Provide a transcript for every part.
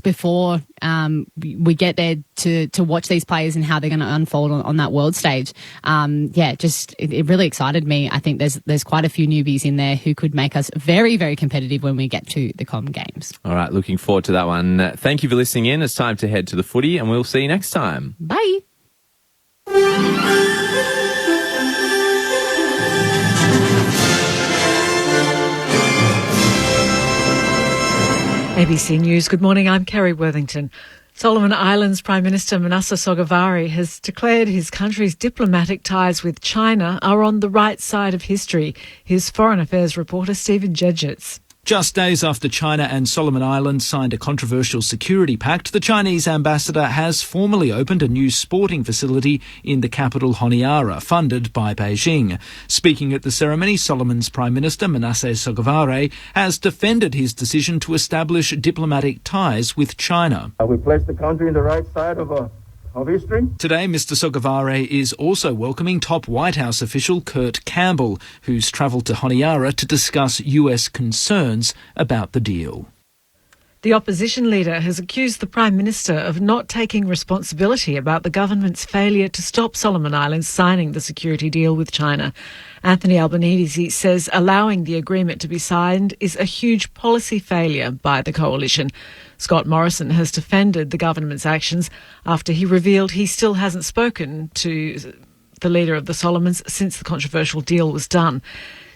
before we get there to watch these players and how they're going to unfold on that world stage. It really excited me. I think there's quite a few newbies in there who could make us very, very competitive when we get to the Com Games. All right, looking forward to that one. Thank you for listening in. It's time to head to the footy, and we'll see you next time. Bye. ABC News. Good morning. I'm Kerry Worthington. Solomon Islands Prime Minister Manasseh Sogavare has declared his country's diplomatic ties with China are on the right side of history. Here's Foreign Affairs reporter Stephen Jedgetts. Just days after China and Solomon Islands signed a controversial security pact, the Chinese ambassador has formally opened a new sporting facility in the capital Honiara, funded by Beijing. Speaking at the ceremony, Solomon's Prime Minister Manasseh Sogavare has defended his decision to establish diplomatic ties with China. We place the country in the right side of history. Today, Mr. Sogavare is also welcoming top White House official Kurt Campbell, who's travelled to Honiara to discuss US concerns about the deal. The opposition leader has accused the Prime Minister of not taking responsibility about the government's failure to stop Solomon Islands signing the security deal with China. Anthony Albanese says allowing the agreement to be signed is a huge policy failure by the coalition. Scott Morrison has defended the government's actions after he revealed he still hasn't spoken to the leader of the Solomons since the controversial deal was done.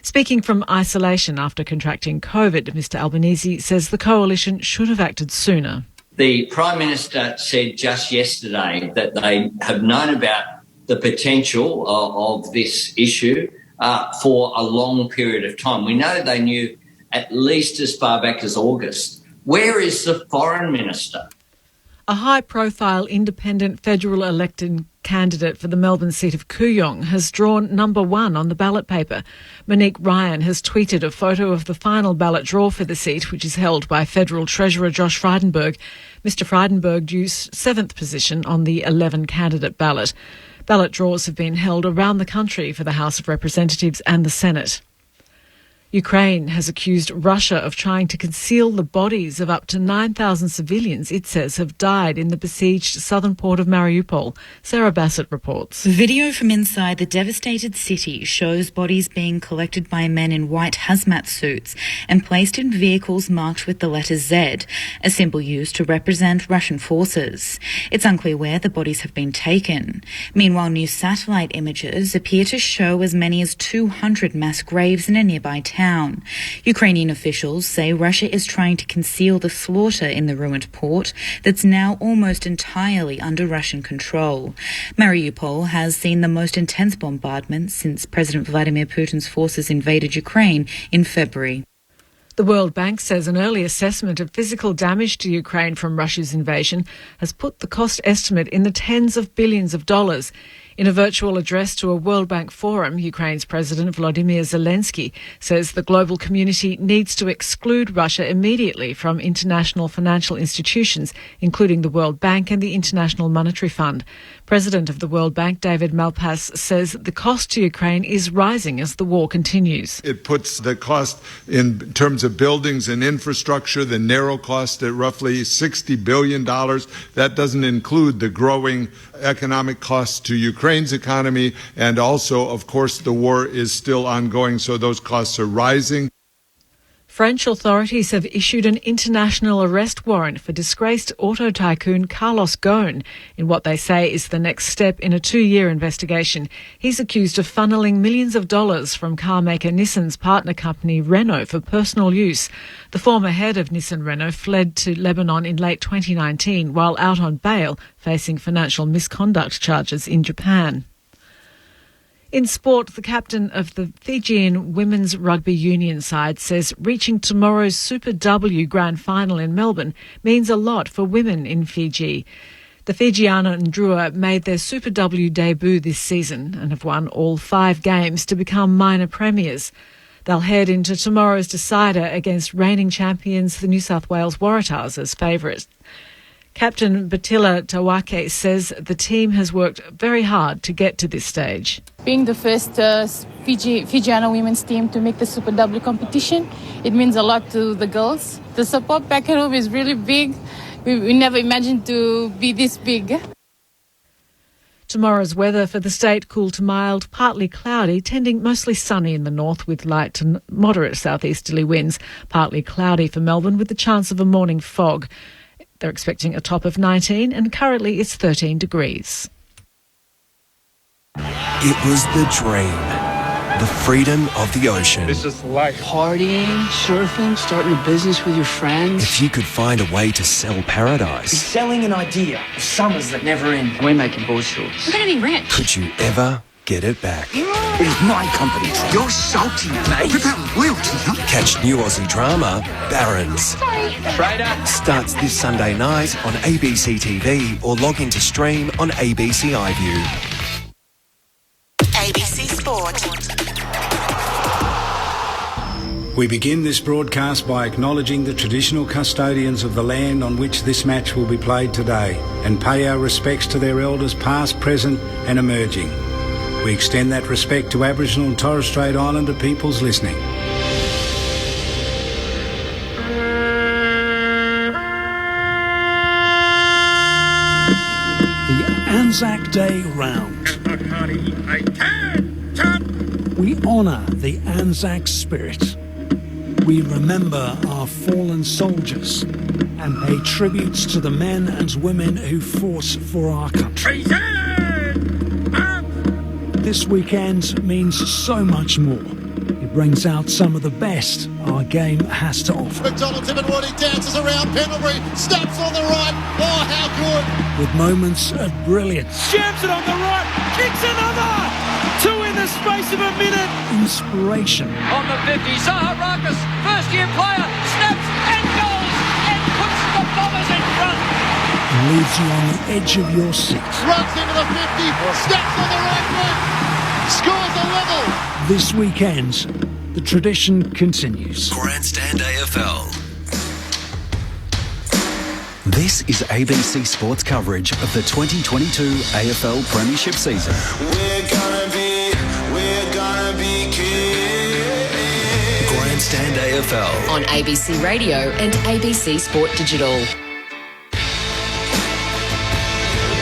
Speaking from isolation after contracting COVID, Mr Albanese says the coalition should have acted sooner. The Prime Minister said just yesterday that they have known about the potential of this issue for a long period of time. We know they knew at least as far back as August. Where is the Foreign Minister? A high-profile independent federal elected candidate for the Melbourne seat of Kooyong has drawn number 1 on the ballot paper. Monique Ryan has tweeted a photo of the final ballot draw for the seat, which is held by Federal Treasurer Josh Frydenberg. Mr Frydenberg drew 7th position on the 11-candidate ballot. Ballot draws have been held around the country for the House of Representatives and the Senate. Ukraine has accused Russia of trying to conceal the bodies of up to 9,000 civilians it says have died in the besieged southern port of Mariupol. Sarah Bassett reports. Video from inside the devastated city shows bodies being collected by men in white hazmat suits and placed in vehicles marked with the letter Z, a symbol used to represent Russian forces. It's unclear where the bodies have been taken. Meanwhile, new satellite images appear to show as many as 200 mass graves in a nearby town. Ukrainian officials say Russia is trying to conceal the slaughter in the ruined port that's now almost entirely under Russian control. Mariupol has seen the most intense bombardment since President Vladimir Putin's forces invaded Ukraine in February. The World Bank says an early assessment of physical damage to Ukraine from Russia's invasion has put the cost estimate in the tens of billions of dollars. In a virtual address to a World Bank forum, Ukraine's President Volodymyr Zelensky says the global community needs to exclude Russia immediately from international financial institutions, including the World Bank and the International Monetary Fund. President of the World Bank, David Malpass, says the cost to Ukraine is rising as the war continues. It puts the cost in terms of buildings and infrastructure, the narrow cost at roughly $60 billion. That doesn't include the growing economic costs to Ukraine's economy, and also, of course, the war is still ongoing, so those costs are rising. French authorities have issued an international arrest warrant for disgraced auto tycoon Carlos Ghosn in what they say is the next step in a 2-year investigation. He's accused of funneling millions of dollars from car maker Nissan's partner company Renault for personal use. The former head of Nissan Renault fled to Lebanon in late 2019 while out on bail, facing financial misconduct charges in Japan. In sport, the captain of the Fijian women's rugby union side says reaching tomorrow's Super W Grand Final in Melbourne means a lot for women in Fiji. The Fijiana Ndrua made their Super W debut this season and have won all 5 games to become minor premiers. They'll head into tomorrow's decider against reigning champions, the New South Wales Waratahs, as favourites. Captain Batila Tawake says the team has worked very hard to get to this stage. Being the first Fijiana women's team to make the Super W competition, it means a lot to the girls. The support back at home is really big. we never imagined to be this big. Tomorrow's weather for the state, cool to mild, partly cloudy, tending mostly sunny in the north with light to moderate southeasterly winds. Partly cloudy for Melbourne with the chance of a morning fog. They're expecting a top of 19 and currently it's 13 degrees. It was the dream. The freedom of the ocean. This is life. Partying, surfing, starting a business with your friends. If you could find a way to sell paradise. Selling an idea of summers that never end. We're making board shorts. We're going to be rich. Could you ever get it back? It is my company. You're salty, mate. What about loyalty, huh? Catch new Aussie drama, Barons. Sorry. Trader. Starts this Sunday night on ABC TV or log into stream on ABC iView. ABC Sport. We begin this broadcast by acknowledging the traditional custodians of the land on which this match will be played today and pay our respects to their elders past, present and emerging. We extend that respect to Aboriginal and Torres Strait Islander peoples listening. The Anzac Day Round. We honour the Anzac spirit. We remember our fallen soldiers and pay tributes to the men and women who fought for our country. This weekend means so much more. It brings out some of the best our game has to offer. McDonald Timonwoody dances around Pendlebury, snaps on the right. Oh, how good! With moments of brilliance. Jams it on the right, kicks another! Two in the space of a minute. Inspiration. On the 50, Zaha Rakas, first-year player, snaps and goes and puts the Bombers in front. And leaves you on the edge of your seat. Runs into the 50, snaps on the right foot, scores a level. This weekend, the tradition continues. Grandstand AFL. This is ABC Sports coverage of the 2022 AFL Premiership season. We're gonna be kids. Grandstand AFL. On ABC Radio and ABC Sport Digital.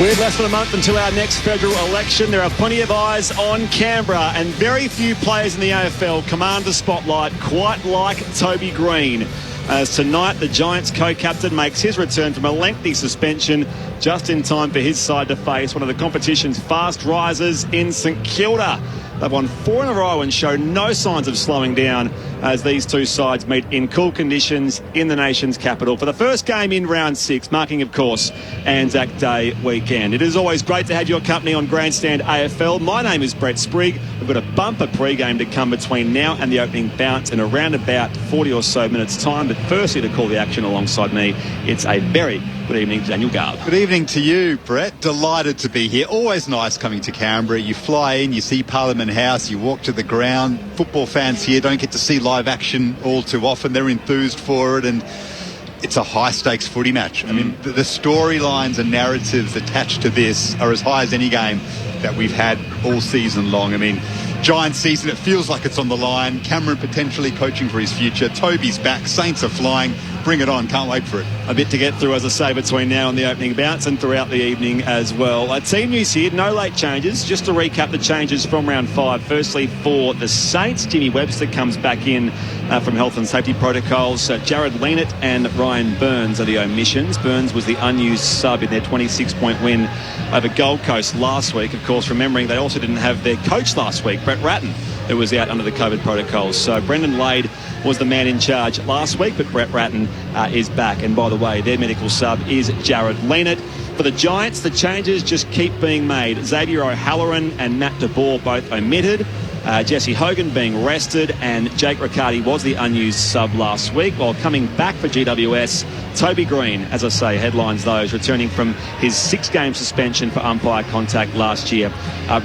With less than a month until our next federal election, there are plenty of eyes on Canberra, and very few players in the AFL command the spotlight quite like Toby Green. As tonight, the Giants co-captain makes his return from a lengthy suspension just in time for his side to face one of the competition's fast risers in St Kilda. They've won 4 in a row and show no signs of slowing down as these two sides meet in cool conditions in the nation's capital for the first game in round 6, marking, of course, Anzac Day weekend. It is always great to have your company on Grandstand AFL. My name is Brett Sprigg. We've got a bumper pre-game to come between now and the opening bounce in around about 40 or so minutes' time. But firstly, to call the action alongside me, it's a very good evening to Daniel Garb. Good evening to you, Brett. Delighted to be here. Always nice coming to Canberra. You fly in, you see Parliament House, you walk to the ground. Football fans here don't get to see live action all too often. They're enthused for it, and it's a high-stakes footy match. I mean, the storylines and narratives attached to this are as high as any game that we've had all season long. I mean, Giants season, it feels like it's on the line. Cameron potentially coaching for his future. Toby's back. Saints are flying. Bring it on. Can't wait for it. A bit to get through, as I say, between now and the opening bounce and throughout the evening as well. Team news here, no late changes. Just to recap the changes from round 5. Firstly, for the Saints, Jimmy Webster comes back in from health and safety protocols. Jared Leanett and Ryan Burns are the omissions. Burns was the unused sub in their 26-point win over Gold Coast last week. Of course, remembering they also didn't have their coach last week, Brett Ratton, who was out under the COVID protocols. So Brendan Lade was the man in charge last week, but Brett Ratton is back. And by the way, their medical sub is Jared Leanett. For the Giants, the changes just keep being made. Xavier O'Halloran and Matt DeBoer both omitted. Jesse Hogan being rested, and Jake Riccardi was the unused sub last week. While coming back for GWS, Toby Green, as I say, headlines those, returning from his 6-game suspension for umpire contact last year.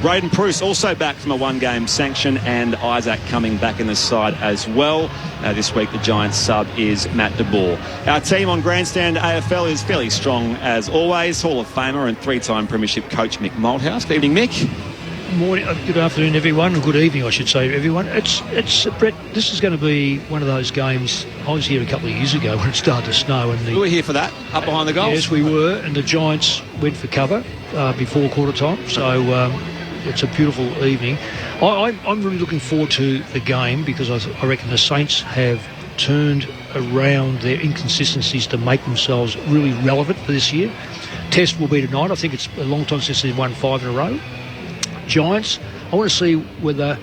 Braden Pruce also back from a 1-game sanction, and Isaac coming back in the side as well. This week, the Giants sub is Matt DeBoer. Our team on Grandstand AFL is fairly strong as always. Hall of Famer and 3-time Premiership coach Mick Malthouse. Good evening, Mick. morning, good afternoon, everyone, or good evening, I should say, everyone. It's Brett. This is going to be one of those games. I was here a couple of years ago when it started to snow, and We were here for that, up behind the goals. Yes, we were, and the Giants went for cover before quarter time. So it's a beautiful evening. I'm really looking forward to the game because I reckon the Saints have turned around their inconsistencies to make themselves really relevant for this year. Test will be tonight. I think it's a long time since they've won 5 in a row. Giants, I want to see whether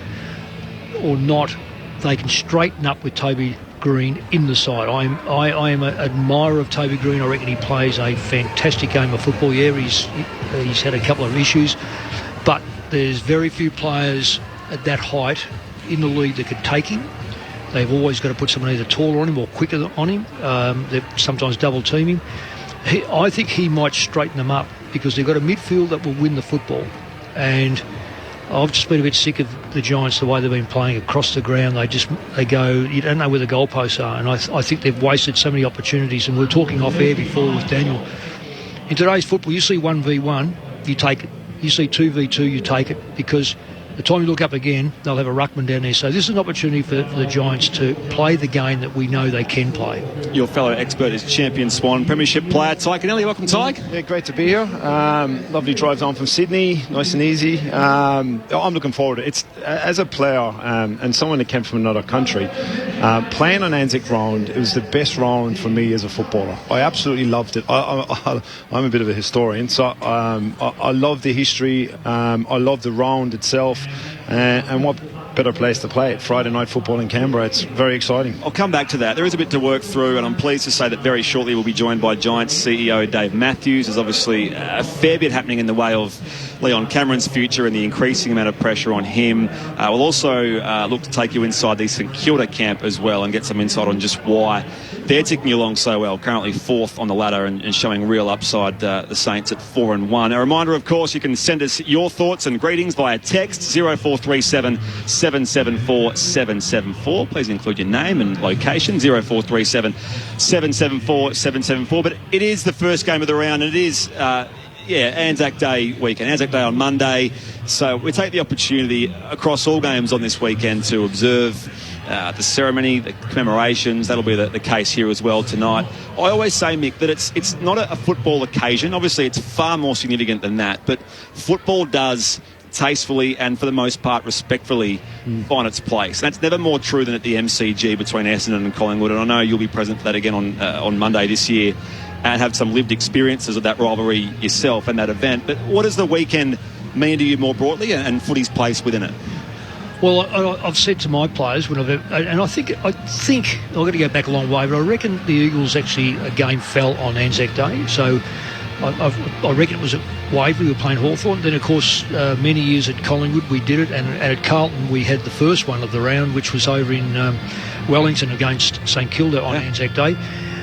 or not they can straighten up with Toby Green in the side. I am an admirer of Toby Green. I reckon he plays a fantastic game of football. Yeah, he's had a couple of issues, but there's very few players at that height in the league that could take him. They've always got to put someone either taller on him or quicker on him. They sometimes double team him. I think he might straighten them up because they've got a midfield that will win the football. And I've just been a bit sick of the Giants, the way they've been playing across the ground. They go, you don't know where the goalposts are. And I think they've wasted so many opportunities. And we were talking off air before with Daniel. In today's football, you see 1v1, you take it. You see 2v2, you take it, because the time you look up again, they'll have a ruckman down there. So this is an opportunity for the Giants to play the game that we know they can play. Your fellow expert is Champion Swan Premiership player Ty Kennelly. Welcome, Ty. Yeah, great to be here. Lovely drives on from Sydney, nice and easy. I'm looking forward to it. It's, as a player and someone that came from another country, playing on Anzac Round, it was the best round for me as a footballer. I absolutely loved it. I'm a bit of a historian, so I love the history. I love the round itself. And what better place to play it? Friday night football in Canberra. It's very exciting. I'll come back to that. There is a bit to work through, and I'm pleased to say that very shortly we'll be joined by Giants CEO Dave Matthews. There's obviously a fair bit happening in the way of Leon Cameron's future and the increasing amount of pressure on him. We'll also look to take you inside the St Kilda camp as well and get some insight on just why they're ticking along so well, currently 4th on the ladder and showing real upside, the Saints at 4-1. A reminder, of course, you can send us your thoughts and greetings via text 0437 774 774. Please include your name and location, 0437 774 774. But it is the first game of the round, and it is Anzac Day weekend, Anzac Day on Monday. So we take the opportunity across all games on this weekend to observe the ceremony, the commemorations. That'll be the case here as well tonight. I always say, Mick, that it's not a football occasion. Obviously, it's far more significant than that. But football does tastefully and for the most part respectfully find its place. That's never more true than at the MCG between Essendon and Collingwood. And I know you'll be present for that again on Monday this year and have some lived experiences of that rivalry yourself and that event. But what does the weekend mean to you more broadly and footy's place within it? Well, I've said to my players, I think I've got to go back a long way, but I reckon the Eagles actually a game fell on Anzac Day. So I reckon it was at Waverley, we were playing Hawthorn. Then, of course, many years at Collingwood we did it, and at Carlton we had the first one of the round, which was over in Wellington against St Kilda on Anzac Day.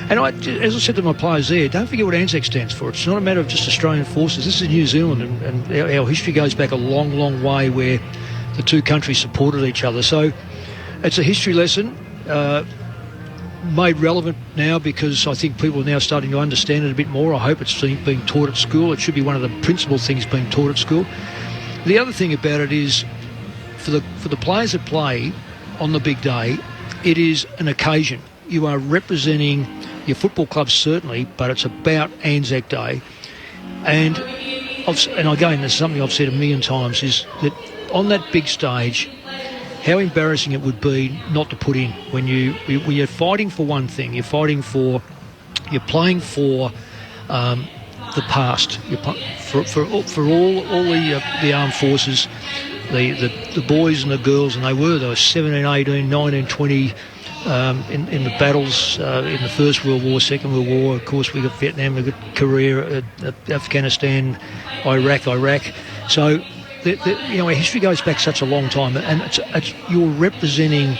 And as I said to my players there, don't forget what Anzac stands for. It's not a matter of just Australian forces. This is New Zealand, and our history goes back a long, long way where the two countries supported each other. So it's a history lesson made relevant now because I think people are now starting to understand it a bit more. I hope it's being taught at school. It should be one of the principal things being taught at school. The other thing about it is for the players that play on the big day, it is an occasion. You are representing your football club certainly, but it's about Anzac Day. And again, there's something I've said a million times, is that on that big stage, how embarrassing it would be not to put in when you're fighting for one thing. You're playing for the past. For all the armed forces, the boys and the girls, and they were 17, 18, 19, 20 in the battles in the First World War, Second World War. Of course, we got Vietnam, we got Korea, Afghanistan, Iraq. So our history goes back such a long time, and it's you're representing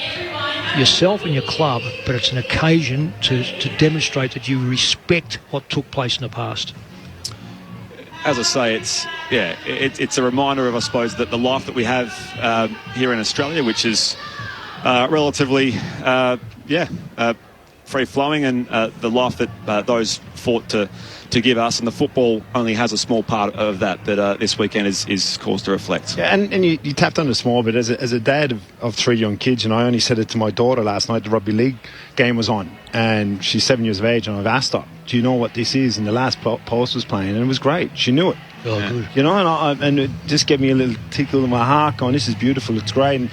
yourself and your club, but it's an occasion to demonstrate that you respect what took place in the past. As I say, it's a reminder of, I suppose, that the life that we have here in Australia, which is relatively free-flowing, and the life that those fought to give us, and the football only has a small part of that. But this weekend is cause to reflect. Yeah, and you tapped on it small bit. As a dad of 3 young kids, I only said it to my daughter last night. The rugby league game was on, and she's 7 years of age, and I've asked her, do you know what this is? And the last post was playing, and it was great. She knew it. Oh, good. And it just gave me a little tickle in my heart going, this is beautiful, it's great. And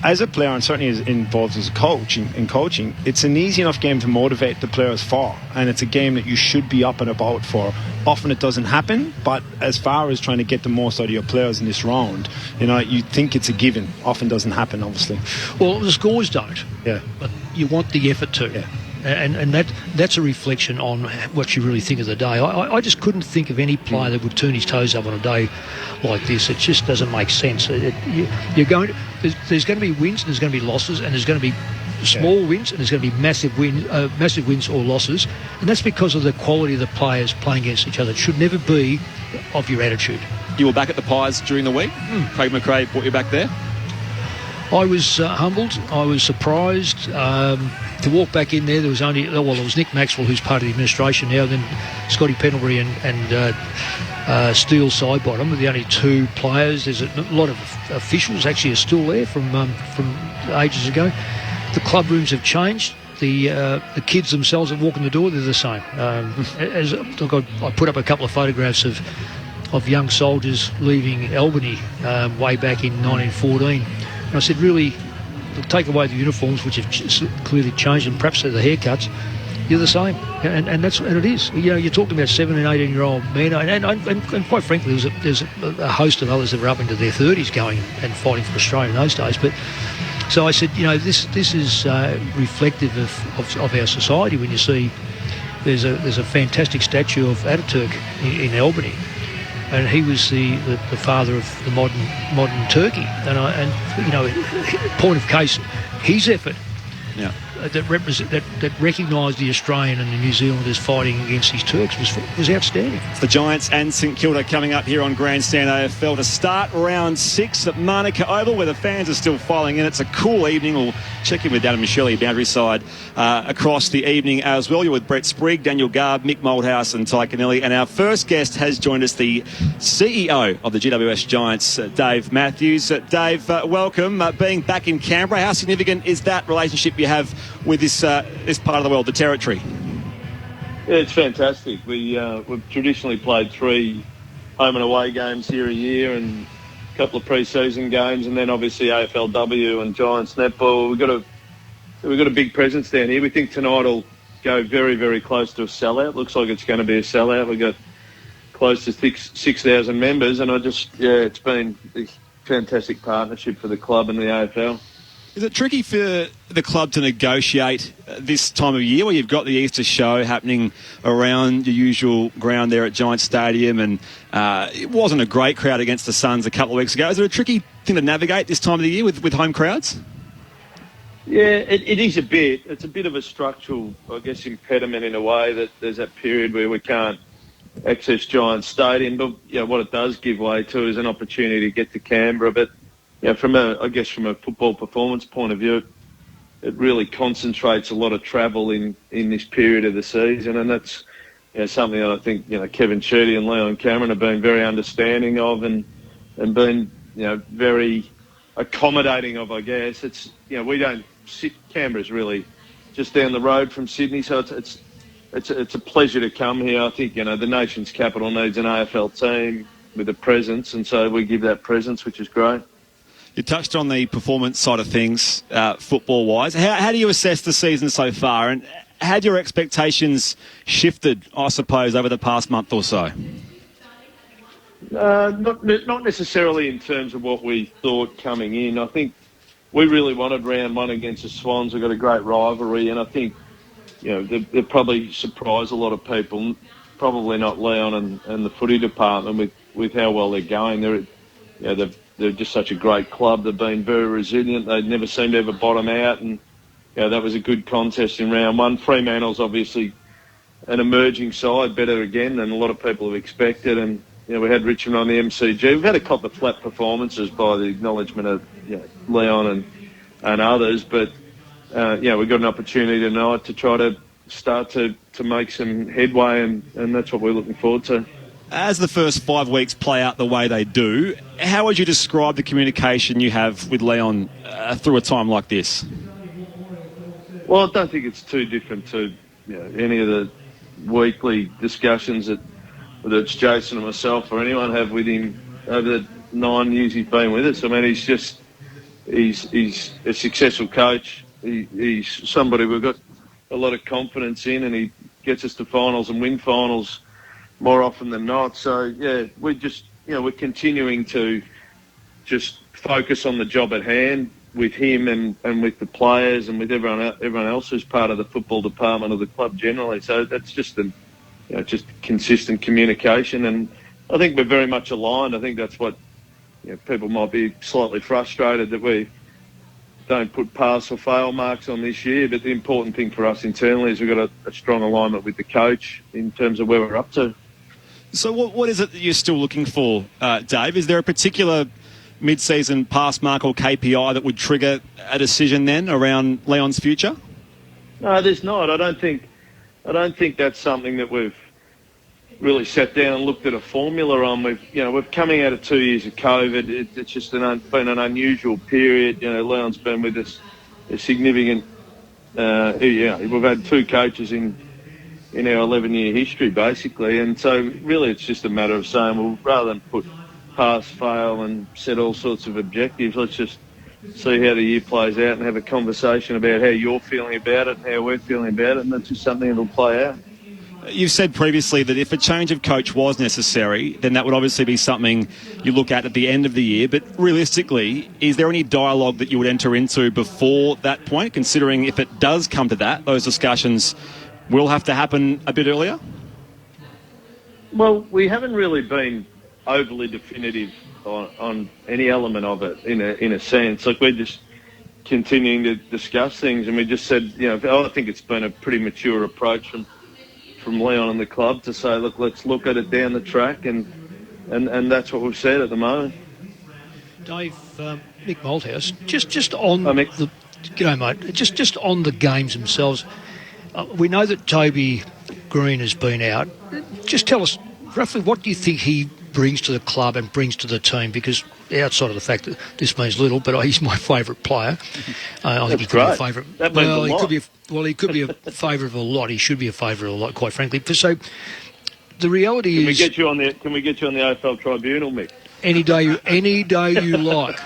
as a player, and certainly as involved as a coach in coaching, it's an easy enough game to motivate the players for, and it's a game that you should be up and about for. Often it doesn't happen, but as far as trying to get the most out of your players in this round, you think it's a given. Often doesn't happen, obviously. Well, the scores don't. Yeah. But you want the effort to. Yeah. And that's a reflection on what you really think of the day. I just couldn't think of any player that would turn his toes up on a day like this. It just doesn't make sense. There's going to be wins and there's going to be losses, and there's going to be small wins and there's going to be massive wins or losses, and that's because of the quality of the players playing against each other. It should never be of your attitude. You were back at the Pies during the week. Craig McRae brought you back there. I was humbled. I was surprised to walk back in there. There was Nick Maxwell, who's part of the administration now, then Scotty Pendlebury and Steele Sidebottom were the only 2 players. There's a lot of officials actually are still there from ages ago. The club rooms have changed. The kids themselves that walk in the door, they're the same. I put up a couple of photographs of young soldiers leaving Albany way back in 1914. And I said, really, take away the uniforms, which have clearly changed, and perhaps the haircuts, you're the same. And it is. You're talking about 17 and 18-year-old men. And quite frankly, there's a host of others that were up into their 30s going and fighting for Australia in those days. But so I said, this is reflective of our society. When you see there's a fantastic statue of Ataturk in Albany, and he was the father of the modern Turkey. And point of case, his effort that recognised the Australian and the New Zealanders fighting against these Turks was outstanding. It's the Giants and St Kilda coming up here on Grandstand AFL to start round 6 at Manuka Oval, where the fans are still filing in. It's a cool evening. We'll check in with Adam Michelli, boundary side, across the evening as well. You're with Brett Sprigg, Daniel Garb, Mick Moldhouse and Ty Kennelly. And our first guest has joined us, the CEO of the GWS Giants, Dave Matthews. Dave, welcome. Being back in Canberra, how significant is that relationship you have with this part of the world, the territory? Yeah, it's fantastic. We've traditionally played 3 home and away games here a year, and a couple of pre-season games, and then obviously AFLW and Giants netball. We've got a big presence down here. We think tonight will go very, very close to a sellout. Looks like it's going to be a sellout. We've got close to 6,000 members, and it's been a fantastic partnership for the club and the AFL. Is it tricky for the club to negotiate this time of year, where you've got the Easter show happening around your usual ground there at Giants Stadium, and it wasn't a great crowd against the Suns a couple of weeks ago? Is it a tricky thing to navigate this time of the year with home crowds? Yeah, it is a bit. It's a bit of a structural, I guess, impediment in a way, that there's that period where we can't access Giants Stadium. But what it does give way to is an opportunity to get to Canberra. But from a football performance point of view, it really concentrates a lot of travel in this period of the season, and that's something that I think Kevin Sheedy and Leon Cameron have been very understanding of, and been very accommodating of. I guess it's we don't sit. Canberra's really just down the road from Sydney, so it's a pleasure to come here. I think the nation's capital needs an AFL team with a presence, and so we give that presence, which is great. You touched on the performance side of things, football-wise. How do you assess the season so far, and had your expectations shifted, I suppose, over the past month or so? Not necessarily in terms of what we thought coming in. I think we really wanted round 1 against the Swans. We've got a great rivalry, and I think they'll probably surprise a lot of people. Probably not Leon and the footy department with how well they're going. They're just such a great club. They've been very resilient. They never seem to ever bottom out, and that was a good contest in round 1. Fremantle's obviously an emerging side, better again than a lot of people have expected, and we had Richmond on the MCG. We've had a couple of flat performances by the acknowledgement of Leon and others, but we've got an opportunity tonight to try to start to make some headway, and that's what we're looking forward to. As the first 5 weeks play out the way they do, how would you describe the communication you have with Leon through a time like this? Well, I don't think it's too different to any of the weekly discussions that whether it's Jason or myself or anyone have with him over the 9 years he's been with us. I mean, he's a successful coach. He's somebody we've got a lot of confidence in, and he gets us to finals and win finals more often than not. So, yeah, we're continuing to just focus on the job at hand with him and with the players and with everyone else who's part of the football department of the club generally. So that's just just consistent communication, and I think we're very much aligned. I think that's what people might be slightly frustrated that we don't put pass or fail marks on this year, but the important thing for us internally is we've got a strong alignment with the coach in terms of where we're up to. So what is it that you're still looking for, Dave? Is there a particular mid-season pass mark or KPI that would trigger a decision then around Leon's future? No, there's not. I don't think that's something that we've really sat down and looked at a formula on. We're coming out of 2 years of COVID. It's just been an unusual period. Leon's been with us a significant. We've had 2 coaches in our 11-year history, basically, and so really it's just a matter of saying, well, rather than put pass, fail, and set all sorts of objectives, let's just see how the year plays out and have a conversation about how you're feeling about it and how we're feeling about it, and that's just something that'll play out. You've said previously that if a change of coach was necessary, then that would obviously be something you look at the end of the year. But realistically, is there any dialogue that you would enter into before that point, considering if it does come to that, those discussions will have to happen a bit earlier? Well, we haven't really been overly definitive on any element of it in a sense. Like, we're just continuing to discuss things, and we just said, I think it's been a pretty mature approach from Leon and the club to say, look, let's look at it down the track, and that's what we've said at the moment. Dave, Mick Malthouse, just on the g'day, mate. Just on the games themselves, we know that Toby Green has been out. Just tell us roughly what do you think he brings to the club and brings to the team, because outside of the fact that this means little, but he's my favourite player. I think he could be a favourite. That means a lot. He could be a favourite of a lot. He should be a favourite of a lot, quite frankly. So the reality is, can we get you on the AFL tribunal, Mick? Any day you like,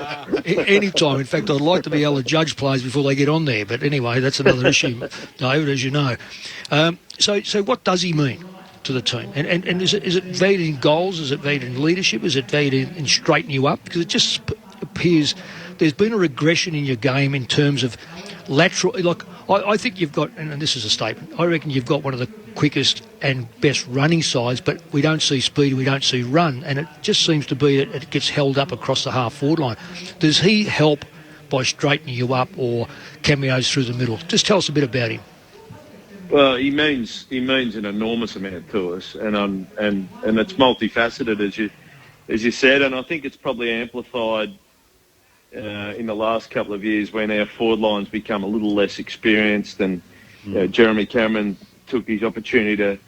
any time. In fact, I'd like to be able to judge players before they get on there. But anyway, that's another issue, David, as you know. So what does he mean to the team? And is it valued in goals? Is it valued in leadership? Is it valued in straightening you up? Because it just appears there's been a regression in your game in terms of lateral. Like, I think you've got, and this is a statement, I reckon you've got one of the quickest and best running sides, but we don't see speed, we don't see run, and it just seems to be that it gets held up across the half-forward line. Does he help by straightening you up, or cameos through the middle? Just tell us a bit about him. Well, he means an enormous amount to us, and it's multifaceted, as you said, and I think it's probably amplified in the last couple of years when our forward line's become a little less experienced, and Jeremy Cameron took his opportunity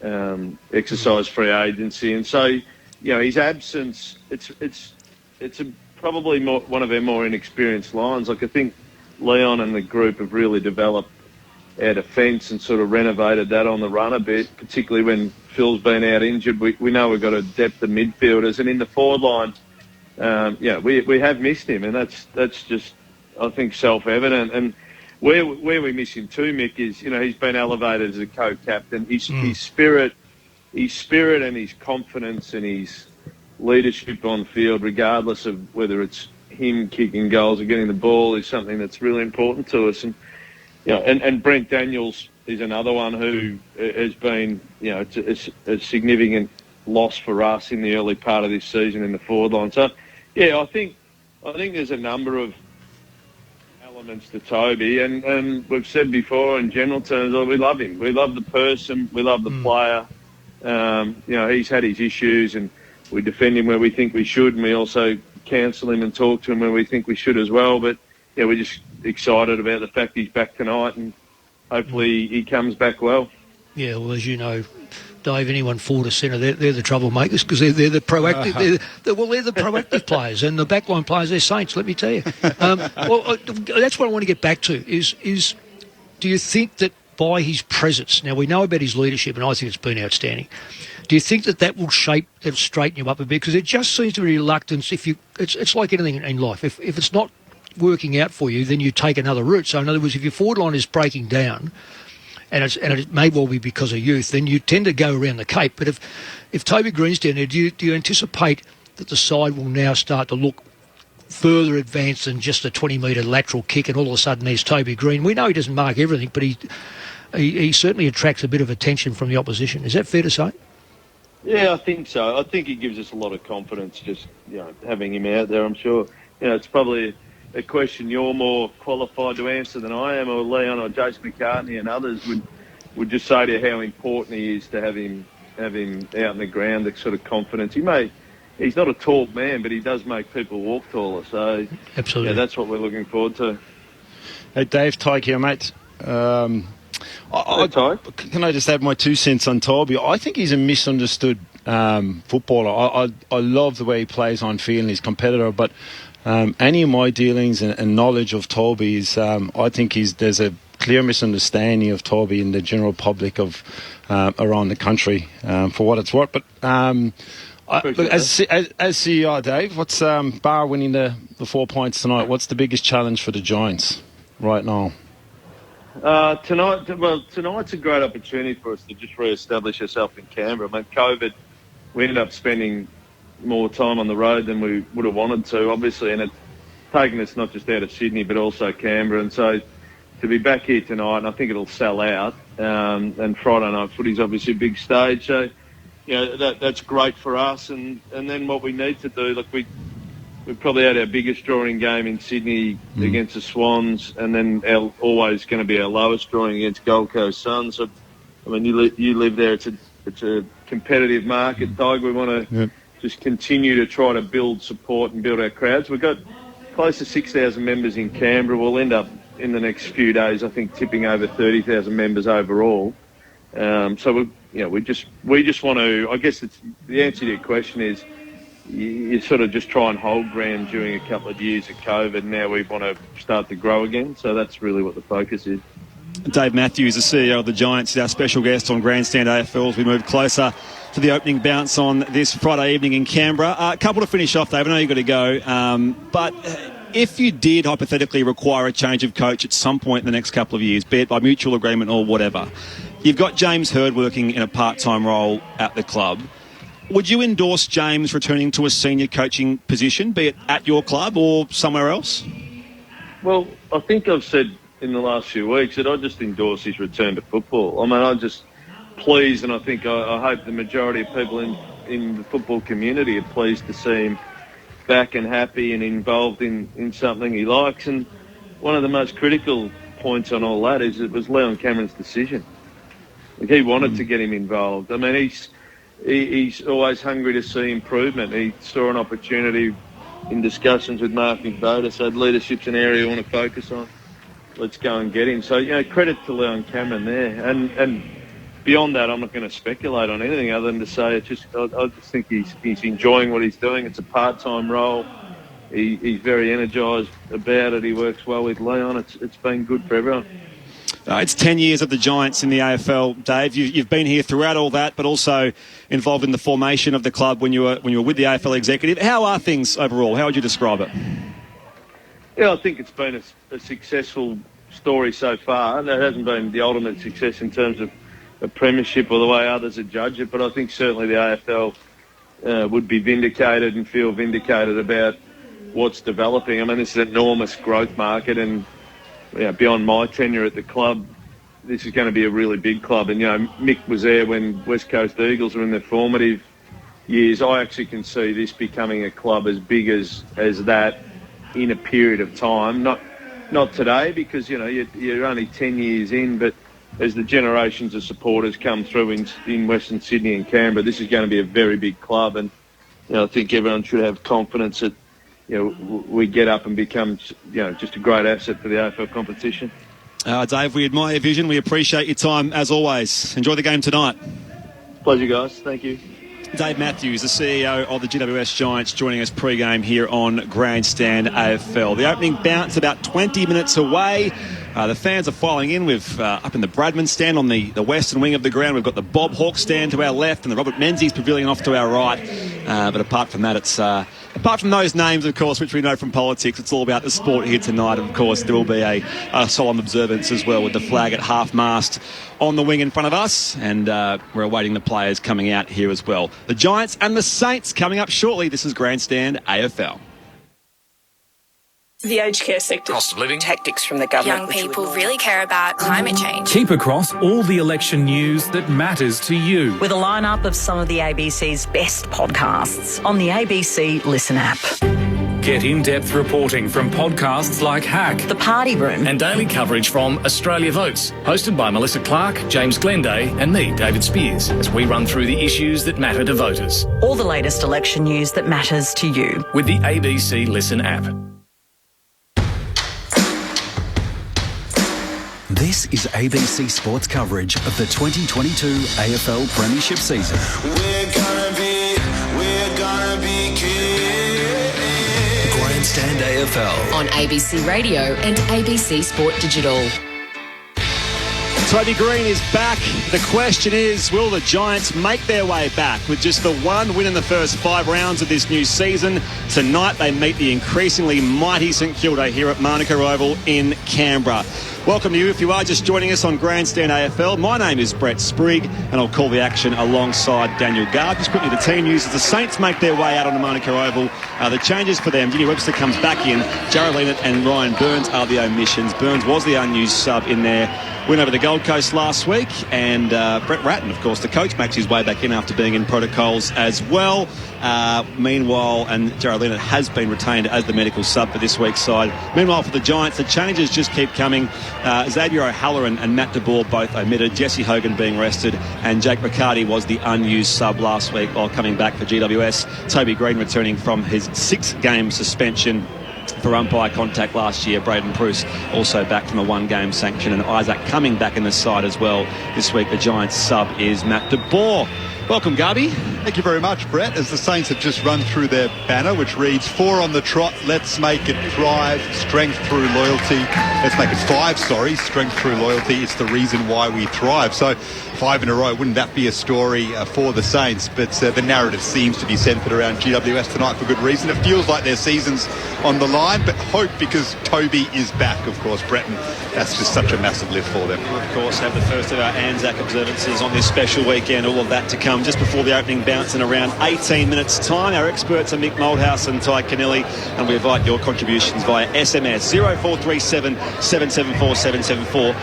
to exercise free agency, and so his absence, it's probably one of our more inexperienced lines. Like, I think Leon and the group have really developed our defence and sort of renovated that on the run a bit, particularly when Phil's been out injured. We know we've got a depth of midfielders, and in the forward line, we have missed him, and that's just, I think, self-evident. And where we miss him too, Mick, is he's been elevated as a co-captain. His spirit and his confidence and his leadership on field, regardless of whether it's him kicking goals or getting the ball, is something that's really important to us. And and Brent Daniels is another one who has been a significant loss for us in the early part of this season in the forward line. So, I think there's a number of elements to Toby, and we've said before in general terms, we love him. We love the person. We love the player. He's had his issues, and we defend him where we think we should, and we also counsel him and talk to him where we think we should as well. But we're just excited about the fact he's back tonight, and hopefully he comes back well. Yeah, well, as you know, Dave, anyone forward to centre, they're the troublemakers because they're the proactive. They're the proactive players, and the backline players, they're saints. Let me tell you. That's what I want to get back to. Is do you think that by his presence, now we know about his leadership, and I think it's been outstanding. Do you think that will straighten you up a bit? Because it just seems to be reluctance. It's like anything in life. If it's not working out for you, then you take another route. So in other words, if your forward line is breaking down, and it may well be because of youth, then you tend to go around the Cape. But if Toby Green's down there, do you anticipate that the side will now start to look further advanced than just a 20-metre lateral kick, and all of a sudden there's Toby Green? We know he doesn't mark everything, but he certainly attracts a bit of attention from the opposition. Is that fair to say? Yeah, I think so. I think he gives us a lot of confidence just having him out there. I'm sure it's probably a question you're more qualified to answer than I am, or Leon or Jason McCartney and others would just say to you how important he is to have him out in the ground, the sort of confidence. He's not a tall man, but he does make people walk taller. So absolutely, that's what we're looking forward to. Hey, Dave, Tyke here, mate. Can I just add my 2 cents on Toby? I think he's a misunderstood footballer. I love the way he plays on field and he's competitor, but any of my dealings and knowledge of Toby is, I think there's a clear misunderstanding of Toby in the general public of around the country, for what it's worth. But as CEO, Dave, what's bar winning the 4 points tonight? What's the biggest challenge for the Giants right now? Tonight's a great opportunity for us to just re-establish ourselves in Canberra. I mean, COVID, we ended up spending more time on the road than we would have wanted to, obviously, and it's taken us not just out of Sydney but also Canberra. And so to be back here tonight, and I think it'll sell out, and Friday night footy's obviously a big stage, so that's great for us. And then what we need to do, look, we probably had our biggest drawing game in Sydney against the Swans, and then always going to be our lowest drawing against Gold Coast Suns. So, I mean, you live there. It's a competitive market, Doug. We want to just continue to try to build support and build our crowds. We've got close to 6,000 members in Canberra. We'll end up in the next few days, I think, tipping over 30,000 members overall. So we just want to. I guess the answer to your question is, you sort of just try and hold ground during a couple of years of COVID. Now we want to start to grow again. So that's really what the focus is. Dave Matthews, the CEO of the Giants, is our special guest on Grandstand AFL as we move closer to the opening bounce on this Friday evening in Canberra. A couple to finish off, Dave. I know you've got to go. But if you did hypothetically require a change of coach at some point in the next couple of years, be it by mutual agreement or whatever, you've got James Hird working in a part-time role at the club. Would you endorse James returning to a senior coaching position, be it at your club or somewhere else? Well, I think I've said in the last few weeks that I just endorse his return to football. I mean, I'm just pleased, and I think I hope the majority of people in the football community are pleased to see him back and happy and involved in something he likes. And one of the most critical points on all that is it was Leon Cameron's decision. Like, he wanted to get him involved. I mean, he's always hungry to see improvement. He saw an opportunity in discussions with Mark McVoda, said leadership's an area you want to focus on. Let's go and get him. So, credit to Leon Cameron there. And beyond that, I'm not going to speculate on anything other than to say I just think he's enjoying what he's doing. It's a part-time role. He's very energised about it. He works well with Leon. It's been good for everyone. It's 10 years of the Giants in the AFL, Dave. You've been here throughout all that, but also involved in the formation of the club when you were with the AFL executive. How are things overall? How would you describe it? Yeah, I think it's been a successful story so far. And it hasn't been the ultimate success in terms of a premiership or the way others would judge it, but I think certainly the AFL would be vindicated and feel vindicated about what's developing. I mean, this is an enormous growth market, and beyond my tenure at the club, this is going to be a really big club. And, Mick was there when West Coast Eagles were in their formative years. I actually can see this becoming a club as big as that in a period of time. Not today, because, you're only 10 years in, but as the generations of supporters come through in Western Sydney and Canberra, this is going to be a very big club. And, I think everyone should have confidence that we get up and become, just a great asset for the AFL competition. Dave, we admire your vision. We appreciate your time, as always. Enjoy the game tonight. Pleasure, guys. Thank you. Dave Matthews, the CEO of the GWS Giants, joining us pre-game here on Grandstand AFL. The opening bounce about 20 minutes away. The fans are filing in. We've up in the Bradman stand on the western wing of the ground. We've got the Bob Hawke stand to our left and the Robert Menzies Pavilion off to our right. But apart from that, it's apart from those names, of course, which we know from politics, it's all about the sport here tonight. Of course, there will be a solemn observance as well with the flag at half-mast on the wing in front of us, and we're awaiting the players coming out here as well. The Giants and the Saints coming up shortly. This is Grandstand AFL. The aged care sector. Cost of living. Tactics from the government. Young people really care about climate change. Keep across all the election news that matters to you. With a lineup of some of the ABC's best podcasts on the ABC Listen app. Get in-depth reporting from podcasts like Hack, The Party Room, and daily coverage from Australia Votes, hosted by Melissa Clark, James Glenday and me, David Spears, as we run through the issues that matter to voters. All the latest election news that matters to you. With the ABC Listen app. This is ABC Sports coverage of the 2022 AFL Premiership season. We're gonna be kids. Grandstand AFL on ABC Radio and ABC Sport Digital. Toby Green is back. The question is, will the Giants make their way back with just the one win in the first 5 rounds of this new season? Tonight they meet the increasingly mighty St Kilda here at Manuka Oval in Canberra. Welcome to you if you are just joining us on Grandstand AFL. My name is Brett Sprigg and I'll call the action alongside Daniel Garb. Just quickly the team news as the Saints make their way out on the Manuka Oval. The changes for them, Ginny Webster comes back in, Jarrod Leonard and Ryan Burns are the omissions. Burns was the unused sub in there. Win over the Gold Coast last week, and Brett Ratton, of course, the coach, makes his way back in after being in protocols as well. Meanwhile, and Jarrod Leonard has been retained as the medical sub for this week's side. Meanwhile, for the Giants, the changes just keep coming. Xavier O'Halloran and Matt DeBoer both omitted, Jesse Hogan being rested, and Jake Riccardi was the unused sub last week while coming back for GWS. Toby Green returning from his 6-game suspension for umpire contact last year. Braden Bruce also back from a 1-game sanction, and Isaac coming back in the side as well. This week the Giants sub is Matt DeBoer. Welcome, Garby. Thank you very much, Brett. As the Saints have just run through their banner, which reads 4 on the trot, let's make it thrive, strength through loyalty. Let's make it 5, strength through loyalty. It's the reason why we thrive. So 5 in a row, wouldn't that be a story for the Saints? But the narrative seems to be centred around GWS tonight for good reason. It feels like their season's on the line, but hope because Toby is back, of course, Brett, and that's just such a massive lift for them. We'll, of course, have the first of our Anzac observances on this special weekend. All of that to come just before the opening bounce in around 18 minutes' time. Our experts are Mick Moldhouse and Ty Kennelly, and we invite your contributions via SMS 0437 774 774.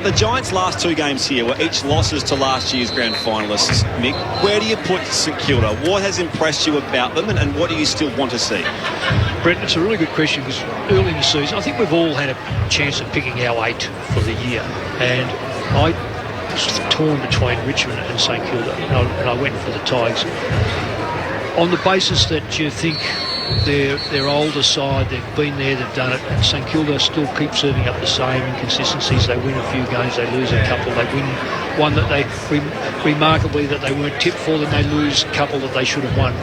The Giants' last 2 games here were each losses to last year's grand finalists. Mick, where do you put St Kilda? What has impressed you about them, and what do you still want to see? Brett, it's a really good question because early in the season, I think we've all had a chance of picking our 8 for the year, and I was torn between Richmond and St Kilda, and I went for the Tigers on the basis that you think they're older side, they've been there, they've done it, and St Kilda still keep serving up the same inconsistencies. They win a few games, they lose a couple, they win one that they remarkably that they weren't tipped for, then they lose a couple that they should have won.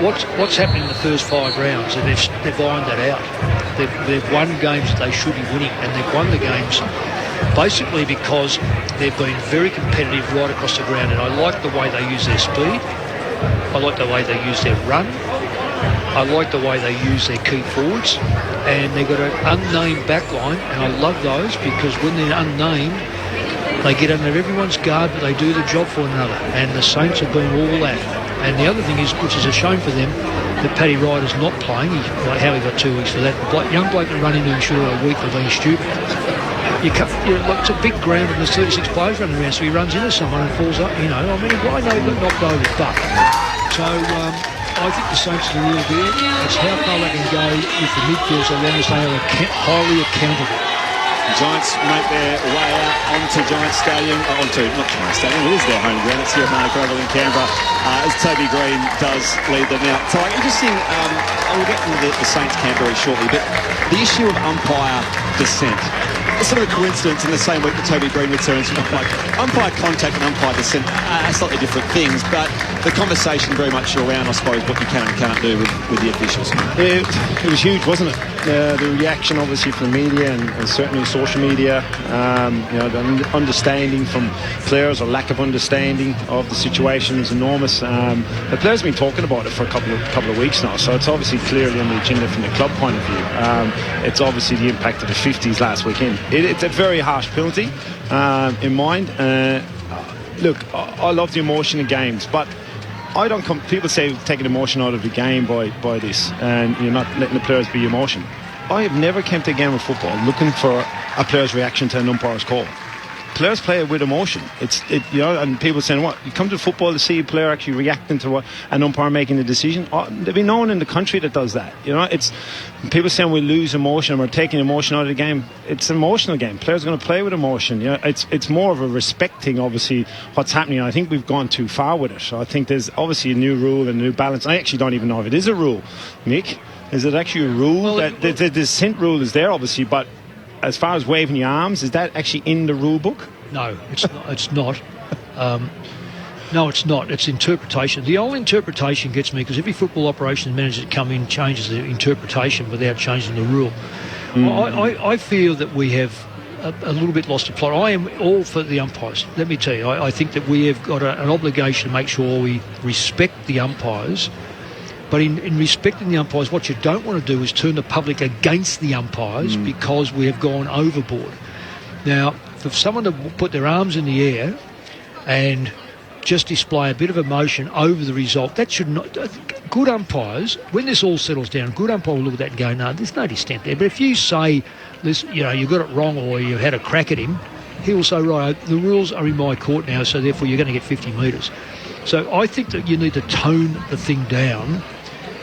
What's happened in the first 5 rounds, and they've ironed that out. They've won games that they should be winning, and they've won the games basically because they've been very competitive right across the ground, and I like the way they use their speed, I like the way they use their run, I like the way they use their key forwards, and they've got an unnamed backline, and I love those because when they're unnamed they get under everyone's guard, but they do the job for one another, and the Saints have been all that. And the other thing is, which is a shame for them, that Paddy Ryder's not playing. How he got 2 weeks for that? Young bloke that run into him should have a week for being stupid. It's a big ground and there's 36 players running around, so he runs into someone and falls up, I mean, why not he got knocked over his butt? So I think the Saints are the real deal. It's how far they can go with the midfield so long as they are highly accountable. The Giants make their way out onto Giants Stadium, not Giants Stadium, it is their home ground. It's here at Marnock Oval in Canberra, as Toby Green does lead them out. So interesting, we'll get into the Saints camp very shortly, but the issue of umpire dissent. It's sort of a coincidence in the same week that Toby Green returns from umpire contact and umpire dissent are slightly different things, but the conversation very much around, I suppose, what you can and can't do with the officials. It was huge, wasn't it? The reaction, obviously, from the media and certainly social media, the understanding from players or lack of understanding of the situation is enormous. The players have been talking about it for a couple of weeks now, so it's obviously clearly on the agenda from the club point of view. It's obviously the impact of the 50s last weekend. It's a very harsh penalty in mind. Look, I love the emotion in games, but I don't come. People say taking emotion out of the game by this, and you're not letting the players be emotion. I have never come to a game of football looking for a player's reaction to an umpire's call. Players play it with emotion. And people saying, "What? You come to football to see a player actually reacting to what an umpire making a decision?" There'll be no one in the country that does that. It's people saying we lose emotion and we're taking emotion out of the game. It's an emotional game. Players are going to play with emotion. It's more of a respecting, obviously, what's happening. I think we've gone too far with it. So I think there's obviously a new rule and a new balance. I actually don't even know if it is a rule, Mick. Is it actually a rule? The dissent rule is there, obviously, but as far as waving your arms, is that actually in the rule book? No, it's not. It's not. No, it's not. It's interpretation. The old interpretation gets me because every football operations manager that come in changes the interpretation without changing the rule. I feel that we have a little bit lost the plot. I am all for the umpires. Let me tell you, I think that we have got an obligation to make sure we respect the umpires. But in respecting the umpires, what you don't want to do is turn the public against the umpires because we have gone overboard. Now, for someone to put their arms in the air and just display a bit of emotion over the result, that should not... Good umpires, when this all settles down, good umpire will look at that and go, no, there's no dissent there. But if you say, this, you got it wrong or you had a crack at him, he will say, right, the rules are in my court now, so therefore you're going to get 50 metres. So I think that you need to tone the thing down.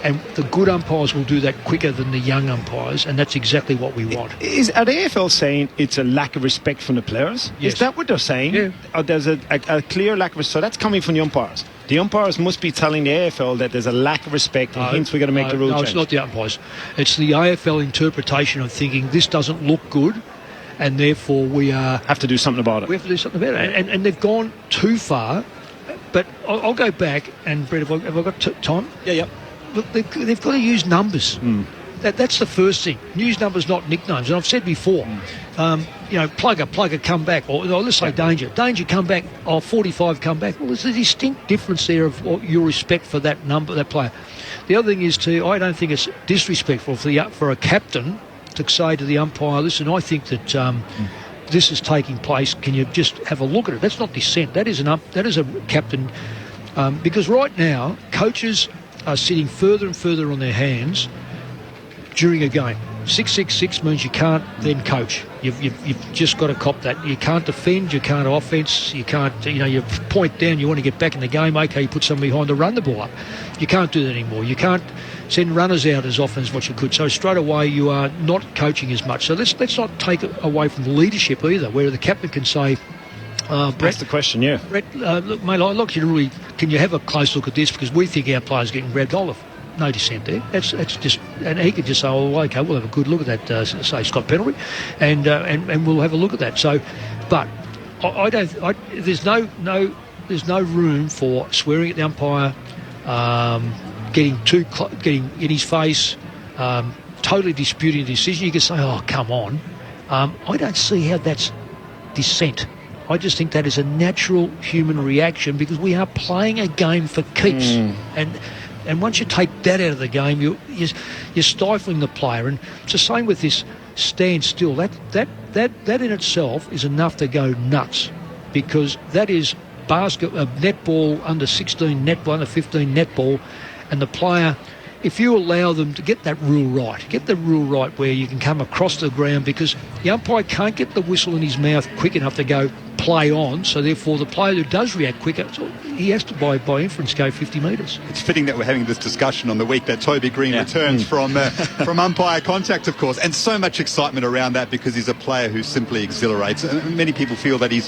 And the good umpires will do that quicker than the young umpires, and that's exactly what we want. Are the AFL saying it's a lack of respect from the players? Yes. Is that what they're saying? Yeah. Or there's a clear lack of respect? So that's coming from the umpires. The umpires must be telling the AFL that there's a lack of respect, and hence we're going to make the rule change. No, it's not the umpires. It's the AFL interpretation of thinking this doesn't look good, and therefore we have to do something about it. We have to do something about it, and they've gone too far. But I'll go back, and Brett, have I got time? Yeah. Look, they've got to use numbers. That's the first thing. Use numbers, not nicknames. And I've said before, plugger, come back. Or let's say danger, come back. 45, come back. Well, there's a distinct difference there of your respect for that number, that player. The other thing is, I don't think it's disrespectful for a captain to say to the umpire, listen, I think that this is taking place. Can you just have a look at it? That's not dissent. That is a captain. Because right now, coaches are sitting further and further on their hands during a game. 666 means you can't then coach. You've just got to cop that. You can't defend, you can't offence, you can't, you point down, you want to get back in the game, okay, you put someone behind to run the ball up. You can't do that anymore. You can't send runners out as often as what you could. So straight away you are not coaching as much. So let's not take it away from the leadership either, where the captain can say, Brett, that's the question, yeah. Brett, look, mate, I'd like you to really... Can you have a close look at this? Because we think our players are getting grabbed olive. No dissent there. That's just... And he could just say, oh, OK, we'll have a good look at that, say, Scott Penalty, and we'll have a look at that. So, but I don't... there's no room for swearing at the umpire, getting in his face, totally disputing the decision. You can say, oh, come on. I don't see how that's dissent. I just think that is a natural human reaction because we are playing a game for keeps. And once you take that out of the game, you're stifling the player. And it's the same with this stand still. That in itself is enough to go nuts because that is netball, under 16 netball, under 15 netball, and the player... If you allow them to get the rule right where you can come across the ground because the umpire can't get the whistle in his mouth quick enough to go, play on, so therefore the player who does react quicker, so he has to, by inference, go 50 metres. It's fitting that we're having this discussion on the week that Toby Green returns from umpire contact, of course, and so much excitement around that because he's a player who simply exhilarates. And many people feel that he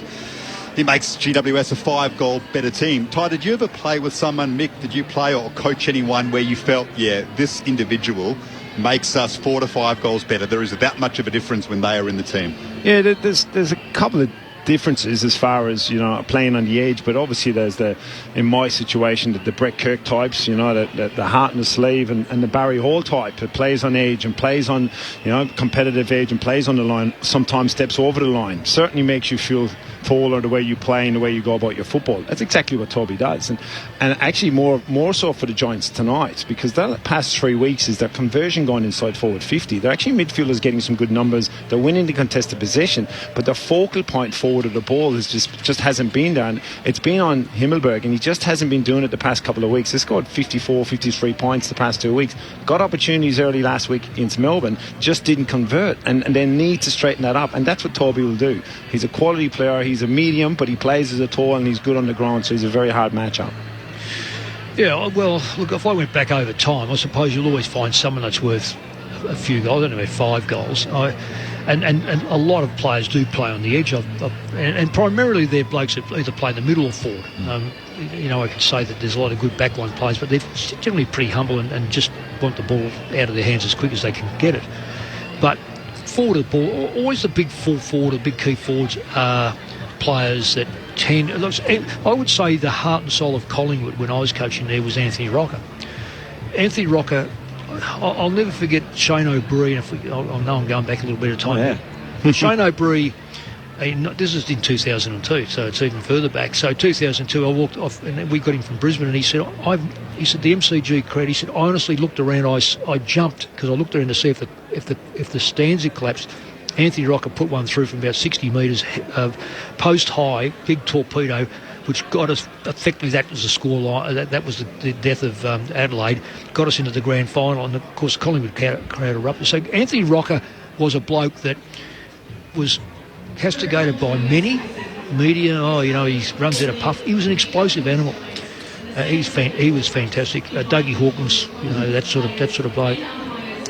makes GWS a 5-goal better team. Ty, did you ever play with someone, Mick, did you play or coach anyone where you felt, this individual makes us 4 to 5 goals better? There is that much of a difference when they are in the team. Yeah, there's a couple of differences as far as playing on the edge, but obviously there's in my situation the Brett Kirk types, the heart in the sleeve, and the Barry Hall type that plays on edge and plays on competitive edge and plays on the line, sometimes steps over the line, certainly makes you feel taller the way you play and the way you go about your football. That's exactly what Toby does, and actually more so for the Giants tonight, because the past 3 weeks is their conversion going inside forward 50. They're actually midfielders getting some good numbers, they're winning the contested possession, but their focal point forward of the ball is just hasn't been there, and it's been on Himmelberg, and he just hasn't been doing it the past couple of weeks. He scored 54, 53 points the past 2 weeks, got opportunities early last week against Melbourne, just didn't convert, and they need to straighten that up, and that's what Toby will do. He's a quality player, he's a medium, but he plays as a tall and he's good on the ground, so he's a very hard matchup. Yeah, well, look, if I went back over time, I suppose you'll always find someone that's worth a few goals. I don't know, 5 goals. And a lot of players do play on the edge, and primarily they're blokes that either play in the middle or forward. I can say that there's a lot of good backline players, but they're generally pretty humble and just want the ball out of their hands as quick as they can get it. But forward of the ball, always the big full forward, the big key forwards are players that tend. I would say the heart and soul of Collingwood when I was coaching there was Anthony Rocker. Anthony Rocker, I'll never forget Shane O'Brien. I know I'm going back a little bit of time. Shane O'Brien, this is in 2002, so it's even further back. So 2002, I walked off, and we got him from Brisbane, and he said, the MCG crowd, he said, I honestly looked around, I jumped because I looked around to see if the stands had collapsed. Anthony Rocker put one through from about 60 metres, post high, big torpedo, which got us, effectively that was the score line, that was the death of Adelaide, got us into the grand final, and of course Collingwood crowd erupted. So Anthony Rocker was a bloke that was castigated by many media. He runs out of puff. He was an explosive animal. He was fantastic. Dougie Hawkins, that sort of bloke.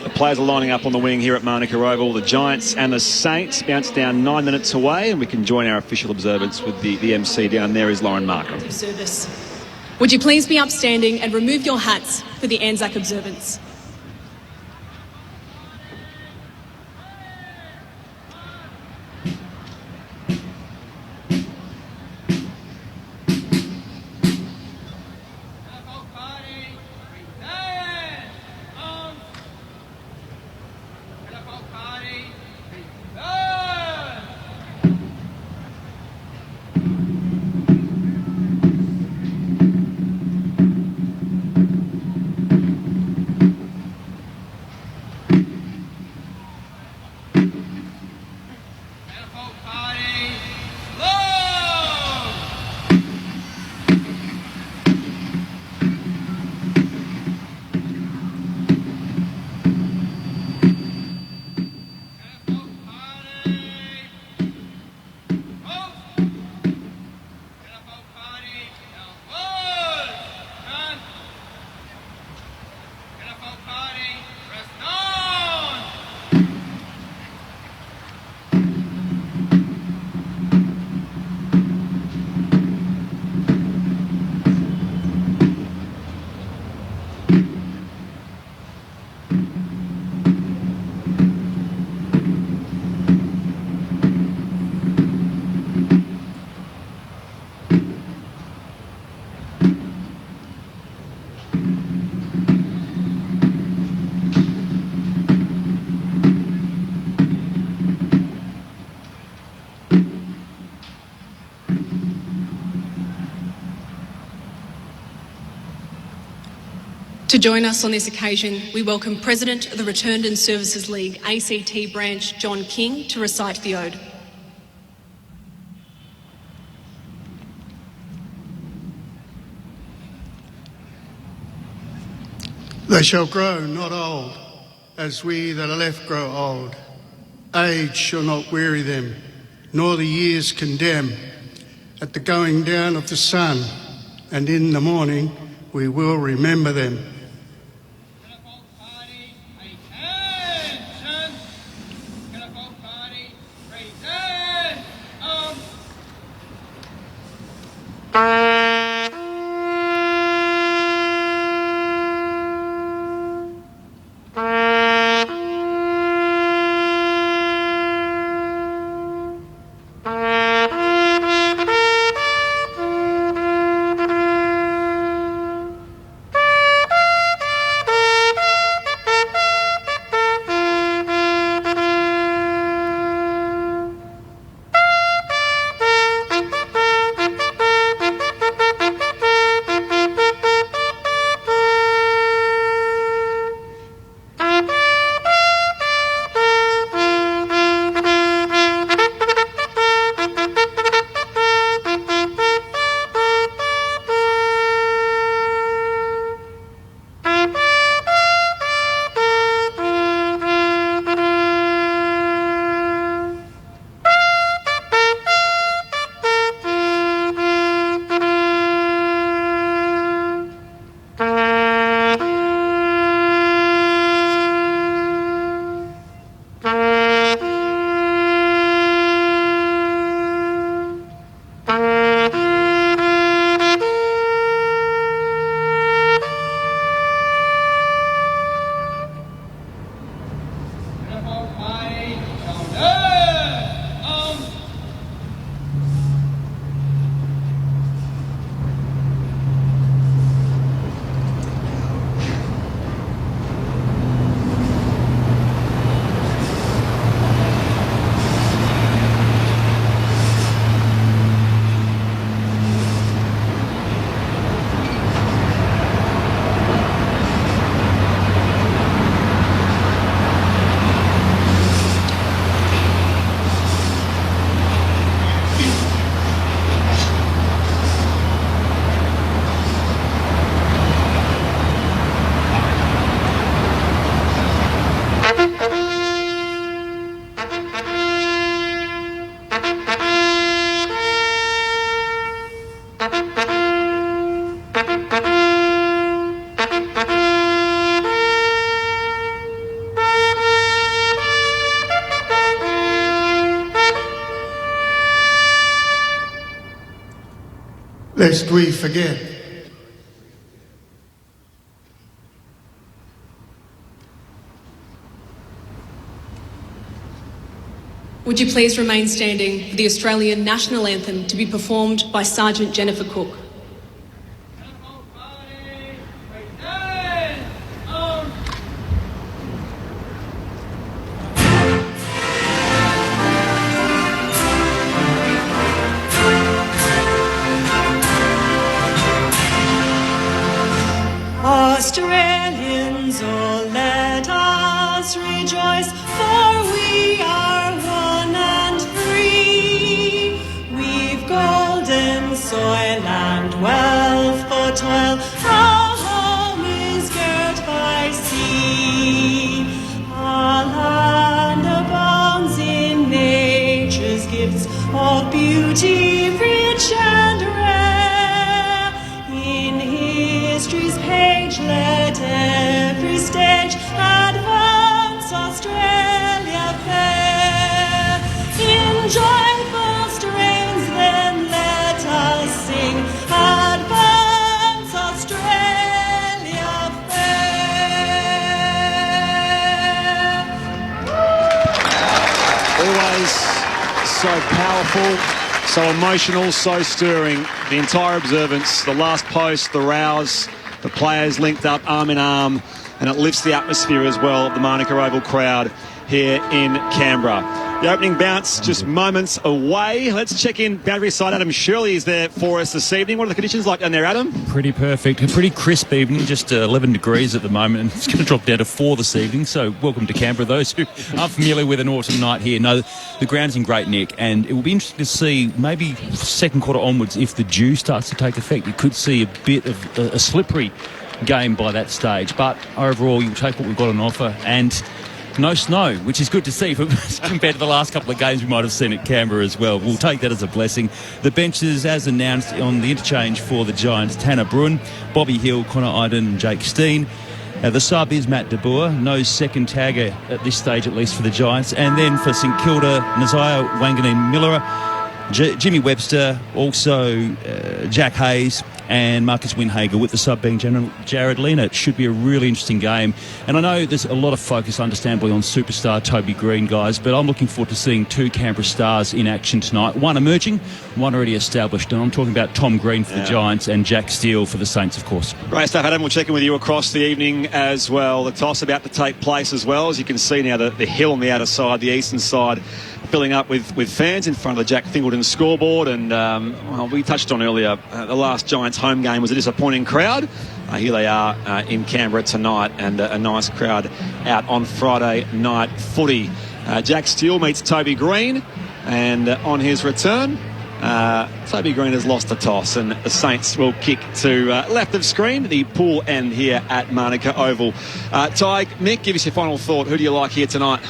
The players are lining up on the wing here at Manuka Oval. The Giants and the Saints bounce down 9 minutes away, and we can join our official observance with the MC down there is Lauren Markham. Service. Would you please be upstanding and remove your hats for the Anzac observance? To join us on this occasion, we welcome President of the Returned and Services League ACT branch, John King, to recite the ode. They shall grow not old, as we that are left grow old. Age shall not weary them, nor the years condemn. at the going down of the sun, and in the morning we will remember them. Lest we forget. Would you please remain standing for the Australian National Anthem to be performed by Sergeant Jennifer Cook. Australians, oh, let us rejoice, for we are one and free. We've golden soil and wealth for toil. Our home is girt by sea. Our land abounds in nature's gifts of beauty, rich and rare. In history's page, let every stage advance Australia fair. In joyful strains then let us sing, advance Australia fair. Always so powerful, so emotional, so stirring. The entire observance, the last post, the rouse, the players linked up arm in arm, and it lifts the atmosphere as well of the Manuka Oval crowd here in Canberra. The opening bounce just moments away. Let's check in boundary side. Adam Shirley is there for us this evening. What are the conditions like down there, Adam? Pretty perfect. A pretty crisp evening, just 11 degrees at the moment, and it's going to drop down to 4 this evening. So welcome to Canberra. Those who aren't familiar with an autumn night here know the ground's in great nick, and it will be interesting to see maybe second quarter onwards if the dew starts to take effect. You could see a bit of a slippery game by that stage, but overall you'll take what we've got on offer, and No snow, which is good to see compared to the last couple of games we might have seen at Canberra as well. We'll take that as a blessing. The benches, as announced on the interchange for the Giants, Tanner Bruin, Bobby Hill, Connor Iden and Jake Steen. The sub is Matt De Boer, no second tagger at this stage, at least for the Giants. And then for St Kilda, Nazaya Wanganeen-Miller, Jimmy Webster, also Jack Hayes and Marcus Winhager, with the sub being Jared Lena. It should be a really interesting game. And I know there's a lot of focus, understandably, on superstar Toby Green, guys, but I'm looking forward to seeing two Canberra stars in action tonight. One emerging, one already established. And I'm talking about Tom Green for the Giants and Jack Steele for the Saints, of course. Great stuff, Adam. We'll check in with you across the evening as well. The toss about to take place as well. As you can see now, the hill on the outer side, the eastern side, filling up with fans in front of the Jack Fingleton scoreboard. And, well, we touched on earlier, the last Giants home game was a disappointing crowd. Here they are in Canberra tonight, and a nice crowd out on Friday night footy. Jack Steele meets Toby Green, and on his return, Toby Green has lost the toss, and the Saints will kick to left of screen, the pool end here at Manuka Oval. Ty, Mick, give us your final thought. Who do you like here tonight?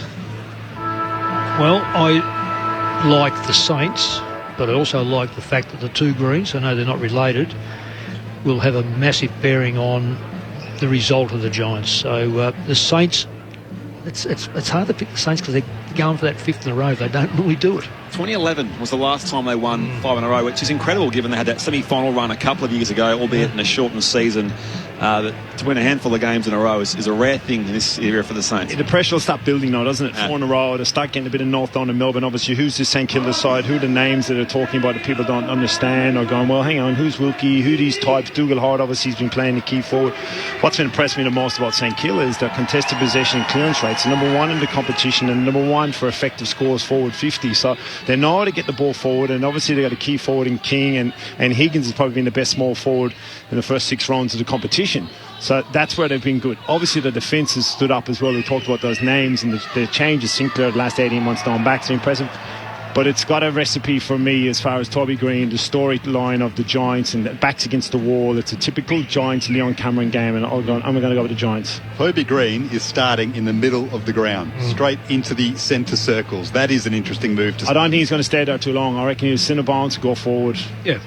Well, I like the Saints, but I also like the fact that the two Greens, I know they're not related, will have a massive bearing on the result of the Giants. So the Saints, it's hard to pick the Saints because they're going for that fifth in a row. They don't normally do it. 2011 was the last time they won 5 in a row, which is incredible given they had that semi-final run a couple of years ago, albeit in a shortened season. To win a handful of games in a row is a rare thing in this area for the Saints. The pressure will start building now, doesn't it? 4 in a row. To start getting a bit of North on and Melbourne. Obviously, who's the St Kilda side? Who are the names that are talking about that people don't understand, or going, well, hang on, who's Wilkie? Who these types? Dougal Hart, obviously, he's been playing the key forward. What's been impressed me the most about St Kilda is their contested possession and clearance rates. Number one in the competition and number one for effective scores forward 50. So they know how to get the ball forward, and obviously they got a key forward in King, and Higgins has probably been the best small forward in the first 6 rounds of the competition. So that's where they've been good. Obviously, the defence has stood up as well. We talked about those names and the changes. Sinclair the last 18 months down back is impressive. But it's got a recipe for me as far as Toby Green, the storyline of the Giants and the backs against the wall. It's a typical Giants-Leon Cameron game, and I'm going to go with the Giants. Toby Green is starting in the middle of the ground, straight into the centre circles. That is an interesting move. I don't think he's going to stay there too long. I reckon he'll centre bounce, go forward. Yeah.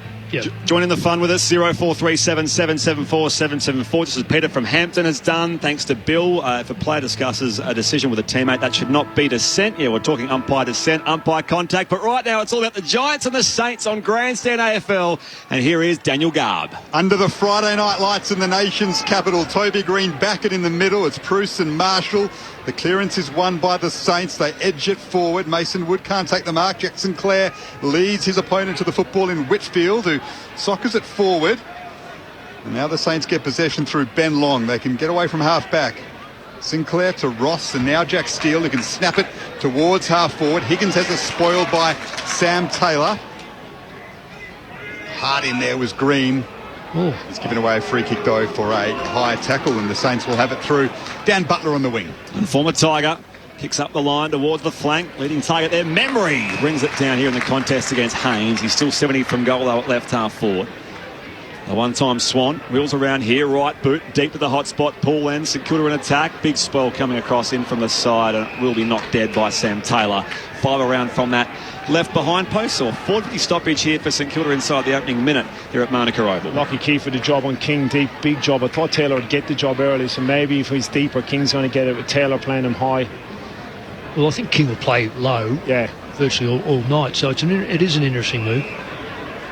Joining the fun with us, 0437 774 774. This is Peter from Hampton has done. Thanks to Bill. If a player discusses a decision with a teammate, that should not be dissent. Yeah, we're talking umpire dissent, umpire contact. But right now, it's all about the Giants and the Saints on Grandstand AFL. And here is Daniel Garb. Under the Friday night lights in the nation's capital, Toby Green back it in the middle. It's Bruce and Marshall. The clearance is won by the Saints. They edge it forward. Mason Wood can't take the mark. Jack Sinclair leads his opponent to the football in Whitfield, who soccers it forward. And now the Saints get possession through Ben Long. They can get away from half-back. Sinclair to Ross, and now Jack Steele, who can snap it towards half-forward. Higgins has it spoiled by Sam Taylor. Hard in there was Green. He's given away a free kick, though, for a high tackle, and the Saints will have it through. Dan Butler on the wing. And former Tiger kicks up the line towards the flank. Leading target there, Memory brings it down here in the contest against Haynes. He's still 70 from goal, though, at left half forward. The one-time Swan wheels around here, right boot, deep to the hot spot. Paul end, St Kilda in attack. Big spell coming across in from the side, and it will be knocked dead by Sam Taylor. 5 around from that left behind post, or 40 stoppage here for St Kilda inside the opening minute here at Manuka Oval. Lucky key for the job on King, deep, big job. I thought Taylor would get the job early, so maybe if he's deeper, King's going to get it with Taylor playing him high. Well, I think King will play low virtually all night, so it is an interesting move.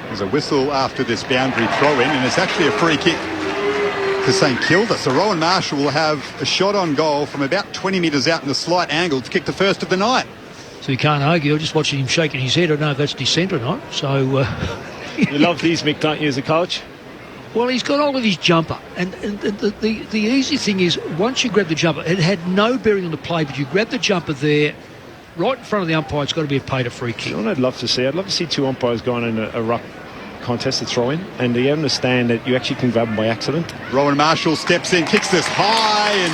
There's a whistle after this boundary throw-in, and it's actually a free kick to St Kilda. So Rowan Marshall will have a shot on goal from about 20 metres out in a slight angle to kick the first of the night. So you can't argue. I'm just watching him shaking his head. I don't know if that's dissent or not. So you love these, Mick, don't you, as a coach? Well, he's got hold of his jumper, and the easy thing is, once you grab the jumper, it had no bearing on the play, but you grab the jumper there, right in front of the umpire. It's got to be paid a free kick. You know what I'd love to see? I'd love to see 2 umpires going in a ruck contested throw-in, and you understand that you actually can grab them by accident. Rowan Marshall steps in, kicks this high and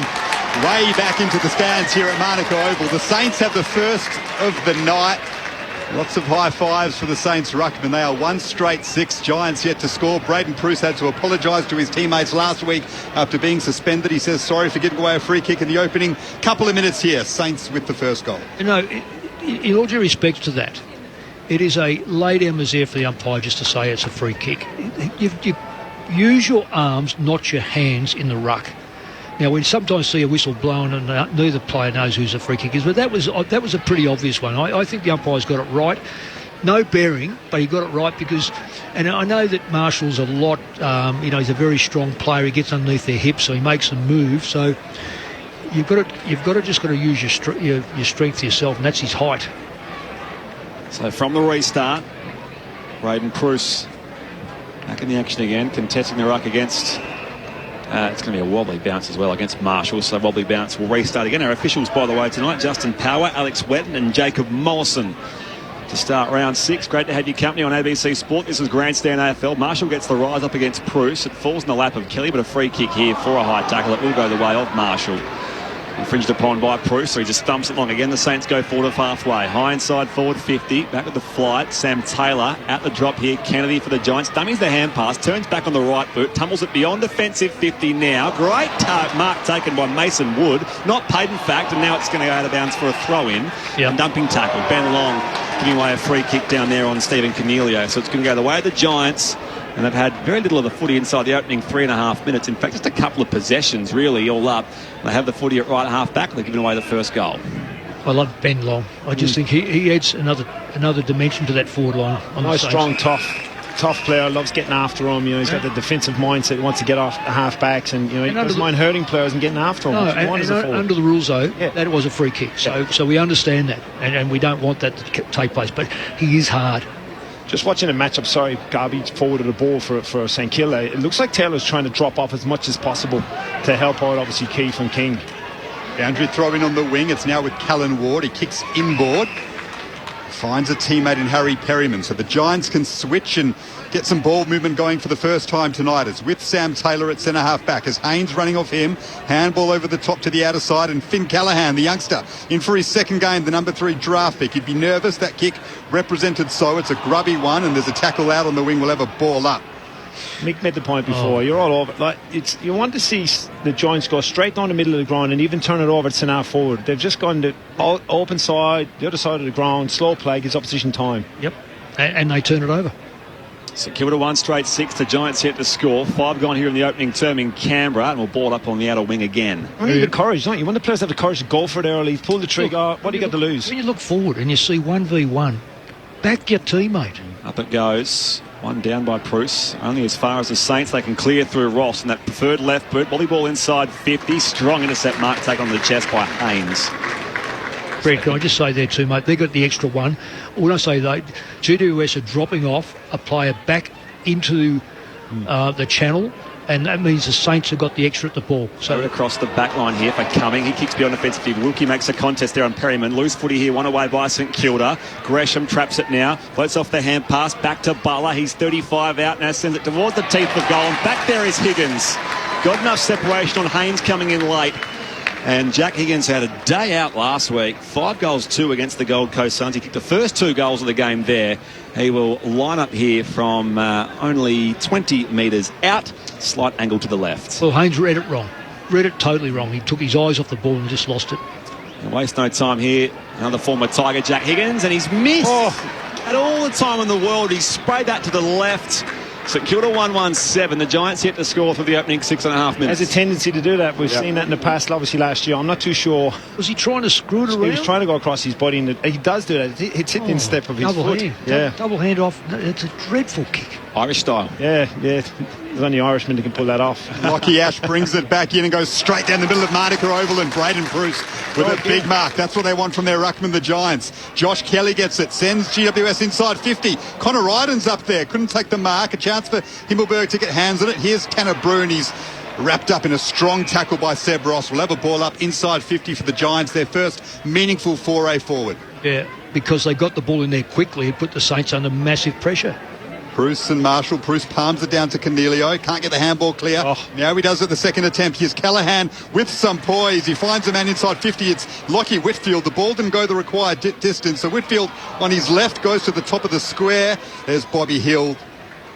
way back into the stands here at Manuka Oval. The Saints have the first of the night. Lots of high fives for the Saints ruckman. They are 1 straight 6. Giants yet to score. Braden Pruce had to apologise to his teammates last week after being suspended. He says sorry for giving away a free kick in the opening couple of minutes here. Saints with the first goal. You know, in all due respect to that, it is a lay down misère for the umpire just to say it's a free kick. You use your arms, not your hands, in the ruck. Now, we sometimes see a whistle blown and neither player knows whose a free kick is, but that was a pretty obvious one. I think the umpire's got it right. No bearing, but he got it right because, and I know that Marshall's a lot, he's a very strong player. He gets underneath their hips, so he makes them move. So you've got to use your strength yourself, and that's his height. So from the restart, Braden Pruce back in the action again, contesting the ruck against. It's going to be a wobbly bounce as well against Marshall, so wobbly bounce will restart again. Our officials, by the way, tonight, Justin Power, Alex Wetton and Jacob Mollison to start round 6. Great to have your company on ABC Sport. This is Grandstand AFL. Marshall gets the rise up against Pruce. It falls in the lap of Kelly, but a free kick here for a high tackle. It will go the way of Marshall. Infringed upon by Pruce, so he just thumps it long again. The Saints go forward of halfway. High inside forward 50. Back with the flight. Sam Taylor at the drop here. Kennedy for the Giants. Dummies the hand pass. Turns back on the right boot. Tumbles it beyond defensive 50 now. Great mark taken by Mason Wood. Not paid in fact, and now it's going to go out of bounds for a throw-in. Yep. And dumping tackle. Ben Long giving away a free kick down there on Stephen Cornelio. So it's going to go the way of the Giants. And they've had very little of the footy inside the opening 3.5 minutes. In fact, just a couple of possessions, really, all up. They have the footy at right half back. They're giving away the first goal. I love Ben Long. I just think he adds another dimension to that forward line. Nice, strong, tough player. Loves getting after him. He's got the defensive mindset. He wants to get off the half backs, and he doesn't mind hurting players and getting after them. No, under the rules though, that was a free kick. So we understand that, and we don't want that to take place. But he is hard. Just watching the matchup, Garby forwarded the ball for St Kilda. It looks like Taylor's trying to drop off as much as possible to help out, obviously, Keith and King. Andrew throwing on the wing. It's now with Callan Ward. He kicks inboard. Finds a teammate in Harry Perryman. So the Giants can switch and get some ball movement going for the first time tonight. It's with Sam Taylor at centre half back as Haynes running off him. Handball over the top to the outer side, and Finn Callahan, the youngster, in for his second game, the number 3 draft pick. He'd be nervous. That kick represented so. It's a grubby one, and there's a tackle out on the wing. We'll have a ball up. Mick made the point before. You're all over. You want to see the Giants go straight down the middle of the ground and even turn it over to centre forward. They've just gone to open side, the other side of the ground, slow play, gives opposition time. Yep, and they turn it over. So Kilda 1 straight 6. The Giants yet to score. 5 gone here in the opening term in Canberra, and we'll ball up on the outer wing again. You need the courage, don't you? You want the players to have the courage to go for it early, pull the trigger. What do you got to lose? When you look forward and you see 1v1, back your teammate. Up it goes. One down by Pruce. Only as far as the Saints. They can clear through Ross and that preferred left boot. Volleyball inside 50. Strong intercept mark taken on the chest by Haynes. Brett, can I just say there too, mate, they got the extra one. When I say that, GWS are dropping off a player back into the channel, and that means the Saints have got the extra at the ball. So across the back line here for Cumming. He kicks beyond offensive. Wilkie makes a contest there on Perryman. Loose footy here, one away by St Kilda. Gresham traps it now. Floats off the hand pass. Back to Butler. He's 35 out now. Sends it towards the teeth of goal. And back there is Higgins. Got enough separation on Haynes coming in late. And Jack Higgins had a day out last week. 5 goals, 2 against the Gold Coast Suns. He kicked the first 2 goals of the game there. He will line up here from only 20 metres out. Slight angle to the left. Well, Haynes read it wrong. Read it totally wrong. He took his eyes off the ball and just lost it. And waste no time here. Another former Tiger, Jack Higgins, and he's missed. Had all the time in the world. He sprayed that to the left. St Kilda 1-1-7. The Giants yet to score through the opening 6.5 minutes. Has a tendency to do that. We've seen that in the past, obviously last year. I'm not too sure. Was he trying to screw it around? He was trying to go across his body, and he does do that. It's hit in step of his foot. Double hand off. It's a dreadful kick. Irish style. Yeah. There's only Irishmen that can pull that off. Lockie Ash brings it back in and goes straight down the middle of Manuka Oval, and Braden Pruce with a big mark. That's what they want from their ruckman, the Giants. Josh Kelly gets it, sends GWS inside 50. Connor Ryden's up there, couldn't take the mark. A chance for Himmelberg to get hands on it. Here's Tanner Bruin. He's wrapped up in a strong tackle by Seb Ross. We'll have a ball up inside 50 for the Giants, their first meaningful foray forward. Yeah, because they got the ball in there quickly and put the Saints under massive pressure. Bruce and Marshall. Bruce palms it down to Cornelio. Can't get the handball clear. Now he does it the second attempt. Here's Callaghan with some poise. He finds a man inside 50. It's Lockie Whitfield. The ball didn't go the required distance. So Whitfield on his left goes to the top of the square. There's Bobby Hill.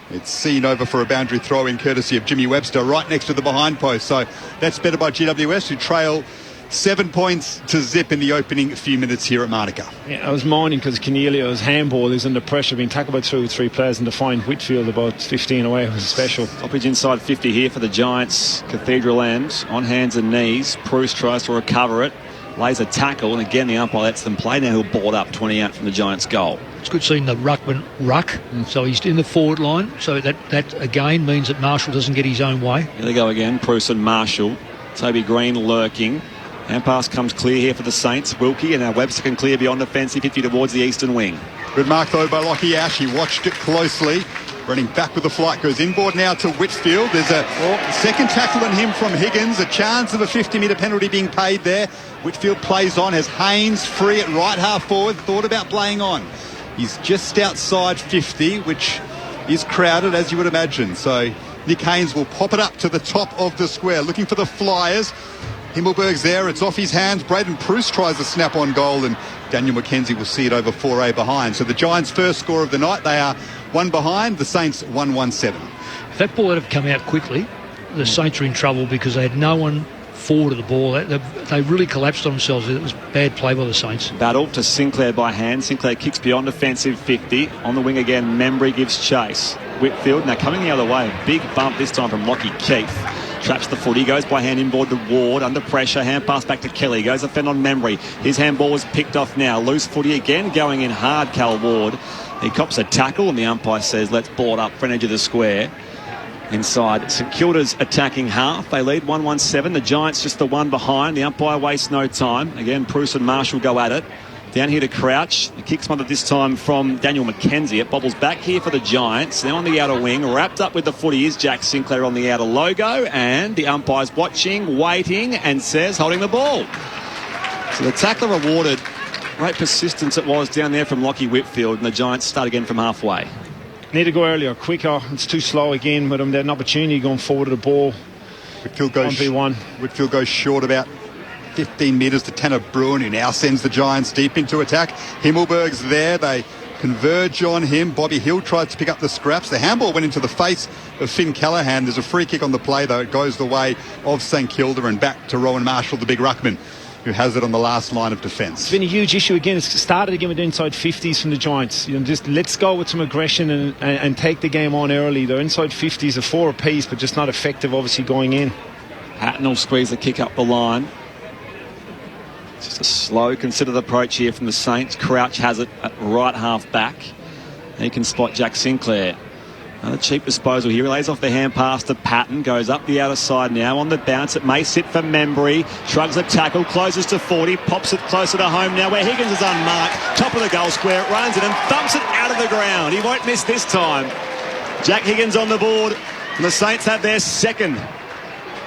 It's seen over for a boundary throw in courtesy of Jimmy Webster right next to the behind post. So that's better by GWS, who trail 7 points to zip in the opening few minutes here at Monica. Yeah, I was moaning because Cornelio's handball is under pressure, being tackled by 2 or 3 players, and to find Whitfield about 15 away was special. Stoppage inside 50 here for the Giants. Cathedral End on hands and knees. Bruce tries to recover it, lays a tackle, and again the umpire lets them play. Now he'll board up 20 out from the Giants' goal. It's good seeing the ruckman ruck, so he's in the forward line, so that again means that Marshall doesn't get his own way. Here they go again, Bruce and Marshall. Toby Green lurking. Hand pass comes clear here for the Saints. Wilkie, and now Webster can clear beyond defensive 50 towards the eastern wing. Good mark though by Lockie Ash. He watched it closely. Running back with the flight, goes inboard now to Whitfield. There's a second tackle on him from Higgins. A chance of a 50-metre penalty being paid there. Whitfield plays on, has Haynes free at right half forward. Thought about playing on. He's just outside 50, which is crowded, as you would imagine. So Nick Haynes will pop it up to the top of the square, looking for the Flyers. Himmelberg's there, it's off his hands. Braden Bruce tries a snap on goal, and Daniel McKenzie will see it over 4A behind. So the Giants' first score of the night, they are 1 behind, the Saints 1-1-7. If that ball had have come out quickly, the Saints are in trouble because they had no one forward of the ball. They really collapsed on themselves. It was bad play by the Saints. Battle to Sinclair by hand. Sinclair kicks beyond defensive 50. On the wing again, Membry gives chase. Whitfield now coming the other way. Big bump this time from Lockie Keith. Traps the footy, goes by hand inboard to Ward, under pressure, hand pass back to Kelly, goes a fend on Membry. His handball was picked off now, loose footy again, going in hard, Cal Ward. He cops a tackle and the umpire says let's board up front edge of the square. Inside St Kilda's attacking half, they lead 1-1-7, the Giants just the 1 behind, the umpire wastes no time. Again, Bruce and Marshall go at it. Down here to Crouch. The kick smothered this time from Daniel McKenzie. It bobbles back here for the Giants. Now on the outer wing. Wrapped up with the footy is Jack Sinclair on the outer logo. And the umpire's watching, waiting, and says holding the ball. So the tackler rewarded. Great persistence it was down there from Lockie Whitfield. And the Giants start again from halfway. Need to go earlier, quicker. It's too slow again. But they had an opportunity going forward to the ball. Whitfield goes 1v1. Whitfield goes short about 15 metres to Tanner Bruin, who now sends the Giants deep into attack. Himmelberg's there. They converge on him. Bobby Hill tries to pick up the scraps. The handball went into the face of Finn Callaghan. There's a free kick on the play, though. It goes the way of St Kilda and back to Rowan Marshall, the big ruckman, who has it on the last line of defence. It's been a huge issue again. It's started again with the inside 50s from the Giants. Just let's go with some aggression and take the game on early. Their inside 50s are 4 apiece, but just not effective, obviously, going in. Hatton will squeeze the kick up the line. Just a slow, considered approach here from the Saints. Crouch has it at right half back. He can spot Jack Sinclair. Another cheap disposal here. He lays off the hand pass to Patton. Goes up the outer side now on the bounce. It may sit for Membry. Shrugs a tackle. Closes to 40. Pops it closer to home now where Higgins is unmarked. Top of the goal square. Runs it and thumps it out of the ground. He won't miss this time. Jack Higgins on the board. And the Saints have their second.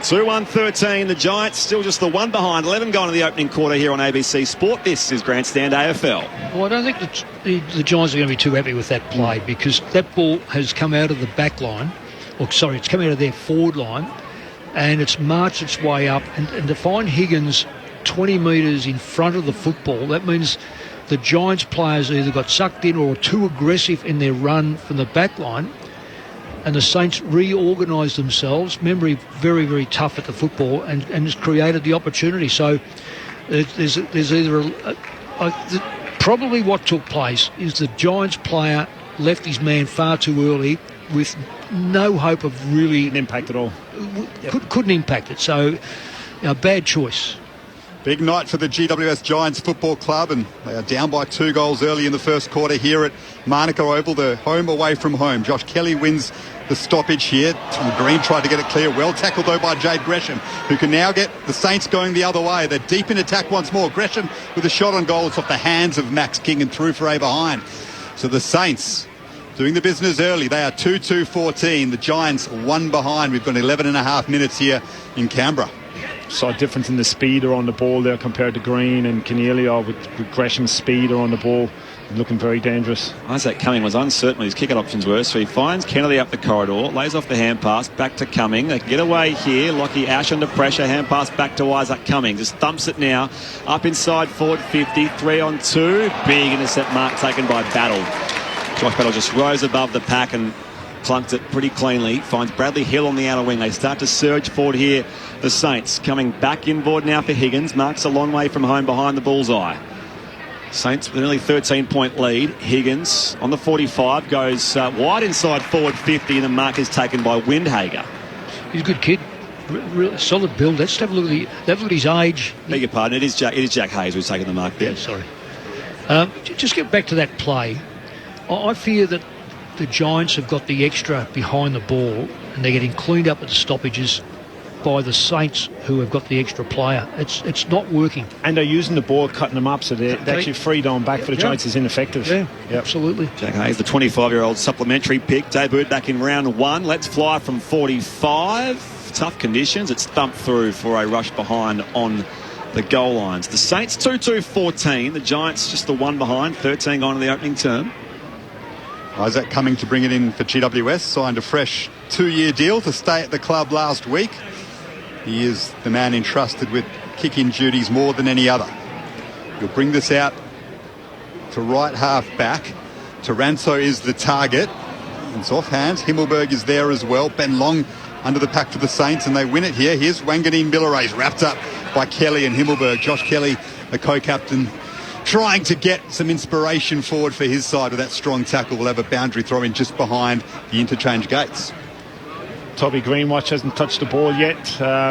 2-1-13. The Giants still just the 1 behind. 11 gone in the opening quarter here on ABC Sport. This is Grandstand AFL. Well, I don't think the Giants are going to be too happy with that play because that ball has come out of the back line. It's come out of their forward line and it's marched its way up. And to find Higgins 20 metres in front of the football, that means the Giants players either got sucked in or too aggressive in their run from the back line. And the Saints reorganised themselves. Membry very, very tough at the football and has created the opportunity. So there's either probably what took place is the Giants player left his man far too early with no hope of really... Didn't impact at all. Couldn't impact it. So, bad choice. Big night for the GWS Giants Football Club, and they are down by 2 goals early in the first quarter here at Monica Oval. The home away from home. Josh Kelly wins the stoppage here. Tom Green tried to get it clear. Well tackled, though, by Jade Gresham, who can now get the Saints going the other way. They're deep in attack once more. Gresham with a shot on goal. It's off the hands of Max King and through for A behind. So the Saints doing the business early. They are 2-2-14. The Giants 1 behind. We've got 11 and a half minutes here in Canberra. Saw a difference in the speed on the ball there compared to Green and Cornelio with Gresham's speed on the ball. looking very dangerous. Isaac Cumming was uncertain what his kick-out options were, so he finds Kennedy up the corridor, lays off the hand pass, back to Cumming. They can get away here. Lockie Ash under pressure, hand pass back to Isaac Cumming. Just thumps it now, up inside forward 50, 3-on-2. Big intercept mark taken by Battle. Josh Battle just rose above the pack and clunked it pretty cleanly. Finds Bradley Hill on the outer wing. They start to surge forward here. The Saints coming back inboard now for Higgins. Mark's a long way from home behind the bullseye. Saints with an early 13-point lead. Higgins on the 45 goes wide inside forward 50, and the mark is taken by Windhager. He's a good kid. Real solid build. Let's have a look at his age. Beg your pardon. It is Jack Hayes who's taken the mark there. Yeah, sorry. Just get back to that play. I fear that the Giants have got the extra behind the ball, and they're getting cleaned up at the stoppages by the Saints, who have got the extra player. It's not working. And they're using the ball, cutting them up, so they're actually freed on back for the Giants is ineffective. Yeah, absolutely. Jack Hayes, the 25-year-old supplementary pick, debuted back in round 1. Let's fly from 45. Tough conditions. It's thumped through for a rush behind on the goal lines. The Saints 2-2-14. The Giants just the one behind, 13 gone in the opening term. Isaac Cumming to bring it in for GWS, signed a fresh 2-year deal to stay at the club last week. He is the man entrusted with kick-in duties more than any other. He'll bring this out to right half back. Taranto is the target. It's off hands. Himmelberg is there as well. Ben Long under the pack for the Saints, and they win it here. Here's Wanganeen Milleray, wrapped up by Kelly and Himmelberg. Josh Kelly, the co-captain, trying to get some inspiration forward for his side with that strong tackle. Will have a boundary throw in just behind the interchange gates. Toby Greenwatch hasn't touched the ball yet.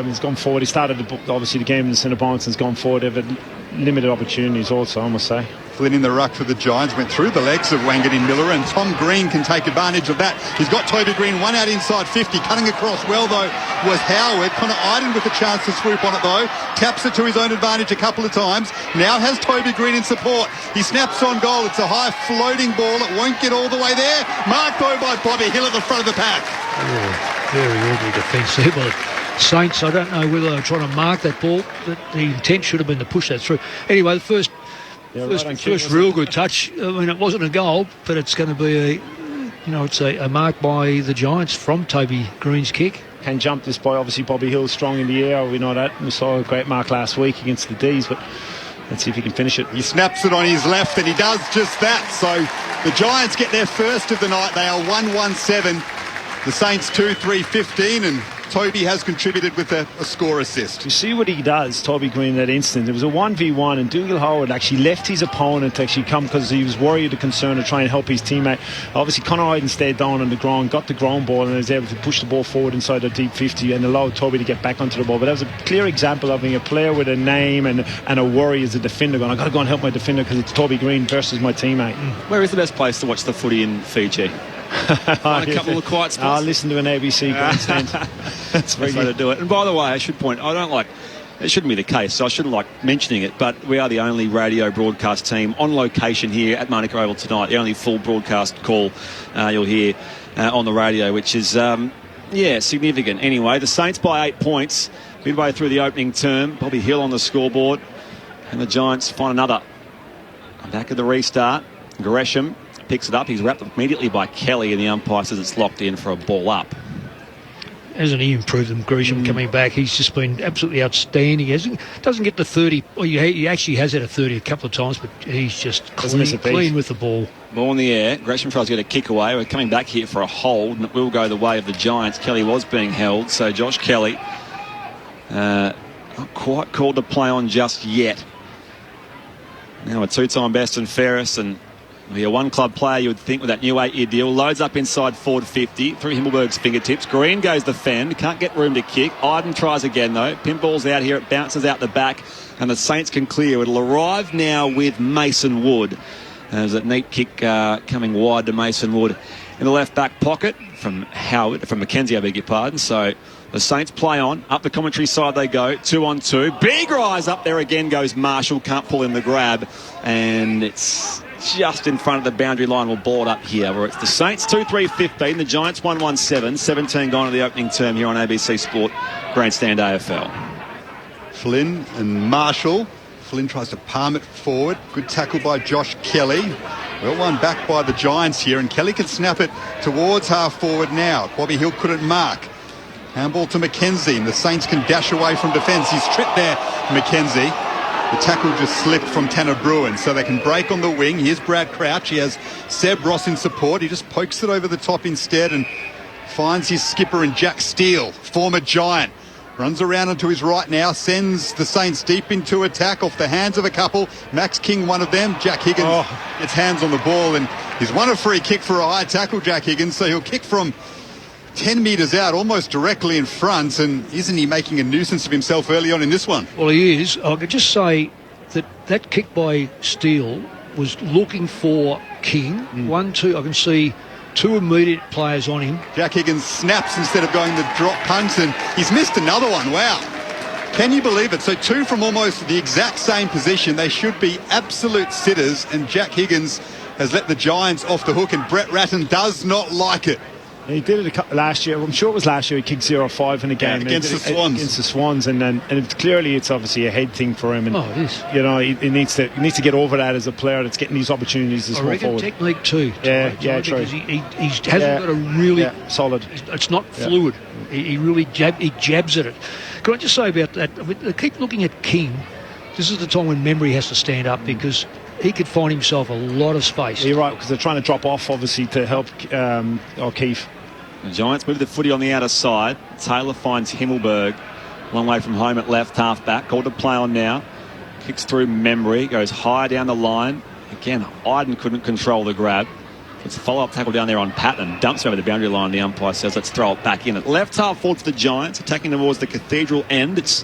He's gone forward. He started obviously the game in the centre bounce and has gone forward. They've had limited opportunities also, I must say. Flynn in the ruck for the Giants, went through the legs of Wanganeen Miller, and Tom Green can take advantage of that. He's got Toby Green, one out inside 50, cutting across well though was Howard. Connor Iden with a chance to swoop on it though, taps it to his own advantage a couple of times, now has Toby Green in support. He snaps on goal. It's a high floating ball, it won't get all the way there, marked though by Bobby Hill at the front of the pack. Very orderly defence there. Well, Saints, I don't know whether they were trying to mark that ball, but the intent should have been to push that through. Anyway, the first real good touch. I mean, it wasn't a goal, but it's going to be a mark by the Giants from Toby Green's kick. Can jump this by obviously Bobby Hill, strong in the air. We know that. We saw a great mark last week against the D's, but let's see if he can finish it. He snaps it on his left, and he does just that. So the Giants get their first of the night. They are 1-1-7. The Saints 2-3-15, and Toby has contributed with a score assist. You see what he does, Toby Green, in that instant. It was a 1v1, and Dougal Howard actually left his opponent to actually come because he was worried or concerned to try and help his teammate. Obviously, Connor Iden stayed down on the ground, got the ground ball, and was able to push the ball forward inside the deep 50 and allowed Toby to get back onto the ball. But that was a clear example of having a player with a name and a worry as a defender going, I've got to go and help my defender because it's Toby Green versus my teammate. Where is the best place to watch the footy in Fiji? Find a couple of quiet spots. I'll listen to an ABC grandstand. That's the way to do it. And by the way, I should point, it shouldn't be the case, so I shouldn't like mentioning it, but we are the only radio broadcast team on location here at Manuka Oval tonight, the only full broadcast call you'll hear on the radio, which is, significant. Anyway, the Saints by 8 points, midway through the opening term. Bobby Hill on the scoreboard, and the Giants find another. Back at the restart, Gresham picks it up. He's wrapped up immediately by Kelly, and the umpire says it's locked in for a ball up. Hasn't he improved them, Gresham, coming back? He's just been absolutely outstanding. He doesn't get the 30. Well, he actually has had a 30 a couple of times, but he's just clean with the ball. Ball in the air. Gresham tries to get a kick away. We're coming back here for a hold, and it will go the way of the Giants. Kelly was being held, so Josh Kelly not quite called to play on just yet. Now a two-time best and fairest, and be a one-club player, you would think, with that new 8-year deal. Loads up inside forward 50, through Himmelberg's fingertips. Green goes the fend, can't get room to kick. Iden tries again, though. Pinball's out here, it bounces out the back, and the Saints can clear. It'll arrive now with Mason Wood. There's a neat kick coming wide to Mason Wood in the left-back pocket from Mackenzie, I beg your pardon. So the Saints play on. Up the commentary side they go, 2-on-2. Big rise up there again goes Marshall, can't pull in the grab, and it's just in front of the boundary line. We'll ball it up here, where it's the Saints 2-3-15, the Giants 1-1-7, 17 gone to the opening term here on ABC Sport Grandstand AFL. Flynn and Marshall. Flynn tries to palm it forward. Good tackle by Josh Kelly. Well, one back by the Giants here, and Kelly can snap it towards half forward now. Bobby Hill couldn't mark. Handball to McKenzie, and the Saints can dash away from defence. He's tripped there, McKenzie. The tackle just slipped from Tanner Bruin, so they can break on the wing. Here's Brad Crouch. He has Seb Ross in support. He just pokes it over the top instead and finds his skipper in Jack Steele, former Giant. Runs around onto his right now, sends the Saints deep into attack off the hands of a couple. Max King, one of them. Jack Higgins gets hands on the ball, and he's won a free kick for a high tackle, Jack Higgins, so he'll kick from 10 metres out, almost directly in front, and isn't he making a nuisance of himself early on in this one? Well, he is. I could just say that kick by Steele was looking for King. 1-2, I can see two immediate players on him. Jack Higgins snaps instead of going the drop punt, and he's missed another one. Wow. Can you believe it? So two from almost the exact same position. They should be absolute sitters, and Jack Higgins has let the Giants off the hook, and Brett Ratton does not like it. He did it last year. I'm sure it was last year. He kicked 0-5 in a game against the Swans. Against the Swans, and clearly it's obviously a head thing for him. And, it is. You know, he needs to get over that as a player that's getting these opportunities to small forward. Technique too. Yeah, true. Because he hasn't got a really solid. It's not fluid. He really jabs at it. Can I just say about that? I keep looking at King. This is the time when memory has to stand up because he could find himself a lot of space. You're right, because they're trying to drop off, obviously, to help O'Keefe. The Giants move the footy on the outer side. Taylor finds Himmelberg, a long way from home at left half back. Called to play on now. Kicks through memory, goes high down the line. Again, Iden couldn't control the grab. It's a follow-up tackle down there on Patton. Dumps over the boundary line. The umpire says, let's throw it back in. At left half forward to the Giants, attacking towards the Cathedral end. It's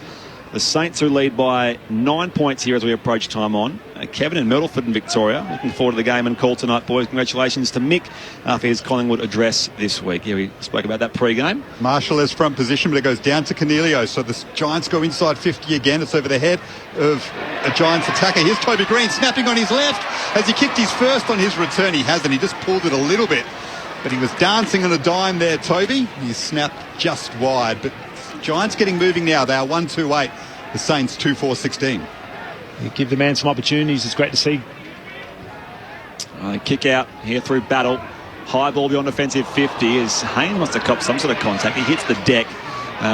the Saints who lead by 9 points here as we approach time on. Kevin in Myrtleford in Victoria. Looking forward to the game and call tonight, boys. Congratulations to Mick for his Collingwood address this week. Yeah, we spoke about that pre-game. Marshall has front position, but it goes down to Cornelio. So the Giants go inside 50 again. It's over the head of a Giants attacker. Here's Toby Green snapping on his left. Has he kicked his first on his return? He hasn't. He just pulled it a little bit. But he was dancing on a dime there, Toby. He snapped just wide. But Giants getting moving now. They are 1-2-8. The Saints 2-4-16. You give the man some opportunities. It's great to see. Kick out here through Battle. High ball beyond offensive 50 as Hayne must have copped some sort of contact. He hits the deck.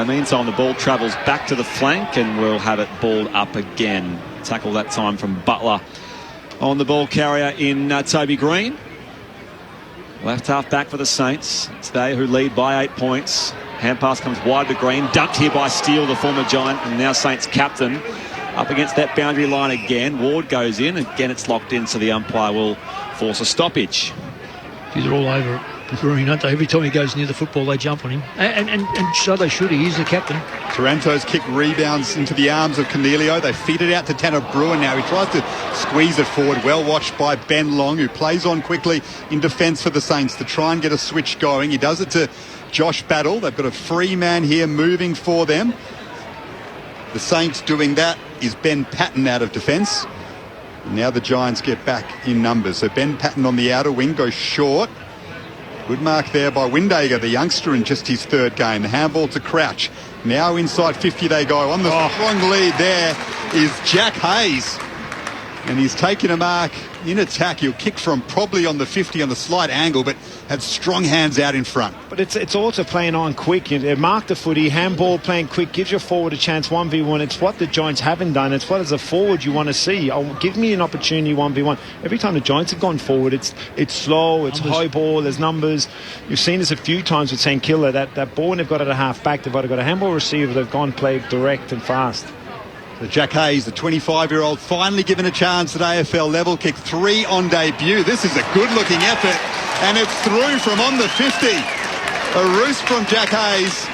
Meantime, the ball travels back to the flank and we'll have it balled up again. Tackle that time from Butler on the ball carrier in Toby Green. Left half back for the Saints. It's they who lead by 8 points. Hand pass comes wide to Green. Dumped here by Steele, the former Giant, and now Saints captain. Up against that boundary line again. Ward goes in. Again, it's locked in, so the umpire will force a stoppage. They're all over Green, aren't they? Every time he goes near the football, they jump on him. And so they should. He's the captain. Taranto's kick rebounds into the arms of Cornelio. They feed it out to Tanner Bruin now. He tries to squeeze it forward. Well watched by Ben Long, who plays on quickly in defence for the Saints to try and get a switch going. He does it to Josh Battle. They've got a free man here moving for them. The Saints doing that is Ben Patton out of defence. Now the Giants get back in numbers. So Ben Patton on the outer wing goes short. Good mark there by Windager, the youngster, in just his third game. The handball to Crouch. Now inside 50 they go. On the strong lead there is Jack Hayes. And he's taken a mark in attack. He'll kick from probably on the 50 on the slight angle, but had strong hands out in front. But it's also playing on quick. You mark the footy, handball playing quick, gives your forward a chance 1v1. It's what the Giants haven't done. It's what as a forward you want to see. Give me an opportunity 1v1. Every time the Giants have gone forward, it's slow, it's high ball, there's numbers. You've seen this a few times with St Kilda. That ball when they've got it at half back, they've either got a handball receiver, they've gone played direct and fast. So Jack Hayes, the 25-year-old, finally given a chance at AFL level. Kick 3 on debut. This is a good-looking effort, and it's through from on the 50. A roost from Jack Hayes.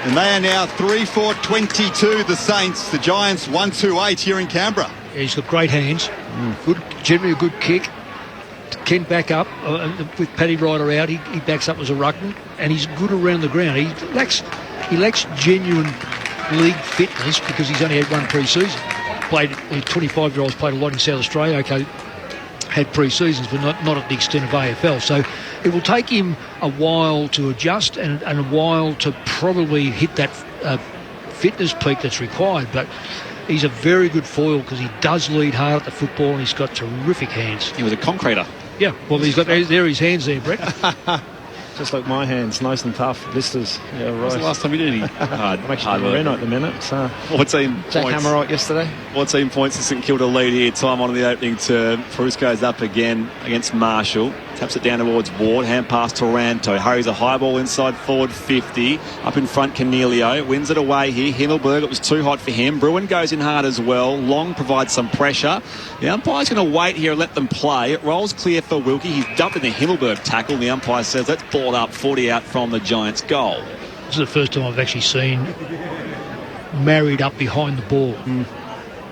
And they are now 3-4-22, the Saints. The Giants 1-2-8 here in Canberra. Yeah, he's got great hands. Good, generally a good kick. Can back up with Paddy Ryder out. He backs up as a ruckman, and he's good around the ground. He lacks genuine league fitness because he's only had one pre-season. 25-year-olds played a lot in South Australia. Okay, had pre-seasons, but not at the extent of AFL. So it will take him a while to adjust and a while to probably hit that fitness peak that's required. But he's a very good foil because he does lead hard at the football and he's got terrific hands. He was a concreter Yeah, well, he's got there his hands there, Brett. Just like my hands, nice and tough, blisters. Yeah, right. When's the last time you did any I'm actually in Reno at the minute. 14 Jack points. Hammerite yesterday. 14 points to St Kilda lead here. Time on in the opening term. Bruce goes up again against Marshall. Taps it down towards Ward. Hand pass to Ranto. Hurries a high ball inside forward 50. Up in front, Cornelio. Wins it away here. Himmelberg, it was too hot for him. Bruin goes in hard as well. Long provides some pressure. The umpire's going to wait here and let them play. It rolls clear for Wilkie. He's dumped in the Himmelberg tackle. The umpire says that's balled up 40 out from the Giants' goal. This is the first time I've actually seen married up behind the ball.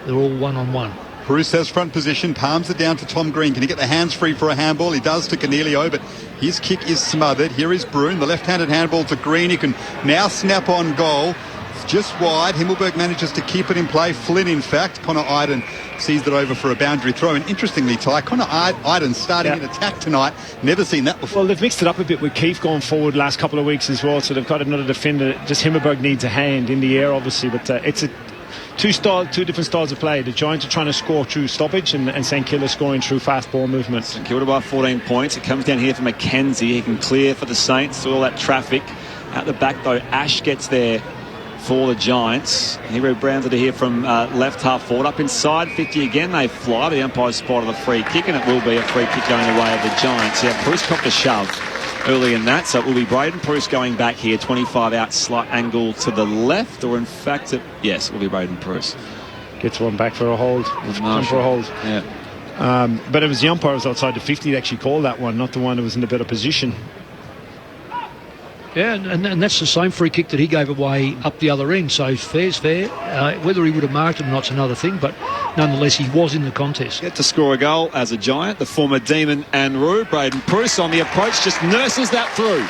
They're all one-on-one. Bruce has front position, palms it down to Tom Green. Can he get the hands free for a handball? He does to Cornelio, but his kick is smothered. Here is Bruin, the left-handed handball to Green. He can now snap on goal. It's just wide. Himmelberg manages to keep it in play. Flynn, in fact. Connor Iden sees it over for a boundary throw. And interestingly, Ty, Connor Iden starting in attack tonight. Never seen that before. Well, they've mixed it up a bit with Keith going forward last couple of weeks as well, so they've got another defender. Just Himmelberg needs a hand in the air, obviously, but it's two different styles of play. The Giants are trying to score through stoppage and St Kilda scoring through fast ball movement. St Kilda by 14 points. It comes down here for McKenzie. He can clear for the Saints through all that traffic. Out the back, though, Ash gets there for the Giants. Hero Browns are here from left half forward. Up inside 50 again. They fly. The umpire spotted a free kick, and it will be a free kick going the way of the Giants. Yeah, Bruce copped a shove early in that, so it will be Braden Bruce going back here, 25 out, slight angle to the left, or in fact, yes, it will be Braden Bruce. Gets one back for a hold. For a hold. Yeah. But it was the umpires outside the 50 that actually called that one, not the one that was in the better position. Yeah, and that's the same free kick that he gave away up the other end, so fair's fair. Whether he would have marked him or not's another thing, but nonetheless he was in the contest. Yet to score a goal as a Giant, the former Demon and Roo. Braden Bruce on the approach just nurses that through.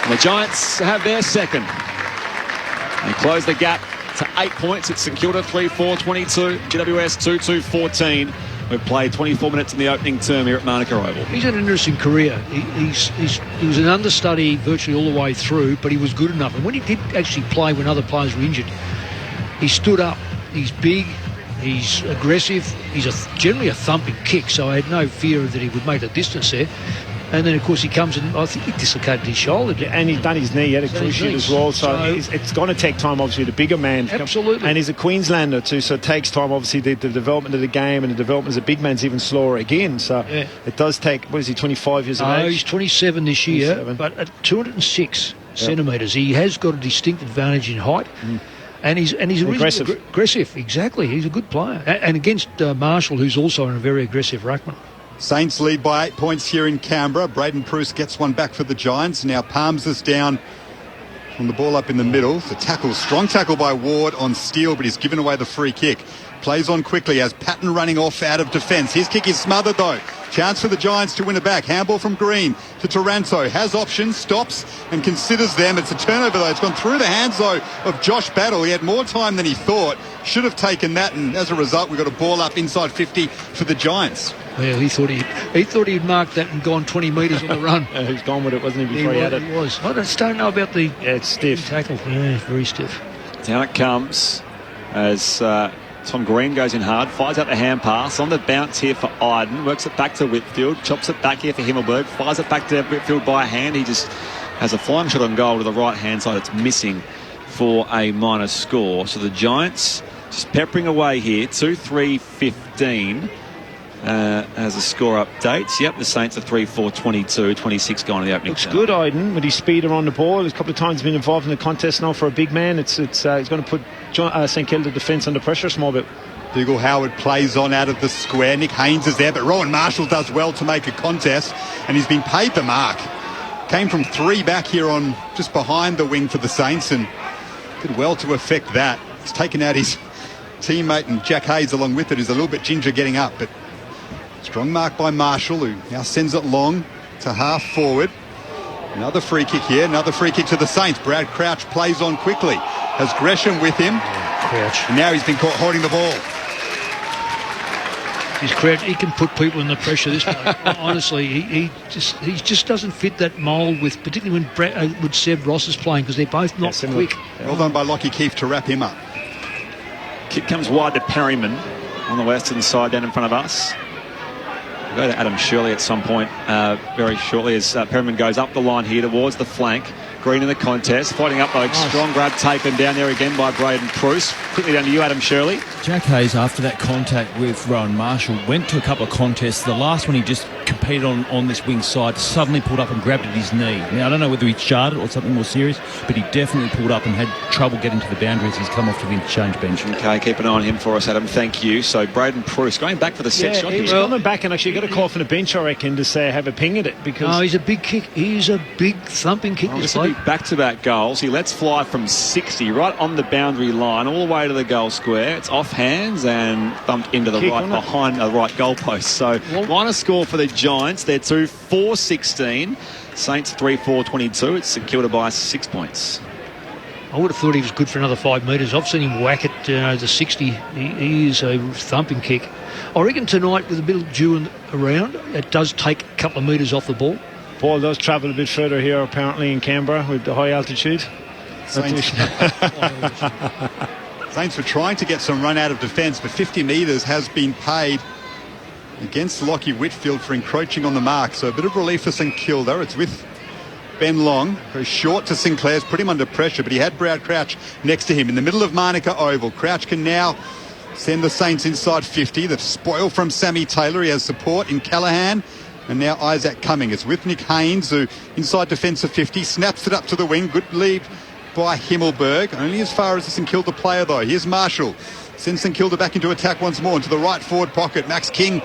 And the Giants have their second. They close the gap to 8 points. It's St Kilda 3-4-22, GWS 2-2-14. We've played 24 minutes in the opening term here at Manuka Oval. He's had an interesting career. He was an understudy virtually all the way through, but he was good enough. And when he did actually play when other players were injured, he stood up. He's big, he's aggressive, he's generally a thumping kick, so I had no fear that he would make the distance there. And then, of course, he comes and I think he dislocated his shoulder. And he's done his knee, he had a cruciate as well. So it's going to take time, obviously, the bigger man. Absolutely. And he's a Queenslander too, so it takes time, obviously, the development of the game, and the development as a big man's even slower again. So it does take, what is he, 25 years of age? He's 27 this year, but at 206 centimetres, he has got a distinct advantage in height. And he's aggressive, exactly. He's a good player. And against Marshall, who's also a very aggressive ruckman. Saints lead by 8 points here in Canberra. Braden Bruce gets one back for the Giants. Now palms us down from the ball up in the middle. The tackle, strong tackle by Ward on Steele, but he's given away the free kick. Plays on quickly as Patton running off out of defence. His kick is smothered though. Chance for the Giants to win it back. Handball from Green to Taranto. Has options, stops and considers them. It's a turnover though. It's gone through the hands though of Josh Battle. He had more time than he thought. Should have taken that, and as a result we've got a ball up inside 50 for the Giants. Well, he thought he'd marked that and gone 20 metres on the run. He's gone with it, wasn't he, before he had it? He was. I just don't know about the... Yeah, it's stiff. Tackle. Yeah, very stiff. Down it comes as Tom Green goes in hard, fires out the hand pass. On the bounce here for Iden, works it back to Whitfield, chops it back here for Himmelberg, fires it back to Whitfield by hand. He just has a flying shot on goal to the right-hand side. It's missing for a minor score. So the Giants just peppering away here, 2-3-15. As a score updates. Yep, the Saints are 3-4-22, 26 gone in the opening. Looks good, Iden, with his speed around the ball. A couple of times been involved in the contest now for a big man. It's going to put St Kilda defence under pressure a small bit. Dougal Howard plays on out of the square. Nick Haynes is there, but Rowan Marshall does well to make a contest, and he's been paid the mark. Came from three back here on just behind the wing for the Saints, and did well to affect that. He's taken out his teammate, and Jack Hayes along with it is a little bit ginger getting up, but strong mark by Marshall, who now sends it long to half forward. Another free kick here, another free kick to the Saints. Brad Crouch plays on quickly. Has Gresham with him. Crouch. And now he's been caught holding the ball. He's Crouch. He can put people under pressure this way. Honestly, he just doesn't fit that mould with, particularly when Seb Ross is playing, because they're both not quick. Well done by Lockie Keefe to wrap him up. Kick comes wide to Perryman on the western side down in front of us. We'll go to Adam Shirley at some point very shortly as Perriman goes up the line here towards the flank. Green in the contest, fighting up though. Nice. Strong grab taken down there again by Braden Preuss. Quickly down to you, Adam Shirley. Jack Hayes, after that contact with Rowan Marshall, went to a couple of contests. The last one he just competed on this wing side, suddenly pulled up and grabbed at his knee. Now, I don't know whether he charred it or something more serious, but he definitely pulled up and had trouble getting to the boundary as he's come off to the interchange bench. Okay, keep an eye on him for us, Adam. Thank you. So, Braden Preuss going back for the set shot. He's coming back and actually got a call from the bench, I reckon, to say have a ping at it. Because no, he's a big kick. He's a big thumping kick. This will be back-to-back goals. He lets fly from 60, right on the boundary line, all the way to the goal square. It's off hands and bumped into the right behind the right goalpost. So, minor score for the Giants. They're 2-4-16. Saints 3-4-22. It's St Kilda by 6 points. I would have thought he was good for another 5 metres. I've seen him whack it the 60. He is a thumping kick. I reckon tonight, with a bit of dew around, it does take a couple of metres off the ball. Ball does travel a bit further here, apparently, in Canberra with the high altitude. Saints were trying to get some run out of defence, but 50 metres has been paid against Lockie Whitfield for encroaching on the mark. So a bit of relief for St Kilda. It's with Ben Long, who's short to Sinclair's, put him under pressure, but he had Brad Crouch next to him in the middle of Manuka Oval. Crouch can now send the Saints inside 50. The spoil from Sammy Taylor. He has support in Callaghan. And now Isaac Cumming. It's with Nick Haynes, who inside defence of 50, snaps it up to the wing. Good lead by Himmelberg. Only as far as the St Kilda player, though. Here's Marshall. Sends St Kilda back into attack once more into the right forward pocket. Max King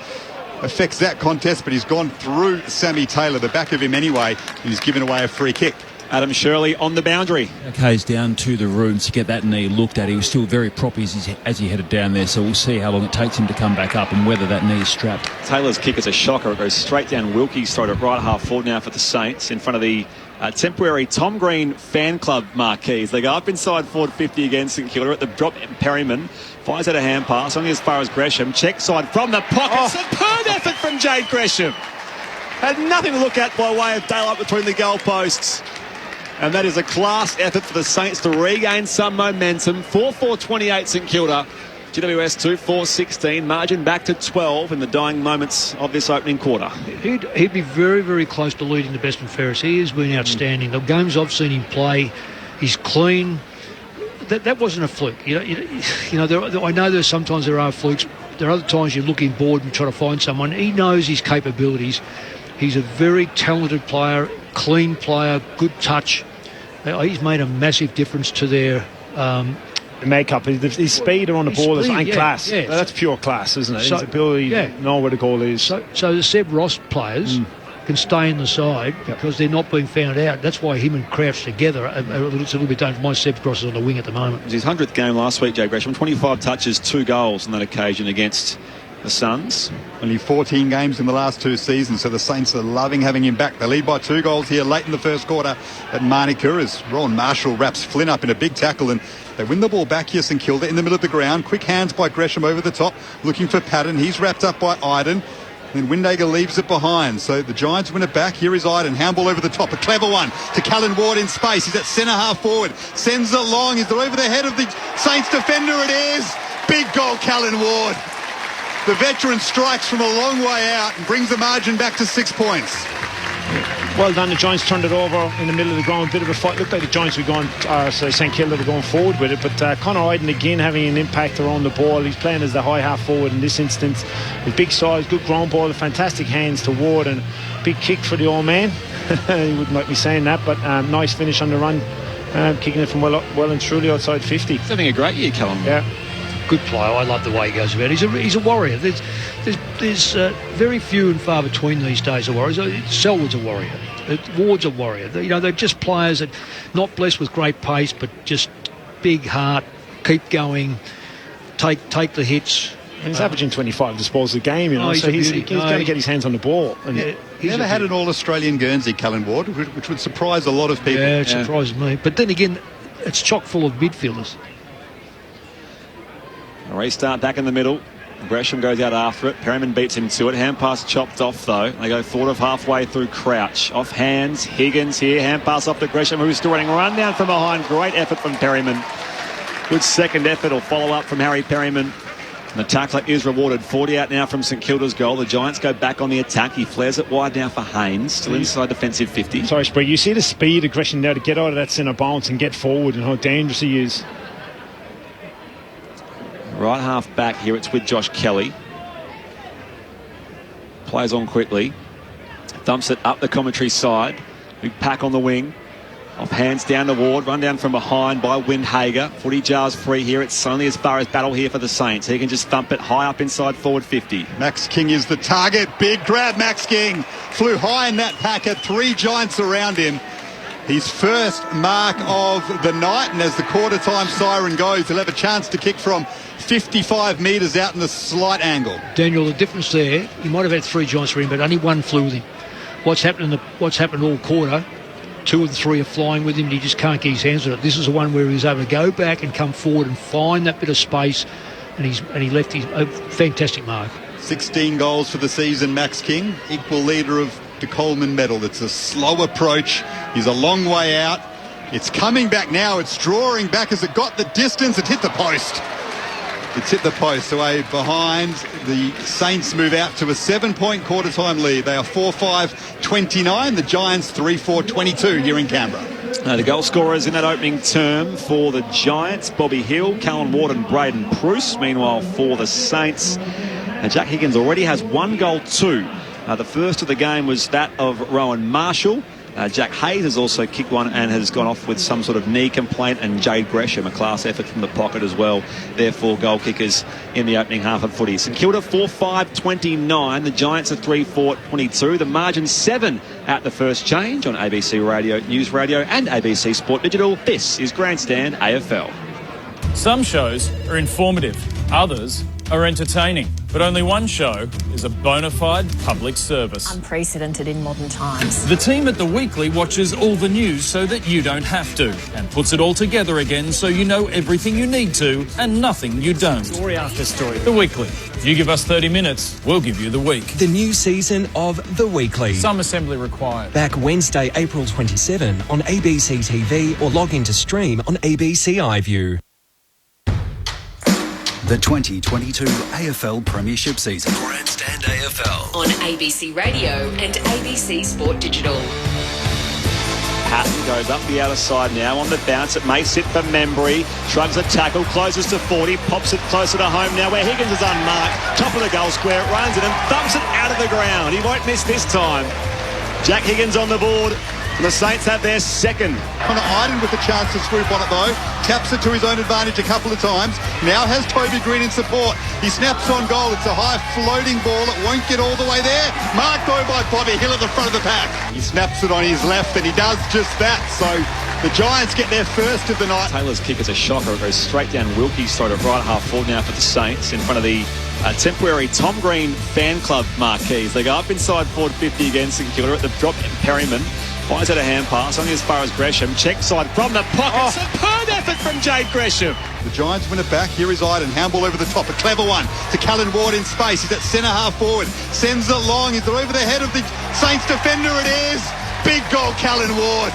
affects that contest, but he's gone through Sammy Taylor, the back of him anyway, and he's given away a free kick. Adam Shirley on the boundary. Hayes down to the rooms to get that knee looked at. He was still very proppy as he headed down there, so we'll see how long it takes him to come back up and whether that knee is strapped. Taylor's kick is a shocker. It goes straight down Wilkie's throat at right half forward now for the Saints in front of the temporary Tom Green fan club marquees. They go up inside forward 50 against St Kilda at the drop. Perryman fires out a hand pass only as far as Gresham. Check side from the pocket. Superb effort from Jade Gresham. Had nothing to look at by way of daylight between the goalposts. And that is a class effort for the Saints to regain some momentum. 4-4-28 St Kilda. GWS 2-4-16. Margin back to 12 in the dying moments of this opening quarter. He'd be very, very close to leading the best and fairest. He has been outstanding. The games I've seen him play, he's clean. That wasn't a fluke. I know there sometimes there are flukes. There are other times you're looking bored and try to find someone. He knows his capabilities. He's a very talented player, clean player, good touch. He's made a massive difference to their makeup. His speed on the ball is class. Yeah. That's pure class, isn't it? So, his ability to know where the goal is. So the Seb Ross players can stay in the side because they're not being found out. That's why him and Crouch together it's a little bit dangerous. My Seb Ross is on the wing at the moment. It was his 100th game last week, Jay Gresham. 25 touches, 2 goals on that occasion against the Suns. Only 14 games in the last 2 seasons, so the Saints are loving having him back. They lead by 2 goals here late in the first quarter at Manuka as Rowan Marshall wraps Flynn up in a big tackle, and they win the ball back here, St Kilda, in the middle of the ground. Quick hands by Gresham over the top, looking for Patton. He's wrapped up by Iden. Then Windhager leaves it behind. So the Giants win it back. Here is Iden. Handball over the top. A clever one to Callan Ward in space. He's at centre half forward. Sends it long. Is it over the head of the Saints defender? It is. Big goal, Callan Ward. The veteran strikes from a long way out and brings the margin back to 6 points. Well done. The Giants turned it over in the middle of the ground. Bit of a fight. Looked like the Giants were going, St Kilda were going forward with it. But Conor Iden again having an impact around the ball. He's playing as the high half forward in this instance. With big size, good ground ball, fantastic hands to Ward, and big kick for the old man. He wouldn't like me saying that, but nice finish on the run. Kicking it from well and truly outside 50. He's having a great year, Callum. Yeah. Good player. I love the way he goes about it. He's a warrior. There's very few and far between these days of warriors. Selwood's a warrior. Ward's a warrior. They're just players that not blessed with great pace, but just big heart, keep going, take the hits. And he's averaging 25 disposals a game, so he's going to get his hands on the ball. And he's never had an All-Australian Guernsey, Callan Ward, which would surprise a lot of people. Yeah, it surprises me. But then again, it's chock full of midfielders. A restart back in the middle. Gresham goes out after it. Perryman beats him to it. Hand pass chopped off, though. They go forward of halfway through Crouch. Off hands. Higgins here. Hand pass off to Gresham, who's still running. Run down from behind. Great effort from Perryman. Good second effort or follow-up from Harry Perryman. And the tackler is rewarded. 40 out now from St Kilda's goal. The Giants go back on the attack. He flares it wide now for Haynes. Still inside defensive 50. Sorry, Spree. You see the speed, aggression now to get out of that centre bounce and get forward, and how dangerous he is. Right half back here. It's with Josh Kelly. Plays on quickly. Dumps it up the commentary side. Big pack on the wing. Off hands down the ward. Run down from behind by Windhager. Footy jars free here. It's only as far as battle here for the Saints. He can just thump it high up inside forward 50. Max King is the target. Big grab, Max King. Flew high in that pack. Had 3 Giants around him. His first mark of the night. And as the quarter time siren goes, he'll have a chance to kick from 55 metres out in the slight angle. Daniel, the difference there, he might have had 3 Giants for him, but only 1 flew with him. What's happened all quarter, 2 of the 3 are flying with him, and he just can't get his hands on it. This is the one where he was able to go back and come forward and find that bit of space, and he left his fantastic mark. 16 goals for the season, Max King, equal leader of the Coleman medal. It's a slow approach. He's a long way out. It's coming back now. It's drawing back as it got the distance. It hit the post. It's hit the post away behind. The Saints move out to a 7-point quarter-time lead. They are 4-5-29. The Giants 3-4-22 here in Canberra. The goal scorers in that opening term for the Giants, Bobby Hill, Callan Ward and Braden Pruce. Meanwhile, for the Saints, Jack Higgins already has 1 goal, 2. The first of the game was that of Rowan Marshall. Jack Hayes has also kicked one and has gone off with some sort of knee complaint, and Jade Gresham, a class effort from the pocket as well. Therefore, goal kickers in the opening half of footy. St Kilda 4-5-29. The Giants are 3-4-22. The margin 7 at the first change on ABC Radio, News Radio and ABC Sport Digital. This is Grandstand AFL. Some shows are informative, others are entertaining, but only one show is a bona fide public service. Unprecedented in modern times. The team at The Weekly watches all the news so that you don't have to, and puts it all together again so you know everything you need to and nothing you don't. Story after story. The Weekly. If you give us 30 minutes, we'll give you the week. The new season of The Weekly. Some assembly required. Back Wednesday, April 27 on ABC TV, or log in to stream on ABC iView. The 2022 AFL Premiership season. Grandstand AFL. On ABC Radio and ABC Sport Digital. Patton goes up the outer side now on the bounce. It may sit for Membry. Shrugs a tackle, closes to 40, pops it closer to home now where Higgins is unmarked. Top of the goal square, runs it and thumps it out of the ground. He won't miss this time. Jack Higgins on the board. The Saints have their second. Connor Iden with the chance to swoop on it though. Taps it to his own advantage a couple of times. Now has Toby Green in support. He snaps on goal. It's a high floating ball. It won't get all the way there. Marked though by Bobby Hill at the front of the pack. He snaps it on his left and he does just that. So the Giants get their first of the night. Taylor's kick is a shocker. It goes straight down Wilkie's throat at right half forward now for the Saints in front of the temporary Tom Green fan club marquees. They go up inside forward 50 against St Kilda at the drop. Perryman fires out a hand pass only as far as Gresham. Check side from the pocket. Superb effort from Jade Gresham. The Giants win it back. Here is Iden. Handball over the top. A clever one to Callan Ward in space. He's at centre half forward. Sends it long. He's over the head of the Saints defender. It is. Big goal, Callan Ward.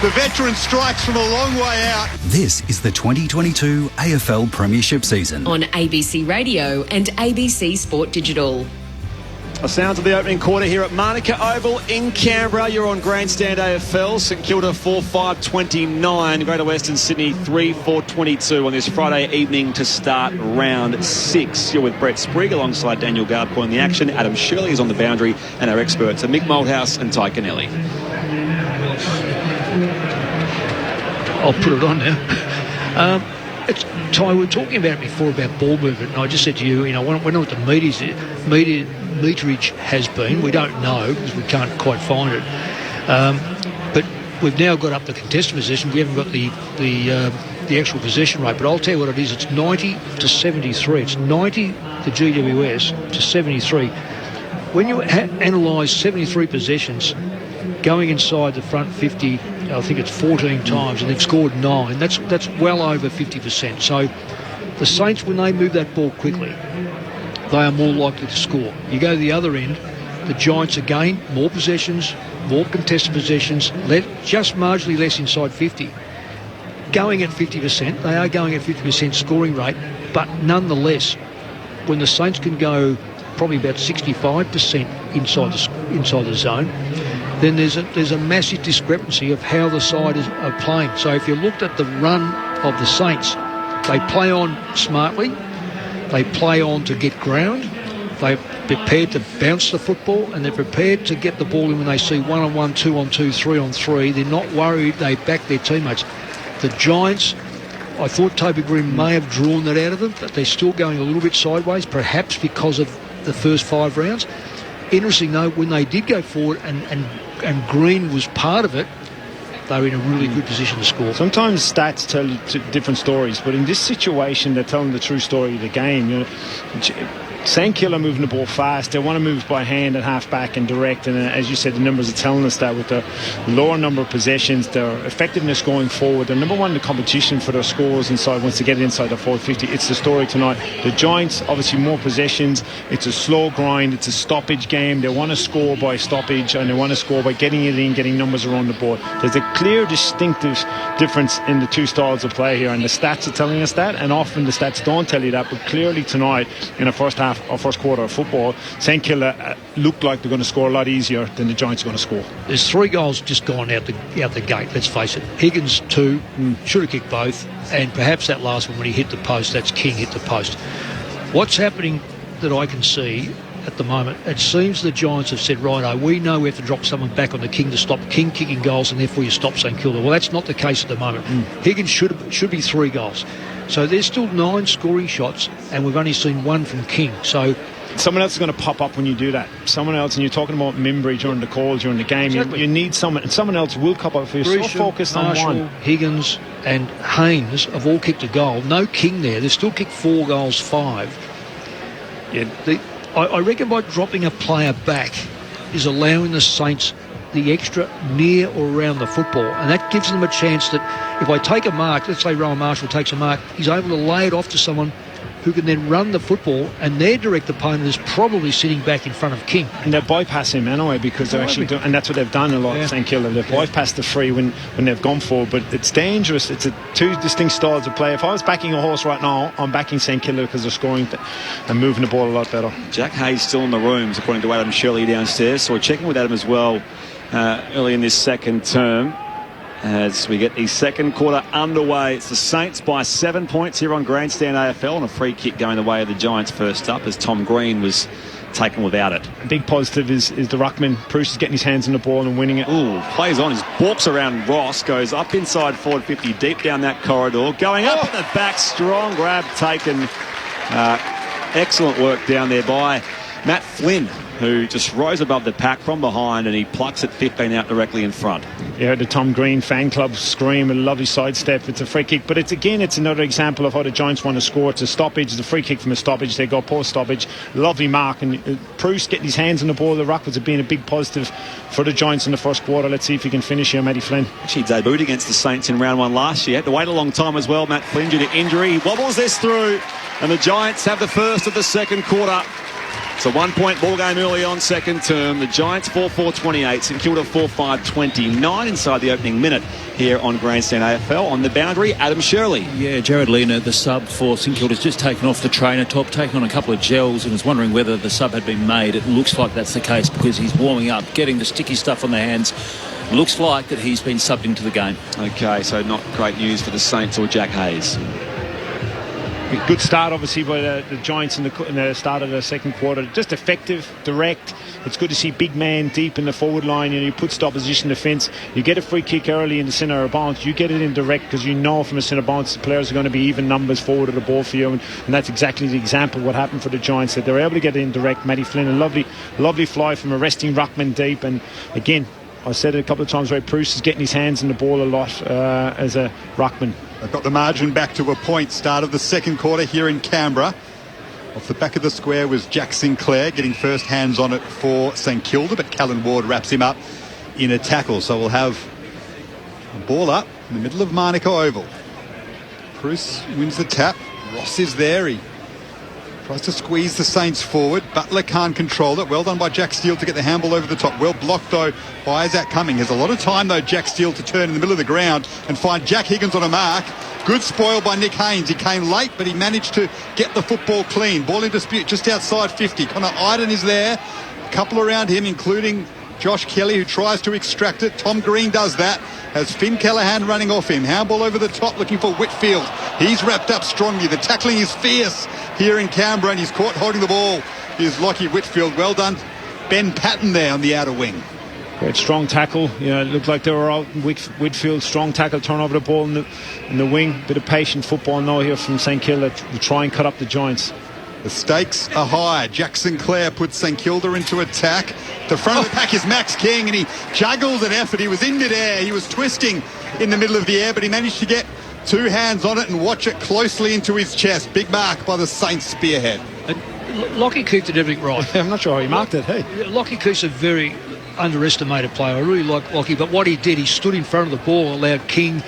The veteran strikes from a long way out. This is the 2022 AFL Premiership season. On ABC Radio and ABC Sport Digital. The sounds of the opening quarter here at Manuka Oval in Canberra. You're on Grandstand AFL. St Kilda 4-5-29. Greater Western Sydney 3-4-22 on this Friday evening to start round 6. You're with Brett Sprigg alongside Daniel Gardpoint in the action. Adam Shirley is on the boundary, and our experts are Mick Malthouse and Ty Kennelly. I'll put it on now. Ty, we were talking about it before about ball movement, and I just said to you, we're not what the meterage has been. We don't know because we can't quite find it. But we've now got up the contested possession. We haven't got the actual possession rate. But I'll tell you what it is. It's 90 to 73. It's 90 the GWS to 73. When you analyse 73 possessions going inside the front 50, I think it's 14 times, and they've scored 9. That's well over 50%. So the Saints, when they move that ball quickly, they are more likely to score. You go to the other end, the Giants again, more possessions, more contested possessions, just marginally less inside 50. Going at 50%, they are going at 50% scoring rate, but nonetheless, when the Saints can go probably about 65% inside the zone, then there's a massive discrepancy of how the side are playing. So if you looked at the run of the Saints, they play on smartly, they play on to get ground, they're prepared to bounce the football, and they're prepared to get the ball in when they see 1-on-1, 2-on-2, 3-on-3. They're not worried, they back their teammates. The Giants, I thought Toby Green may have drawn that out of them, but they're still going a little bit sideways, perhaps because of the first 5 rounds. Interesting though, when they did go forward and Green was part of it, they were in a really good position to score. Sometimes stats tell you different stories, but in this situation, they're telling the true story of the game. You know, St Kilda moving the ball fast. They want to move by hand and half back and direct, and as you said, the numbers are telling us that with the lower number of possessions, their effectiveness going forward, they're number one in the competition for their scores inside. Once they get it inside the 450, it's the story tonight. The Giants, obviously more possessions, it's a slow grind, it's a stoppage game. They want to score by stoppage, and they want to score by getting it in, getting numbers around the board. There's a clear distinctive difference in the two styles of play here, and the stats are telling us that, and often the stats don't tell you that, but clearly tonight in the first half or first quarter of football, St Kilda looked like they're going to score a lot easier than the Giants are going to score. There's 3 goals just gone out the gate, let's face it. Higgins 2, should have kicked both, and perhaps that last one when he hit the post, that's King hit the post. What's happening that I can see at the moment, it seems the Giants have said, righto, we know we have to drop someone back on the King to stop King kicking goals, and therefore you stop St Kilda. Well, that's not the case at the moment. Higgins should be 3 goals. So there's still 9 scoring shots, and we've only seen 1 from King. So someone else is going to pop up when you do that. Someone else, and you're talking about Mimbry during the call, during the game. Exactly. You need someone, and someone else will pop up if you're so focused on one. Higgins and Haynes have all kicked a goal. No King there. They've still kicked 4 goals, 5. Yeah, I reckon by dropping a player back is allowing the Saints the extra near or around the football, and that gives them a chance that if I take a mark, let's say Rowan Marshall takes a mark, he's able to lay it off to someone who can then run the football, and their direct opponent is probably sitting back in front of King. And they bypass him anyway, because they're actually doing, and that's what they've done a lot at St Kilda. They've bypassed the free when they've gone forward, but it's dangerous. It's 2 distinct styles of play. If I was backing a horse right now, I'm backing St Kilda because they're scoring and moving the ball a lot better. Jack Hayes still in the rooms, according to Adam Shirley downstairs, so we're checking with Adam as well early in this second term. As we get the second quarter underway, it's the Saints by 7 points here on Grandstand AFL, and a free kick going the way of the Giants first up as Tom Green was taken without it. A big positive is the ruckman. Bruce is getting his hands on the ball and winning it. Ooh, plays on, his balks around Ross, goes up inside forward 50, deep down that corridor, going up at the back, strong grab taken. Excellent work down there by Matt Flynn, who just rose above the pack from behind, and he plucks it 15 out directly in front. Yeah, the Tom Green fan club scream, a lovely sidestep. It's a free kick, but it's another example of how the Giants want to score. It's a stoppage, it's a free kick from a stoppage. They go post stoppage, lovely mark, and Proust getting his hands on the ball. The ruck was being a big positive for the Giants in the first quarter. Let's see if he can finish here, Matty Flynn. Actually debuted against the Saints in round 1 last year. Had to wait a long time as well, Matt Flynn, due to injury. He wobbles this through, and the Giants have the first of the second quarter. It's a 1-point ball game early on second term. The Giants 4-4-28, St Kilda 4-5-29 inside the opening minute here on Grandstand AFL. On the boundary, Adam Shirley. Yeah, Jared Lena, the sub for St Kilda's just taken off the trainer top, taken on a couple of gels, and was wondering whether the sub had been made. It looks like that's the case because he's warming up, getting the sticky stuff on the hands. Looks like that he's been subbed into the game. Okay, so not great news for the Saints or Jack Hayes. Good start, obviously, by the Giants in the start of the second quarter. Just effective, direct. It's good to see big man deep in the forward line. You puts the opposition defence. You get a free kick early in the centre of bounds. You get it in direct because you know from a centre bounds the players are going to be even numbers forward of the ball for you. And that's exactly the example of what happened for the Giants, that they were able to get it in direct. Matty Flynn, a lovely fly from a resting ruckman deep. And again, I said it a couple of times, Ray Proust is getting his hands on the ball a lot as a ruckman. They've got the margin back to a point. Start of the second quarter here in Canberra. Off the back of the square was Jack Sinclair getting first hands on it for St Kilda, but Callan Ward wraps him up in a tackle. So we'll have a ball up in the middle of Marnico Oval. Bruce wins the tap. Ross is there. He tries to squeeze the Saints forward. Butler can't control it. Well done by Jack Steele to get the handball over the top. Well blocked, though, by Isaac Cumming. Has a lot of time, though, Jack Steele, to turn in the middle of the ground and find Jack Higgins on a mark. Good spoil by Nick Haynes. He came late, but he managed to get the football clean. Ball in dispute just outside 50. Connor Iden is there. A couple around him, including Josh Kelly, who tries to extract it. Tom Green does that. Has Finn Callaghan running off him. Handball over the top, looking for Whitfield. He's wrapped up strongly. The tackling is fierce here in Canberra, and he's caught holding the ball. Is Lockie Whitfield. Well done, Ben Patton there on the outer wing. Great strong tackle. It looked like they were out. Whitfield, strong tackle, turn over the ball in the wing. Bit of patient football now here from St Kilda to try and cut up the Giants. The stakes are high. Jack Sinclair puts St Kilda into attack. The front of the pack is Max King, and he juggles an effort. He was in midair. He was twisting in the middle of the air, but he managed to get two hands on it and watch it closely into his chest. Big mark by the Saints spearhead. Lockie Keith did everything right. I'm not sure how he marked it. Hey, Lockie Keith's a very underestimated player. I really like Lockie, but what he did, he stood in front of the ball and allowed King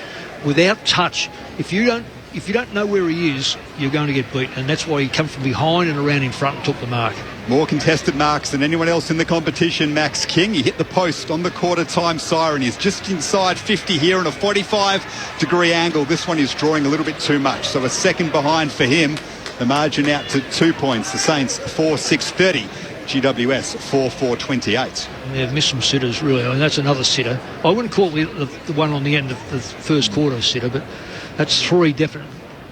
without touch. If you don't know where he is, you're going to get beat, and that's why he come from behind and around in front and took the mark. More contested marks than anyone else in the competition. Max King, he hit the post on the quarter time siren. He's just inside 50 here in a 45-degree angle. This one is drawing a little bit too much, so a second behind for him. The margin out to 2 points. The Saints 4-6-30. GWS 4-4-28. They've missed some sitters, really. I mean, that's another sitter. I wouldn't call the one on the end of the first quarter a sitter, but that's three definite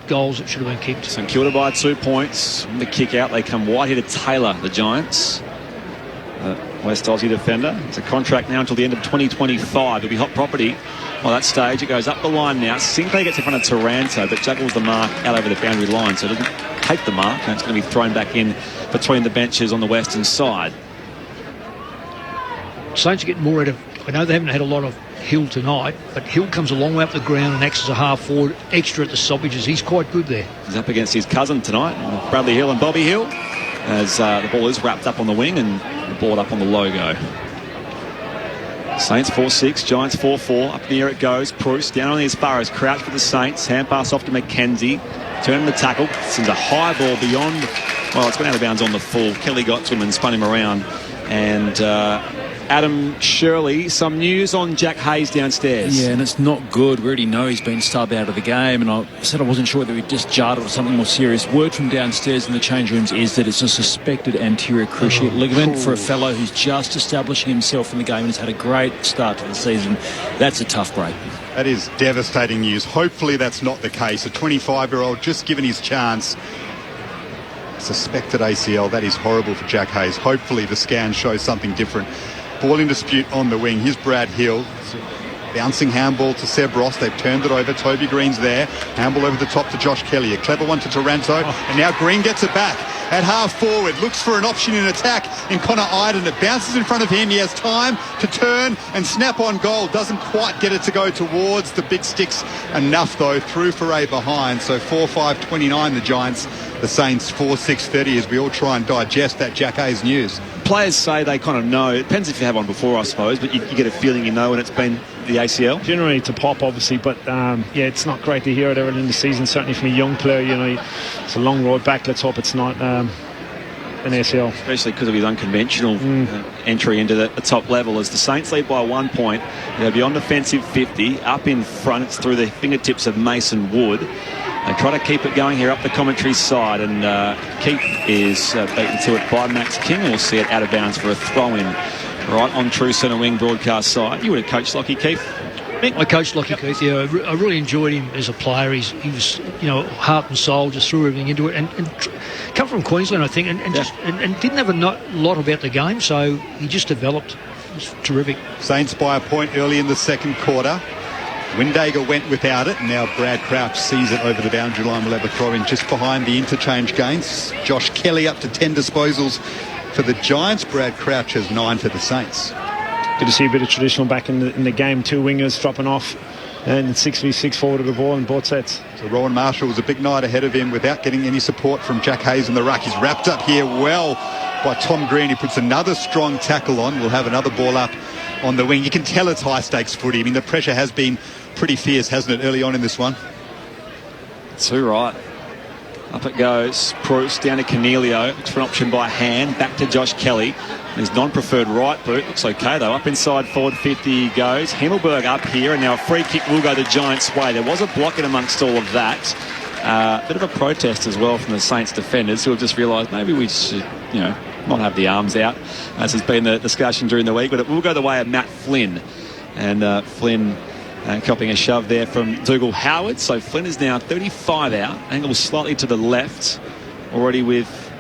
goals that should have been kicked. St Kilda by 2 points. The kick out, they come wide here to Taylor, the Giants. West Aussie defender. It's a contract now until the end of 2025. It'll be hot property. Well, that stage, it goes up the line now. Sinclair gets in front of Taranto, but juggles the mark out over the boundary line, so it doesn't take the mark, and it's going to be thrown back in between the benches on the western side. Saints are getting more out of... I know they haven't had a lot of Hill tonight, but Hill comes a long way up the ground and acts as a half forward, extra at the stoppages. He's quite good there. He's up against his cousin tonight, Bradley Hill and Bobby Hill, as the ball is wrapped up on the wing and the ball up on the logo. Saints 4-6, Giants 4-4. Up in the air it goes. Bruce down only as far as Crouch for the Saints. Hand pass off to McKenzie. Turning the tackle. Sends a high ball beyond. Well, it's gone out of bounds on the full. Kelly got to him and spun him around. And Adam Shirley, some news on Jack Hayes downstairs. Yeah, and it's not good. We already know he's been subbed out of the game, and I said I wasn't sure whether he just jarred or something more serious. Word from downstairs in the change rooms is that it's a suspected anterior cruciate ligament for a fellow who's just establishing himself in the game and has had a great start to the season. That's a tough break. That is devastating news. Hopefully that's not the case. A 25-year-old just given his chance. Suspected ACL. That is horrible for Jack Hayes. Hopefully the scan shows something different. Ball in dispute on the wing. Here's Brad Hill. Bouncing handball to Seb Ross. They've turned it over. Toby Green's there. Handball over the top to Josh Kelly. A clever one to Taranto. And now Green gets it back at half forward. Looks for an option in attack in Connor Iden. It bounces in front of him. He has time to turn and snap on goal. Doesn't quite get it to go towards the big sticks enough, though. Through for a behind. So 4-5-29 the Giants. The Saints 4-6-30 as we all try and digest that Jack Hayes news. Players say they kind of know. It depends if you have one before, I suppose, but you get a feeling you know when it's been the ACL. Generally it's a pop, obviously, but yeah, it's not great to hear it early in the season, certainly from a young player. You know, it's a long road back. Let's hope it's not an ACL. Especially because of his unconventional entry into the top level. As the Saints lead by 1 point, they're beyond defensive 50. Up in front, it's through the fingertips of Mason Wood. They try to keep it going here up the commentary side, and Keith is beaten to it by Max King. We'll see it out of bounds for a throw-in right on true centre wing broadcast side. You would have coached Lockie Keith. Mick? I coached Lockie Keith, yeah. I really enjoyed him as a player. He was, you know, heart and soul, just threw everything into it. And come from Queensland, I think, and didn't have a lot about the game, so he just developed. It was terrific. Saints by a point early in the second quarter. Windhager went without it, and now Brad Crouch sees it over the boundary line. We'll have a throw in just behind the interchange gains. Josh Kelly up to 10 disposals for the Giants. Brad Crouch has 9 for the Saints. Good to see a bit of traditional back in the game. Two wingers dropping off and 6v6 forward of the ball in both sets. So Rowan Marshall was a big night ahead of him without getting any support from Jack Hayes in the ruck. He's wrapped up here well by Tom Green. He puts another strong tackle on. We'll have another ball up on the wing. You can tell it's high-stakes footy. I mean, the pressure has been pretty fierce, hasn't it, early on in this one? Too right. Up it goes. Proust down to Cornelio. Looks for an option by hand. Back to Josh Kelly. His non-preferred right boot. Looks okay, though. Up inside forward 50 he goes. Himmelberg up here, and now a free kick will go the Giants' way. There was a block in amongst all of that. Bit of a protest as well from the Saints defenders, who have just realised maybe we should, not have the arms out, as has been the discussion during the week. But it will go the way of Matt Flynn. And Flynn copying a shove there from Dougal Howard. So Flynn is now 35 out. Angle slightly to the left. Already with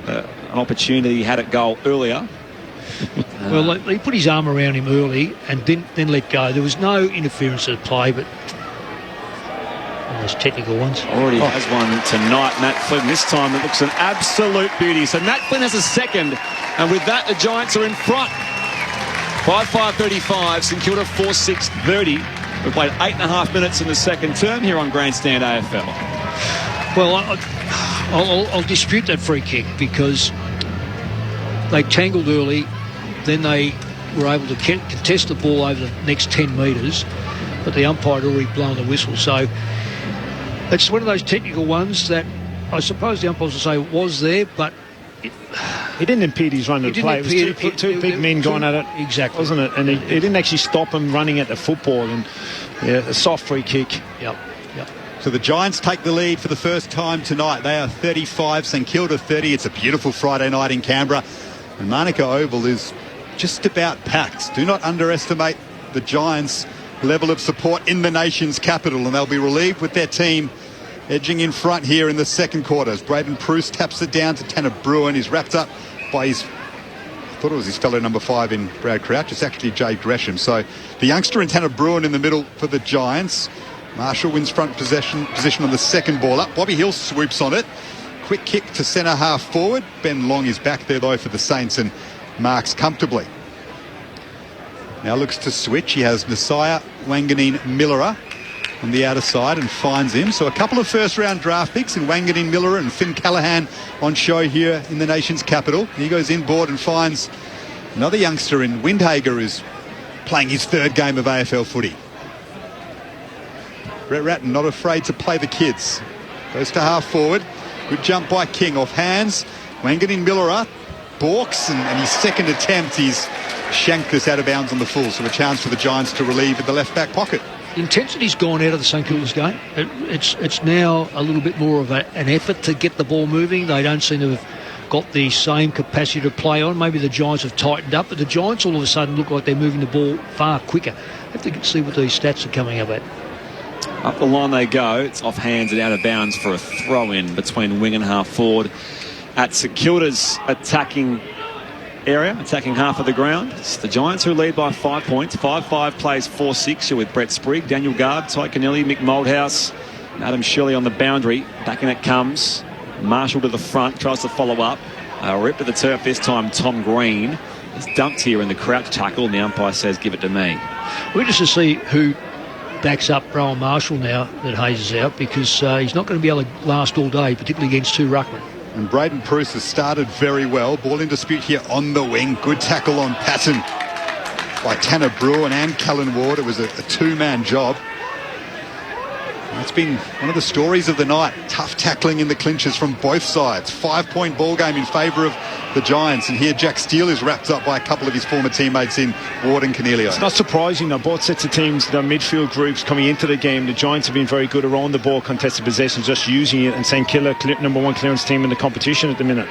an opportunity. He had it goal earlier. Well, he put his arm around him early and then let go. There was no interference at play, but those technical ones. Already has one tonight, Matt Flynn. This time it looks an absolute beauty. So Matt Flynn has a second. And with that, the Giants are in front. 5-5-35, St Kilda 4-6-30. We've played 8.5 minutes in the second term here on Grandstand AFL. Well, I'll dispute that free kick because they tangled early, then they were able to contest the ball over the next 10 metres, but the umpire had already blown the whistle. So it's one of those technical ones that I suppose the umpires will say was there, but he didn't impede his run of play. It was two big men going at it, exactly, wasn't it? And he didn't actually stop him running at the football. And a soft free kick. Yep. So the Giants take the lead for the first time tonight. They are 35, St Kilda 30. It's a beautiful Friday night in Canberra, and Manuka Oval is just about packed. Do not underestimate the Giants' level of support in the nation's capital, and they'll be relieved with their team edging in front here in the second quarter as Braden Proust taps it down to Tanner Bruin. He's wrapped up by his, I thought it was his fellow number 5 in Brad Crouch. It's actually Jay Gresham. So the youngster and Tanner Bruin in the middle for the Giants. Marshall wins front position on the second ball up. Bobby Hill swoops on it. Quick kick to centre half forward. Ben Long is back there though for the Saints and marks comfortably. Now looks to switch. He has Messiah Wanganeen Millera on the outer side and finds him. So a couple of first round draft picks in Wanganeen Millera and Finn Callahan on show here in the nation's capital. He goes inboard and finds another youngster in Windhager who's playing his third game of AFL footy. Brett Ratton not afraid to play the kids. Goes to half forward. Good jump by King off hands. Wanganeen Millera balks and his second attempt he's shanked this out of bounds on the full. So a chance for the Giants to relieve in the left back pocket. The intensity's gone out of the St Kilda's game. It's now a little bit more of an effort to get the ball moving. They don't seem to have got the same capacity to play on. Maybe the Giants have tightened up, but the Giants all of a sudden look like they're moving the ball far quicker. I have to see what these stats are coming up at. Up the line they go. It's off hands and out of bounds for a throw-in between wing and half forward at St Kilda's attacking area, attacking half of the ground. It's the Giants who lead by 5 points. 5-5 plays 4-6. You're with Brett Sprigg, Daniel Garb, Ty Connelly, Mick Moldhouse, and Adam Shirley on the boundary. Back in it comes. Marshall to the front, tries to follow up. Rip to the turf this time, Tom Green. He's dumped here in the crouch tackle, and the umpire says, give it to me. We're just to see who backs up Rowan Marshall now that Hayes is out, because he's not going to be able to last all day, particularly against two ruckmen. And Braden Proust has started very well. Ball in dispute here on the wing. Good tackle on Patton by Tanner Bruin and Callan Ward. It was a two-man job. That's been one of the stories of the night. Tough tackling in the clinches from both sides. 5-point ball game in favour of the Giants. And here Jack Steele is wrapped up by a couple of his former teammates in Ward and Cornelio. It's not surprising though. Both sets of teams, their midfield groups coming into the game. The Giants have been very good around the ball, contested possessions, just using it. And St Kilda, number 1 clearance team in the competition at the minute.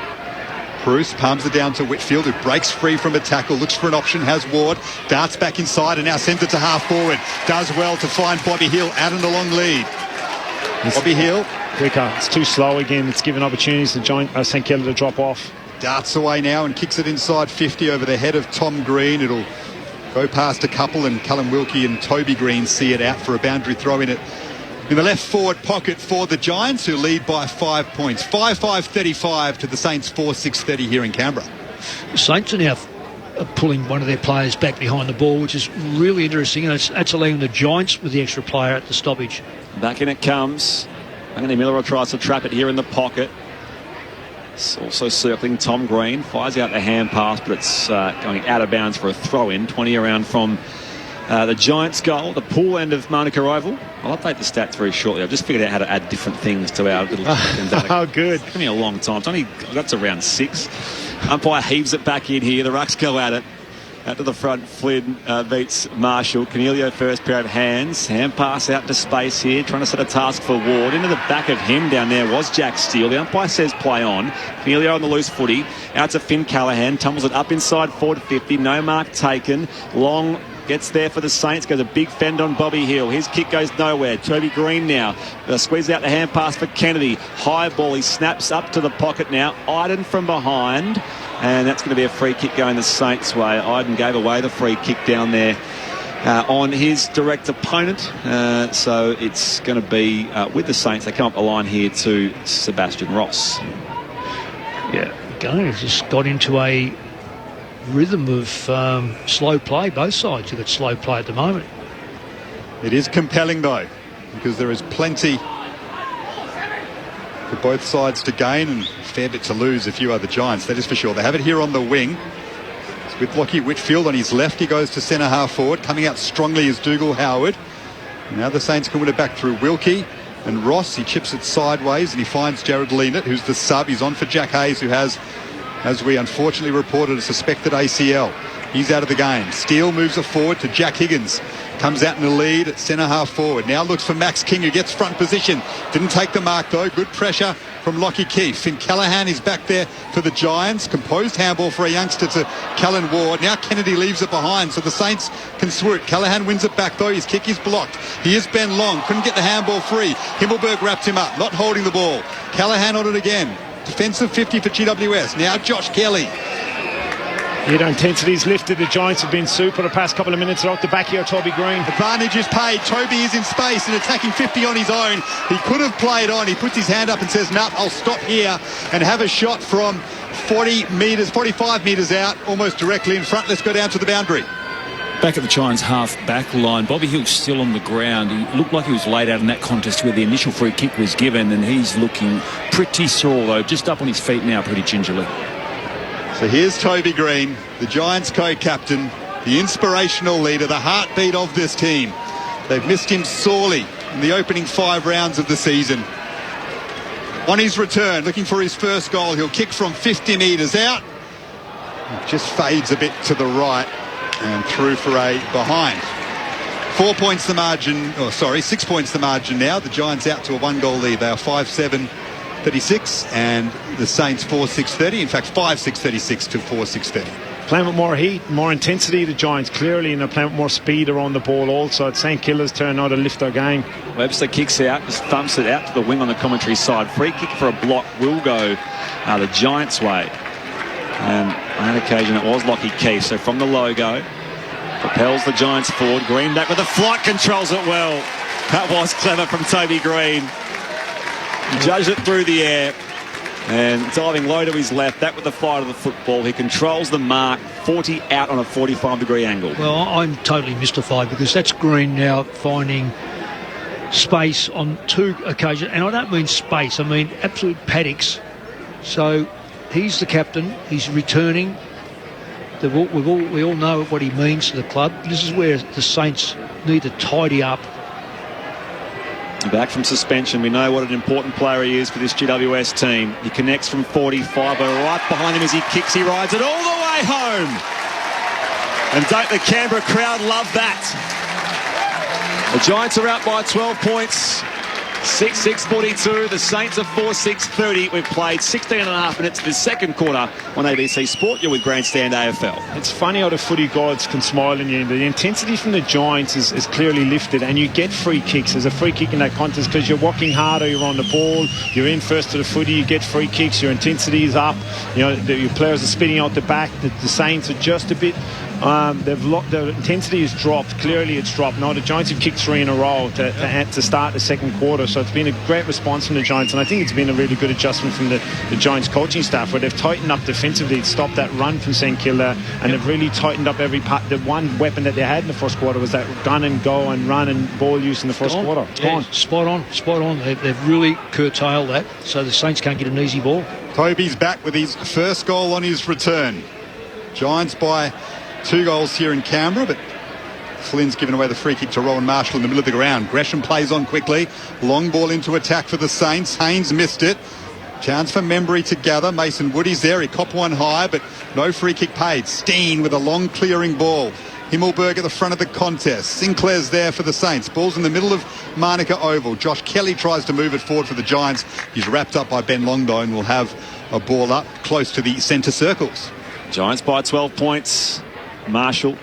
Bruce palms it down to Whitfield, who breaks free from a tackle, looks for an option, has Ward, darts back inside and now sends it to half forward. Does well to find Bobby Hill out in the long lead. Bobby Hill. Quicker. It's too slow again. It's given opportunities to St Kilda to drop off. Darts away now and kicks it inside 50 over the head of Tom Green. It'll go past a couple and Callum Wilkie and Toby Green see it out for a boundary throw in the left forward pocket for the Giants, who lead by 5 points. 5-5-35 to the Saints 4-6-30 here in Canberra. The Saints are now pulling one of their players back behind the ball, which is really interesting, and that's allowing the Giants with the extra player at the stoppage. Back in it comes. Anthony Miller tries to trap it here in the pocket. It's also circling Tom Green. Fires out the hand pass, but it's going out of bounds for a throw-in. 20 around from The Giants goal, the pool end of Manuka Oval. I'll update the stats very shortly. I've just figured out how to add different things to our little Oh, good. It's me a long time. That's around 6. Umpire heaves it back in here. The Rucks go at it. Out to the front, Flynn beats Marshall. Cornelio first pair of hands. Hand pass out to space here, trying to set a task for Ward. Into the back of him down there was Jack Steele. The umpire says play on. Cornelio on the loose footy. Out to Finn Callaghan. Tumbles it up inside forward 50. No mark taken. Long gets there for the Saints. Goes a big fend on Bobby Hill. His kick goes nowhere. Toby Green now. Squeezes out the hand pass for Kennedy. High ball. He snaps up to the pocket now. Iden from behind. And that's going to be a free kick going the Saints' way. Iden gave away the free kick down there on his direct opponent. So it's going to be with the Saints. They come up the line here to Sebastian Ross. Yeah, again, it's just got into a rhythm of slow play. Both sides have got slow play at the moment. It is compelling, though, because there is plenty for both sides to gain and a fair bit to lose if you are the Giants, that is for sure. They have it here on the wing. It's with Lockie Whitfield on his left. He goes to centre half forward. Coming out strongly is Dougal Howard. Now the Saints can win it back through Wilkie and Ross. He chips it sideways and he finds Jared Leanett, who's the sub. He's on for Jack Hayes, who has, as we unfortunately reported, a suspected ACL. He's out of the game. Steele moves it forward to Jack Higgins. Comes out in the lead at centre half forward. Now looks for Max King, who gets front position. Didn't take the mark, though. Good pressure from Lockie Keefe. Finn Callaghan is back there for the Giants. Composed handball for a youngster to Callan Ward. Now Kennedy leaves it behind, so the Saints can swoop. Callaghan wins it back, though. His kick is blocked. Here's Ben Long. Couldn't get the handball free. Himmelberg wrapped him up, not holding the ball. Callaghan on it again. Defensive 50 for GWS. Now Josh Kelly. Yeah, intensity's lifted. The Giants have been super the past couple of minutes. They're off the back here, Toby Green. Advantage is paid. Toby is in space and attacking 50 on his own. He could have played on. He puts his hand up and says, "Nah, I'll stop here," and have a shot from 40 metres, 45 metres out, almost directly in front. Let's go down to the boundary. Back at the Giants half-back line, Bobby Hill's still on the ground. He looked like he was laid out in that contest where the initial free kick was given, and he's looking pretty sore, though, just up on his feet now pretty gingerly. So here's Toby Green, the Giants co-captain, the inspirational leader, the heartbeat of this team. They've missed him sorely in the opening 5 rounds of the season. On his return, looking for his first goal, he'll kick from 50 metres out. It just fades a bit to the right and through for a behind. 4 points the margin, 6 points the margin now. The Giants out to a 1-goal lead. They are 5-7-36 and the Saints 4-6-30. In fact, 5-6-36 to 4-6-30. Playing with more heat, more intensity, the Giants clearly, and they're playing with more speed around the ball also. It's St Kilda's turn now to lift their game. Webster kicks out, just thumps it out to the wing on the commentary side. Free kick for a block will go the Giants' way. And on that occasion it was Lockie Keefe. So from the logo, propels the Giants forward. Green back with the flight, controls it well. That was clever from Toby Green. He judged it through the air. And diving low to his left, that with the flight of the football. He controls the mark, 40 out on a 45-degree angle. Well, I'm totally mystified because that's Green now finding space on 2 occasions. And I don't mean space, I mean absolute paddocks. So he's the captain, he's returning. We all know what he means to the club. This is where the Saints need to tidy up. Back from suspension, we know what an important player he is for this GWS team. He connects from 45, but right behind him as he kicks, he rides it all the way home. And don't the Canberra crowd love that? The Giants are out by 12 points. 6-6-42. The Saints are 4-6-30. We've played 16 and a half minutes of the second quarter on ABC Sport. You're with Grandstand AFL. It's funny how the footy gods can smile on you. The intensity from the Giants is clearly lifted, and you get free kicks. There's a free kick in that contest because you're working harder, you're on the ball, you're in first to the footy, you get free kicks, your intensity is up. You know, your players are spinning out the back. The Saints are just a bit... the intensity has dropped. Clearly it's dropped. Now the Giants have kicked 3 in a row to start the second quarter, so it's been a great response from the Giants, and I think it's been a really good adjustment from the Giants coaching staff, where they've tightened up defensively, stopped that run from St Kilda, and they've really tightened up every part. The one weapon that they had in the first quarter was that gun and go and run and ball use in the first quarter. It's gone. Spot on. They've really curtailed that, so the Saints can't get an easy ball. Toby's back with his first goal on his return. Giants by 2 goals here in Canberra, but Flynn's given away the free kick to Rowan Marshall in the middle of the ground. Gresham plays on quickly. Long ball into attack for the Saints. Haynes missed it. Chance for Membry to gather. Mason Woody's there. He copped one high, but no free kick paid. Steen with a long clearing ball. Himmelberg at the front of the contest. Sinclair's there for the Saints. Ball's in the middle of Manuka Oval. Josh Kelly tries to move it forward for the Giants. He's wrapped up by Ben Longbow and will have a ball up close to the centre circles. Giants by 12 points. Marshall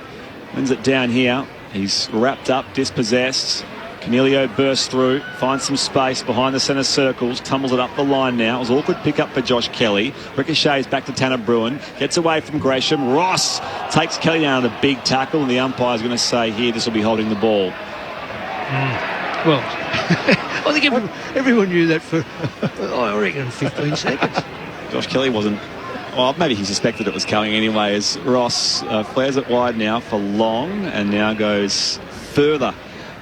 wins it down here. He's wrapped up, dispossessed. Canelio bursts through, finds some space behind the centre circles, tumbles it up the line now. It was awkward pick up for Josh Kelly. Ricochets back to Tanner Bruin, gets away from Gresham. Ross takes Kelly down with a big tackle, and the umpire's going to say here this will be holding the ball. Well, I think everyone knew that for, I reckon, 15 seconds. Josh Kelly wasn't. Well, maybe he suspected it was coming anyway, as Ross flares it wide now for Long, and now goes further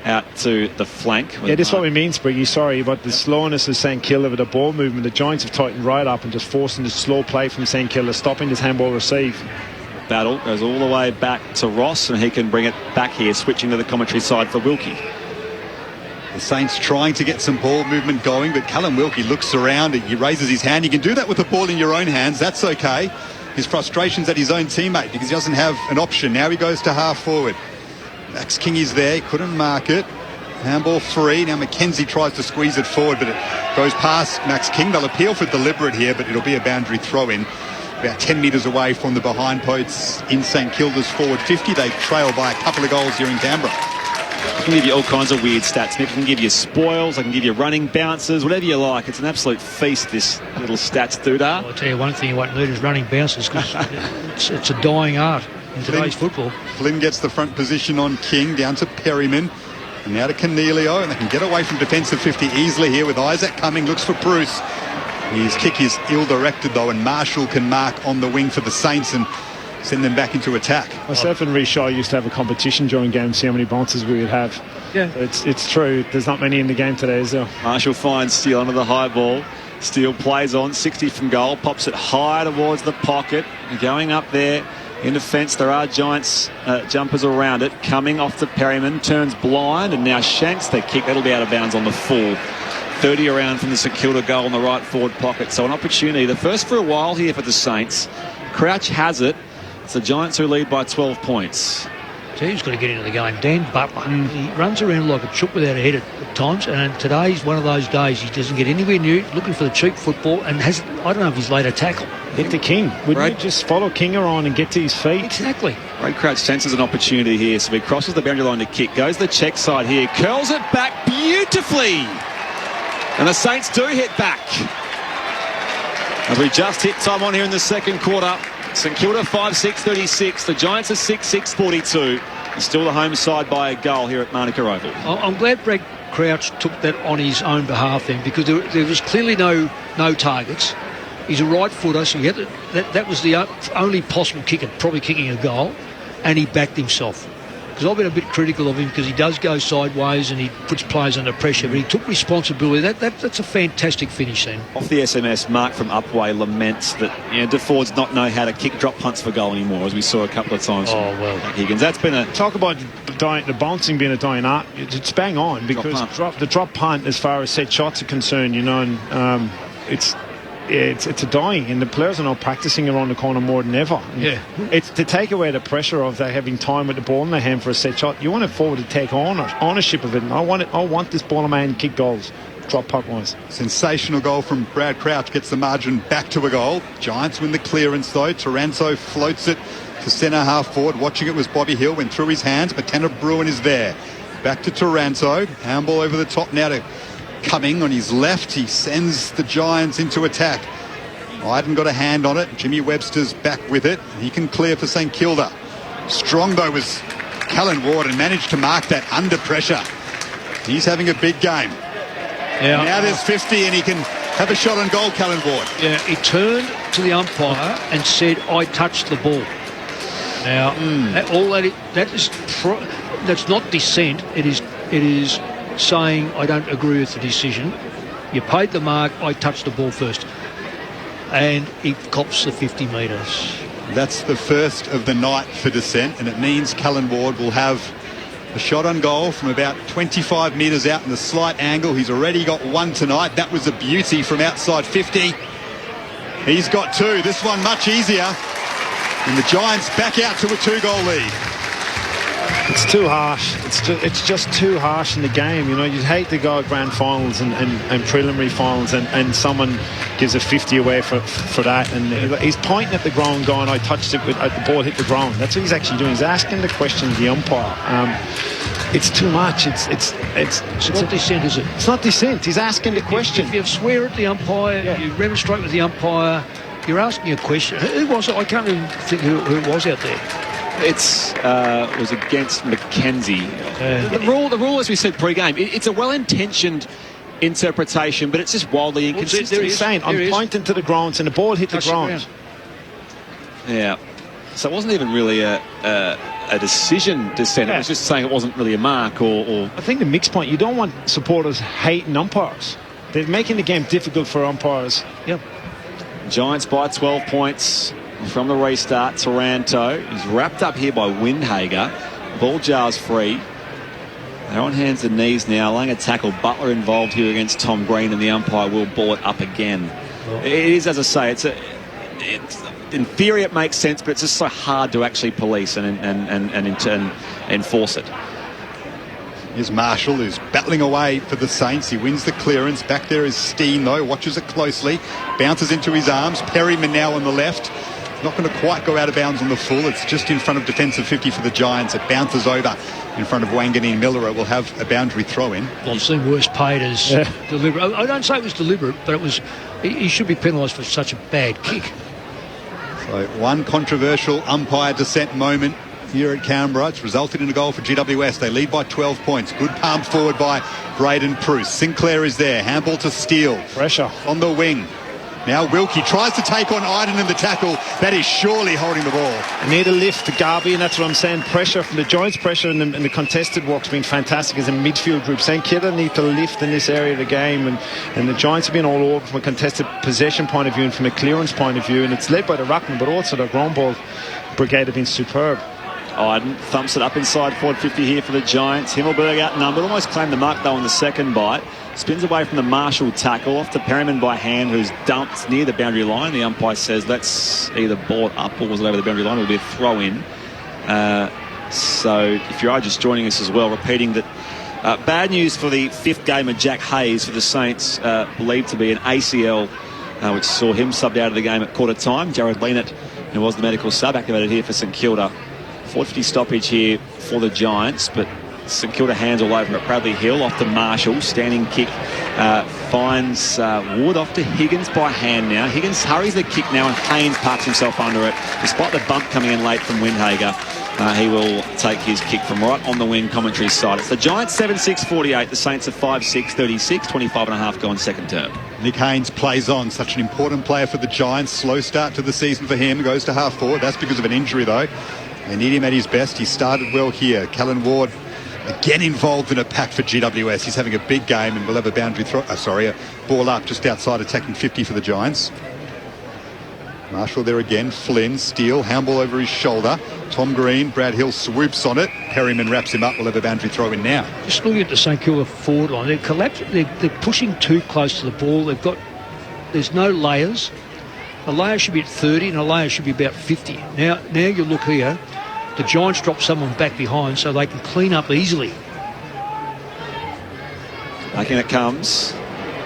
out to the flank. Yeah, that's what we mean, Spriggy. Sorry, but the slowness of St Kilda with the ball movement, the Giants have tightened right up and just forcing the slow play from St Kilda, stopping this handball receive. Battle goes all the way back to Ross, and he can bring it back here, switching to the commentary side for Wilkie. The Saints trying to get some ball movement going, but Callum Wilkie looks around, he raises his hand. You can do that with the ball in your own hands, that's okay. His frustration's at his own teammate because he doesn't have an option. Now he goes to half forward. Max King is there, he couldn't mark it. Handball free. Now McKenzie tries to squeeze it forward, but it goes past Max King. They'll appeal for deliberate here, but it'll be a boundary throw-in. About 10 metres away from the behind posts in St Kilda's forward 50. They trail by a couple of goals here in Canberra. I can give you all kinds of weird stats, Nick. I can give you spoils, I can give you running bounces, whatever you like. It's an absolute feast, this little stats doodah. Well, I'll tell you one thing you won't need is running bounces, because it's a dying art in today's football. Flynn gets the front position on King, down to Perryman. And now to Canelio, and they can get away from defensive 50 easily here with Isaac coming, looks for Bruce. His kick is ill-directed though, and Marshall can mark on the wing for the Saints and send them back into attack. Myself and Rishaw used to have a competition during games, see how many bounces we would have. Yeah, it's true. There's not many in the game today, is there? Marshall finds Steele under the high ball. Steele plays on, 60 from goal, pops it high towards the pocket. Going up there in defence, there are Giants jumpers around it. Coming off to Perryman, turns blind, and now shanks the kick. That'll be out of bounds on the full. 30 around from the St Kilda goal in the right forward pocket. So an opportunity, the first for a while here for the Saints. Crouch has it. It's the Giants who lead by 12 points. So who's got to get into the game? Dan Butler. He runs around like a chook without a head at times, and today's one of those days he doesn't get anywhere near it, looking for the cheap football, and has, I don't know if he's laid a tackle. Hit the King. Wouldn't you just follow King around and get to his feet? Exactly. Ray Crouch senses an opportunity here, so he crosses the boundary line to kick. Goes the check side here, curls it back beautifully. And the Saints do hit back. As we just hit time on here in the second quarter. St Kilda 5-6-36. The Giants are 6-6-42. Still the home side by a goal here at Manuka Oval. I'm glad Brad Crouch took that on his own behalf then, because there was clearly no targets. He's a right footer, so he had that was the only possible kicker, probably kicking a goal, and he backed himself. Because I've been a bit critical of him because he does go sideways and he puts players under pressure, but he took responsibility. That's a fantastic finish then. Off the SMS, Mark from Upway laments that DeFord's not know how to kick drop punts for goal anymore, as we saw a couple of times. Oh, well. Higgins. That's been a... Talk about the bouncing being a dying art. It's bang on, because the drop punt, as far as set shots are concerned, and it's a dying, and the players are now practicing around the corner more than ever. Yeah, it's to take away the pressure of having time with the ball in their hand for a set shot. You want a forward to take ownership of it. And I want this ball in my hand, kick goals, drop puck wise. Sensational goal from Brad Crouch, gets the margin back to a goal. Giants win the clearance though. Taranto floats it to centre half forward. Watching it was Bobby Hill, went through his hands, but Tanner Bruin is there. Back to Taranto. Handball over the top now to Cumming on his left. He sends the Giants into attack. Iden got a hand on it. Jimmy Webster's back with it. He can clear for St Kilda. Strong though was Callan Ward, and managed to mark that under pressure. He's having a big game. Yeah. Now there's 50 and he can have a shot on goal, Callan Ward. Yeah, he turned to the umpire and said, "I touched the ball." Now, that's not dissent. It is saying, "I don't agree with the decision. You paid the mark, I touched the ball first." And he cops the 50 metres. That's the first of the night for dissent, and it means Callan Ward will have A shot on goal from about 25 metres out in the slight angle. He's already got one tonight. That was a beauty from outside 50. He's got two. This one much easier. And the Giants back out to a 2-goal lead. It's too harsh. It's just too harsh in the game. You know, you'd hate to go at grand finals and preliminary finals and someone gives a 50 away for that. And he's pointing at the ground going, I touched it, the ball hit the ground. That's what he's actually doing. He's asking the question of the umpire. It's too much. It's not dissent, is it? It's not dissent. He's asking the question. If you swear at the umpire, you remonstrate with the umpire, you're asking a question. Who was it? I can't even think who it was out there. It was against Mackenzie. The rule, as we said pre-game, it's a well-intentioned interpretation, but it's just wildly inconsistent. He's saying, I'm pointing to the ground, and the ball hit the ground. Yeah. So it wasn't even really a decision dissent. It was just saying it wasn't really a mark or... I think the mixed point, you don't want supporters hating umpires. They're making the game difficult for umpires. Yep. Giants by 12 points from the restart. Taranto is wrapped up here by Windhager. Ball jars free. They're on hands and knees now, laying a tackle. Butler involved here against Tom Green, and the umpire will ball it up again. It is, as I say, it's in theory it makes sense, but it's just so hard to actually police and enforce it. Here's Marshall, who's battling away for the Saints. He wins the clearance. Back there is Steen, though. Watches it closely. Bounces into his arms. Perryman now on the left. Not going to quite go out of bounds on the full. It's just in front of defensive 50 for the Giants. It bounces over in front of Wanganeen. Miller will have a boundary throw in. Well, I've seen worse paid as deliberate. I don't say it was deliberate, but it was. He should be penalised for such a bad kick. So one controversial umpire dissent moment here at Canberra. It's resulted in a goal for GWS. They lead by 12 points. Good palm forward by Braden Pruce. Sinclair is there. Handball to Steele. Pressure on the wing. Now Wilkie tries to take on Iden in the tackle. That is surely holding the ball. I need a lift to Garvey, and that's what I'm saying. Pressure from the Giants, pressure and the contested work's been fantastic as a midfield group. St Kilda need to lift in this area of the game, and the Giants have been all over from a contested possession point of view and from a clearance point of view, and it's led by the ruckman, but also the ground ball brigade have been superb. Iden thumps it up inside forward 50 here for the Giants. Himmelberg outnumbered, almost claimed the mark though on the second bite. Spins away from the Marshall tackle, off to Perryman by hand, who's dumped near the boundary line. The umpire says let's either ball it up or was it over the boundary line. It'll be a throw in. So if you are just joining us as well, repeating that bad news for the fifth game of Jack Hayes for the Saints, believed to be an ACL, which saw him subbed out of the game at quarter time. Jared Leonard, who was the medical sub, activated here for St Kilda. 450 stoppage here for the Giants, but St Kilda hands all over it. Bradley Hill off to Marshall. Standing kick finds Wood off to Higgins by hand now. Higgins hurries the kick now and Haynes parks himself under it. Despite the bump coming in late from Windhager, he will take his kick from right on the wing commentary side. It's the Giants 7-6-48. The Saints are 5-6-36. 25.5 gone second term. Nick Haynes plays on. Such an important player for the Giants. Slow start to the season for him. Goes to half forward. That's because of an injury though. They need him at his best. He started well here. Callan Ward again involved in a pack for GWS. He's having a big game and will have a boundary throw. A ball up just outside attacking 50 for the Giants. Marshall there again. Flynn, Steele, handball over his shoulder. Tom Green, Brad Hill swoops on it. Perryman wraps him up. We'll have a boundary throw in now. Just looking at the St Kilda forward line, they're collapsing. They're pushing too close to the ball. There's no layers. A layer should be at 30 and a layer should be about 50. Now you look here. The Giants drop someone back behind so they can clean up easily. Back in it comes.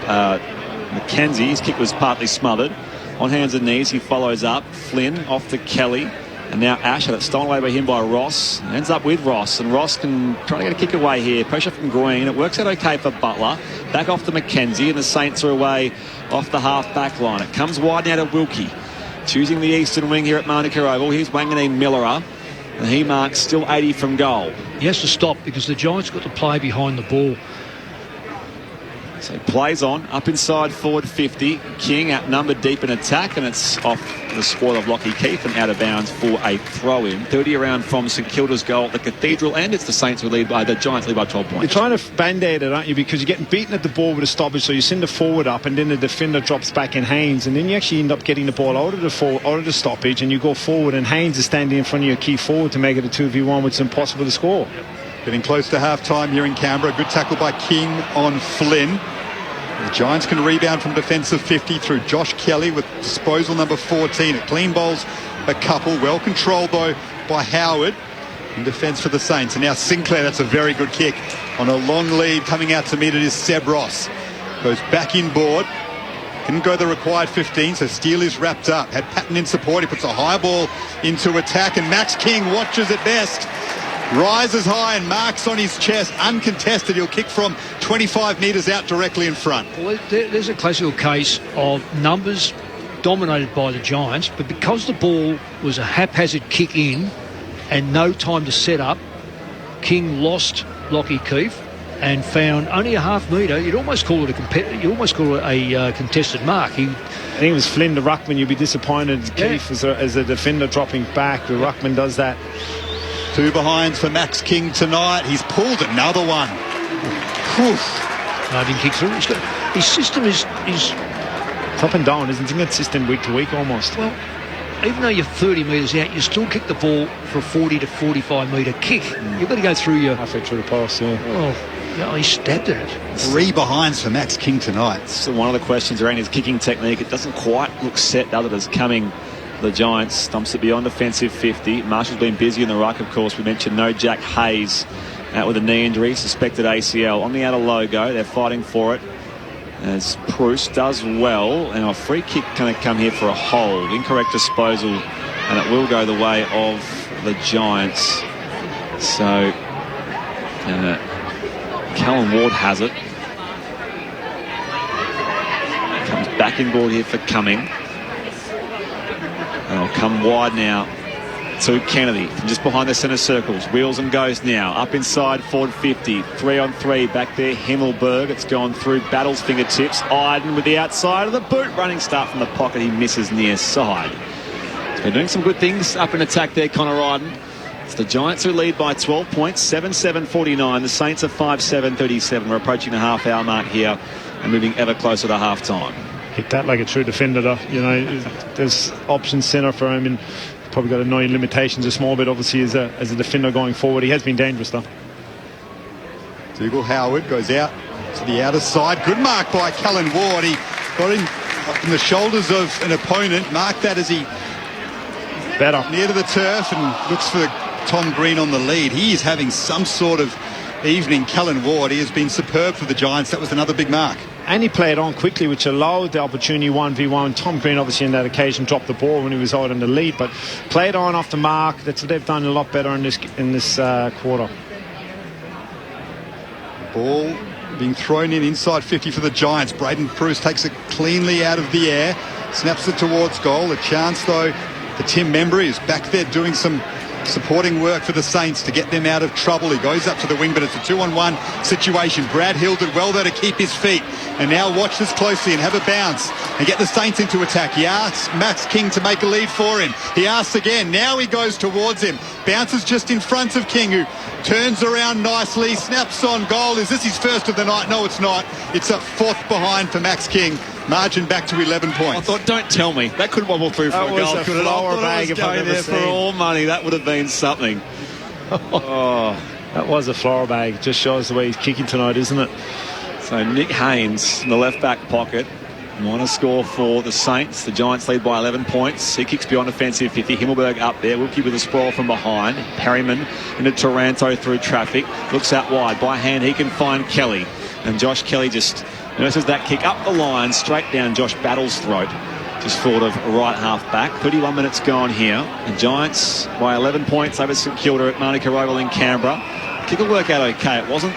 Mackenzie, his kick was partly smothered. On hands and knees, he follows up. Flynn off to Kelly. And now Ash had it stolen away by him by Ross. Ends up with Ross. And Ross can try to get a kick away here. Pressure from Green. It works out okay for Butler. Back off to Mackenzie. And the Saints are away off the half-back line. It comes wide now to Wilkie. Choosing the eastern wing here at Manuka Oval. Here's Wanganeen Miller. And he marks still 80 from goal. He has to stop because the Giants got to play behind the ball. So he plays on, up inside forward 50. King outnumbered deep in attack, and it's off the spoil of Lockie Keith and out of bounds for a throw-in. 30 around from St Kilda's goal at the Cathedral, and it's the Saints who lead by, the Giants lead by 12 points. You're trying to band-aid it, aren't you? Because you're getting beaten at the ball with a stoppage, so you send the forward up, and then the defender drops back in Haynes, and then you actually end up getting the ball out of the stoppage, and you go forward, and Haynes is standing in front of your key forward to make it a 2v1, which is impossible to score. Getting close to half-time here in Canberra. Good tackle by King on Flynn. The Giants can rebound from defensive 50 through Josh Kelly with disposal number 14. It clean bowls a couple. Well controlled, though, by Howard in defence for the Saints. And now Sinclair, that's a very good kick on a long lead. Coming out to meet it is Seb Ross. Goes back inboard. Couldn't go the required 15, so Steele is wrapped up. Had Patton in support. He puts a high ball into attack, and Max King watches it best. Rises high and marks on his chest. Uncontested. He'll kick from 25 metres out directly in front. Well, there's a classical case of numbers dominated by the Giants, but because the ball was a haphazard kick in and no time to set up, King lost Lockie Keefe and found only a half metre. You'd almost call it a contested mark. I think it was Flynn to Ruckman. You'd be disappointed. Yeah. Keefe as a defender dropping back. The Ruckman does that. 2 behinds for Max King tonight. He's pulled another one. No, didn't kick through. His system is up and down, isn't it? Consistent week to week almost. Well, even though you're 30 metres out, you still kick the ball for a 40 to 45 metre kick. You've got to go through your... Halfway through the pass, yeah. Oh, yeah, he stabbed at it. 3 behinds for Max King tonight. So one of the questions around his kicking technique, it doesn't quite look set now that it's coming. The Giants stumps it beyond defensive 50. Marshall's been busy in the ruck, of course. We mentioned no Jack Hayes out with a knee injury, suspected ACL. On the outer logo, they're fighting for it as Bruce does well. And a free kick going to come here for a hold. Incorrect disposal, and it will go the way of the Giants. So Callum Ward has it. Comes back inboard here for Cumming. And they'll come wide now to Kennedy from just behind the centre circles. Wheels and goes now. Up inside, forward 50. 3-on-3 back there. Himmelberg. It's gone through Battle's fingertips. Iden with the outside of the boot. Running start from the pocket. He misses near side. So they're doing some good things up in attack there, Connor Iden. It's the Giants who lead by 12 points. 7-7-49. The Saints are 5-7-37. We're approaching the half-hour mark here and moving ever closer to half-time. Hit that like a true defender, though. You know, there's option centre for him, and probably got to know limitations a small bit, obviously, as a defender going forward. He has been dangerous, though. Dougal Howard goes out to the outer side. Good mark by Callan Ward. He got him up in the shoulders of an opponent. Marked that as he better near to the turf and looks for Tom Green on the lead. He is having some sort of evening. Callan Ward, he has been superb for the Giants. That was another big mark. And he played on quickly, which allowed the opportunity 1v1. Tom Green obviously in that occasion dropped the ball when he was out in the lead, but played on off the mark. That's what they've done a lot better in this quarter. Ball being thrown in inside 50 for the Giants. Braden Bruce takes it cleanly out of the air, snaps it towards goal. A chance though for Tim Membry, who's back there doing some supporting work for the Saints to get them out of trouble. He goes up to the wing, but it's a 2-on-1 situation. Brad Hill did well there to keep his feet, and now watch this closely and have a bounce and get the Saints into attack. He asks Max King to make a lead for him. He asks again. Now he goes towards him. Bounces just in front of King, who turns around nicely, snaps on goal. Is this his first of the night? No, it's not. It's a 4th behind for Max King. Margin back to 11 points. I thought, don't tell me. That could wobble through for a goal. That was a flower bag if I've ever seen. For all money, that would have been something. That was a flower bag. Just shows the way he's kicking tonight, isn't it? So Nick Haynes in the left back pocket. Want to score for the Saints. The Giants lead by 11 points. He kicks beyond offensive 50. Himmelberg up there. Wilkie with a sprawl from behind. Perryman into Taranto through traffic. Looks out wide. By hand, he can find Kelly. And Josh Kelly just nurses that kick up the line, straight down Josh Battle's throat. Just thought of right half back. 31 minutes gone here. The Giants by 11 points over St Kilda at Manuka Oval in Canberra. Kick will work out okay. It wasn't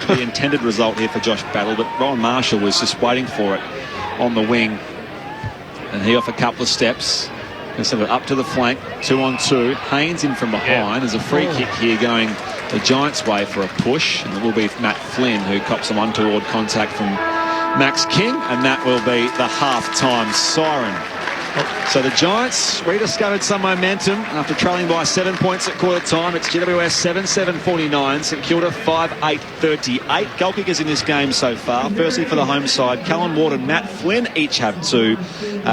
the intended result here for Josh Battle, but Rowan Marshall was just waiting for it on the wing. And he off a couple of steps. And send it up to the flank. 2-on-2. Haynes in from behind. There's a free kick here going the Giants' way for a push. And it will be Matt Flynn who cops an untoward contact from Max King. And that will be the half-time siren. So the Giants rediscovered some momentum after trailing by 7 points at quarter time. It's GWS 7-7-49, St Kilda 5-8-38. Goal kickers in this game so far. Firstly for the home side, Callum Ward and Matt Flynn each have 2.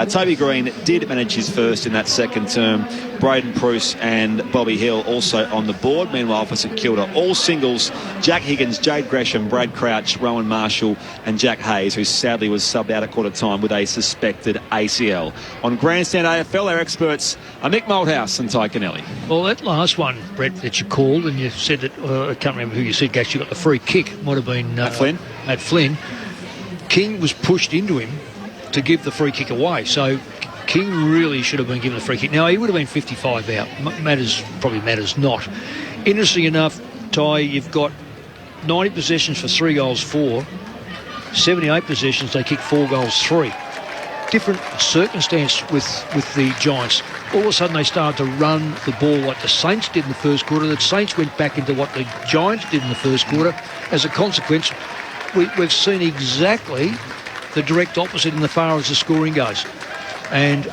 Toby Green did manage his first in that second term. Braden Pruce and Bobby Hill also on the board. Meanwhile for St Kilda, all singles, Jack Higgins, Jade Gresham, Brad Crouch, Rowan Marshall and Jack Hayes, who sadly was subbed out at quarter time with a suspected ACL. On Grandstand AFL, our experts are Mick Malthouse and Ty Kennelly. Well, that last one, Brett, that you called, and you said that, I can't remember who you said actually got the free kick, might have been Matt Flynn. Matt Flynn. King was pushed into him to give the free kick away, so King really should have been given the free kick. Now, he would have been 55 out. Matters not. Interesting enough, Ty, you've got 90 possessions for 3 goals 4. 78 possessions, they kicked 4 goals 3. Different circumstance with the Giants. All of a sudden they started to run the ball like the Saints did in the first quarter. The Saints went back into what the Giants did in the first quarter. As a consequence, we've seen exactly the direct opposite in the far as the scoring goes. And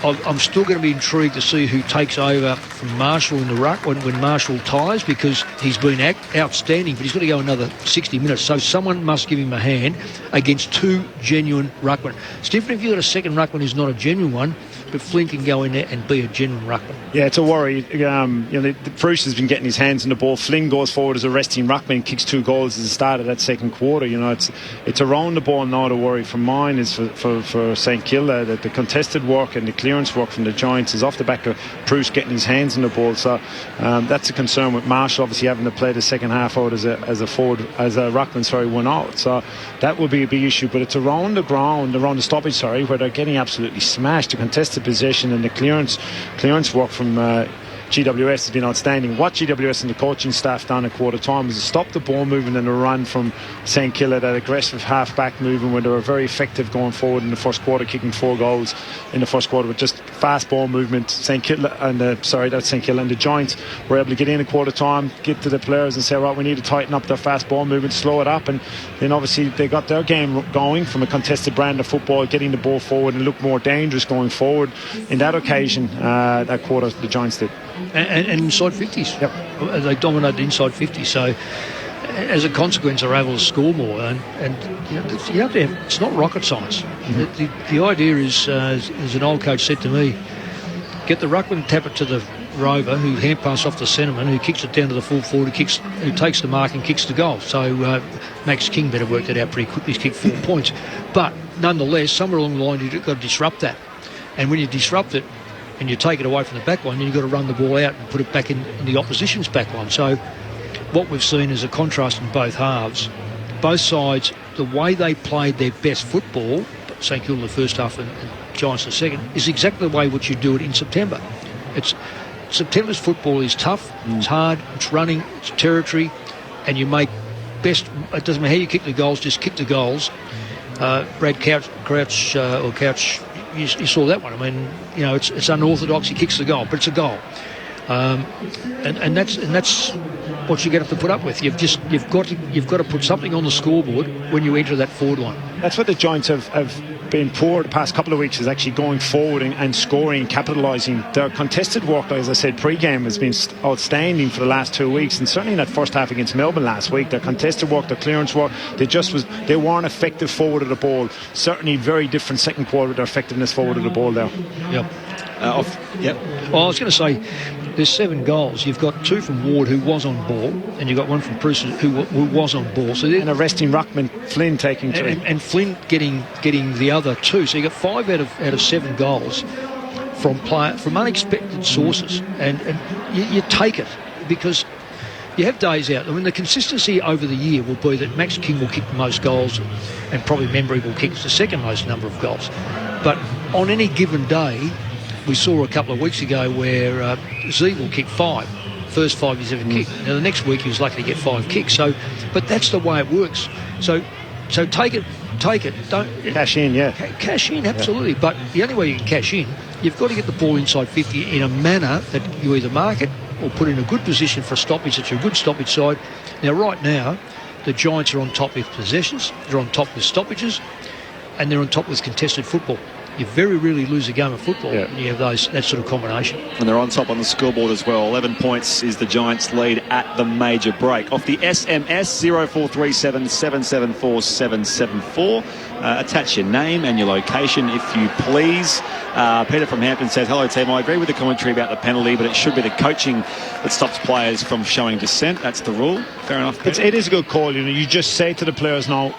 I'm still going to be intrigued to see who takes over from Marshall in the ruck when Marshall tires, because he's been outstanding, but he's got to go another 60 minutes. So someone must give him a hand against 2 genuine ruckmen. It's different if you've got a second ruckman who's not a genuine one, but Flynn can go in there and be a genuine ruckman. Yeah, it's a worry. The Bruce has been getting his hands on the ball. Flynn goes forward as a resting ruckman, kicks 2 goals at the start of that second quarter. It's around the ball now. The worry from mine is for St Kilda that the contested work and the clearance work from the Giants is off the back of Bruce getting his hands on the ball. So that's a concern with Marshall obviously having to play the second half out as a ruckman, 1 out. So that will be a big issue. But it's around the ground, around the stoppage, where they're getting absolutely smashed. The contested possession and the clearance work from GWS has been outstanding. What GWS and the coaching staff done at quarter time was to stop the ball movement and a run from St Kilda, that aggressive half-back movement where they were very effective going forward in the first quarter, kicking 4 goals in the first quarter with just fast ball movement. St Kilda and the Giants were able to get in at quarter time, get to the players and say, right, we need to tighten up their fast ball movement, slow it up, and then obviously they got their game going from a contested brand of football, getting the ball forward and look more dangerous going forward. In that occasion, that quarter, the Giants did. And inside 50s. Yep. They dominated inside 50s. So as a consequence, they're able to score more. And you have to have, it's not rocket science. Mm-hmm. The idea is, as an old coach said to me, get the ruckman, tap it to the rover, who hand pass off the centreman, who kicks it down to the full forward, who takes the mark and kicks the goal. So Max King better work that out pretty quickly. He's kicked 4 points. But nonetheless, somewhere along the line, you've got to disrupt that. And when you disrupt it, and you take it away from the back line, then you've got to run the ball out and put it back in the opposition's back line. So what we've seen is a contrast in both halves. Both sides, the way they played their best football, St Kilda the first half and Giants the second, is exactly the way which you do it in September. September's football is tough, it's hard, it's running, it's territory, and you make best. It doesn't matter how you kick the goals, just kick the goals. Brad Crouch, you saw that one. I mean, it's unorthodox. He kicks the goal, but it's a goal, and that's what you're going to have to put up with. You've got to put something on the scoreboard when you enter that forward line. That's what the Giants have been poor the past couple of weeks, is actually going forward and scoring, capitalising. Their contested work, as I said, pre-game has been outstanding for the last 2 weeks, and certainly in that first half against Melbourne last week, their contested work, their clearance work, they weren't effective forward of the ball. Certainly very different second quarter with their effectiveness forward of the ball there. Yep. Yep. Well, I was going to say, there's 7 goals. You've got 2 from Ward, who was on ball, and you've got 1 from Bruce, who was on ball. So and a resting ruckman, Flynn, taking 3. And Flynn getting the other 2. So you've got 5 out of 7 goals from unexpected sources. And you take it, because you have days out. I mean, the consistency over the year will be that Max King will kick the most goals, and probably Membry will kick the second most number of goals. But on any given day, we saw a couple of weeks ago where Z will kick 5, first 5 he's ever kicked. Now the next week he was lucky to get 5 kicks. So, but that's the way it works. So take it. Don't cash in, yeah. Cash in, absolutely. Yeah. But the only way you can cash in, you've got to get the ball inside 50 in a manner that you either mark it or put in a good position for a stoppage. That's a good stoppage side. Now, right now, the Giants are on top with possessions. They're on top with stoppages, and they're on top with contested football. You very rarely lose a game of football when you have that sort of combination. And they're on top on the scoreboard as well. 11 points is the Giants' lead at the major break. Off the SMS 0437 774 774. Attach your name and your location if you please. Peter from Hampton says, hello team, I agree with the commentary about the penalty, but it should be the coaching that stops players from showing dissent. That's the rule. Fair enough, Peter. It is a good call. You just say to the players now,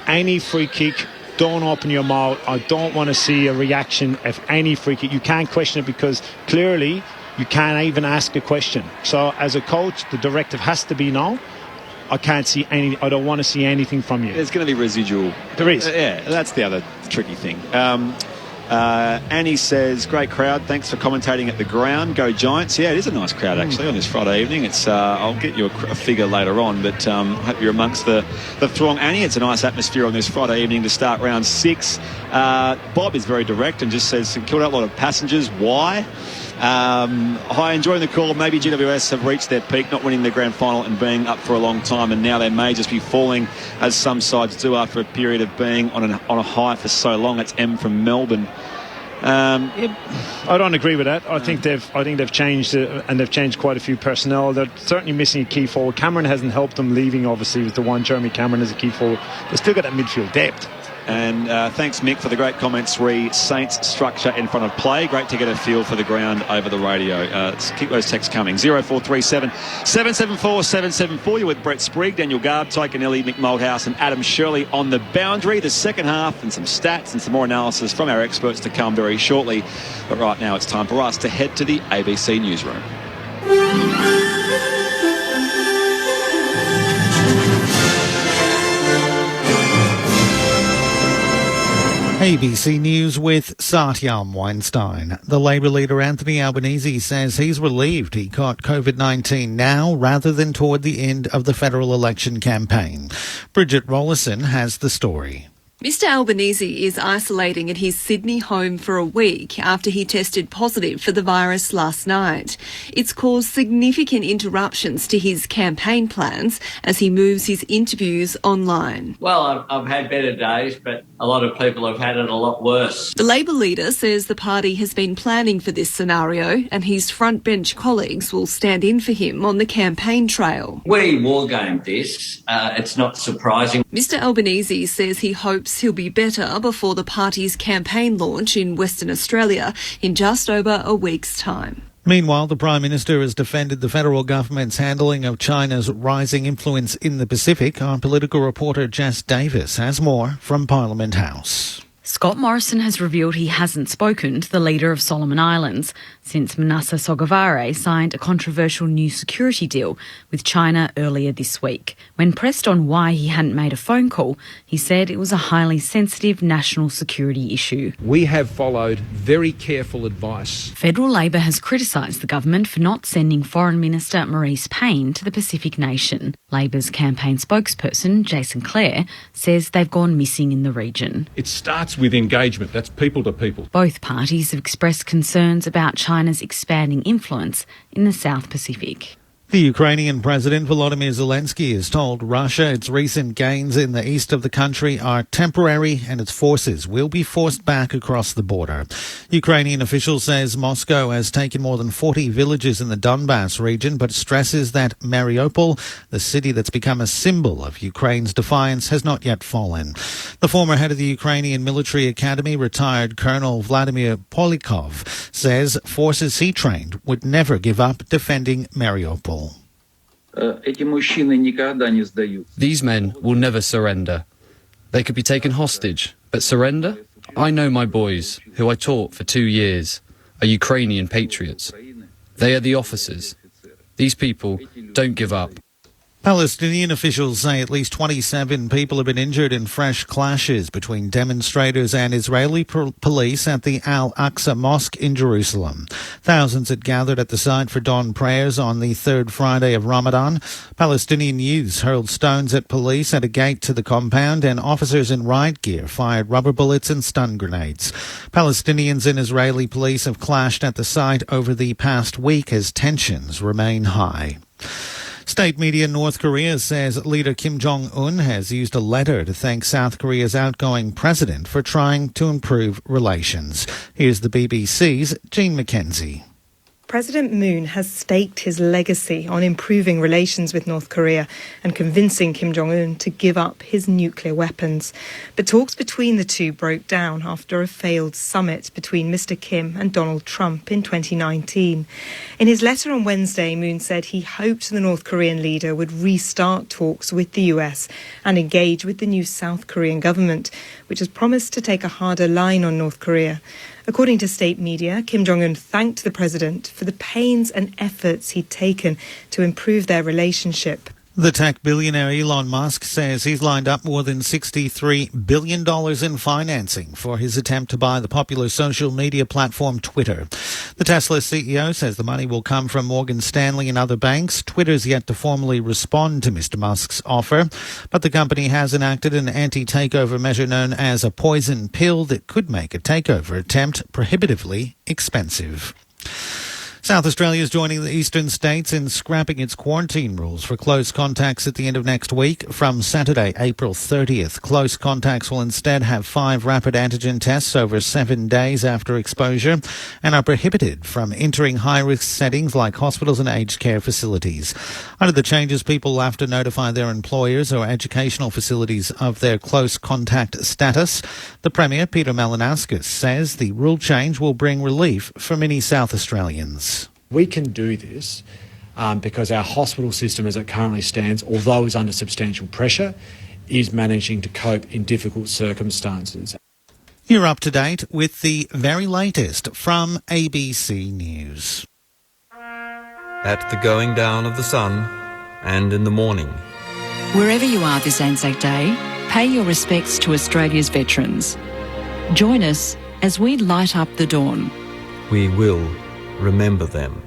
any free kick, don't open your mouth. I don't want to see a reaction of any free kick. You can't question it because clearly you can't even ask a question. So as a coach, the directive has to be now. I don't want to see anything from you. There's going to be residual. There is. Yeah, that's the other tricky thing. Annie says, great crowd. Thanks for commentating at the ground. Go Giants. Yeah, it is a nice crowd actually on this Friday evening. It's I'll get you a figure later on, but I hope you're amongst the throng. Annie, it's a nice atmosphere on this Friday evening to start round 6. Bob is very direct and just says, killed out a lot of passengers. Why? Hi, enjoying the call. Maybe GWS have reached their peak, not winning the grand final and being up for a long time, and now they may just be falling, as some sides do after a period of being on a high for so long. It's M from Melbourne. I don't agree with that. I think they've changed and they've changed quite a few personnel. They're certainly missing a key forward. Cameron hasn't helped them leaving, obviously, with the one. Jeremy Cameron as a key forward. They've still got that midfield depth. And thanks, Mick, for the great comments re Saints structure in front of play. Great to get a feel for the ground over the radio. Let's keep those texts coming. 0437 774 774. You're with Brett Sprigg, Daniel Garb, Ty Canelli, Mick Malthouse and Adam Shirley on the boundary. The second half and some stats and some more analysis from our experts to come very shortly. But right now it's time for us to head to the ABC newsroom. ABC News with Satyam Weinstein. The Labor leader Anthony Albanese says he's relieved he caught COVID-19 now rather than toward the end of the federal election campaign. Bridget Rollison has the story. Mr Albanese is isolating at his Sydney home for a week after he tested positive for the virus last night. It's caused significant interruptions to his campaign plans as he moves his interviews online. Well, I've had better days, but a lot of people have had it a lot worse. The Labor leader says the party has been planning for this scenario and his front bench colleagues will stand in for him on the campaign trail. We wargamed this. It's not surprising. Mr Albanese says he hopes he'll be better before the party's campaign launch in Western Australia in just over a week's time. Meanwhile, the Prime Minister has defended the federal government's handling of China's rising influence in the Pacific. Our political reporter Jess Davis has more from Parliament House. Scott Morrison has revealed he hasn't spoken to the leader of Solomon Islands since Manasseh Sogavare signed a controversial new security deal with China earlier this week. When pressed on why he hadn't made a phone call, he said it was a highly sensitive national security issue. We have followed very careful advice. Federal Labor has criticised the government for not sending Foreign Minister Maurice Payne to the Pacific nation. Labor's campaign spokesperson, Jason Clare, says they've gone missing in the region. It starts with engagement. That's people to people. Both parties have expressed concerns about China's expanding influence in the South Pacific. The Ukrainian President Volodymyr Zelensky has told Russia its recent gains in the east of the country are temporary and its forces will be forced back across the border. Ukrainian officials says Moscow has taken more than 40 villages in the Donbass region, but stresses that Mariupol, the city that's become a symbol of Ukraine's defiance, has not yet fallen. The former head of the Ukrainian Military Academy, retired Colonel Vladimir Polikov, says forces he trained would never give up defending Mariupol. These men will never surrender. They could be taken hostage, but surrender? I know my boys, who I taught for 2 years, are Ukrainian patriots. They are the officers. These people don't give up. Palestinian officials say at least 27 people have been injured in fresh clashes between demonstrators and Israeli police at the Al-Aqsa Mosque in Jerusalem. Thousands had gathered at the site for dawn prayers on the third Friday of Ramadan. Palestinian youths hurled stones at police at a gate to the compound, and officers in riot gear fired rubber bullets and stun grenades. Palestinians and Israeli police have clashed at the site over the past week as tensions remain high. State media in North Korea says leader Kim Jong-un has used a letter to thank South Korea's outgoing president for trying to improve relations. Here's the BBC's Jean McKenzie. President Moon has staked his legacy on improving relations with North Korea and convincing Kim Jong-un to give up his nuclear weapons. But talks between the two broke down after a failed summit between Mr. Kim and Donald Trump in 2019. In his letter on Wednesday, Moon said he hoped the North Korean leader would restart talks with the US and engage with the new South Korean government, which has promised to take a harder line on North Korea. According to state media, Kim Jong-un thanked the president for the pains and efforts he'd taken to improve their relationship. The tech billionaire Elon Musk says he's lined up more than $63 billion in financing for his attempt to buy the popular social media platform Twitter. The Tesla CEO says the money will come from Morgan Stanley and other banks. Twitter's yet to formally respond to Mr. Musk's offer, but the company has enacted an anti-takeover measure known as a poison pill that could make a takeover attempt prohibitively expensive. South Australia is joining the eastern states in scrapping its quarantine rules for close contacts at the end of next week. From Saturday, April 30th, close contacts will instead have 5 rapid antigen tests over 7 days after exposure and are prohibited from entering high-risk settings like hospitals and aged care facilities. Under the changes, people will have to notify their employers or educational facilities of their close contact status. The Premier, Peter Malinauskas, says the rule change will bring relief for many South Australians. We can do this because our hospital system as it currently stands, although is under substantial pressure, is managing to cope in difficult circumstances. You're up to date with the very latest from ABC News. At the going down of the sun and in the morning. Wherever you are this Anzac Day, pay your respects to Australia's veterans. Join us as we light up the dawn. We will remember them.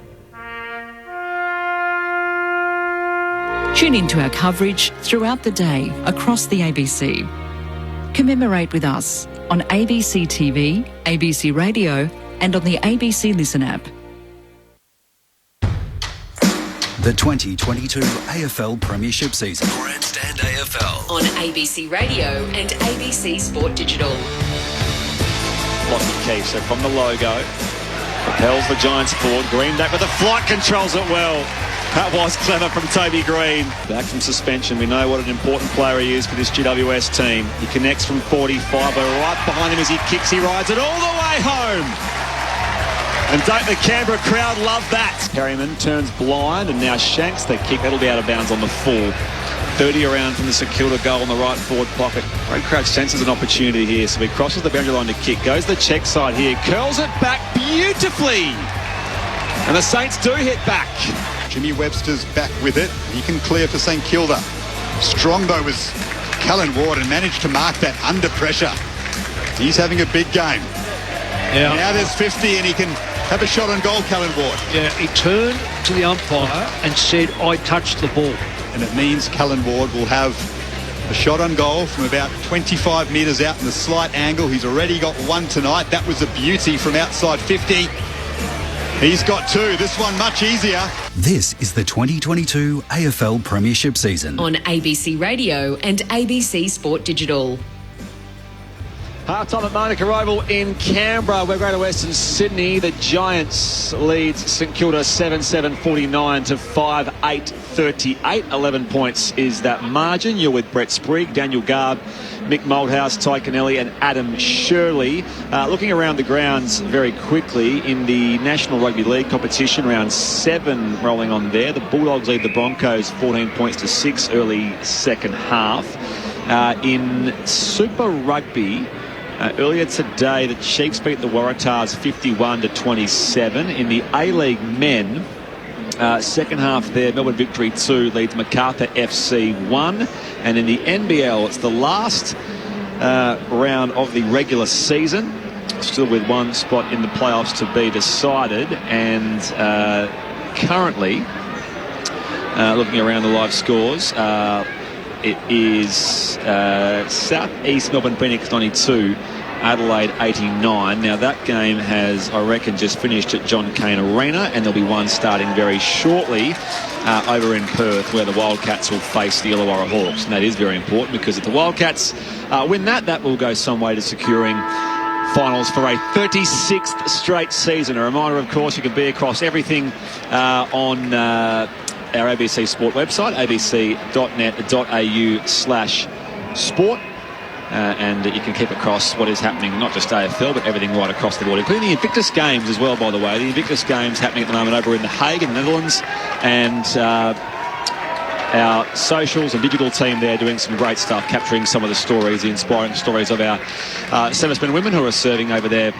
Tune into our coverage throughout the day across the ABC. Commemorate with us on ABC TV, ABC Radio and on the ABC Listen app. The 2022 AFL Premiership season. Grandstand AFL. On ABC Radio and ABC Sport Digital. Lockie Keefe, so from the logo, propels the Giants forward. Green back with the flight, controls it well. That was clever from Toby Green. Back from suspension, we know what an important player he is for this GWS team. He connects from 45, but right behind him as he kicks, he rides it all the way home. And don't the Canberra crowd love that? Perryman turns blind and now shanks the kick. That'll be out of bounds on the full. 30 around from the Kilda goal in the right forward pocket. Ray Crouch senses an opportunity here, so he crosses the boundary line to kick. Goes the check side here, curls it back beautifully. And the Saints do hit back. Jimmy Webster's back with it. He can clear for St Kilda. Strong though was Callan Ward and managed to mark that under pressure. He's having a big game. Yeah. Now there's 50 and he can have a shot on goal, Callan Ward. Yeah, he turned to the umpire and said, I touched the ball. And it means Callan Ward will have a shot on goal from about 25 metres out in a slight angle. He's already got one tonight. That was a beauty from outside 50. He's got 2. This one much easier. This is the 2022 AFL Premiership season. On ABC Radio and ABC Sport Digital. Half-time at Monaco Oval in Canberra. We're going to Western Sydney. The Giants leads St Kilda 7-7-49 to 5-8-38. 11 points is that margin. You're with Brett Sprigg, Daniel Garb, Mick Moldhouse, Ty Kennelly and Adam Shirley. Looking around the grounds very quickly in the National Rugby League competition, round 7 rolling on there. The Bulldogs lead the Broncos 14 points to 6 early second half. In Super Rugby, earlier today, the Chiefs beat the Waratahs 51-27. In the A-League men, second half there, Melbourne Victory 2 leads Macarthur FC 1. And in the NBL, it's the last round of the regular season, still with one spot in the playoffs to be decided. And currently, looking around the live scores, it is South East Melbourne Phoenix 92, Adelaide 89. Now that game has, I reckon, just finished at John Cain Arena, and there'll be one starting very shortly over in Perth, where the Wildcats will face the Illawarra Hawks. And that is very important, because if the Wildcats win that will go some way to securing finals for a 36th straight season. A reminder, of course, you can be across everything on our ABC Sport website, abc.net.au/sport. And you can keep across what is happening, not just AFL, but everything right across the board, including the Invictus Games as well, by the way. The Invictus Games happening at the moment over in The Hague in the Netherlands. And our socials and digital team there doing some great stuff, capturing some of the stories, the inspiring stories of our servicemen and women who are serving over there,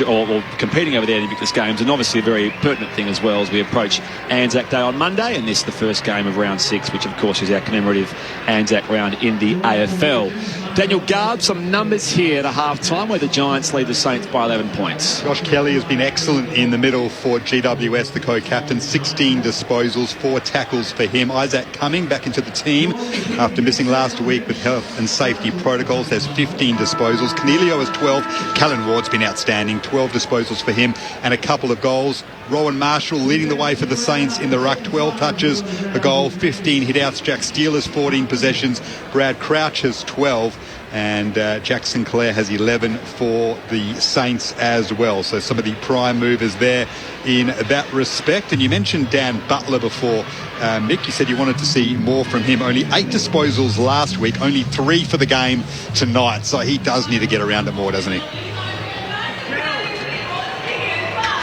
or competing over there in the Invictus Games. And obviously a very pertinent thing as well as we approach Anzac Day on Monday, and this is the first game of round 6, which of course is our commemorative Anzac round in the AFL. Daniel Garb, some numbers here at a half-time where the Giants lead the Saints by 11 points. Josh Kelly has been excellent in the middle for GWS, the co-captain. 16 disposals, 4 tackles for him. Isaac Cumming back into the team after missing last week with health and safety protocols. There's 15 disposals. Cornelio has 12. Callan Ward's been outstanding. 12 disposals for him and a couple of goals. Rowan Marshall leading the way for the Saints in the ruck. 12 touches, a goal, 15 hit-outs. Jack Steele has 14 possessions. Brad Crouch has 12. And Jack Sinclair has 11 for the Saints as well. So some of the prime movers there in that respect. And you mentioned Dan Butler before. Mick, you said you wanted to see more from him. Only 8 disposals last week, only 3 for the game tonight. So he does need to get around it more, doesn't he?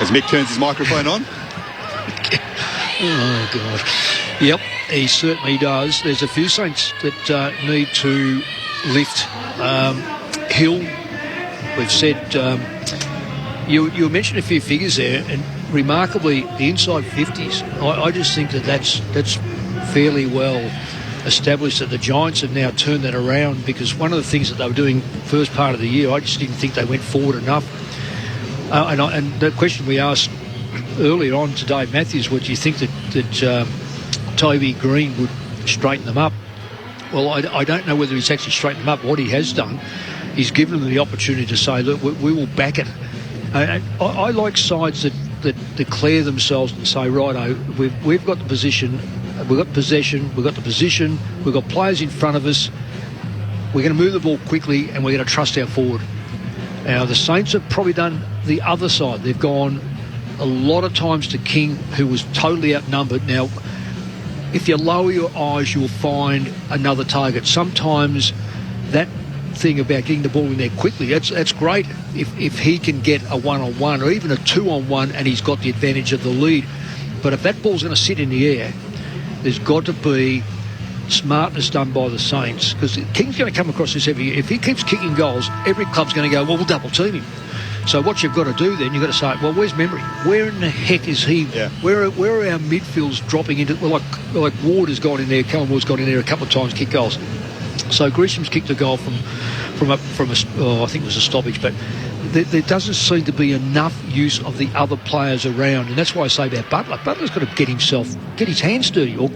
As Mick turns his microphone on. Oh, God. Yep, he certainly does. There's a few Saints that need to lift. Hill, we've said, you mentioned a few figures there, and remarkably the inside 50s. I just think that's fairly well established, that the Giants have now turned that around, because one of the things that they were doing first part of the year, I just didn't think they went forward enough. And the question we asked earlier on to Dave Matthews, what do you think that Toby Green would straighten them up? Well, I don't know whether he's actually straightened them up. What he has done, he's given them the opportunity to say, look, we will back it. I like sides that declare themselves and say, righto, we've got the position, we've got possession, we've got the position, we've got players in front of us, we're going to move the ball quickly and we're going to trust our forward. Now, the Saints have probably done the other side. They've gone a lot of times to King, who was totally outnumbered. Now, if you lower your eyes, you'll find another target. Sometimes that thing about getting the ball in there quickly, that's great if he can get a one-on-one or even a two-on-one and he's got the advantage of the lead. But if that ball's going to sit in the air, there's got to be smartness done by the Saints, because King's going to come across this every year. If he keeps kicking goals, every club's going to go, well, we'll double team him. So what you've got to do then, you've got to say, well, where's Memory? Where in the heck is he? Yeah. Where are our midfields dropping into? Well, like Ward has gone in there, Callum Ward's gone in there a couple of times, kicked goals. So Grisham's kicked a goal from I think it was a stoppage, but there doesn't seem to be enough use of the other players around, and that's why I say about Butler. Butler's got to get his hands dirty, or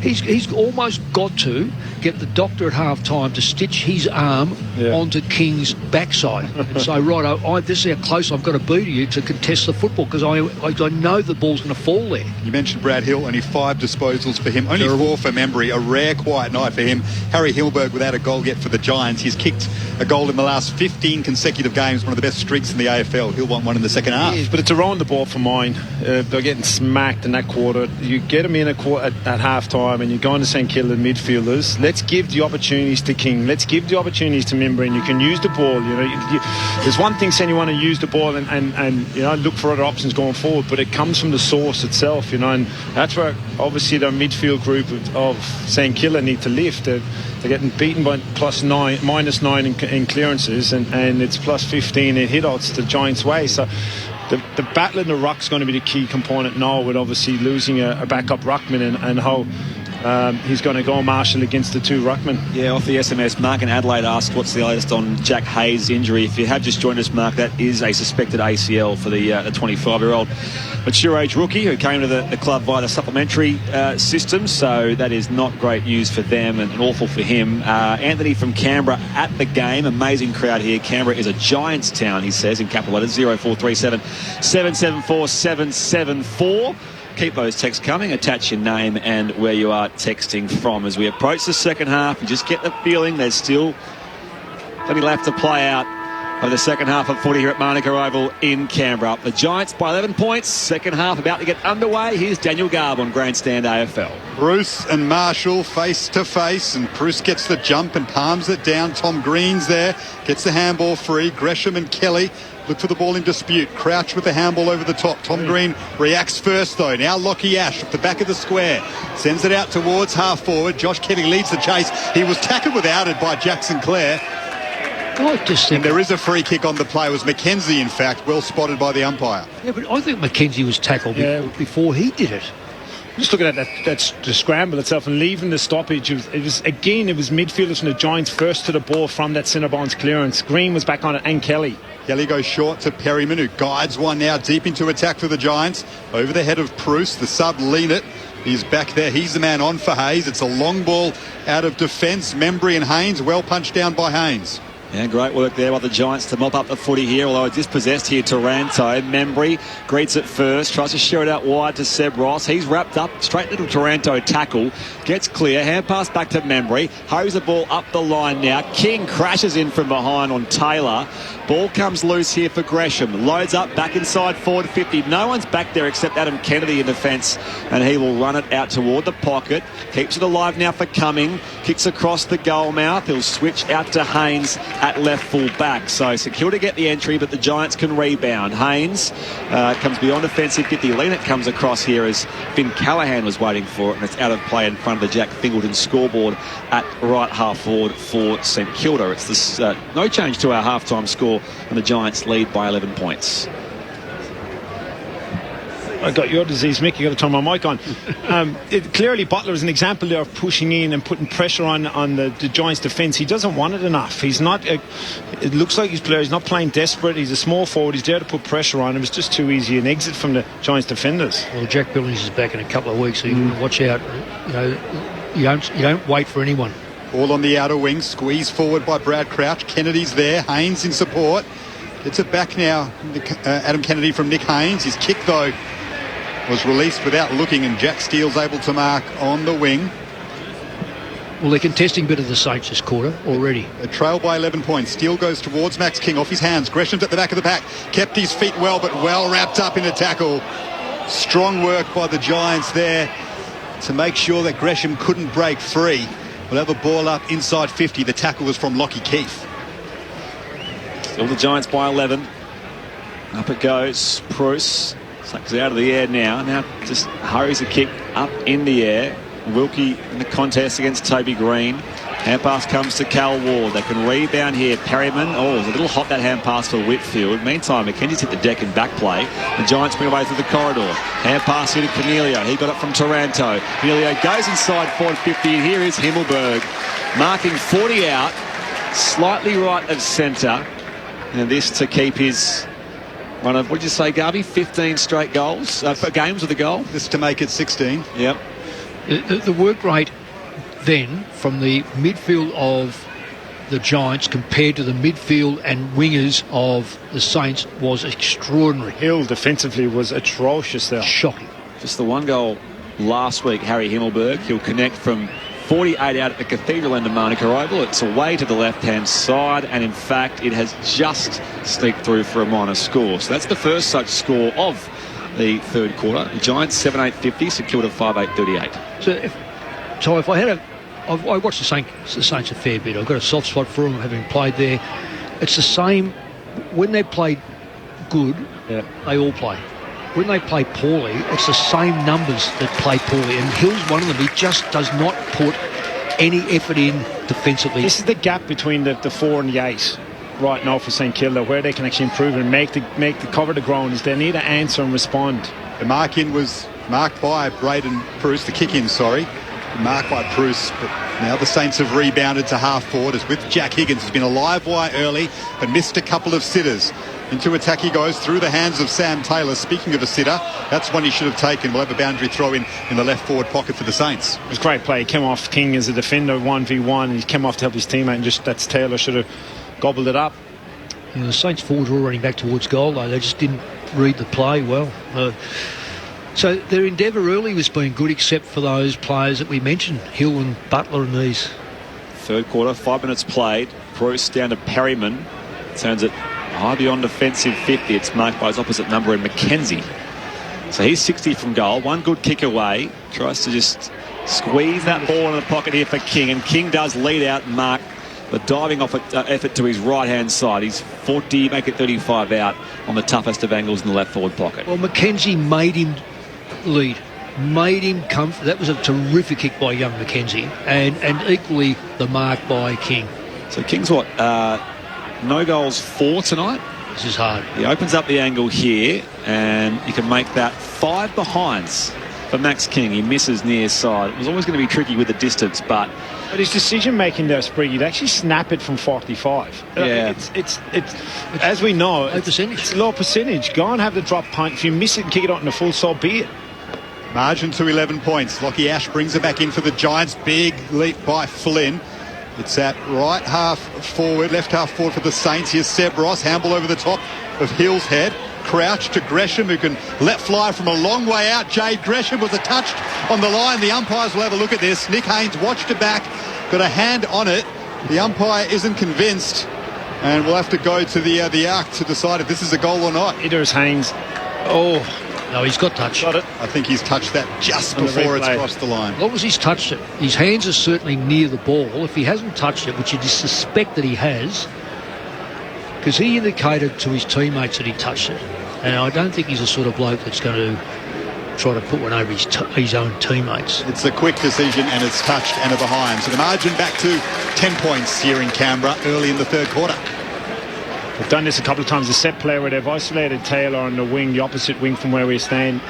he's almost got to get the doctor at half time to stitch his arm onto King's backside and say, right, this is how close I've got to be to you to contest the football, because I know the ball's going to fall there. You mentioned Brad Hill, only 5 disposals for him, only 4 for Membry. A rare quiet night for him. Harry Hilberg without a goal yet for the Giants. He's kicked a goal in the last 15 consecutive games, one of the best streaks in the AFL. He'll want one in the second half. Yes, but it's around the ball for mine. They're getting smacked in that quarter. You get them in at half time and you're going to St Kilda midfielders. Let's give the opportunities to King. Let's give the opportunities to Membry, and you can use the ball. There's one thing saying you want to use the ball and look for other options going forward, but it comes from the source itself, and that's where obviously the midfield group of St Kilda need to lift. They're getting beaten by -9 in clearances, and it's +15 in hit-outs the Giants' way. So the battle in the ruck's going to be the key component now, with obviously losing a backup ruckman, and how he's going to go Marshall against the two ruckmen. Yeah, off the SMS, Mark in Adelaide asked what's the latest on Jack Hayes' injury. If you have just joined us, Mark, that is a suspected ACL for the 25-year-old mature age rookie who came to the club via the supplementary system, so that is not great news for them and awful for him. Anthony from Canberra at the game. Amazing crowd here. Canberra is a Giants town, he says, in capital letters. 0437 774 774. Keep those texts coming. Attach your name and where you are texting from. As we approach the second half, you just get the feeling there's still plenty left to play out of the second half of footy here at Manuka Oval in Canberra. The Giants by 11 points. Second half about to get underway. Here's Daniel Garb on Grandstand AFL. Bruce and Marshall face to face, and Bruce gets the jump and palms it down. Tom Green's there, gets the handball free. Gresham and Kelly look for the ball in dispute. Crouch with the handball over the top. Tom Green reacts first though. Now Lockie Ash at the back of the square sends it out towards half forward. Josh Kelly leads the chase. He was tackled without it by Jackson Clare. I just think, and there is a free kick on the play. It was McKenzie, in fact, well spotted by the umpire. Yeah, but I think McKenzie was tackled before he did it. Just looking at that's the scramble itself and leaving the stoppage. It was midfielders from the Giants first to the ball from that centre bounce clearance. Green was back on it and Kelly. Kelly goes short to Perryman, who guides one now deep into attack for the Giants. Over the head of Bruce, the sub lean it. He's back there. He's the man on for Hayes. It's a long ball out of defence. Membry and Haynes, well punched down by Haynes. Yeah, great work there by the Giants to mop up the footy here, although it's dispossessed here. Taranto. Membry greets it first, tries to share it out wide to Seb Ross. He's wrapped up, straight little Taranto tackle, gets clear, hand pass back to Membry, hose the ball up the line now. King crashes in from behind on Taylor. Ball comes loose here for Gresham, loads up back inside forward 50. No one's back there except Adam Kennedy in defence, and he will run it out toward the pocket. Keeps it alive now for Cumming, kicks across the goal mouth. He'll switch out to Haynes at left full back. So secure to get the entry, but the Giants can rebound. Haynes comes beyond offensive 50. Leonard comes across here as Finn Callahan was waiting for it, and it's out of play in front of the Jack Fingleton scoreboard at right half forward for St Kilda. It's this no change to our halftime score, and the Giants lead by 11 points. I got your disease, Mick. You got to turn my mic on. Clearly, Butler is an example there of pushing in and putting pressure on the Giants' defence. He doesn't want it enough. He's not. It looks like he's not playing desperate. He's a small forward. He's there to put pressure on. It was just too easy an exit from the Giants' defenders. Well, Jack Billings is back in a couple of weeks, so you watch out. You don't wait for anyone. All on the outer wing, squeezed forward by Brad Crouch. Kennedy's there. Haynes in support. Gets it back now. Adam Kennedy from Nick Haynes. His kick though was released without looking, and Jack Steele's able to mark on the wing. Well, they're contesting better the Saints this quarter already. A trail by 11 points. Steele goes towards Max King off his hands. Gresham's at the back of the pack. Kept his feet well, but well wrapped up in a tackle. Strong work by the Giants there to make sure that Gresham couldn't break free. We'll have a ball up inside 50. The tackle was from Lockie Keith. Still the Giants by 11. Up it goes. Bruce sucks it out of the air now. Now just hurries a kick up in the air. Wilkie in the contest against Toby Green. Hand pass comes to Cal Ward. They can rebound here. Perryman. Oh, it was a little hot, that hand pass for Whitfield. Meantime, McKenzie's hit the deck in back play. The Giants bring away through the corridor. Hand pass here to Cornelio. He got it from Taranto. Cornelio goes inside forward 50, and here is Himmelberg marking 40 out, slightly right of centre. And this to keep his one of, what did you say, Garby? 15 straight goals, games with a goal. This to make it 16. Yep. The work rate then from the midfield of the Giants compared to the midfield and wingers of the Saints was extraordinary. Hill defensively was atrocious there. Shocking. Just the one goal last week, Harry Himmelberg. He'll connect from 48 out at the Cathedral end of Manuka Oval. It's away to the left-hand side, and in fact, it has just sneaked through for a minor score. So that's the first such score of the third quarter. The Giants 7-8-50, secured a 5-8-38. So if I had I watched the Saints a fair bit. I've got a soft spot for them, having played there. It's the same when they played good. Yeah. They all play. When they play poorly, it's the same numbers that play poorly, and Hill's one of them. He just does not put any effort in defensively. This is the gap between the 4 and the 8 right now for St Kilda, where they can actually improve and make the cover the ground. Is they need to answer and respond. The mark-in was marked by Braden Bruce, the kick-in, sorry. mark by Bruce, but now the Saints have rebounded to half forward as with Jack Higgins has been a live wire early but missed a couple of sitters. Into attack he goes through the hands of Sam Taylor. Speaking of a sitter, that's one he should have taken. We'll have a boundary throw in the left forward pocket for the Saints. It was a great play. He came off King as a defender 1v1 and he came off to help his teammate, and just that's Taylor should have gobbled it up. You know, the Saints forwards were all running back towards goal though. They just didn't read the play well. So their endeavour early was being good, except for those players that we mentioned, Hill and Butler and these. Third quarter, 5 minutes played. Bruce down to Perryman. Turns it high beyond defensive 50. It's marked by his opposite number in McKenzie. So he's 60 from goal. One good kick away. Tries to just squeeze that ball in the pocket here for King. And King does lead out and mark the diving off effort to his right-hand side. He's 40, make it 35 out on the toughest of angles in the left forward pocket. Well, McKenzie made him lead, made him come. That was a terrific kick by young McKenzie, and equally the mark by King. So King's what, no goals 4 tonight? This is hard. He opens up the angle here, and you can make that 5 behinds for Max King. He misses near side. It was always going to be tricky with the distance, but his decision making there, Sprigg, he'd actually snap it from 45. Yeah. It's as we know, low percentage. It's low percentage. Go and have the drop punt. If you miss it and kick it out in the full, so be it. Margin to 11 points. Lockie Ash brings it back in for the Giants. Big leap by Flynn. It's at right half forward, left half forward for the Saints. Here's Seb Ross, handball over the top of Hill's head. Crouch to Gresham, who can let fly from a long way out. Jade Gresham was touched on the line. The umpires will have a look at this. Nick Haynes watched it back, got a hand on it. The umpire isn't convinced, and we'll have to go to the arc to decide if this is a goal or not. Idris Haynes. Oh, no, he's got touch. Got it. I think he's touched that just before it's crossed the line. As long as he's touched it, his hands are certainly near the ball. If he hasn't touched it, which you just suspect that he has, because he indicated to his teammates that he touched it. And I don't think he's the sort of bloke that's going to try to put one over his own teammates. It's a quick decision, and it's touched and a behind. So the margin back to 10 points here in Canberra early in the third quarter. We've done this a couple of times. The set player where they've isolated Taylor on the wing, the opposite wing from where we're sitting.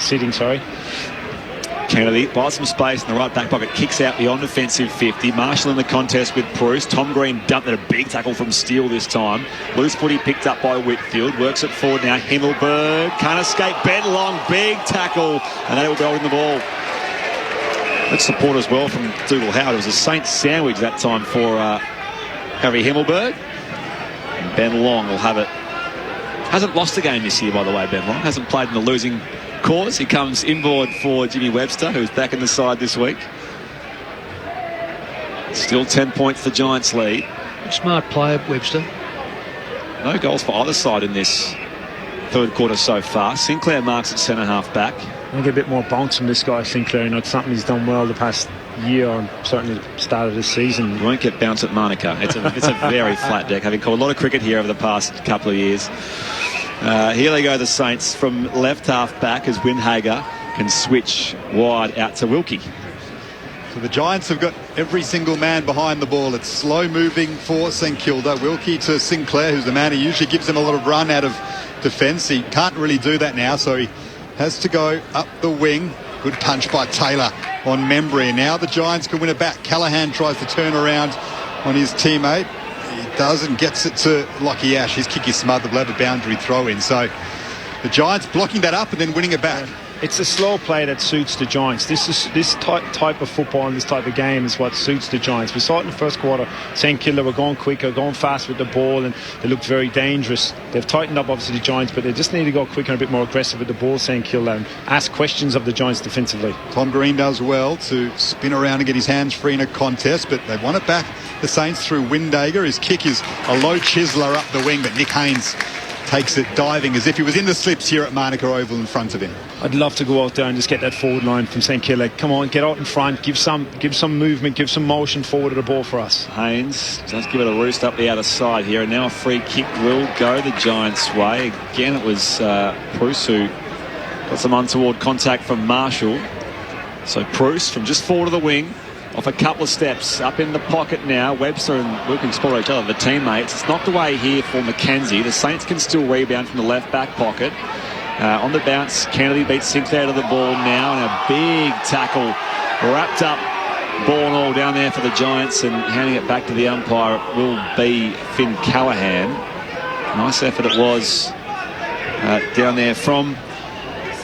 Kennedy buys some space in the right back pocket, kicks out beyond defensive 50. Marshall in the contest with Bruce. Tom Green dumped at a big tackle from Steele this time. Loose footy picked up by Whitfield. Works it forward now. Himmelberg can't escape. Ben Long, big tackle, and they will be holding the ball. Good support as well from Dougal Howard. It was a Saints sandwich that time for Harry Himmelberg. And Ben Long will have it. Hasn't lost a game this year, by the way, Ben Long. Hasn't played in the losing cause. He comes inboard for Jimmy Webster, who's back in the side this week. Still 10 points the Giants lead. Smart player, Webster. No goals for either side in this third quarter so far. Sinclair marks at centre half back. I get a bit more bounce from this guy Sinclair. You know, it's something he's done well the past year, and certainly the start of this season. You won't get bounce at Monica. It's a very flat deck. Having called a lot of cricket here over the past couple of years. Here they go, the Saints from left half back as Windhager can switch wide out to Wilkie. So the Giants have got every single man behind the ball. It's slow moving for St Kilda. Wilkie to Sinclair, who's the man who usually gives him a lot of run out of defence. He can't really do that now, so he has to go up the wing. Good punch by Taylor on Membry. Now the Giants can win it back. Callahan tries to turn around on his teammate. He does and gets it to Lockie Ash. His kick is smothered. Will have a boundary throw in. So the Giants blocking that up and then winning it back. It's a slow play that suits the Giants. This type of football and this type of game is what suits the Giants. We saw it in the first quarter. St Kilda were going quicker, going fast with the ball, and they looked very dangerous. They've tightened up, obviously, the Giants, but they just need to go quicker and a bit more aggressive with the ball, St Kilda, and ask questions of the Giants defensively. Tom Green does well to spin around and get his hands free in a contest, but they want it back, the Saints, through Windhager. His kick is a low chiseler up the wing, but Nick Haynes takes it diving as if he was in the slips here at Manuka Oval in front of him. I'd love to go out there and just get that forward line from St Kilda. Come on, get out in front, give some movement, give some motion forward of the ball for us. Haynes does give it a roost up the outer side here, and now a free kick will go the Giants' way. Again, it was Bruce who got some untoward contact from Marshall. So Bruce from just forward of the wing, off a couple of steps, up in the pocket now. Webster and Wilkins explore each other, the teammates. It's knocked away here for McKenzie. The Saints can still rebound from the left back pocket. On the bounce, Kennedy beats Sinclair to the ball now, and a big tackle wrapped up ball and all down there for the Giants, and handing it back to the umpire will be Finn Callahan. Nice effort it was down there from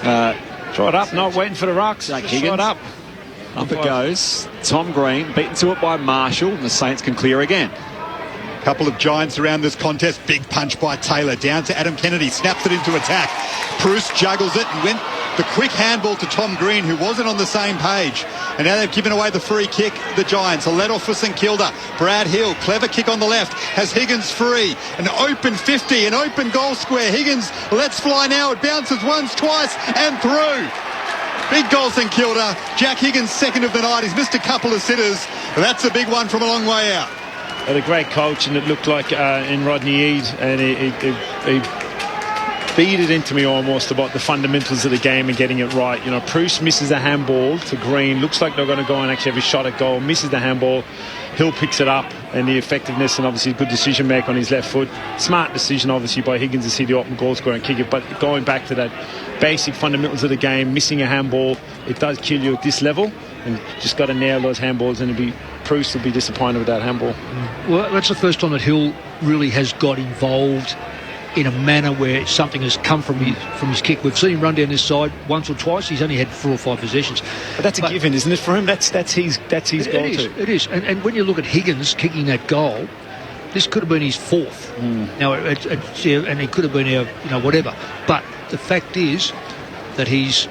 Draw it up, not waiting for the rocks. Jack Just Higgins. draw it up. Up it goes. Tom Green beaten to it by Marshall, and the Saints can clear again. Couple of Giants around this contest. Big punch by Taylor. Down to Adam Kennedy. Snaps it into attack. Bruce juggles it and went the quick handball to Tom Green, who wasn't on the same page. And now they've given away the free kick, the Giants. A let off for St Kilda. Brad Hill, clever kick on the left. Has Higgins free. An open 50, an open goal square. Higgins lets fly now. It bounces once, twice, and through. Big goal, St Kilda. Jack Higgins, second of the night. He's missed a couple of sitters. That's a big one from a long way out. Had a great coach, and it looked like in Rodney Eade, and he beat it into me almost about the fundamentals of the game and getting it right. You know, Bruce misses a handball to Green. Looks like they're going to go and actually have a shot at goal. Misses the handball. Hill picks it up, and the effectiveness and obviously good decision make on his left foot. Smart decision obviously by Higgins to see the open goal scorer and kick it. But going back to that basic fundamentals of the game, missing a handball, it does kill you at this level, and just got to nail those handballs, and Bruce will be disappointed with that handball. Well, that's the first time that Hill really has got involved in a manner where something has come from his kick. We've seen him run down this side once or twice. He's only had 4 or 5 possessions. But that's a given, isn't it, for him? That's his goal too. It is. And when you look at Higgins kicking that goal, this could have been his 4th. Now, and it could have been our, whatever. But the fact is that he's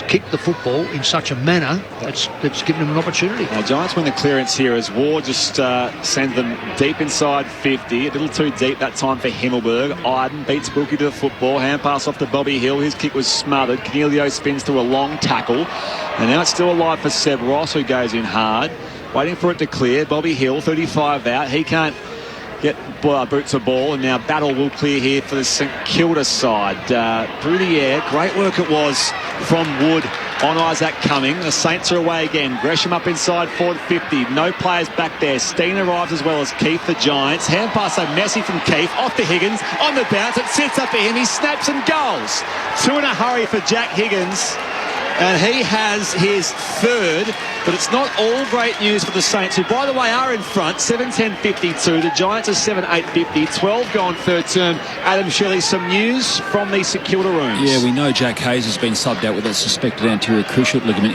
kicked the football in such a manner that's given him an opportunity. Now, Giants win the clearance here as Ward just sends them deep inside 50. A little too deep that time for Himmelberg. Iden beats Bookie to the football. Hand pass off to Bobby Hill. His kick was smothered. Canelio spins through a long tackle. And now it's still alive for Seb Ross, who goes in hard. Waiting for it to clear. Bobby Hill, 35 out. He can't get boots a ball, and now Battle will clear here for the St Kilda side. Through the air, great work it was from Wood on Isaac Cumming. The Saints are away again. Gresham up inside forward 50. No players back there. Steen arrives as well as Keith, the Giants. Hand pass so messy from Keith. Off to Higgins. On the bounce. It sits up for him. He snaps and goals. 2 in a hurry for Jack Higgins. And he has his 3rd, but it's not all great news for the Saints, who, by the way, are in front, 7-10-52. The Giants are 7-8-50, 12 gone third term. Adam Shelley, some news from the St Kilda rooms. Yeah, we know Jack Hayes has been subbed out with a suspected anterior cruciate ligament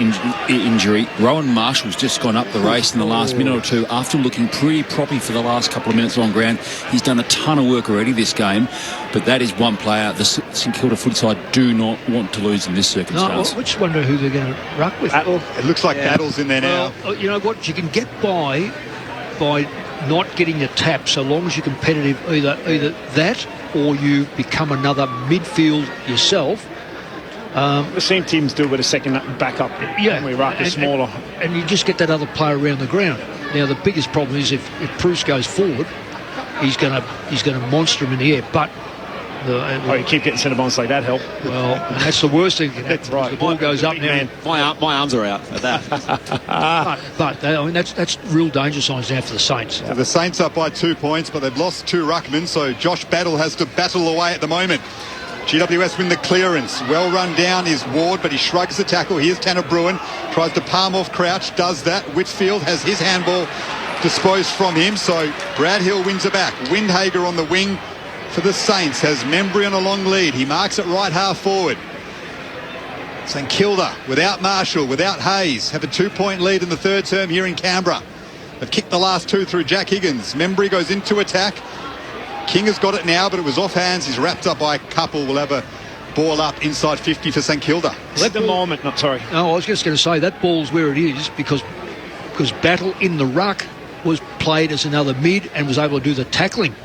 injury. Rowan Marshall's just gone up the race in the last minute or two after looking pretty proppy for the last couple of minutes on ground. He's done a ton of work already this game, but that is one player the St Kilda foot side do not want to lose in this circumstance. I just wonder who they're going to ruck with. Battle. It looks like Battle's in there now. Well, you know what? You can get by not getting the tap so long as you're competitive, either that or you become another midfield yourself. The same teams do with a second backup. Yeah, we ruck is smaller. And you just get that other player around the ground. Now, the biggest problem is if Bruce goes forward, he's going to monster him in the air. But you keep getting centre bounce like that, help. Well, and that's the worst thing. That's right. The ball goes up now. My arms are out at that. but I mean, that's real danger signs now for the Saints. So the Saints up by 2 points, but they've lost 2 ruckmen, so Josh Battle has to battle away at the moment. GWS win the clearance. Well run down is Ward, but he shrugs the tackle. Here's Tanner Bruin. Tries to palm off Crouch. Does that. Whitfield has his handball disposed from him, so Brad Hill wins it back. Windhager on the wing for the Saints has Membry on a long lead. He marks it right half forward. St Kilda without Marshall, without Hayes, have a 2-point lead in the third term here in Canberra. They've kicked the last 2 through Jack Higgins. Membry goes into attack. King has got it now, but it was off hands. He's wrapped up by a couple. We'll have a ball up inside 50 for St Kilda. At the moment, not sorry. No, I was just going to say that ball's where it is because Battle in the ruck was played as another mid and was able to do the tackling.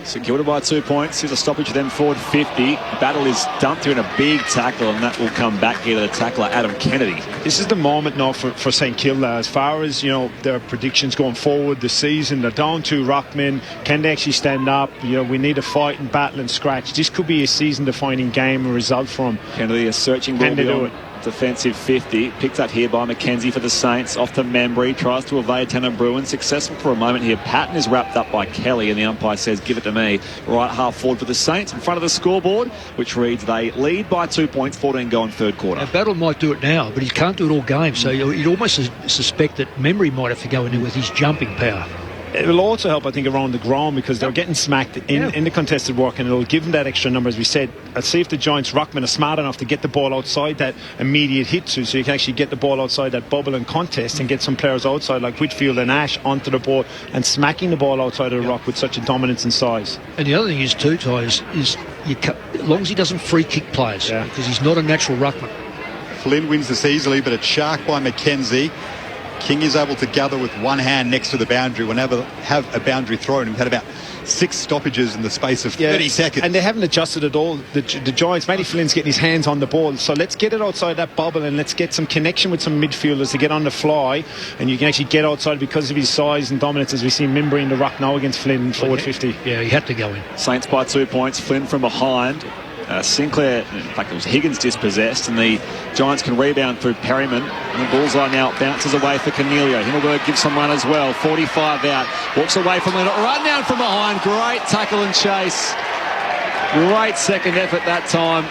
St Kilda by 2 points. Here's a stoppage of them forward 50. Battle is dumped here in a big tackle, and that will come back here to the tackler, Adam Kennedy. This is the moment now for St Kilda. As far as, their predictions going forward this season, they're down 2 ruckmen. Can they actually stand up? We need a fight and battle and scratch. This could be a season-defining game and result for them. Kennedy is searching ball defensive 50. Picked up here by McKenzie for the Saints. Off to Membry. Tries to evade Tanner Bruin. Successful for a moment here. Patton is wrapped up by Kelly, and the umpire says, give it to me. Right half forward for the Saints in front of the scoreboard, which reads they lead by 2 points, 14 go in third quarter. Now, Battle might do it now, but he can't do it all game, so you'd almost suspect that Membry might have to go in there with his jumping power. It will also help, I think, around the ground because they're getting smacked in the contested work, and it'll give them that extra number, as we said. Let's see if the Giants ruckmen are smart enough to get the ball outside that immediate hit to, so you can actually get the ball outside that bubble and contest and get some players outside like Whitfield and Ash onto the ball and smacking the ball outside of the ruck with such a dominance and size. And the other thing is too, Ty, is as long as he doesn't free kick players, because he's not a natural ruckman. Flynn wins this easily, but it's sharked by McKenzie. King is able to gather with one hand next to the boundary whenever have a boundary thrown. We've had about 6 stoppages in the space of 30 seconds. And they haven't adjusted at all. The Giants, Matty Flynn's getting his hands on the ball. So let's get it outside that bubble and let's get some connection with some midfielders to get on the fly. And you can actually get outside because of his size and dominance, as we see Membry in the ruck now against Flynn in forward 50. Yeah, he had to go in. Saints by 2 points. Flynn from behind. Sinclair, in fact it was Higgins dispossessed, and the Giants can rebound through Perryman, and the bullseye now bounces away for Cornelio. Himmelberg gives some run as well. 45 out, walks away from Leonard, run down from behind, great tackle and chase, great second effort that time.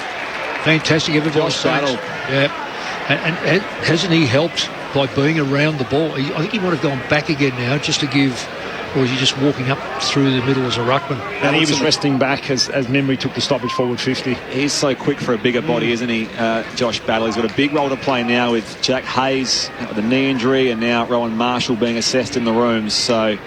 Fantastic effort by Battle. Yeah, and hasn't he helped by being around the ball? I think he might have gone back again now just to give. Or is he just walking up through the middle as a ruckman? And he was resting back as Membry took the stoppage forward 50. He's so quick for a bigger body, isn't he, Josh Battle? He's got a big role to play now with Jack Hayes with the knee injury and now Rowan Marshall being assessed in the rooms. So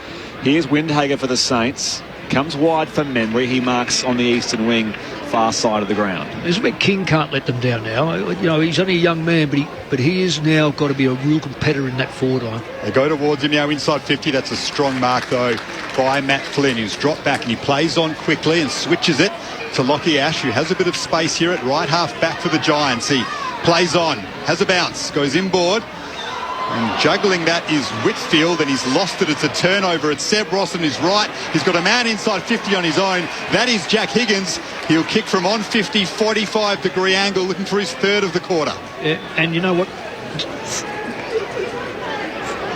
here's Windhager for the Saints. Comes wide for Membry. He marks on the eastern wing, far side of the ground. This is where King can't let them down now. You know, he's only a young man, but he is now got to be a real competitor in that forward line. They go towards him now inside 50. That's a strong mark, though, by Matt Flynn, who's dropped back and he plays on quickly and switches it to Lockie Ash, who has a bit of space here at right half back for the Giants. He plays on, has a bounce, goes inboard. And juggling that is Whitfield, and he's lost it. It's a turnover. It's Seb Ross on his right. He's got a man inside 50 on his own. That is Jack Higgins. He'll kick from on 50, 45-degree angle, looking for his third of the quarter. Yeah, and you know what?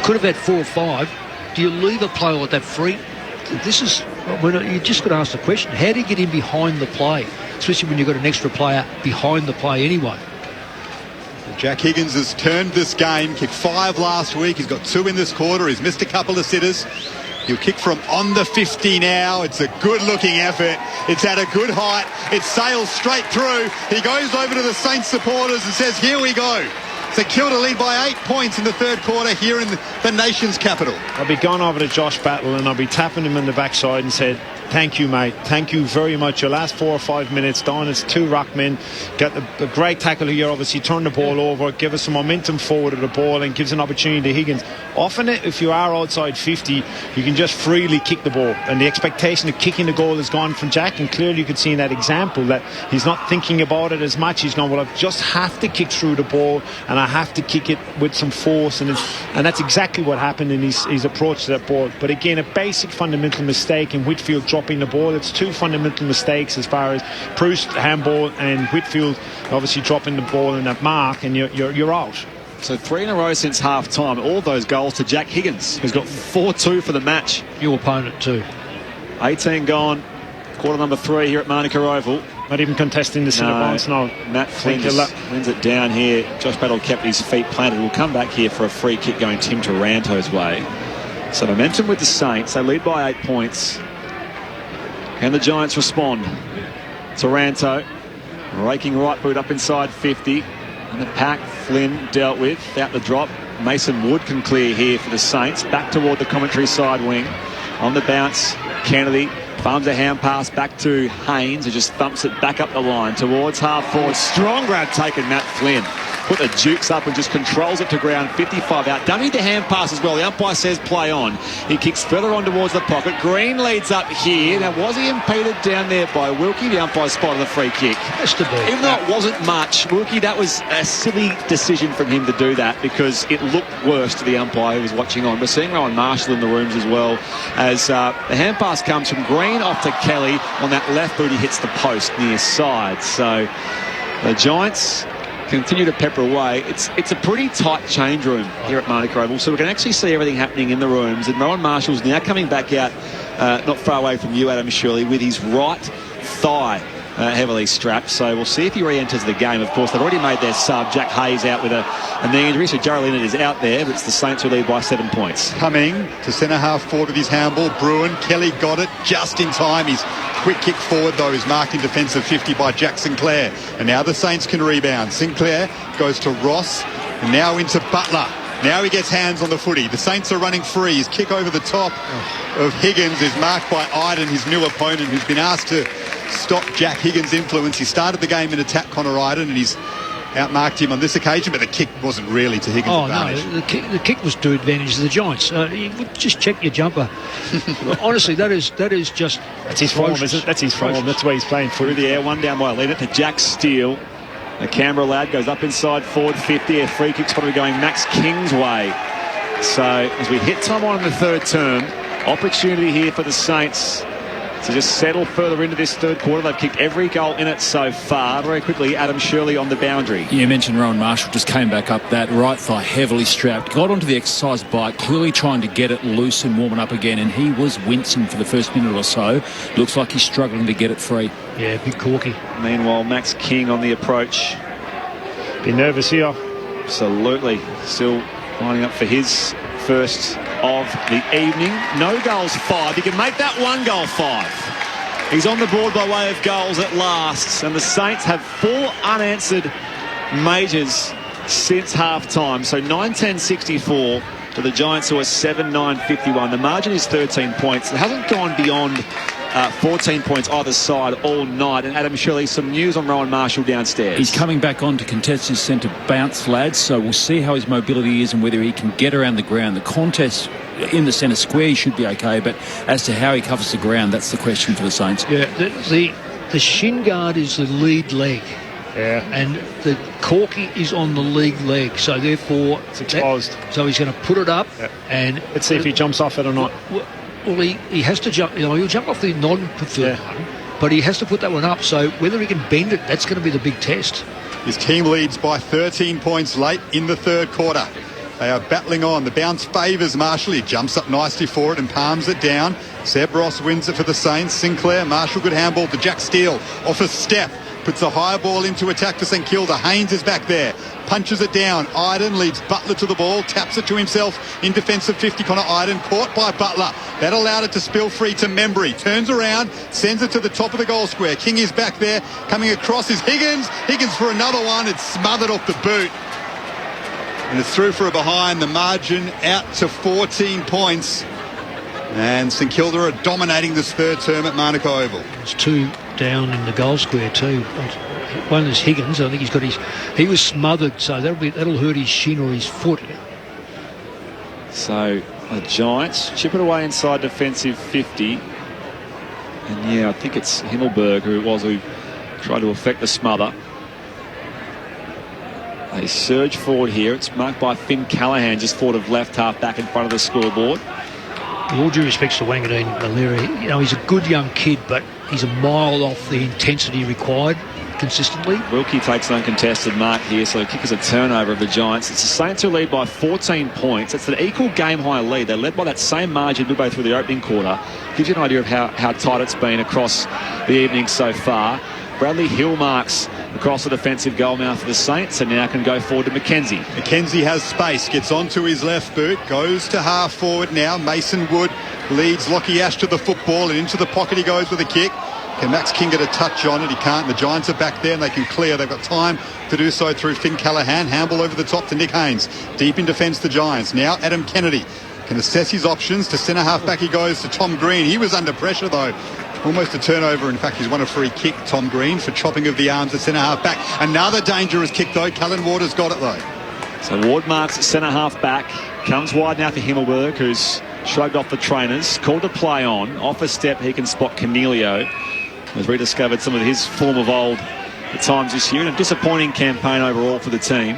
Could have had 4 or 5. Do you leave a player like that free? This is, you just got to ask the question, how do you get in behind the play? Especially when you've got an extra player behind the play anyway. Jack Higgins has turned this game, kicked 5 last week. He's got 2 in this quarter. He's missed a couple of sitters. He'll kick from on the 50 now. It's a good-looking effort. It's at a good height. It sails straight through. He goes over to the Saints supporters and says, here we go. So Kilda lead by 8 points in the third quarter here in the nation's capital. I'll be gone over to Josh Battle and I'll be tapping him in the backside and said, thank you, mate. Thank you very much. Your last 4 or 5 minutes down. It's 2 ruckmen. Got the great tackle here. Obviously, turn the ball over, give us some momentum forward of the ball, and gives an opportunity to Higgins. Often, if you are outside 50, you can just freely kick the ball, and the expectation of kicking the goal is gone from Jack. And clearly, you could see in that example that he's not thinking about it as much. He's gone, well, I just have to kick through the ball, and I have to kick it with some force, and that's exactly what happened in his approach to that ball. But again, a basic fundamental mistake in Whitfield dropping the ball. It's 2 fundamental mistakes as far as Proust handball and Whitfield obviously dropping the ball in that mark, and you're out. So 3 in a row since half time. All those goals to Jack Higgins, who's got 4-2 for the match. Your opponent too. 18 gone. Quarter number 3 here at Manuka Oval. Not even contesting the centre bounce, no. Matt Flynn just wins it down here. Josh Battle kept his feet planted. We'll come back here for a free kick going Tim Taranto's way. So momentum with the Saints. They lead by 8 points. Can the Giants respond? Taranto raking right boot up inside 50. And the pack, Flynn dealt with. Out the drop. Mason Wood can clear here for the Saints. Back toward the commentary side wing. On the bounce, Kennedy farms a hand pass back to Haynes, who just thumps it back up the line towards half forward. Strong grab taken, Matt Flynn. Put the jukes up and just controls it to ground. 55 out. Dummy the hand pass as well. The umpire says play on. He kicks further on towards the pocket. Green leads up here. Now, was he impeded down there by Wilkie? The umpire spotted the free kick. Has to be. Even though it wasn't much, Wilkie, that was a silly decision from him to do that because it looked worse to the umpire who was watching on. We're seeing Rowan Marshall in the rooms as well as the hand pass comes from Green off to Kelly. On that left boot, he hits the post near side. So the Giants continue to pepper away. It's a pretty tight change room here at Manuka Oval, so we can actually see everything happening in the rooms. And Rowan Marshall's now coming back out not far away from you, Adam Shirley, with his right thigh heavily strapped. So we'll see if he re-enters the game. Of course, they've already made their sub. Jack Hayes out with a knee injury, so Jarrell Leonard is out there, but it's the Saints who lead by 7 points. Coming to centre-half forward with his handball, Bruin. Kelly got it just in time. His quick kick forward, though, is marked in defensive 50 by Jack Sinclair. And now the Saints can rebound. Sinclair goes to Ross, and now into Butler. Now he gets hands on the footy. The Saints are running free. His kick over the top of Higgins is marked by Iden, his new opponent, who's been asked to stop Jack Higgins' influence. He started the game in attack, Connor Iden, and he's outmarked him on this occasion, but the kick wasn't really to Higgins' advantage. No, the kick was to advantage of the Giants. You would just check your jumper. Honestly, that is just... That's his form, isn't it? That's his form. That's where he's playing through the air. One down by lead it to Jack Steele. The Canberra lad goes up inside forward 50. A free kick spotted going Max King's way. So as we hit time on in the third term, opportunity here for the Saints to just settle further into this third quarter. They've kicked every goal in it so far. Very quickly, Adam Shirley on the boundary. You mentioned Rowan Marshall just came back up, that right thigh heavily strapped, got onto the exercise bike, clearly trying to get it loose and warming up again, and he was wincing for the first minute or so. Looks like he's struggling to get it free. Yeah, big corky. Meanwhile, Max King on the approach. Be nervous here. Absolutely. Still lining up for his first of the evening. No goals, 5. He can make that 1 goal 5. He's on the board by way of goals at last, and the Saints have 4 unanswered majors since half-time. So 9-10-64 to the Giants, who are 7-9-51. The margin is 13 points. It hasn't gone beyond 14 points either side all night. And Adam Shirley, some news on Rowan Marshall downstairs. He's coming back on to contest his centre bounce, lads, so we'll see how his mobility is and whether he can get around the ground. The contest in the centre square should be okay, but as to how he covers the ground, that's the question for the Saints. Yeah, the shin guard is the lead leg. Yeah. And the corky is on the league leg, so therefore it's exposed. So he's going to put it up, and let's see if he jumps off it or not. Well, he has to jump. He'll jump off the non-preferred one, but he has to put that one up. So whether he can bend it, that's going to be the big test. His team leads by 13 points late in the third quarter. They are battling on. The bounce favours Marshall. He jumps up nicely for it and palms it down. Seb Ross wins it for the Saints. Sinclair, Marshall, good handball to Jack Steele. Off a step. Puts a high ball into attack for St Kilda. Haynes is back there. Punches it down. Iden leads Butler to the ball. Taps it to himself in defensive 50. Connor Iden caught by Butler. That allowed it to spill free to Membry. Turns around. Sends it to the top of the goal square. King is back there. Coming across is Higgins. Higgins for another one. It's smothered off the boot. And it's through for a behind. The margin out to 14 points. And St Kilda are dominating this third term at Manuka Oval. It's 2 down in the goal square too. One is Higgins. I think he's got he was smothered, so that'll hurt his shin or his foot. So the Giants chip it away inside defensive 50. And yeah, I think it's Himmelberg who tried to affect the smother. They surge forward here. It's marked by Finn Callaghan, just forward of left half back in front of the scoreboard. With all due respects to Wangadeen Maliri, he's a good young kid, but he's a mile off the intensity required consistently. Wilkie takes an uncontested mark here, so the kick is a turnover of the Giants. It's the Saints who lead by 14 points. It's an equal game-high lead. They're led by that same margin midway through the opening quarter. Gives you an idea of how tight it's been across the evening so far. Bradley Hill marks across the defensive goal mouth for the Saints, and now can go forward to McKenzie. McKenzie has space, gets onto his left boot, goes to half forward now. Mason Wood leads Lockie Ash to the football, and into the pocket he goes with a kick. Can Max King get a touch on it? He can't. The Giants are back there and they can clear. They've got time to do so through Finn Callaghan. Handball over the top to Nick Haynes. Deep in defence the Giants. Now Adam Kennedy can assess his options. To centre half back he goes to Tom Green. He was under pressure though. Almost a turnover. In fact, he's won a free kick, Tom Green, for chopping of the arms at centre half back. Another dangerous kick though. Callan Ward has got it though. So Ward marks at centre half back. Comes wide now for Himmelberg, who's shrugged off the trainers. Called to play on. Off a step he can spot Cornelio. Has rediscovered some of his form of old at times this year. And a disappointing campaign overall for the team.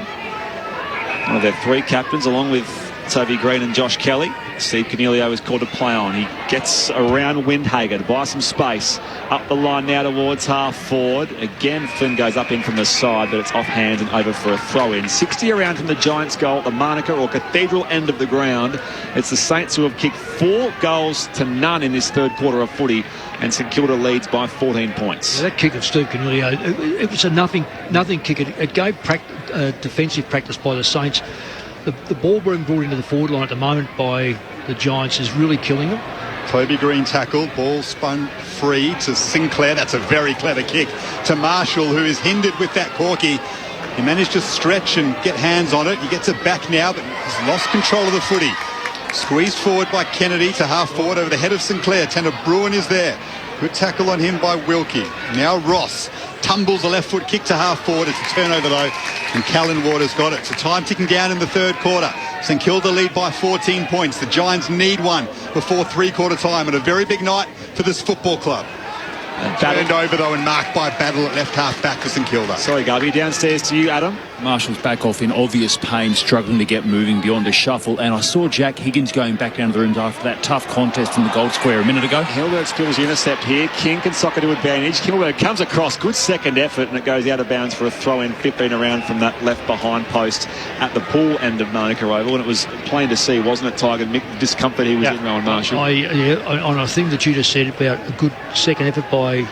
One of their 3 captains, along with Toby Green and Josh Kelly. Steve Cornelio is called to play on. He gets around Windhager to buy some space. Up the line now towards half forward. Again, Flynn goes up in from the side, but it's off hands and over for a throw-in. 60 around from the Giants' goal at the Manuka or Cathedral end of the ground. It's the Saints who have kicked 4 goals to none in this third quarter of footy, and St Kilda leads by 14 points. Yeah, that kick of Steve Cornelio, it was a nothing kick. It gave defensive practice by the Saints. The ball being brought into the forward line at the moment by the Giants is really killing them. Toby Green tackle, ball spun free to Sinclair. That's a very clever kick to Marshall, who is hindered with that corky. He managed to stretch and get hands on it. He gets it back now, but he's lost control of the footy. Squeezed forward by Kennedy to half forward over the head of Sinclair. Tanner Bruin is there. Good tackle on him by Wilkie. Now Ross tumbles a left foot kick to half forward. It's a turnover though, and Callan Waters got it. So time ticking down in the third quarter. St Kilda lead by 14 points. The Giants need one before three-quarter time, and a very big night for this football club. Turned over though and marked by Battle at left half back for St Kilda. Sorry, Garby. Downstairs to you, Adam. Marshall's back off in obvious pain, struggling to get moving beyond a shuffle, and I saw Jack Higgins going back down to the rooms after that tough contest in the goal square a minute ago. Himmelberg spills the intercept here. King can sock it to advantage. Himmelberg comes across, good second effort, and it goes out of bounds for a throw-in 15 around from that left behind post at the pool end of Manuka Oval, and it was plain to see, wasn't it, Tiger, Mick, the discomfort he was in, Rowan Marshall? On a thing that you just said about a good second effort by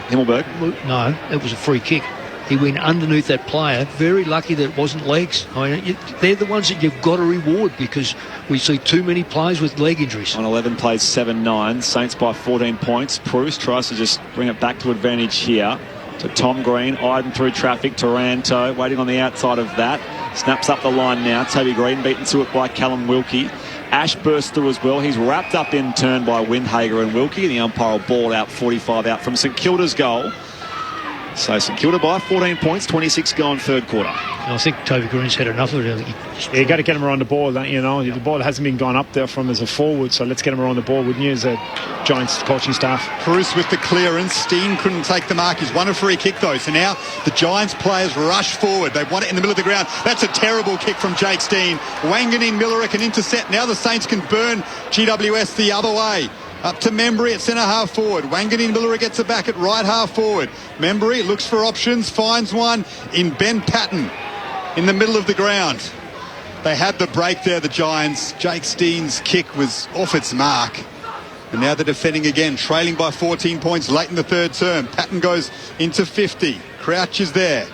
Himmelberg? No, it was a free kick. He went underneath that player. Very lucky that it wasn't legs. I mean, they're the ones that you've got to reward, because we see too many players with leg injuries. On 11 plays 7-9. Saints by 14 points. Bruce tries to just bring it back to advantage here. To Tom Green, eyed through traffic. Taranto waiting on the outside of that. Snaps up the line now. Toby Green beaten to it by Callum Wilkie. Ash bursts through as well. He's wrapped up in turn by Windhager and Wilkie. The umpire will ball out 45 out from St Kilda's goal. So St Kilda by 14 points, 26 gone third quarter. I think Toby Green's had enough of it. You got to get him around the ball, you know. The ball hasn't been gone up there from as a forward, so let's get him around the ball, wouldn't you, as a Giants coaching staff? Bruce with the clearance. Steen couldn't take the mark. He's won a free kick though, so now the Giants players rush forward. They want it in the middle of the ground. That's a terrible kick from Jake Steen. Wanganeen Miller can intercept. Now the Saints can burn GWS the other way. Up to Membry at centre half forward. Wanganeen Miller gets it back at right half forward. Membry looks for options, finds one in Ben Patton in the middle of the ground. They had the break there, the Giants. Jake Steen's kick was off its mark. And now they're defending again, trailing by 14 points late in the third term. Patton goes into 50. Crouch is there.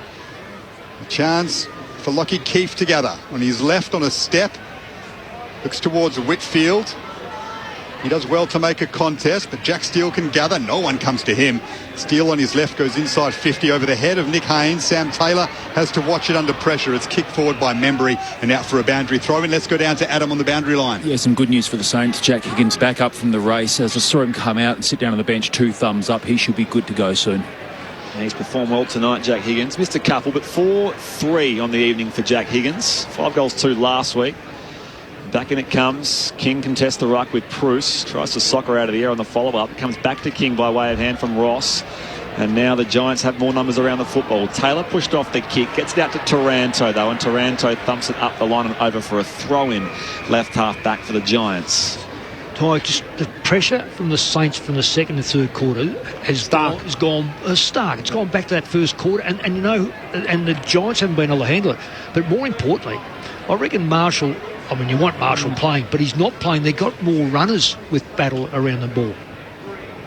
A chance for Lockie Keefe to gather. On his left on a step. Looks towards Whitfield. He does well to make a contest, but Jack Steele can gather. No one comes to him. Steele on his left goes inside 50 over the head of Nick Haynes. Sam Taylor has to watch it under pressure. It's kicked forward by Membry and out for a boundary throw-in. Let's go down to Adam on the boundary line. Yeah, some good news for the Saints. Jack Higgins back up from the race. As I saw him come out and sit down on the bench, 2 thumbs up. He should be good to go soon. And he's performed well tonight, Jack Higgins. Missed a couple, but 4-3 on the evening for Jack Higgins. 5 goals, 2 last week. Back in it comes. King contests the ruck with Bruce. Tries to sock her out of the air on the follow-up. It comes back to King by way of hand from Ross. And now the Giants have more numbers around the football. Taylor pushed off the kick. Gets it out to Taranto, though. And Taranto thumps it up the line and over for a throw-in. Left half back for the Giants. Just the pressure from the Saints from the second and third quarter has gone stark. It's gone back to that first quarter. And you know, and the Giants haven't been able to handle it. But more importantly, I reckon Marshall... I mean, you want Marshall playing, but he's not playing. They've got more runners with Battle around the ball.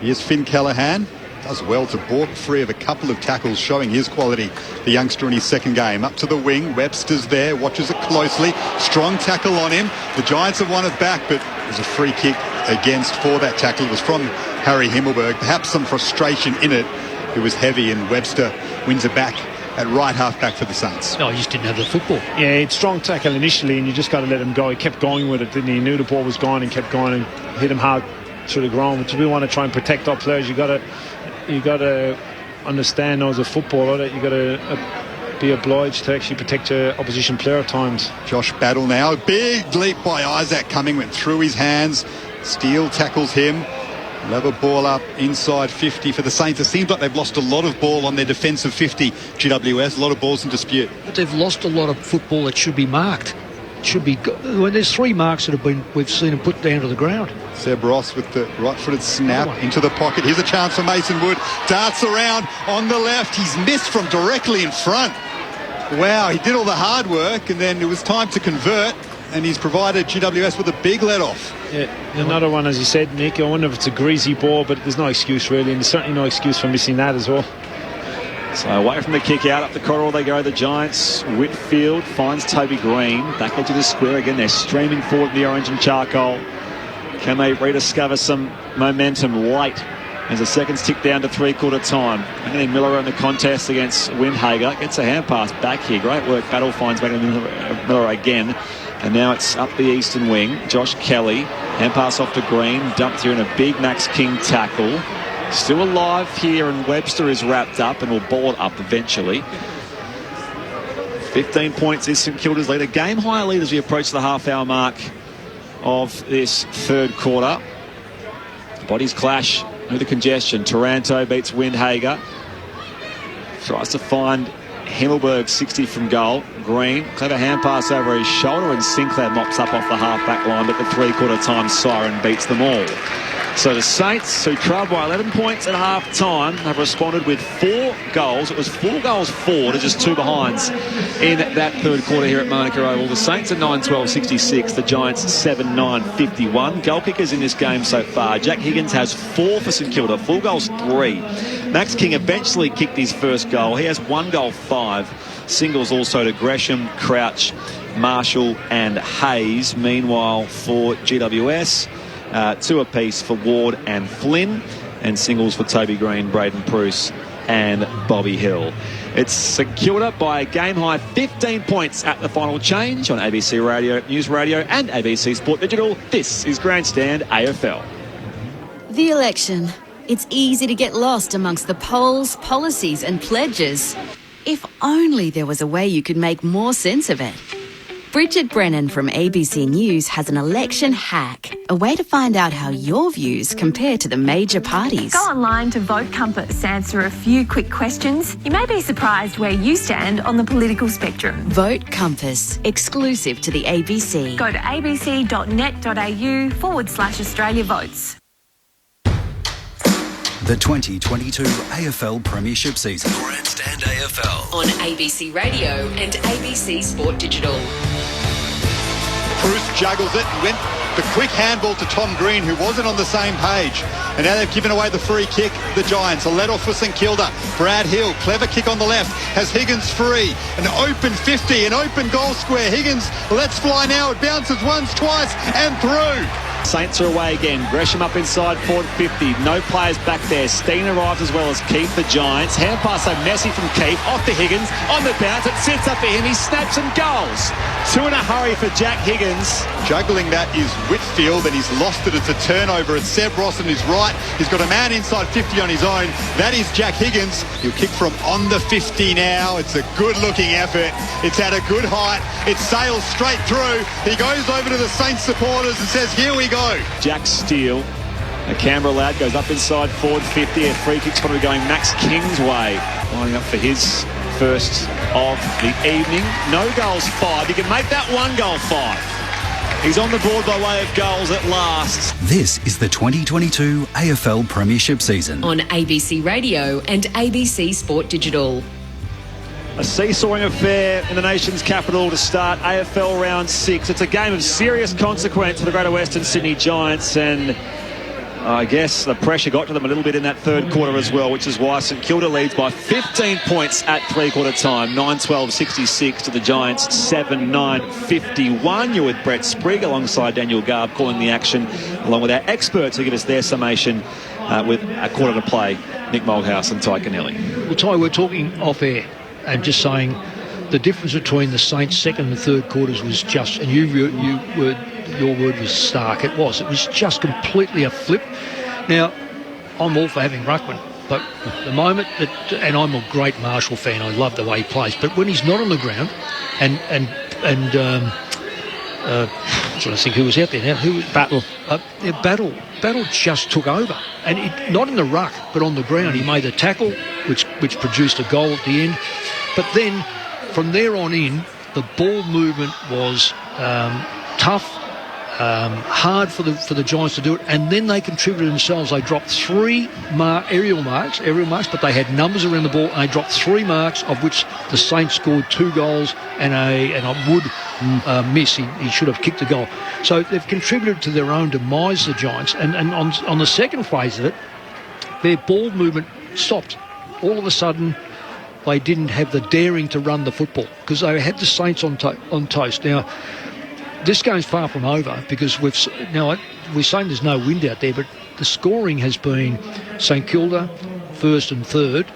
Here's Finn Callaghan. Does well to balk free of a couple of tackles, showing his quality. The youngster in his second game. Up to the wing. Webster's there. Watches it closely. Strong tackle on him. The Giants have won it back, but there's a free kick against for that tackle. It was from Harry Himmelberg. Perhaps some frustration in it. It was heavy, and Webster wins it back at right half back for the Saints. No, he just didn't have the football. Yeah, it's strong tackle initially, and you just got to let him go. He kept going with it, didn't he? He knew the ball was gone and kept going and hit him hard through the ground. But we want to try and protect our players. You got to understand, as a footballer, that you got to be obliged to actually protect your opposition player at times. Josh Battle now. Big leap by Isaac Cumming, went through his hands. Steele tackles him. They'll have a ball up inside 50 for the Saints. It seems like they've lost a lot of ball on their defensive 50, GWS. A lot of balls in dispute. But they've lost a lot of football that should be marked. should be. Well, there's 3 marks that we've seen him put down to the ground. Seb Ross with the right-footed snap into the pocket. Here's a chance for Mason Wood. Darts around on the left. He's missed from directly in front. Wow, he did all the hard work, and then it was time to convert, and he's provided GWS with a big let-off. Yeah, another one, as you said, Nick. I wonder if it's a greasy ball, but there's no excuse really, and there's certainly no excuse for missing that as well. So away from the kick out, up the corridor they go, the Giants. Whitfield finds Toby Green. Back into the square again. They're streaming forward in the orange and charcoal. Can they rediscover some momentum late as the seconds tick down to three-quarter time? Anthony Miller in the contest against Windhager. Gets a hand pass back here. Great work. Battle finds back Miller again. And now it's up the eastern wing. Josh Kelly. Hand pass off to Green. Dumped here in a big Max King tackle. Still alive here, and Webster is wrapped up and will ball it up eventually. 15 points is St Kilda's lead. A game-high lead as we approach the half-hour mark of this third quarter. Bodies clash with the congestion. Taranto beats Windhager. Tries to find Himmelberg, 60 from goal. Green, clever hand pass over his shoulder, and Sinclair mops up off the half-back line, but the three-quarter time siren beats them all. So the Saints, who trailed by 11 points at half-time, have responded with 4 goals. It was 4 goals for to just 2 behinds in that third quarter here at Monaco Oval. The Saints are 9-12-66, the Giants 7-9-51. Goal kickers in this game so far. Jack Higgins has 4 for St Kilda, 4 goals 3. Max King eventually kicked his first goal. He has 1 goal 5. Singles also to Gresham, Crouch, Marshall and Hayes. Meanwhile for GWS, 2 apiece for Ward and Flynn, and singles for Toby Green, Braden Pruce and Bobby Hill. It's St Kilda by a game-high 15 points at the final change on ABC Radio, News Radio and ABC Sport Digital. This is Grandstand AFL. The election. It's easy to get lost amongst the polls, policies and pledges. If only there was a way you could make more sense of it. Bridget Brennan from ABC News has an election hack, a way to find out how your views compare to the major parties. Go online to Vote Compass, answer a few quick questions. You may be surprised where you stand on the political spectrum. Vote Compass, exclusive to the ABC. Go to abc.net.au/Australia Votes. The 2022 AFL Premiership season. Grandstand AFL. On ABC Radio and ABC Sport Digital. Bruce juggles it and went the quick handball to Tom Green, who wasn't on the same page. And now they've given away the free kick, the Giants. A let-off for St Kilda. Brad Hill, clever kick on the left, has Higgins free. An open 50, an open goal square. Higgins lets fly now. It bounces once, twice, and through. Saints are away again. Gresham up inside forward 50. No players back there. Steen arrives as well as Keith, the Giants. Hand pass so messy from Keith. Off to Higgins. On the bounce. It sits up for him. He snaps and goals. 2 in a hurry for Jack Higgins. Juggling that is Whitfield, and he's lost it. It's a turnover. It's Seb Ross on his right. He's got a man inside 50 on his own. That is Jack Higgins. He'll kick from on the 50 now. It's a good-looking effort. It's at a good height. It sails straight through. He goes over to the Saints supporters and says, here we go. Jack Steele, a Canberra lad, goes up inside forward 50. A free kick's probably going Max King's way. Lining up for his first of the evening. No goals 5. He can make that 1 goal 5. He's on the board by way of goals at last. This is the 2022 AFL Premiership season. On ABC Radio and ABC Sport Digital. A seesawing affair in the nation's capital to start AFL round 6. It's a game of serious consequence for the Greater Western Sydney Giants, and I guess the pressure got to them a little bit in that third quarter as well, which is why St Kilda leads by 15 points at three-quarter time. 9-12-66 to the Giants, 7-9-51. You're with Brett Sprigg alongside Daniel Garb calling the action, along with our experts who give us their summation with a quarter to play, Nick Moldhouse and Ty Kennelly. Well, Ty, we're talking off-air and just saying the difference between the Saints' second and third quarters was just, and your word was stark. It was just completely a flip. Now, I'm all for having Ruckman, but the moment that, and I'm a great Marshall fan, I love the way he plays, but when he's not on the ground, I'm trying to think who was out there now. Battle just took over, and not in the ruck, but on the ground. He made a tackle, which produced a goal at the end. But then, from there on in, the ball movement was tough, hard for the Giants to do it, and then they contributed themselves. They dropped 3 aerial marks, but they had numbers around the ball, and they dropped 3 marks, of which the Saints scored 2 goals and a Wood miss. He should have kicked the goal. So they've contributed to their own demise, the Giants, and on the second phase of it, their ball movement stopped. All of a sudden, they didn't have the daring to run the football because they had the Saints on toast. Now, this game's far from over because we're saying there's no wind out there, but the scoring has been St Kilda first and third.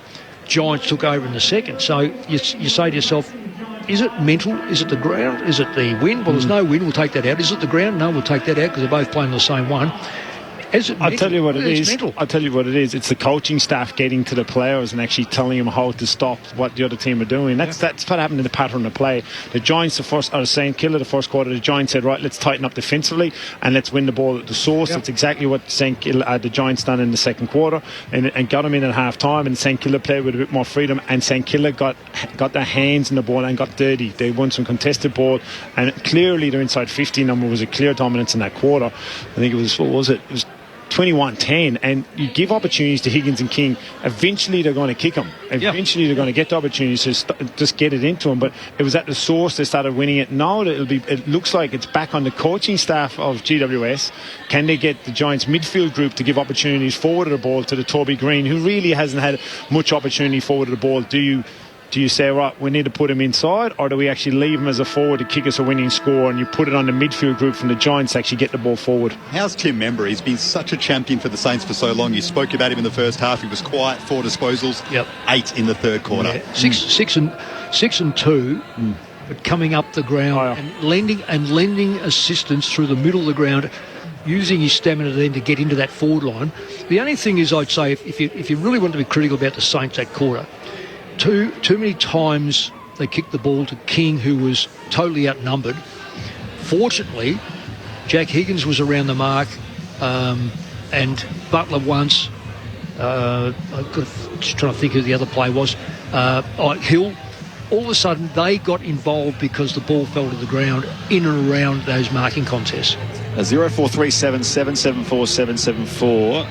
Giants took over in the second. So you say to yourself, is it mental? Is it the ground? Is it the wind? Well, there's no wind. We'll take that out. Is it the ground? No, we'll take that out because they're both playing the same one. I'll tell you what it is. It's the coaching staff getting to the players and actually telling them how to stop what the other team are doing. That's what happened in the pattern of play. The Giants, St Kilda, the first quarter, the Giants said, right, let's tighten up defensively and let's win the ball at the source. That's exactly what the Giants done in the second quarter and got them in at half time, and St Kilda played with a bit more freedom, and St Kilda got their hands in the ball and got dirty. They won some contested ball, and clearly their inside 50 number was a clear dominance in that quarter. I think it was, what was it? It was 21-10, and you give opportunities to Higgins and King. Eventually they're going to kick them. Eventually they're going to get the opportunities to just get it into them. But it was at the source they started winning it. Now it looks like it's back on the coaching staff of GWS. Can they get the Giants midfield group to give opportunities forward of the ball to the Toby Green, who really hasn't had much opportunity forward of the ball? Do you say, right, we need to put him inside, or do we actually leave him as a forward to kick us a winning score, and you put it on the midfield group from the Giants to actually get the ball forward? How's Tim Member? He's been such a champion for the Saints for so long. You spoke about him in the first half. He was quiet, 4 disposals, 8 in the third quarter. Yeah. 6 and 2, but coming up the ground and lending assistance through the middle of the ground, using his stamina then to get into that forward line. The only thing is, I'd say, if you really want to be critical about the Saints that quarter, too many times they kicked the ball to King, who was totally outnumbered. Fortunately, Jack Higgins was around the mark, and Butler once. I'm just trying to think who the other play was. Hill. All of a sudden, they got involved because the ball fell to the ground in and around those marking contests. 0437 774 774.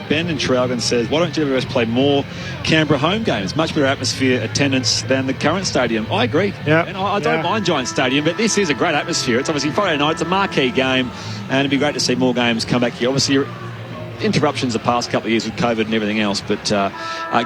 Ben in Traralgon says, why don't GWS play more Canberra home games? Much better atmosphere, attendance than the current stadium. I agree. Yeah. And I don't mind Giant Stadium, but this is a great atmosphere. It's obviously Friday night. It's a marquee game, and it'd be great to see more games come back here. Obviously, interruptions the past couple of years with COVID and everything else. But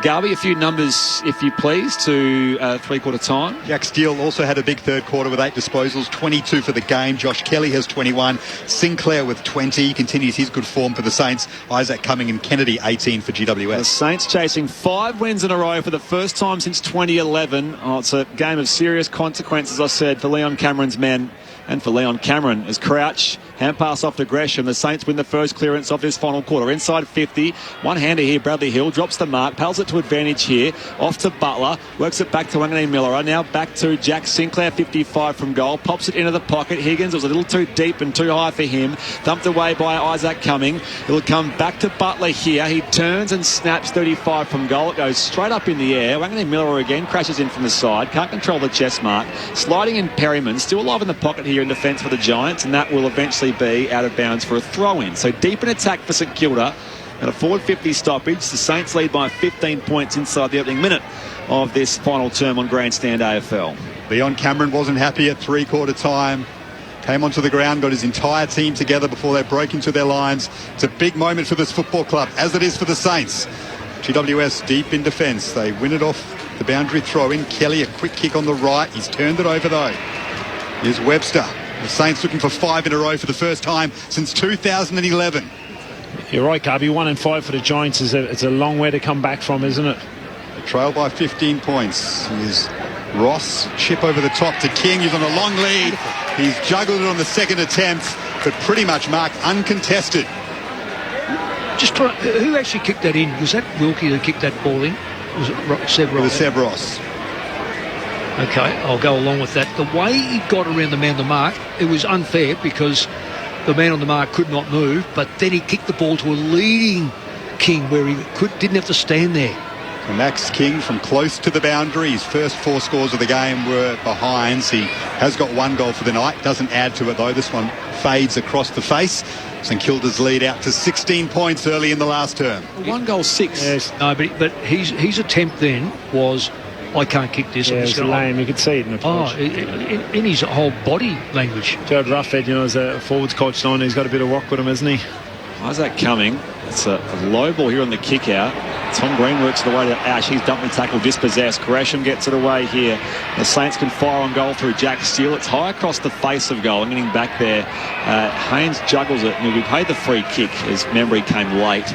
Garby, a few numbers, if you please, to three-quarter time. Jack Steele also had a big third quarter with 8 disposals, 22 for the game. Josh Kelly has 21. Sinclair with 20. Continues his good form for the Saints. Isaac Cumming and Kennedy, 18 for GWS. The Saints chasing 5 wins in a row for the first time since 2011. Oh, it's a game of serious consequences, I said, for Leon Cameron's men. And for Leon Cameron, as Crouch hand pass off to Gresham, the Saints win the first clearance of this final quarter. Inside 50, one-hander here, Bradley Hill drops the mark, pals it to advantage here, off to Butler, works it back to Wanganeen Miller, now back to Jack Sinclair, 55 from goal, pops it into the pocket. Higgins was a little too deep and too high for him, thumped away by Isaac Cumming. It'll come back to Butler here, he turns and snaps, 35 from goal. It goes straight up in the air. Wanganeen Miller again crashes in from the side, can't control the chest mark, sliding in Perryman, still alive in the pocket here in defence for the Giants, and that will eventually be out of bounds for a throw-in. So deep in attack for St Kilda, and a forward 50 stoppage. The Saints lead by 15 points inside the opening minute of this final term on Grandstand AFL. Leon Cameron wasn't happy at three-quarter time. Came onto the ground, got his entire team together before they broke into their lines. It's a big moment for this football club, as it is for the Saints. GWS deep in defence. They win it off the boundary throw-in. Kelly, a quick kick on the right. He's turned it over, though. Here's Webster. The Saints looking for 5 in a row for the first time since 2011. You're right, Garby. 1 and 5 for the Giants it's a long way to come back from, isn't it? They trail by 15 points. Here's Ross. Chip over the top to King. He's on a long lead. He's juggled it on the second attempt, but pretty much marked uncontested. Who actually kicked that in? Was that Wilkie that kicked that ball in? Was it Seb Ross? It was Seb Ross. Okay, I'll go along with that. The way he got around the man on the mark, it was unfair because the man on the mark could not move, but then he kicked the ball to a leading King where he didn't have to stand there. Max King from close to the boundary. His first 4 scores of the game were behinds. He Has got one goal for the night. Doesn't add to it, though. This one fades across the face. St Kilda's lead out to 16 points early in the last term. 1 goal, 6. Yes, no, but his attempt then was, I can't kick this. Yeah, it's lame. You could see it in the approach. In his whole body language. Jared Ruffhead, as a forwards coach on, he's got a bit of work with him, hasn't he? How's that coming? It's a low ball here on the kick out. Tom Green works the way to Ash. He's dumped the tackle, dispossessed. Gresham gets it away here. The Saints can fire on goal through Jack Steele. It's high across the face of goal. And getting back there, Haynes juggles it. And we paid the free kick as Membry came late.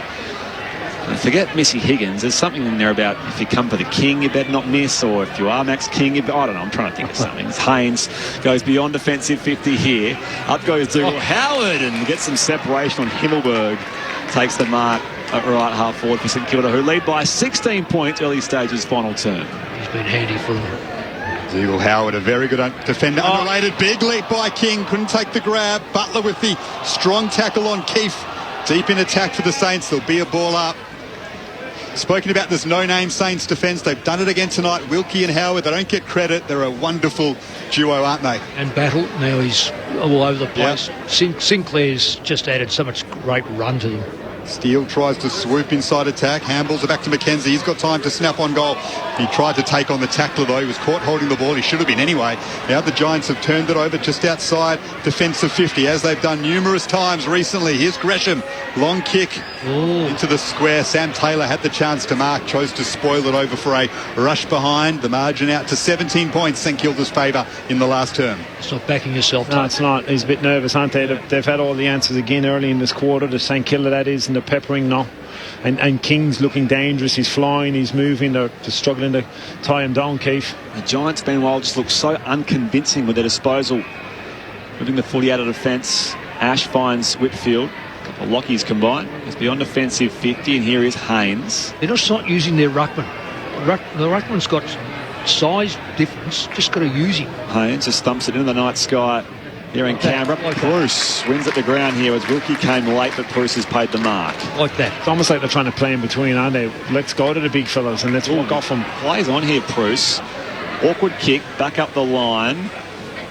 And forget Missy Higgins. There's something in there about if you come for the king, you better not miss, or if you are Max King, I don't know. I'm trying to think of something. Haynes goes beyond defensive 50 here. Up goes Dougal Howard and gets some separation on Himmelberg. Takes the mark at right half forward for St Kilda, who lead by 16 points early stages final term. He's been handy for them. Dougal Howard, a very good defender. Underrated, big leap by King. Couldn't take the grab. Butler with the strong tackle on Keefe. Deep in attack for the Saints. There'll be a ball up. Spoken about this no-name Saints defence. They've done it again tonight. Wilkie and Howard, they don't get credit. They're a wonderful duo, aren't they? And Battle, now he's all over the place. Yep. Sinclair's just added so much great run to them. Steele tries to swoop inside attack. Handballs it back to McKenzie. He's got time to snap on goal. He tried to take on the tackler, though. He was caught holding the ball. He should have been anyway. Now the Giants have turned it over just outside defensive 50, as they've done numerous times recently. Here's Gresham. Long kick into the square. Sam Taylor had the chance to mark, chose to spoil it over for a rush behind. The margin out to 17 points, St Kilda's favour in the last term. It's not backing yourself. No, it's not. He's a bit nervous, aren't they? They've had all the answers again early in this quarter. The St Kilda, that is, and the peppering now. And King's looking dangerous. He's flying, he's moving. They're just struggling to tie him down, Keith. The Giants, meanwhile, just look so unconvincing with their disposal. Moving the footy out of defence. Ash finds Whitfield. A couple of Lockies combined. It's beyond defensive 50, and here is Haynes. They're just not using their ruckman. The ruckman's got size difference. Just got to use him. Haynes just thumps it into the night sky here in Canberra. Bruce wins at the ground here as Wilkie came late, but Bruce has paid the mark. Like that. It's almost like they're trying to play in between, aren't they? Let's go to the big fellas and let's walk off them. Plays on here, Bruce. Awkward kick, back up the line.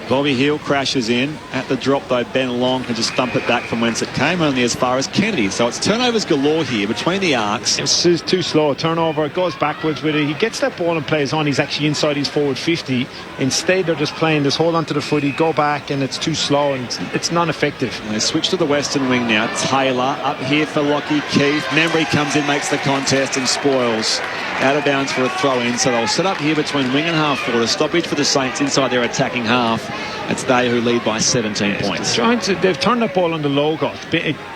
Bobby Hill crashes in. At the drop, though, Ben Long can just thump it back from whence it came, only as far as Kennedy. So it's turnovers galore here between the arcs. It's too slow. Turnover, it goes backwards with it. He gets that ball and plays on. He's actually inside his forward 50. Instead, they're just playing this hold onto the footy, go back, and it's too slow, and it's non-effective. And they switch to the western wing now. Taylor up here for Lockie Keefe. Membry comes in, makes the contest, and spoils. Out of bounds for a throw-in. So they'll set up here between wing and half forward. A stoppage for the Saints inside their attacking half. It's they who lead by 17 points. They've turned that ball on the logo.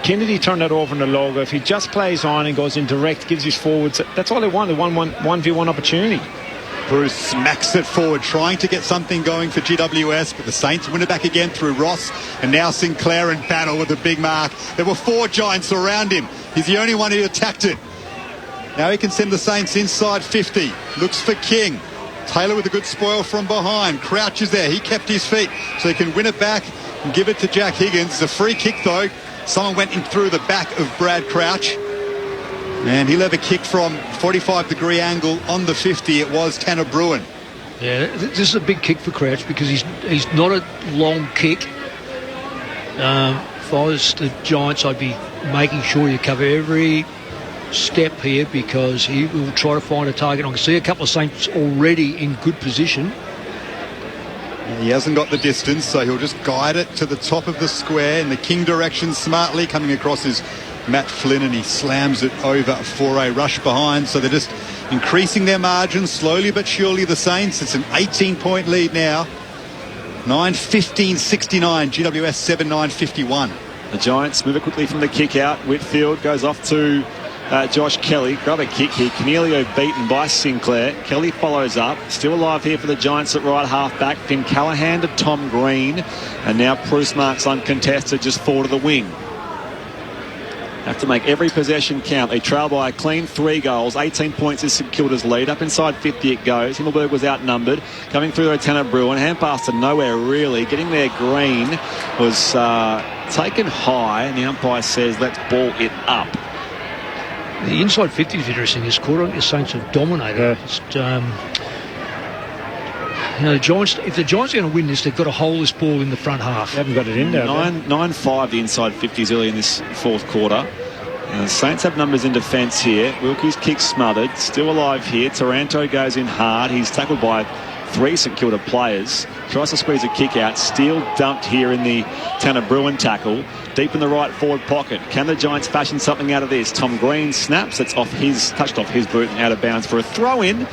Kennedy turned that over on the logo. If he just plays on and goes in direct, gives his forwards, that's all they want. They want 1v1 opportunity. Bruce smacks it forward, trying to get something going for GWS, but the Saints win it back again through Ross, and now Sinclair in battle with a big mark. There were 4 Giants around him. He's the only one who attacked it. Now he can send the Saints inside 50. Looks for King. Taylor with a good spoil from behind. Crouch is there. He kept his feet so he can win it back and give it to Jack Higgins. It's a free kick, though. Someone went in through the back of Brad Crouch. And he'll have a kick from 45-degree angle on the 50. It was Tanner Bruin. Yeah, this is a big kick for Crouch because he's not a long kick. If I was the Giants, I'd be making sure you cover every step here because he will try to find a target. I can see a couple of Saints already in good position. And he hasn't got the distance, so he'll just guide it to the top of the square in the King direction smartly. Coming across is Matt Flynn, and he slams it over for a rush behind. So they're just increasing their margin slowly but surely, the Saints. It's an 18-point lead now. 9-15-69. GWS 7-9-51. The Giants move it quickly from the kick out. Whitfield goes off to Josh Kelly. Grab a kick here. Cornelio beaten by Sinclair. Kelly follows up. Still alive here for the Giants at right half back. Finn Callahan to Tom Green. And now Bruce marks uncontested just forward to the wing. Have to make every possession count. They trail by a clean 3 goals. 18 points is St Kilda's lead. Up inside 50 it goes. Himmelberg was outnumbered. Coming through there, Tanner Bruin. Hand pass to nowhere really. Getting there, Green was taken high. And the umpire says, let's ball it up. The inside 50 is interesting. This quarter, the Saints have dominated. the Giants, if the Giants are going to win this, they've got to hold this ball in the front half. They haven't got it in there. 9-5 the inside 50s early in this fourth quarter. And the Saints have numbers in defence here. Wilkie's kick smothered. Still alive here. Taranto goes in hard. He's tackled by 3 St Kilda players. Tries to squeeze a kick out. Steele dumped here in the Tanner Bruin tackle. Deep in the right forward pocket. Can the Giants fashion something out of this? Tom Green snaps. It's touched off his boot and out of bounds for a throw in.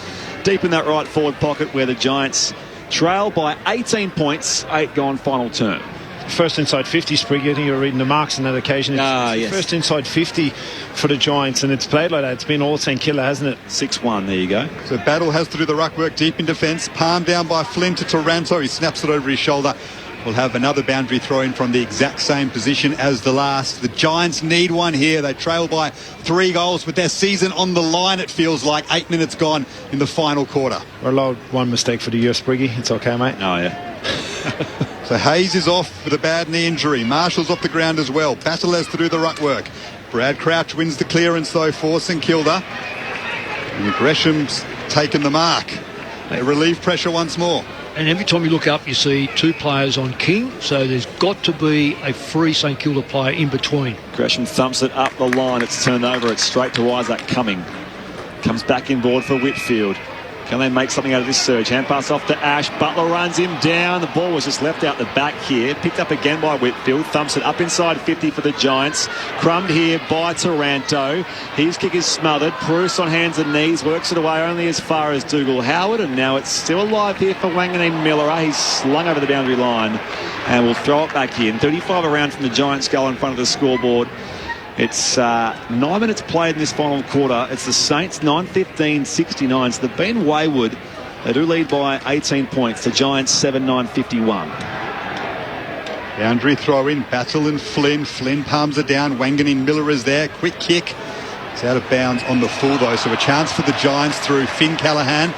Deep in that right forward pocket where the Giants trail by 18 points. 8 gone final term. First inside 50, Spriggy. I think you were reading the marks on that occasion. It's yes. First inside 50 for the Giants, and it's played like that. It's been all St Kilda, hasn't it? 6-1, there you go. So Battle has to do the ruck work deep in defence. Palm down by Flynn to Taranto. He snaps it over his shoulder. We'll have another boundary throw in from the exact same position as the last. The Giants need one here. They trail by 3 goals with their season on the line. It feels like 8 minutes gone in the final quarter. We're allowed one mistake for the year, Spriggy. It's okay, mate. Oh, yeah. So Hayes is off with a bad knee injury. Marshall's off the ground as well. Battle has to do the ruck work. Brad Crouch wins the clearance though for St Kilda. And Gresham's taken the mark. They relieve pressure once more. And every time you look up, you see 2 players on King, so there's got to be a free St Kilda player in between. Gresham thumps it up the line. It's turned over. It's straight to Isaac Cumming. Comes back inboard for Whitfield. Can they make something out of this surge? Hand pass off to Ash. Butler runs him down. The ball was just left out the back here. Picked up again by Whitfield. Thumps it up inside 50 for the Giants. Crumbed here by Taranto. His kick is smothered. Bruce on hands and knees. Works it away only as far as Dougal Howard. And now it's still alive here for Wanganeen Miller. He's slung over the boundary line. And we'll throw it back in. 35 around from the Giants goal in front of the scoreboard. It's 9 minutes played in this final quarter. It's the Saints 9-15-69. So they've been wayward. They do lead by 18 points. The Giants 7-9-51. Boundary throw in. Battle and Flynn. Flynn palms it down. Wanganeen Miller is there. Quick kick. It's out of bounds on the full though. So a chance for the Giants through Finn Callaghan.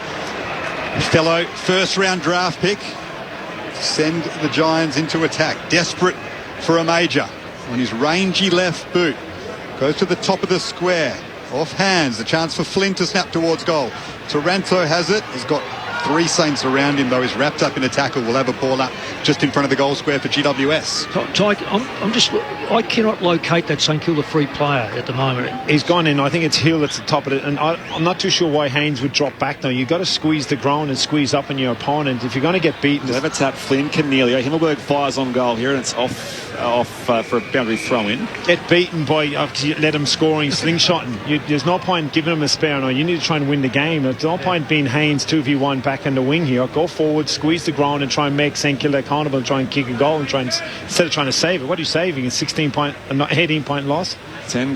A fellow first round draft pick. Send the Giants into attack. Desperate for a major. On his rangy left boot. Goes to the top of the square. Off hands. The chance for Flynn to snap towards goal. Taranto has it. He's got 3 Saints around him though. He's wrapped up in a tackle. We'll have a ball up just in front of the goal square for GWS. I cannot locate that St Kilda free player at the moment. He's gone in. I think it's Hill that's the top of it. And I'm not too sure why Haynes would drop back now. You've got to squeeze the ground and squeeze up on your opponent. If you're going to get beaten... Have a tap. Flynn, Cornelio. Himmelberg fires on goal here and it's off for a boundary throw-in. Get beaten by... let him scoring, slingshotting. There's no point giving him a spare now. You need to try and win the game. There's no point being Haynes 2v1 back in the wing here. Go forward, squeeze the ground and try and make St Kilda accountable and try and kick a goal and instead of trying to save it. What are you saving? It's 18-point loss. 10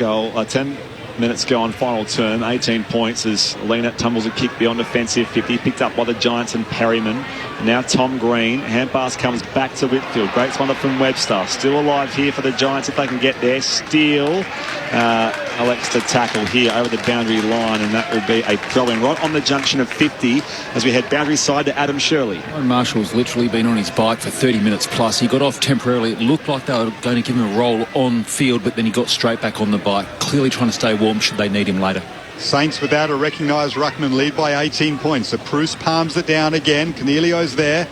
minutes gone, final term. 18 points as Lena tumbles a kick beyond defensive 50, picked up by the Giants and Perryman. Now Tom Green. Hand pass comes back to Whitfield. Great spot from Webster. Still alive here for the Giants if they can get there. Steele elects to tackle here over the boundary line, and that will be a throw-in right on the junction of 50 as we head boundary side to Adam Shirley. Marshall's literally been on his bike for 30 minutes plus. He got off temporarily. It looked like they were going to give him a roll on field, but then he got straight back on the bike, clearly trying to stay warm should they need him later. Saints without a recognised ruckman lead by 18 points. So Bruce palms it down again. Cornelio's there.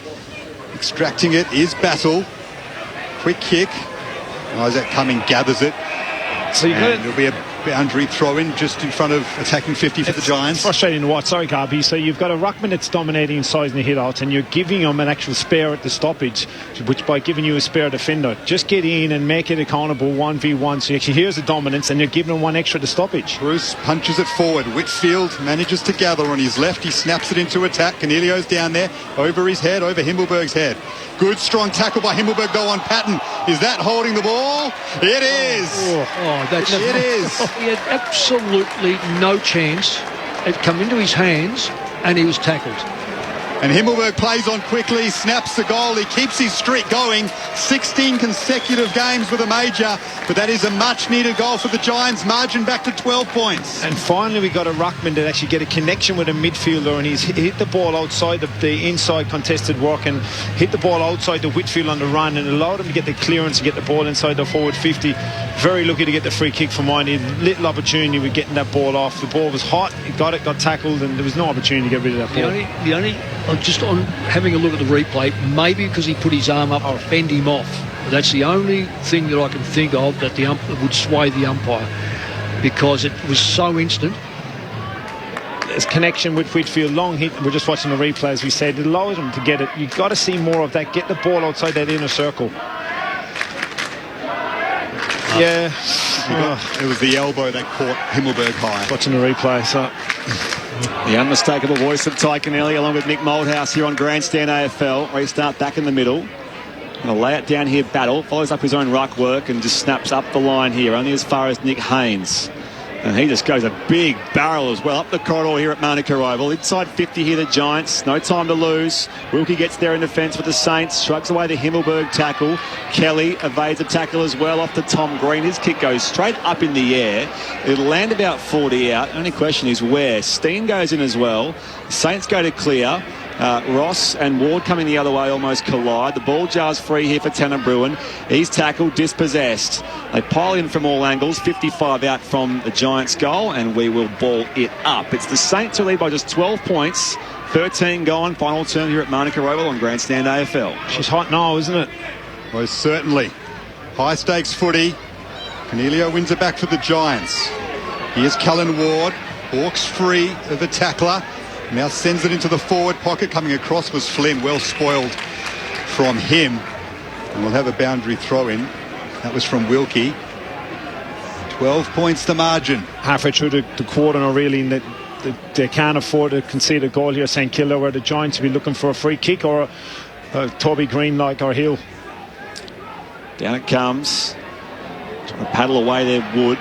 Extracting it is Battle. Quick kick. Isaac Cumming gathers it. So it'll be a boundary throw in just in front of attacking 50 for the Giants. Frustrating to watch. Sorry, Garby. So you've got a ruckman that's dominating size in the hit out, and you're giving him an actual spare at the stoppage, which by giving you a spare defender, just get in and make it accountable 1v1. So actually here's the dominance, and you're giving him one extra at the stoppage. Bruce punches it forward. Whitfield manages to gather on his left. He snaps it into attack. Cornelio's down there over his head, over Himmelberg's head. Good strong tackle by Himmelberg though on Patton. Is that holding the ball? It is. It is. He had absolutely no chance. It come into his hands and he was tackled. And Himmelberg plays on quickly, snaps the goal. He keeps his streak going. 16 consecutive games with a major. But that is a much-needed goal for the Giants. Margin back to 12 points. And finally we got a ruckman that actually get a connection with a midfielder, and he's hit the ball outside the inside contested work and hit the ball outside the Whitfield on the run and allowed him to get the clearance and get the ball inside the forward 50. Very lucky to get the free kick from one. He had little opportunity with getting that ball off. The ball was hot. He got tackled, and there was no opportunity to get rid of that ball. The only just on having a look at the replay, maybe because he put his arm up to fend him off. That's the only thing that I can think of that would sway the umpire, because it was so instant. His connection with Whitfield, long hit. We're just watching the replay, as we said. It allowed him to get it. You've got to see more of that. Get the ball outside that inner circle. Yeah. It was the elbow that caught Himmelberg high. Watching the replay, so... The unmistakable voice of Ty Kennelly along with Nick Moldhouse here on Grandstand AFL. Restart back in the middle. Going to lay it down here, Battle. Follows up his own ruck work and just snaps up the line here, only as far as Nick Haynes. And he just goes a big barrel as well up the corridor here at Manuka Oval. Inside 50 here, the Giants. No time to lose. Wilkie gets there in defence with the Saints. Shrugs away the Himmelberg tackle. Kelly evades a tackle as well off to Tom Green. His kick goes straight up in the air. It'll land about 40 out. Only question is where. Steen goes in as well. Saints go to clear. Ross and Ward coming the other way almost collide. The ball jars free here for Tanner Bruin. He's tackled, dispossessed. They pile in from all angles. 55 out from the Giants' goal, and we will ball it up. It's the Saints who lead by just 12 points. 13 gone. Final turn here at Manuka Oval on Grandstand AFL. She's hot now, isn't it? Most certainly. High stakes footy. Cornelio wins it back for the Giants. Here's Callan Ward. Hawks free of the tackler. Now sends it into the forward pocket. Coming across was Flynn. Well spoiled from him. And we'll have a boundary throw in. That was from Wilkie. 12 points the margin. Halfway through the quarter now, really, and they can't afford to concede a goal here, St Kilda, where the Giants will be looking for a free kick or a Toby Green like or Hill. Down it comes. Trying to paddle away there, Wood.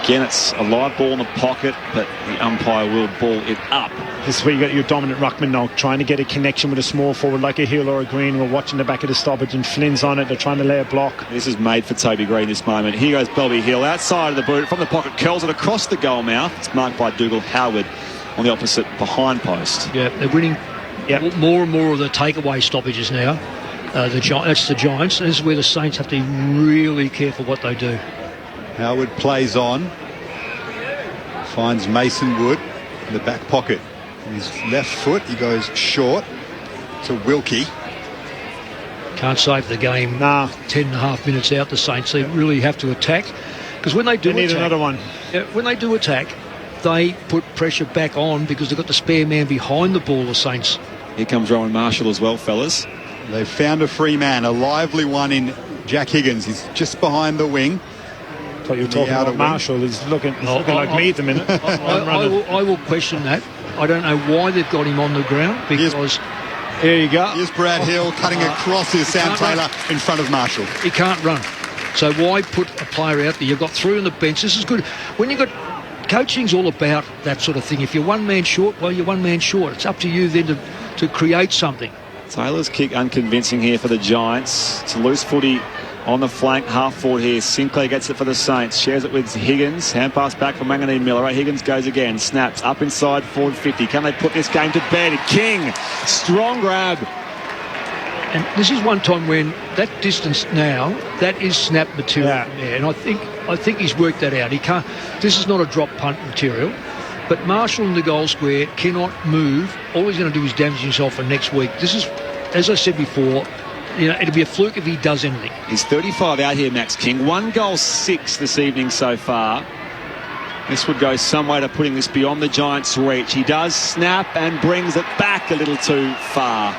Again, it's a live ball in the pocket, but the umpire will ball it up. This is where you got your dominant ruckman now, trying to get a connection with a small forward like a Hill or a Green. We're watching the back of the stoppage, and Flynn's on it. They're trying to lay a block. This is made for Toby Green this moment. Here goes Bobby Hill outside of the boot from the pocket, curls it across the goal mouth. It's marked by Dougal Howard on the opposite behind post. Yeah, they're winning more and more of the takeaway stoppages now. That's the Giants. This is where the Saints have to be really careful what they do. Howard plays on. Finds Mason Wood in the back pocket. His left foot, he goes short to Wilkie. Can't save the game. 10.5 minutes out, the Saints. They really have to attack. Because when they do need another one. When they do attack, they put pressure back on because they've got the spare man behind the ball, the Saints. Here comes Rowan Marshall as well, fellas. They've found a free man, a lively one in Jack Higgins. He's just behind the wing. I thought you were talking about Marshall. He's looking like me at the minute. I will question that. I don't know why they've got him on the ground, because... There you go. Here's Brad Hill cutting across his Sam Taylor in front of Marshall. He can't run. So why put a player out there? You've got three on the bench. This is good. When you've got... Coaching's all about that sort of thing. If you're one man short, well, you're one man short. It's up to you then to create something. Taylor's kick unconvincing here for the Giants. It's a loose footy on the flank, half forward here. Sinclair gets it for the Saints. Shares it with Higgins. Hand pass back from Manganese Miller. Higgins goes again. Snaps up inside forward 50. Can they put this game to bed? King. Strong grab. And this is one time when that distance now, that is snap material from there. And I think he's worked that out. He can't. This is not a drop punt material. But Marshall in the goal square cannot move. All he's going to do is damage himself for next week. This is, as I said before, it'll be a fluke if he does anything. He's 35 out here, Max King. 1 goal, 6 this evening so far. This would go some way to putting this beyond the Giants' reach. He does snap and brings it back a little too far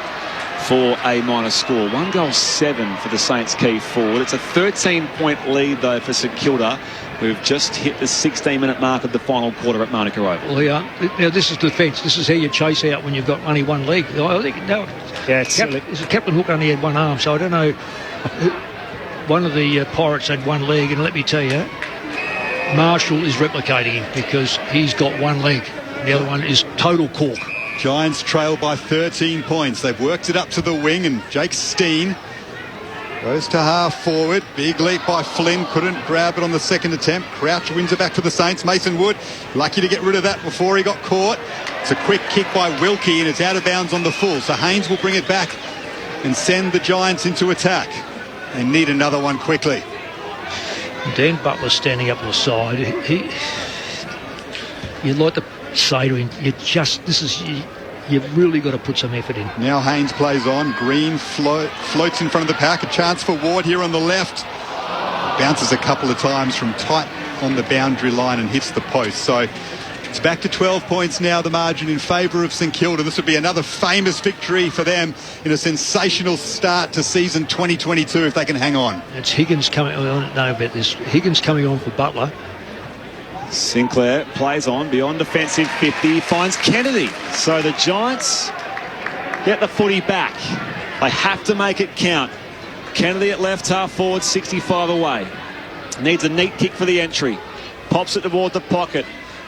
for a minor score. 1 goal, 7 for the Saints key forward. It's a 13-point lead, though, for St Kilda, who've just hit the 16-minute mark of the final quarter at Manuka Oval. Well, yeah. Now, this is defence. This is how you chase out when you've got only one leg. I think Captain Hook only had one arm, so I don't know. One of the Pirates had one leg, and let me tell you, Marshall is replicating him because he's got one leg. The other one is total cork. Giants trail by 13 points. They've worked it up to the wing, and Jake Steen goes to half forward. Big leap by Flynn. Couldn't grab it on the second attempt. Crouch wins it back to the Saints. Mason Wood, lucky to get rid of that before he got caught. It's a quick kick by Wilkie, and it's out of bounds on the full. So Haynes will bring it back and send the Giants into attack. They need another one quickly. Dan Butler standing up on the side. You'd like to say to him, you've really got to put some effort in. Now Haynes plays on. Green floats in front of the pack. A chance for Ward here on the left. Bounces a couple of times from tight on the boundary line and hits the post. So it's back to 12 points now, the margin in favour of St Kilda. This would be another famous victory for them in a sensational start to season 2022 if they can hang on. It's Higgins coming. I don't know about this. Higgins coming on for Butler. Sinclair plays on beyond defensive 50, finds Kennedy. So the Giants get the footy back. They have to make it count. Kennedy at left half forward, 65 away. Needs a neat kick for the entry. Pops it toward the pocket.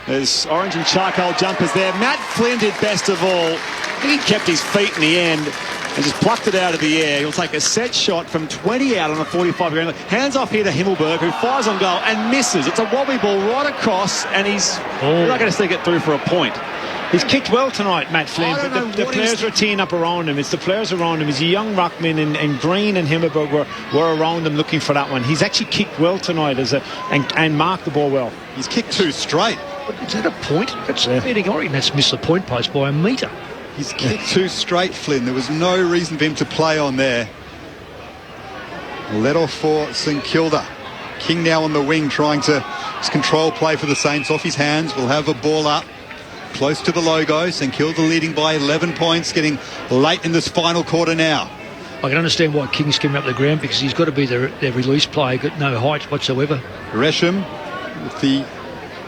There's orange and charcoal jumpers there. Matt Flynn did best of all. I think he kept his feet in the end and just plucked it out of the air. He'll take a set shot from 20 out on a 45 ground. Hands off here to Himmelberg, who fires on goal and misses. It's a wobbly ball right across, and he's not going to stick it through for a point. He's kicked well tonight, Matt Flynn, but the players were teeing up around him. It's the players around him. He's a young ruckman, and Green and Himmelberg were around him looking for that one. He's actually kicked well tonight and marked the ball well. He's kicked two straight. Is that a point? That's beating Oregon. That's missed the point post by a metre. He's kicked two straight, Flynn. There was no reason for him to play on there. Let off for St Kilda. King now on the wing trying to control play for the Saints. Off his hands. Will have a ball up. Close to the logo. St Kilda leading by 11 points, getting late in this final quarter now. I can understand why King's coming up the ground, because he's got to be their release player, got no height whatsoever. Gresham with the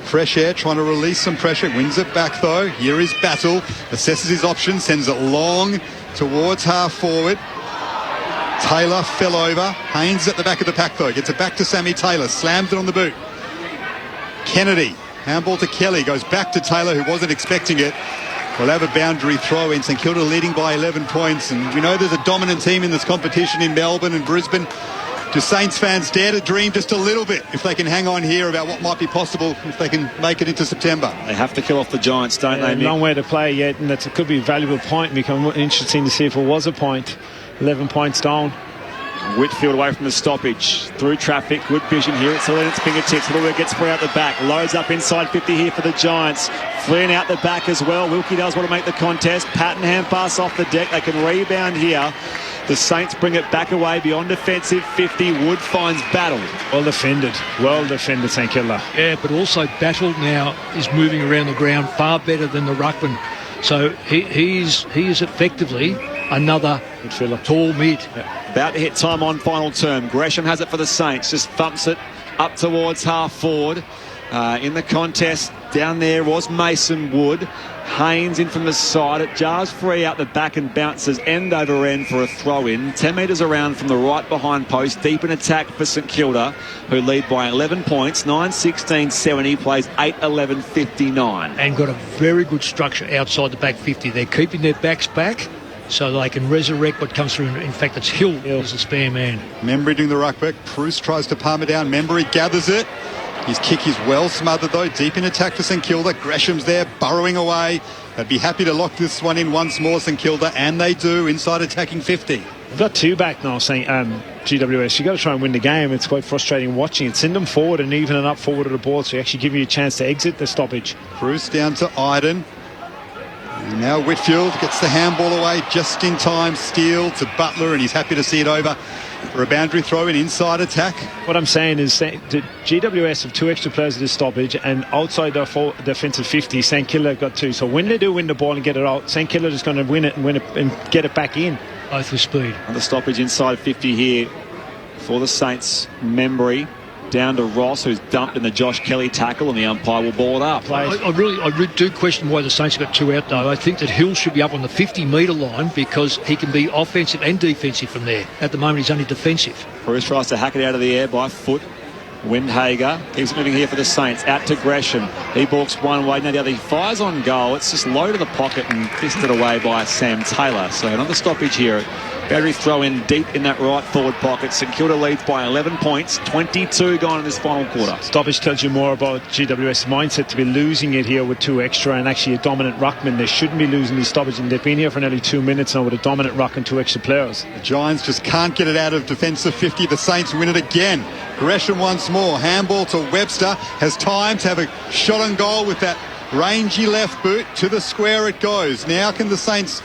fresh air, trying to release some pressure. Wins it back though. Here is Battle. Assesses his options, sends it long towards half forward. Taylor fell over. Haynes at the back of the pack though. Gets it back to Sammy Taylor. Slams it on the boot. Kennedy. Handball to Kelly, goes back to Taylor, who wasn't expecting it. We'll have a boundary throw in. St Kilda leading by 11 points. And we know there's a dominant team in this competition in Melbourne and Brisbane. Do Saints fans dare to dream just a little bit if they can hang on here about what might be possible if they can make it into September? They have to kill off the Giants, don't they, Mick? Long way to play yet, and it could be a valuable point. Become interesting to see if it was a point. 11 points down. Whitfield away from the stoppage, through traffic, good vision here. It's at its fingertips. Little gets free out the back, loads up inside 50 here for the Giants. Flynn out the back as well. Wilkie does want to make the contest. Patton hand pass off the deck. They can rebound here. The Saints bring it back away beyond defensive 50. Wood finds Battle. Well defended St Kilda. Yeah, but also Battle now is moving around the ground far better than the ruckman. So he is effectively another midfielder, tall mid. About to hit time on final term. Gresham has it for the Saints. Just thumps it up towards half forward. In the contest down there was Mason Wood. Haynes in from the side. It jars free out the back and bounces end over end for a throw in. 10 metres around from the right behind post. Deep in attack for St Kilda, who lead by 11 points. 9-16-70, plays 8-11-59. And got a very good structure outside the back 50. They're keeping their backs back so they can resurrect what comes through. In fact, it's Hill as a spare man. Membry doing the ruckback. Proust tries to palm it down. Membry gathers it. His kick is well smothered though. Deep in attack for St Kilda. Gresham's there burrowing away. They'd be happy to lock this one in once more, St Kilda, and they do inside attacking 50. They've got two back now, saying GWS. You've got to try and win the game. It's quite frustrating watching it. Send them forward and even it up forward of the ball so you actually give you a chance to exit the stoppage. Proust down to Iden. And now Whitfield gets the handball away just in time. Steele to Butler, and he's happy to see it over for a boundary throw in inside attack. What I'm saying is the GWS have two extra players at this stoppage, and outside their defensive 50, St Kilda have got two. So when they do win the ball and get it out, St Kilda is going to win it and get it back in. Both with speed. And the stoppage inside 50 here for the Saints. Membry down to Ross, who's dumped in the Josh Kelly tackle, and the umpire will ball it up. I really do question why the Saints got two out, though. I think that Hill should be up on the 50-metre line because he can be offensive and defensive from there. At the moment, he's only defensive. Bruce tries to hack it out of the air by foot. Windhager keeps moving here for the Saints. Out to Gresham. He balks one way, now the other. He fires on goal. It's just low to the pocket and fisted away by Sam Taylor. So another stoppage here. Boundary throw in deep in that right forward pocket. St Kilda leads by 11 points. 22 gone in this final quarter. Stoppage tells you more about GWS' mindset to be losing it here with two extra and actually a dominant ruckman. They shouldn't be losing these stoppage, and they've been here for nearly 2 minutes now with a dominant ruck and two extra players. The Giants just can't get it out of defensive 50. The Saints win it again. Gresham once more. Handball to Webster. Has time to have a shot on goal with that Rangy left boot to the square it goes. Now can the Saints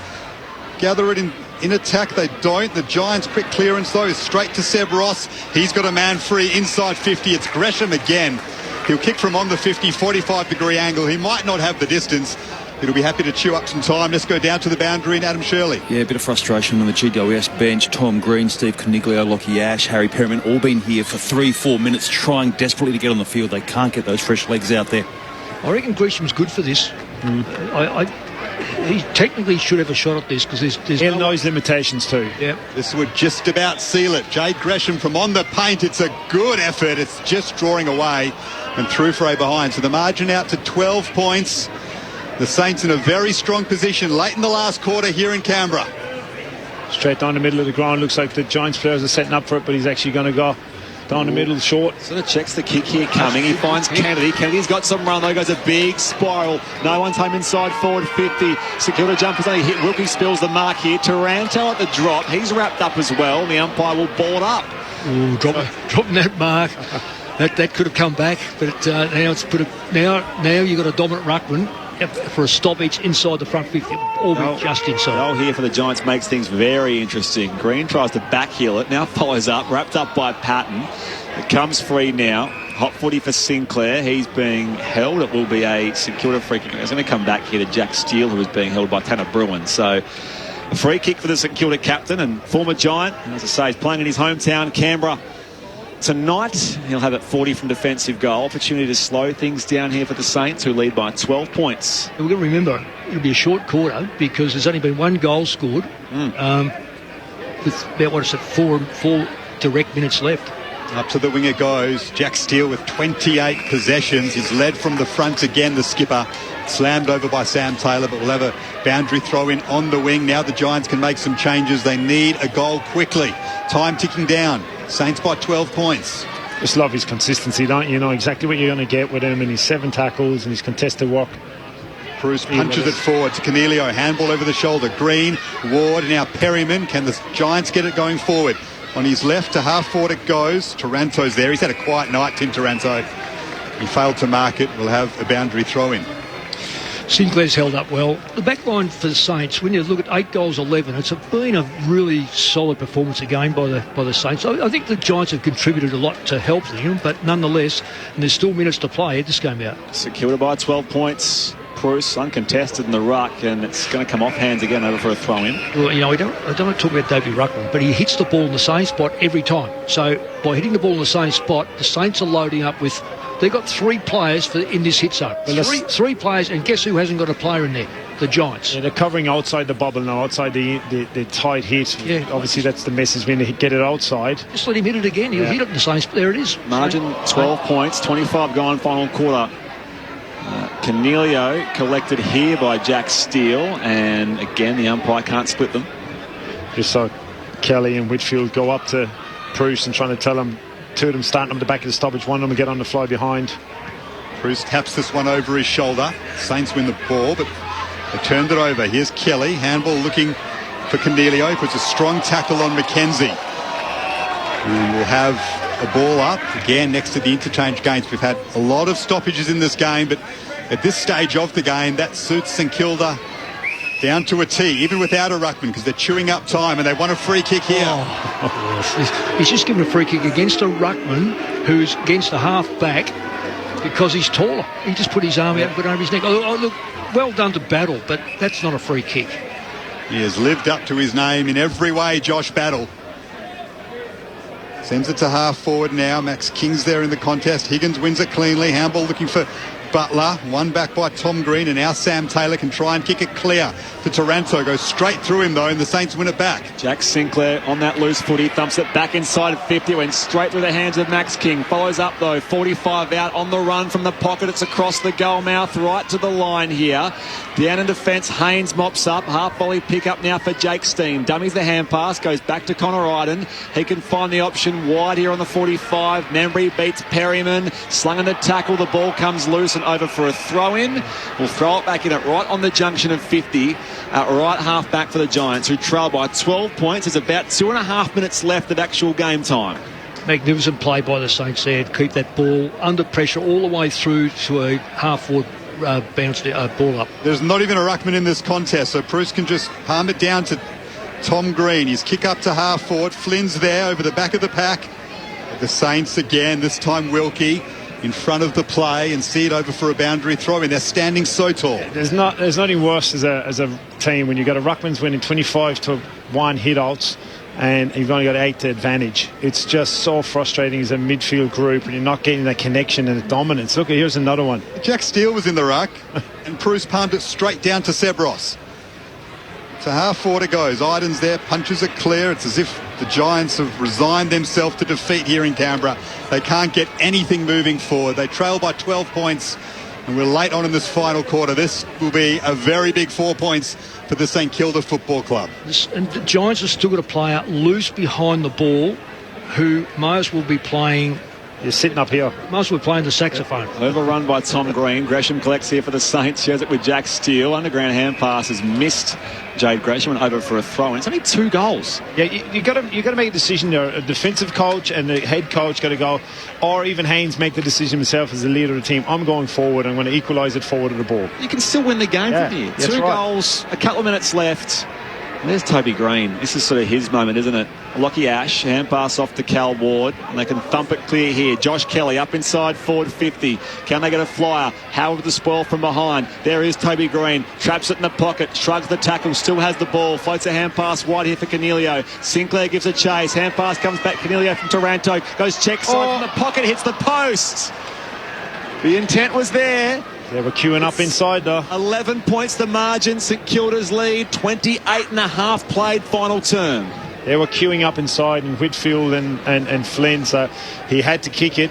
gather it in attack? They don't. The Giants quick clearance though is straight to Seb Ross. He's got a man free inside 50. It's Gresham again. He'll kick from on the 50, 45-degree angle. He might not have the distance. He'll be happy to chew up some time. Let's go down to the boundary and Adam Shirley. Yeah, a bit of frustration on the GWS bench. Tom Green, Steve Coniglio, Lockie Ash, Harry Perriman, all been here for 3-4 minutes trying desperately to get on the field. They can't get those fresh legs out there. I reckon Gresham's good for this. He technically should have a shot at this because there's He'll know his limitations too. Yeah. This would just about seal it. Jade Gresham from on the paint. It's a good effort. It's just drawing away and through for a behind. So the margin out to 12 points. The Saints in a very strong position late in the last quarter here in Canberra. Straight down the middle of the ground. Looks like the Giants players are setting up for it, but he's actually going to go down the middle short. Sort of checks the kick here coming. He finds Kennedy. Kennedy's got some run though. Goes a big spiral. No one's home inside forward 50. Secure jumpers only hit. Wilkie spills the mark here. Taranto at the drop. He's wrapped up as well. The umpire will ball it up. Ooh, dropping that mark. That could have come back, but now it's put now you've got a dominant ruckman for a stoppage inside the front 50, all just inside. Goal here for the Giants makes things very interesting. Green tries to backheel it, now follows up, wrapped up by Patton. It comes free now. Hot footy for Sinclair. He's being held. It will be a St Kilda free kick. It's going to come back here to Jack Steele, who is being held by Tanner Bruin. So a free kick for the St Kilda captain and former Giant. And as I say, he's playing in his hometown, Canberra. Tonight, he'll have it 40 from defensive goal. Opportunity to slow things down here for the Saints, who lead by 12 points. We've got to remember, it'll be a short quarter because there's only been one goal scored with about, four direct minutes left. Up to the wing it goes. Jack Steele with 28 possessions. He's led from the front again, the skipper. Slammed over by Sam Taylor, but we'll have a boundary throw in on the wing. Now the Giants can make some changes. They need a goal quickly. Time ticking down. Saints by 12 points. Just love his consistency, don't you? You know exactly what you're going to get with him and his 7 tackles and his contested work. Bruce punches it forward to Cornelio. Handball over the shoulder. Green, Ward, now Perryman. Can the Giants get it going forward? On his left to half forward it goes. Taranto's there. He's had a quiet night, Tim Taranto. He failed to mark it. We'll have a boundary throw in. Sinclair's held up well. The back line for the Saints, when you look at 8 goals, 11, it's been a really solid performance again by the Saints. I think the Giants have contributed a lot to help them, but nonetheless, and there's still minutes to play, it just came out. Secured by 12 points. Bruce uncontested in the ruck, and it's going to come off hands again over for a throw-in. Well, you know, I don't want to talk about Davey Ruckman, but he hits the ball in the same spot every time. So by hitting the ball in the same spot, the Saints are loading up with... They've got 3 players in this hit zone. Well, three players, and guess who hasn't got a player in there? The Giants. Yeah, they're covering outside the bubble now, outside the tight hit. Yeah, obviously that's the message when they get it outside. Just let him hit it again. He'll hit it in the same spot. There it is. Margin 12 points, 25 gone, final quarter. Cornelio collected here by Jack Steele, and again the umpire can't split them. Just so Kelly and Whitfield go up to Bruce and trying to tell him, 2 of them starting on the back of the stoppage, 1 of them get on the fly behind. Bruce taps this one over his shoulder. Saints win the ball, but they turned it over. Here's Kelly. Handball looking for Cornelio. Puts a strong tackle on McKenzie. We will have a ball up again next to the interchange games. We've had a lot of stoppages in this game, but at this stage of the game, that suits St Kilda down to a T, even without a ruckman, because they're chewing up time and they want a free kick here. He's just given a free kick against a ruckman who's against a half back because he's taller. He just put his arm out and put it over his neck. Oh, look, well done to Battle, but that's not a free kick. He has lived up to his name in every way, Josh Battle. Sends it to half forward now. Max King's there in the contest. Higgins wins it cleanly. Handball looking for Butler. One back by Tom Green, and now Sam Taylor can try and kick it clear to Taranto. Goes straight through him though, and the Saints win it back. Jack Sinclair on that loose footy, thumps it back inside 50, went straight through the hands of Max King. Follows up though, 45 out on the run from the pocket. It's across the goal mouth, right to the line here. Down in defence, Haynes mops up. Half volley pick up now for Jake Steen. Dummies the hand pass, goes back to Connor Iden. He can find the option wide here on the 45. Membry beats Perryman. Slung in the tackle, the ball comes loose and over for a throw-in. We'll throw it back in it right on the junction of 50. Right half back for the Giants, who trail by 12 points. There's about 2.5 minutes left of actual game time. Magnificent play by the Saints there to keep that ball under pressure all the way through to a half-forward bounce ball up. There's not even a ruckman in this contest, so Bruce can just palm it down to Tom Green. His kick up to half forward. Flynn's there over the back of the pack. The Saints again, this time Wilkie in front of the play, and see it over for a boundary throw in. They're standing so tall. There's nothing worse as a team when you've got a ruckman's winning 25-1 hit outs and you've only got 8 to advantage. It's just so frustrating as a midfield group and you're not getting that connection and the dominance. Look, here's another one. Jack Steele was in the ruck and Bruce palmed it straight down to Sebros. So half forward it goes. Iden's there, punches it clear. It's as if the Giants have resigned themselves to defeat here in Canberra. They can't get anything moving forward. They trail by 12 points and we're late on in this final quarter. This will be a very big 4 points for the St Kilda Football Club. And the Giants have still got a player loose behind the ball who may as well be playing... You're sitting up here. Might as well be playing the saxophone. Overrun by Tom Green. Gresham collects here for the Saints. Shares it with Jack Steele. Underground hand pass has missed Jade Gresham and over for a throw. And it's only 2 goals. Yeah, you got to make a decision there. A defensive coach and the head coach got to go, or even Haynes make the decision himself as the leader of the team. I'm going forward. I'm going to equalise it forward of the ball. You can still win the game from here. 2 goals, a couple of minutes left. And there's Toby Green. This is sort of his moment, isn't it? Lockie Ash, hand pass off to Cal Ward, and they can thump it clear here. Josh Kelly up inside forward 50. Can they get a flyer? Howard with the spoil from behind. There is Toby Green. Traps it in the pocket, shrugs the tackle, still has the ball. Floats a hand pass wide here for Cornelio. Sinclair gives a chase. Hand pass comes back. Cornelio from Taranto. Goes check side from the pocket, hits the post. The intent was there. They were queuing up inside though. 11 points the margin. St Kilda's lead. 28.5 played final term. They were queuing up inside, and Whitfield and Flynn, so he had to kick it.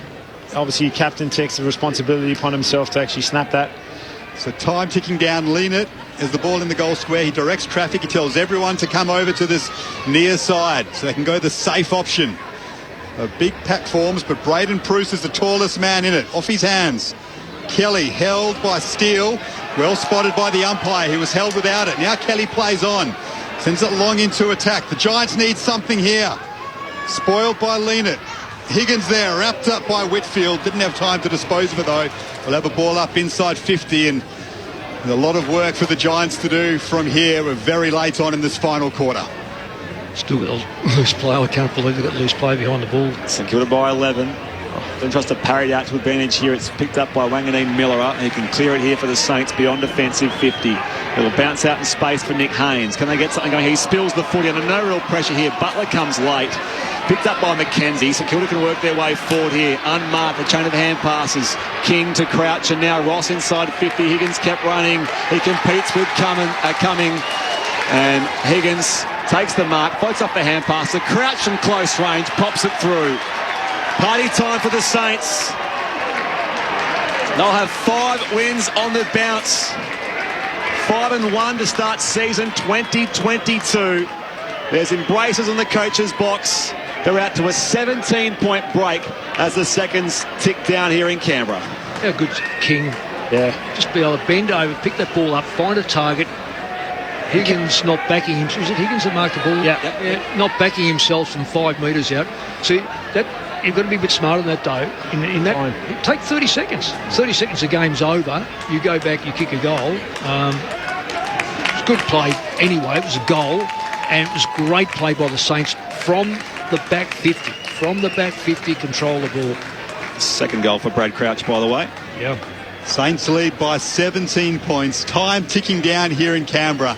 Obviously, captain takes the responsibility upon himself to actually snap that. So time ticking down. Lean it as the ball in the goal square. He directs traffic. He tells everyone to come over to this near side so they can go the safe option. A big pack forms, but Braden Pruce is the tallest man in it. Off his hands. Kelly held by Steele, well spotted by the umpire. He was held without it. Now Kelly plays on, sends it long into attack. The Giants need something here. Spoiled by Leanett. Higgins there, wrapped up by Whitfield. Didn't have time to dispose of it though. We'll have a ball up inside 50 and a lot of work for the Giants to do from here. We're very late on in this final quarter. Still got a loose play. I can't believe they've got loose play behind the ball. St Kilda by 11. Then tries to parry it out to advantage here. It's picked up by Wanganeen Miller. He can clear it here for the Saints beyond defensive 50. It will bounce out in space for Nick Haynes. Can they get something going? He spills the footy under no real pressure here. Butler comes late. Picked up by McKenzie. St Kilda can work their way forward here. Unmarked, the chain of hand passes. King to Crouch, and now Ross inside 50. Higgins kept running. He competes with Cumming. And Higgins takes the mark, floats off the hand pass. The Crouch from close range, pops it through. Party time for the Saints. They'll have 5 wins on the bounce. 5-1 to start season 2022. There's embraces in the coach's box. They're out to a 17-point break as the seconds tick down here in Canberra. How good's King? Yeah. Just be able to bend over, pick that ball up, find a target. Higgins not backing him. Was it Higgins that marked the ball? Yeah. Not backing himself from 5 metres out. See, that you've got to be a bit smarter than that, though. In that, take 30 seconds. 30 seconds, the game's over. You go back, you kick a goal. It's good play anyway. It was a goal, and it was great play by the Saints from the back 50. From the back 50, control the ball. Second goal for Brad Crouch, by the way. Yeah. Saints lead by 17 points. Time ticking down here in Canberra.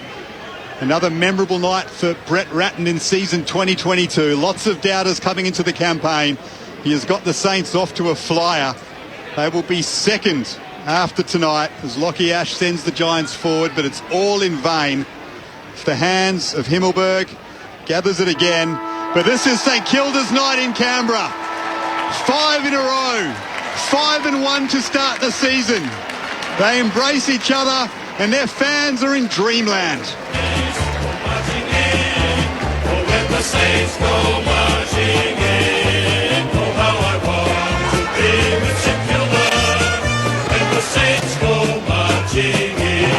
Another memorable night for Brett Ratton in season 2022. Lots of doubters coming into the campaign. He has got the Saints off to a flyer. They will be second after tonight as Lockie Ash sends the Giants forward, but it's all in vain. It's the hands of Himmelberg. Gathers it again. But this is St Kilda's night in Canberra. 5 in a row. 5-1 to start the season. They embrace each other and their fans are in dreamland. The Saints go marching in. Oh, how I want to be with St Kilda when the Saints go marching in.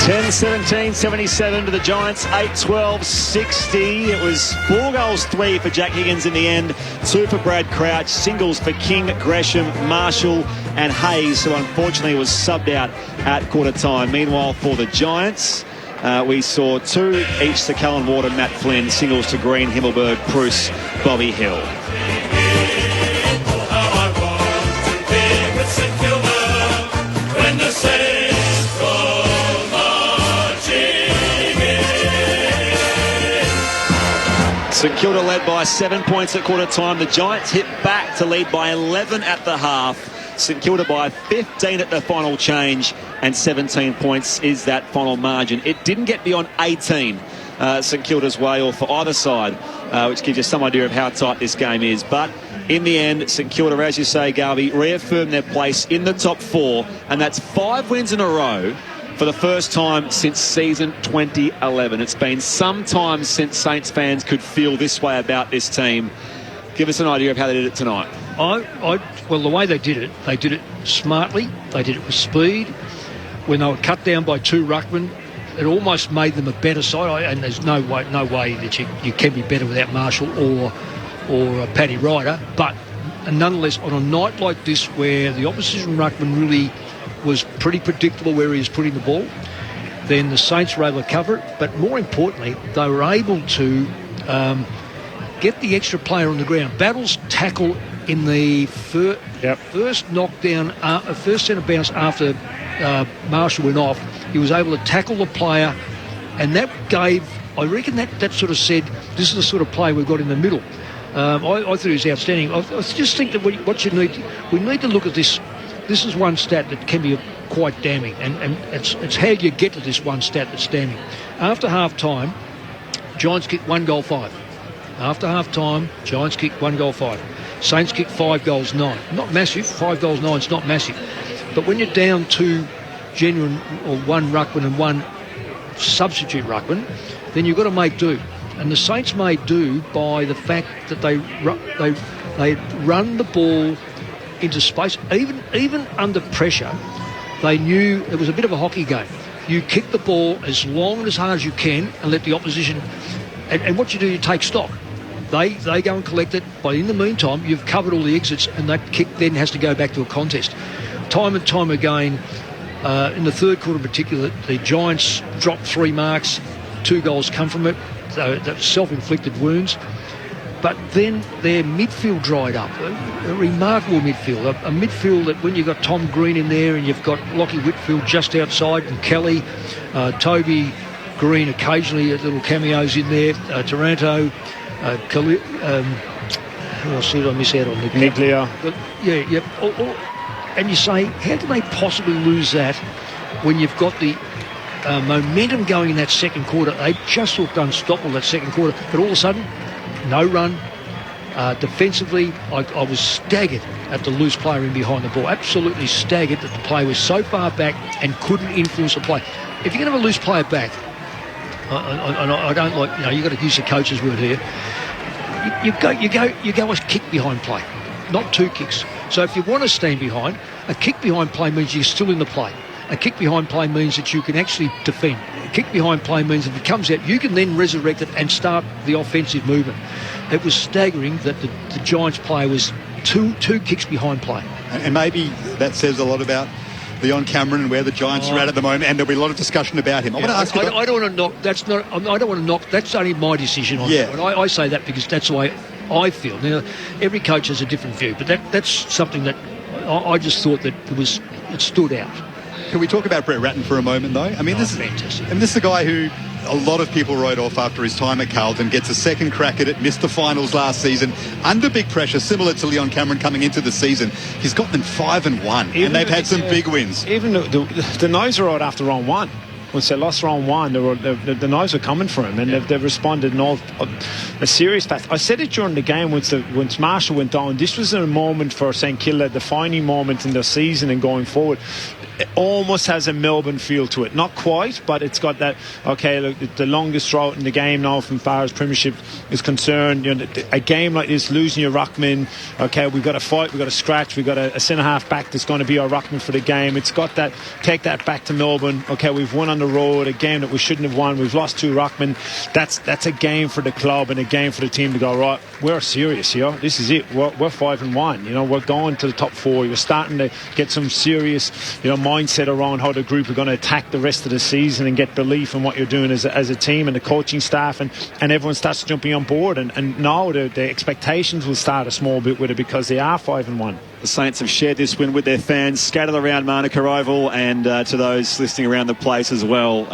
10 17-77 to the Giants, 8-12-60. It was 4 goals, 3 for Jack Higgins in the end, 2 for Brad Crouch, singles for King, Gresham, Marshall and Hayes, who unfortunately was subbed out at quarter time. Meanwhile, for the Giants, we saw 2 each to Callan Ward and Matt Flynn, singles to Green, Himmelberg, Bruce, Bobby Hill. St Kilda led by 7 points at quarter time. The Giants hit back to lead by 11 at the half. St Kilda by 15 at the final change, and 17 points is that final margin. It didn't get beyond 18 St Kilda's way or for either side, which gives you some idea of how tight this game is. But in the end, St Kilda, as you say, Garvey, reaffirmed their place in the top 4, and that's 5 wins in a row for the first time since season 2011. It's been some time since Saints fans could feel this way about this team. Give us an idea of how they did it tonight. Well, the way they did it smartly. They did it with speed. When they were cut down by 2 ruckmen, it almost made them a better side. And there's no way that you can be better without Marshall or Paddy Ryder. But nonetheless, on a night like this where the opposition ruckman really was pretty predictable where he was putting the ball, then the Saints were able to cover it. But more importantly, they were able to get the extra player on the ground. Battle's tackle in the first knockdown, first centre bounce after Marshall went off, he was able to tackle the player, and that gave, I reckon that sort of said, this is the sort of play we've got in the middle. I thought he was outstanding. I just think that we need to look at this. This is one stat that can be quite damning, and it's how you get to this one stat that's damning. After half-time, Giants kicked 1 goal 5. After half-time, Giants kicked 1 goal 5. Saints kicked 5 goals 9. Not massive. 5 goals 9 is not massive. But when you're down 2 genuine, or 1 ruckman and 1 substitute ruckman, then you've got to make do. And the Saints made do by the fact that they run the ball into space, even under pressure. They knew it was a bit of a hockey game. You kick the ball as long and as hard as you can and let the opposition, and what you do, you take stock. They go and collect it, but in the meantime you've covered all the exits, and that kick then has to go back to a contest. Time and time again, in the third quarter in particular, the Giants dropped 3 marks, 2 goals come from it. So that's self-inflicted wounds. But then their midfield dried up, a remarkable midfield, a midfield that when you've got Tom Green in there and you've got Lockie Whitfield just outside and Kelly, Toby Green occasionally, little cameos in there, Taranto, who else did I miss out on? Niglia. And you say, how can they possibly lose that when you've got the momentum going in that second quarter? They just looked unstoppable that second quarter, but all of a sudden, no run. Defensively, I was staggered at the loose player in behind the ball. Absolutely staggered that the player was so far back and couldn't influence the play. If you're going to have a loose player back, I don't like, you've got to use the coach's word here. You go a kick behind play, not 2 kicks. So if you want to stand behind, a kick behind play means you're still in the play. A kick behind play means that you can actually defend. A kick behind play means if it comes out, you can then resurrect it and start the offensive movement. It was staggering that the Giants player was two kicks behind play. And maybe that says a lot about Leon Cameron and where the Giants are at the moment, and there'll be a lot of discussion about him. I want to ask you I don't want to knock. I don't want to knock. That's only my decision on that. I say that because that's the way I feel. Now, every coach has a different view, but that's something that I just thought that it stood out. Can we talk about Brett Ratton for a moment, though? I mean, this is a guy who a lot of people wrote off after his time at Carlton, gets a second crack at it, missed the finals last season, under big pressure, similar to Leon Cameron coming into the season. He's got them 5-1, and they've had some big wins. Even the Knives were out after round 1. Once they lost round 1, the Knives were coming for him, and they've responded in all a serious fact. I said it during the game once Marshall went down. This was a moment for St Kilda, a defining moment in their season and going forward. It almost has a Melbourne feel to it. Not quite, but it's got that, the longest drought in the game now from far as Premiership is concerned. A game like this, losing your ruckman, we've got to fight, we've got to scratch, we've got a centre-half back that's going to be our ruckman for the game. It's got that, take that back to Melbourne. We've won on on the road, a game that we shouldn't have won. We've lost 2 ruckmen. That's a game for the club and a game for the team to go, right, we're serious here. This is it. We're 5-1. You know, we're going to the top 4. You're starting to get some serious, mindset around how the group are going to attack the rest of the season and get belief in what you're doing as a team and the coaching staff, and everyone starts jumping on board. And now the expectations will start a small bit with it because they are 5-1. The Saints have shared this win with their fans scattered around Manuka Oval, and to those listening around the place as well.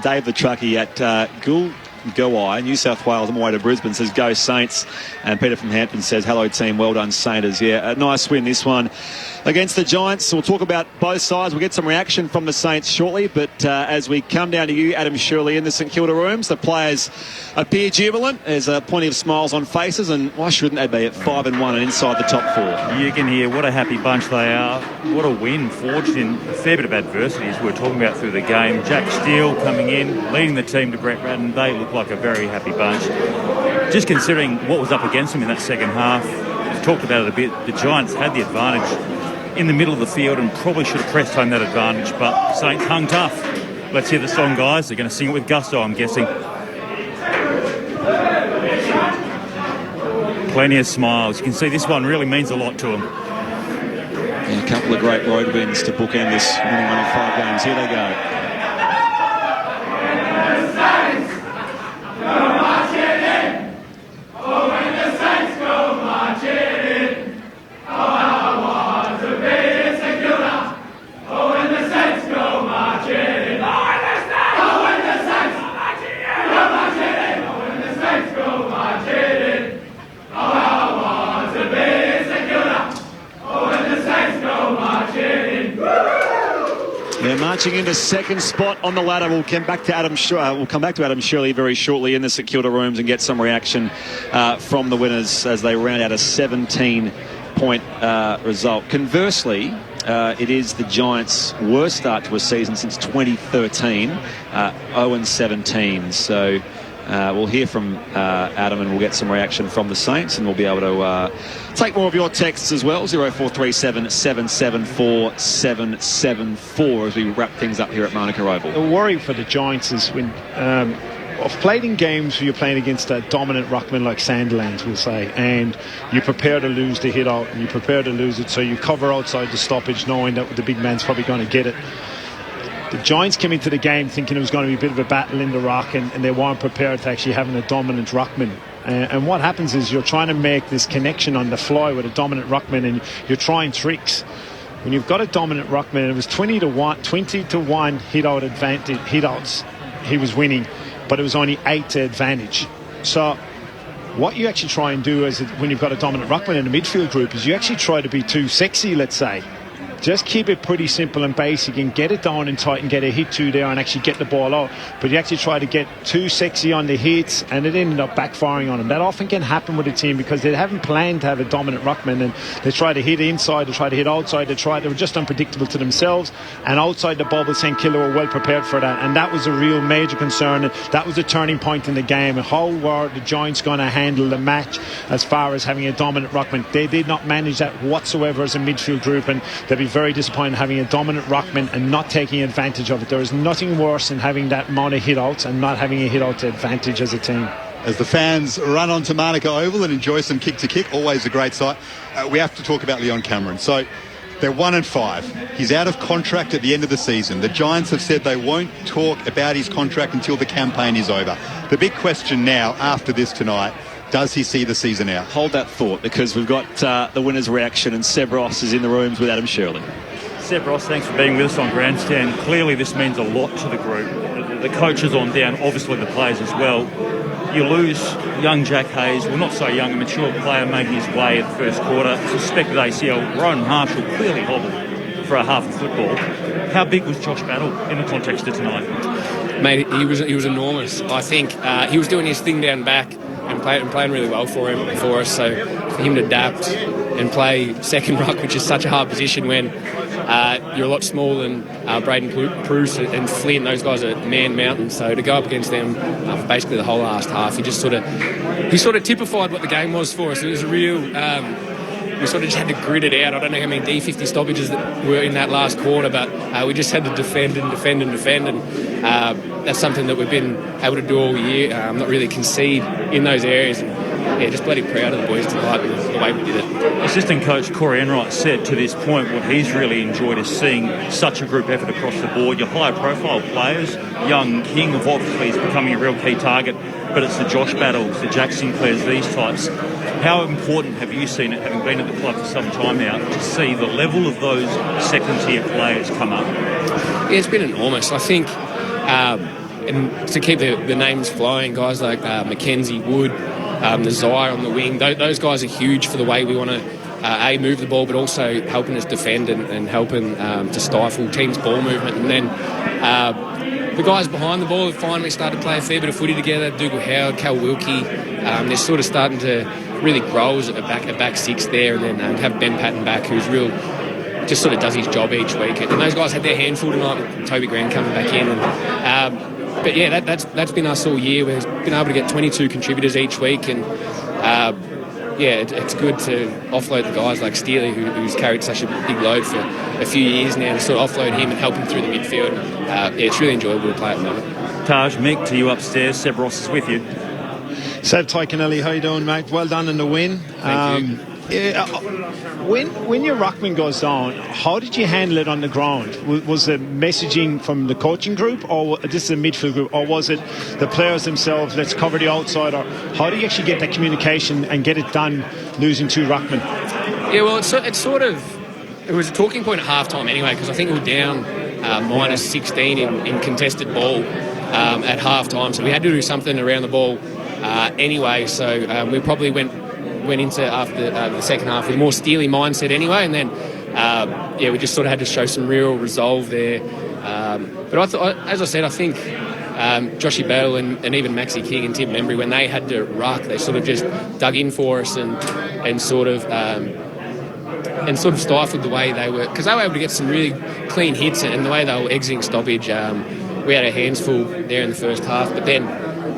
Dave the Truckie at Gulgowai, New South Wales, on the way to Brisbane, says go Saints. And Peter from Hampton says hello team, well done Saints. Yeah, a nice win this one against the Giants. We'll talk about both sides. We'll get some reaction from the Saints shortly, but as we come down to you, Adam Shirley, in the St Kilda rooms, the players appear jubilant. There's plenty of smiles on faces, and why shouldn't they be at 5-1 and inside the top 4? You can hear what a happy bunch they are. What a win, forged in a fair bit of adversity, as we were talking about through the game. Jack Steele coming in, leading the team to Brett Ratton. They look like a very happy bunch. Just considering what was up against them in that second half, we've talked about it a bit, the Giants had the advantage in the middle of the field and probably should have pressed home that advantage, but Saints hung tough. Let's hear the song, guys. They're going to sing it with gusto, I'm guessing. Plenty of smiles. You can see this one really means a lot to them. Yeah, a couple of great road wins to bookend this winning run of 5 games. Here they go. Marching into second spot on the ladder. We'll come back to Adam Shirley very shortly in the St Kilda rooms and get some reaction from the winners as they round out a 17-point result. Conversely, it is the Giants' worst start to a season since 2013, 0-17. So we'll hear from Adam and we'll get some reaction from the Saints, and we'll be able to take more of your texts as well. 0437 774 774 as we wrap things up here at Manuka Oval. The worry for the Giants is when I've played in games where you're playing against a dominant ruckman like Sandilands, we'll say, and you prepare to lose the hit out and you prepare to lose it, so you cover outside the stoppage knowing that the big man's probably going to get it. The Giants came into the game thinking it was going to be a bit of a battle in the ruck, and they weren't prepared to actually having a dominant ruckman. And what happens is you're trying to make this connection on the fly with a dominant ruckman, and you're trying tricks. When you've got a dominant ruckman, it was 20 to 1 hit-out advantage, hit-outs he was winning, but it was only 8 to advantage. So what you actually try and do when you've got a dominant ruckman in the midfield group is you actually try to be too sexy, let's say. Just keep it pretty simple and basic and get it down and tight and get a hit 2 there and actually get the ball out. But you actually try to get too sexy on the hits, and it ended up backfiring on them. That often can happen with a team because they haven't planned to have a dominant ruckman, and they try to hit inside, they try to hit outside, they were just unpredictable to themselves, and outside the bubble St Kilda were well prepared for that, and that was a real major concern, and that was a turning point in the game. How were the Giants going to handle the match as far as having a dominant ruckman? They did not manage that whatsoever as a midfield group, and they'd be very disappointed having a dominant ruckman and not taking advantage of it. There is nothing worse than having that amount of hit-outs and not having a hit-out advantage as a team. As the fans run onto Manuka Oval and enjoy some kick-to-kick, always a great sight, we have to talk about Leon Cameron. So they're 1-5. He's out of contract at the end of the season. The Giants have said they won't talk about his contract until the campaign is over. The big question now, after this tonight, does he see the season out? Hold that thought, because we've got the winner's reaction, and Seb Ross is in the rooms with Adam Shirley. Seb Ross, thanks for being with us on Grandstand. Clearly this means a lot to the group. The coaches on down, obviously the players as well. You lose young Jack Hayes, well, not so young, a mature player making his way in the first quarter. Suspected ACL. Rowan Marshall clearly hobbled for a half of football. How big was Josh Battle in the context of tonight? Mate, he was enormous. I think he was doing his thing down back and playing really well for us. So for him to adapt and play second ruck, which is such a hard position when you're a lot smaller than Braden Bruce and Flynn, those guys are man mountains. So to go up against them for basically the whole last half, he sort of typified what the game was for us. It was a real we sort of just had to grit it out. I don't know how many D50 stoppages that were in that last quarter, but we just had to defend, and that's something that we've been able to do all year. Not really concede in those areas. And, just bloody proud of the boys tonight with the way we did it. Assistant coach Corey Enright said to this point what he's really enjoyed is seeing such a group effort across the board. Your higher profile players, young King of obviously is becoming a real key target, but it's the Josh Battles, the Jack Sinclairs, these types. How important have you seen it, having been at the club for some time now, to see the level of those second-tier players come up? Yeah, it's been enormous. I think, and to keep the names flowing, guys like Mackenzie, Wood, the Zaya on the wing, those guys are huge for the way we want to move the ball, but also helping us defend and helping to stifle teams' ball movement. And then the guys behind the ball have finally started to play a fair bit of footy together. Dougal Howard, Cal Wilkie, they're sort of starting to really grow as a back six there, and then have Ben Patton back, who's just sort of does his job each week. And those guys had their handful tonight with Toby Grant coming back in. But yeah, that's been us all year. We've been able to get 22 contributors each week, and it's good to offload the guys like Steely, who's carried such a big load for a few years now, to sort of offload him and help him through the midfield. It's really enjoyable to play at the moment. Taj, Mick, to you upstairs. Seb Ross is with you. Seb Tykinelli, how you doing, mate? Well done in the win. Thank you. When your ruckman goes down, how did you handle it on the ground? Was it messaging from the coaching group, or this is a midfield group, or was it the players themselves, let's cover the outside, or how do you actually get that communication and get it done losing 2 ruckmen? Yeah, well, it was a talking point at half-time anyway, because I think we were down minus 16 in contested ball at half-time, so we had to do something around the ball anyway, so we probably went into after the second half with a more steely mindset anyway, and then we just sort of had to show some real resolve there. But I thought, as I said, I think Joshy Battle and even Maxi King and Tim Membry, when they had to ruck, they sort of just dug in for us and sort of stifled the way they were, because they were able to get some really clean hits, and the way they were exiting stoppage, we had our hands full there in the first half, but then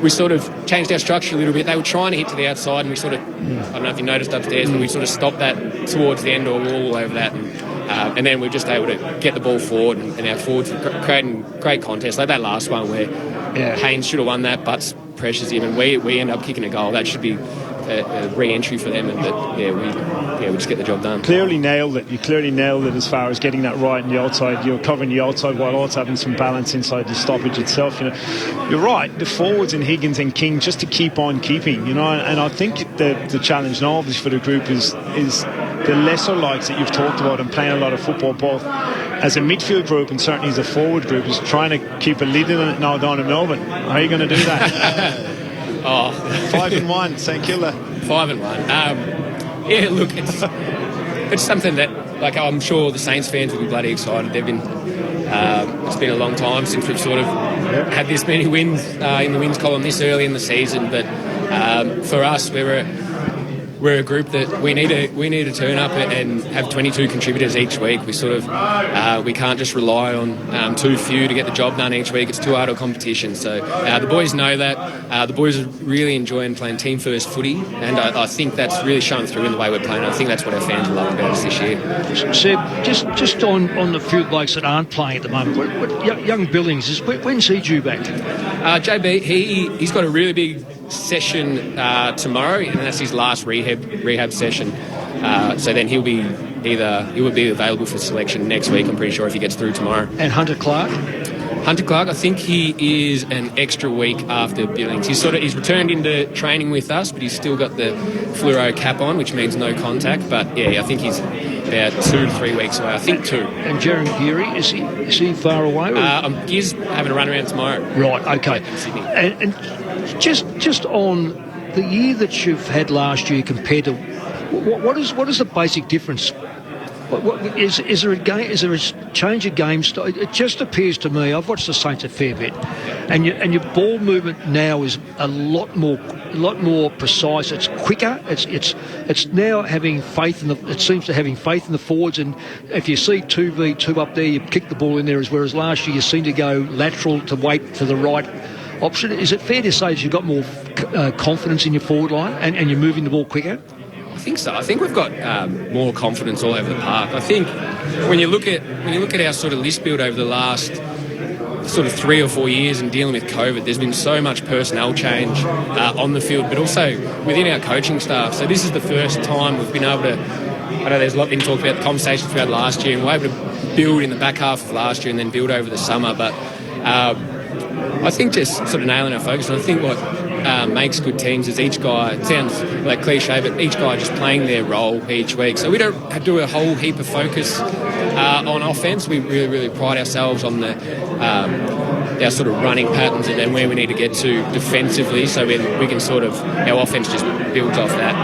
we sort of changed our structure a little bit. They were trying to hit to the outside, and we sort of, I don't know if you noticed upstairs, but we sort of stopped that towards the end or all over that. And then we're just able to get the ball forward, and our forwards were creating great contests. Like that last one where Haynes should have won that, but pressures him, and we end up kicking a goal. That should be a re-entry for them, and we just get the job done. Clearly nailed it. You clearly nailed it as far as getting that right in the outside. You're covering the outside while also having some balance inside the stoppage itself. You're right. The forwards in Higgins and King just to keep on keeping. And I think the challenge now, obviously, for the group is the lesser lights that you've talked about and playing a lot of football, both as a midfield group and certainly as a forward group, is trying to keep a lid on it now down in Melbourne. How are you going to do that? 5-1, St Kilda. 5-1. Look, it's something that, like, I'm sure the Saints fans will be bloody excited. They've been it's been a long time since we've sort of had this many wins in the wins column this early in the season. But for us, we're a group that we need to turn up and have 22 contributors each week. We sort of we can't just rely on too few to get the job done each week. It's too hard a competition. So the boys know that. The boys are really enjoying playing team first footy, and I think that's really shown through in the way we're playing. I think that's what our fans love about us this year. Seb, just on the few blokes that aren't playing at the moment, young Billings, when's he due back? JB, he's got a really big session tomorrow, and that's his last rehab session. So then he will be available for selection next week, I'm pretty sure, if he gets through tomorrow. And Hunter Clark, I think he is an extra week after Billings. He's returned into training with us, but he's still got the fluoro cap on, which means no contact. But I think he's about 2 to 3 weeks away. I think 2. And Jeremy Geary, is he far away? Geary's having a run around tomorrow. Right. Okay. Sydney. And just on the year that you've had last year compared to what is the basic difference? Is there a change of game style? It just appears to me, I've watched the Saints a fair bit, and your ball movement now is a lot more precise. It's quicker. It's now having faith in it seems to having faith in the forwards. And if you see 2v2 up there, you kick the ball in there. Whereas last year you seem to go lateral to wait for the right option. Is it fair to say that you've got more confidence in your forward line and you're moving the ball quicker? I think so. I think we've got more confidence all over the park. I think when you look at our sort of list build over the last sort of 3 or 4 years and dealing with COVID, there's been so much personnel change on the field, but also within our coaching staff. So this is the first time we've been able to, I know there's a lot been talked about the conversations we had last year, and we're able to build in the back half of last year and then build over the summer. But I think just sort of nailing our focus, and I think what makes good teams is each guy, it sounds like cliche, but each guy just playing their role each week. So we don't have to do a whole heap of focus on offence. We really, really pride ourselves on our sort of running patterns and where we need to get to defensively, so we can sort of, our offence just builds off that.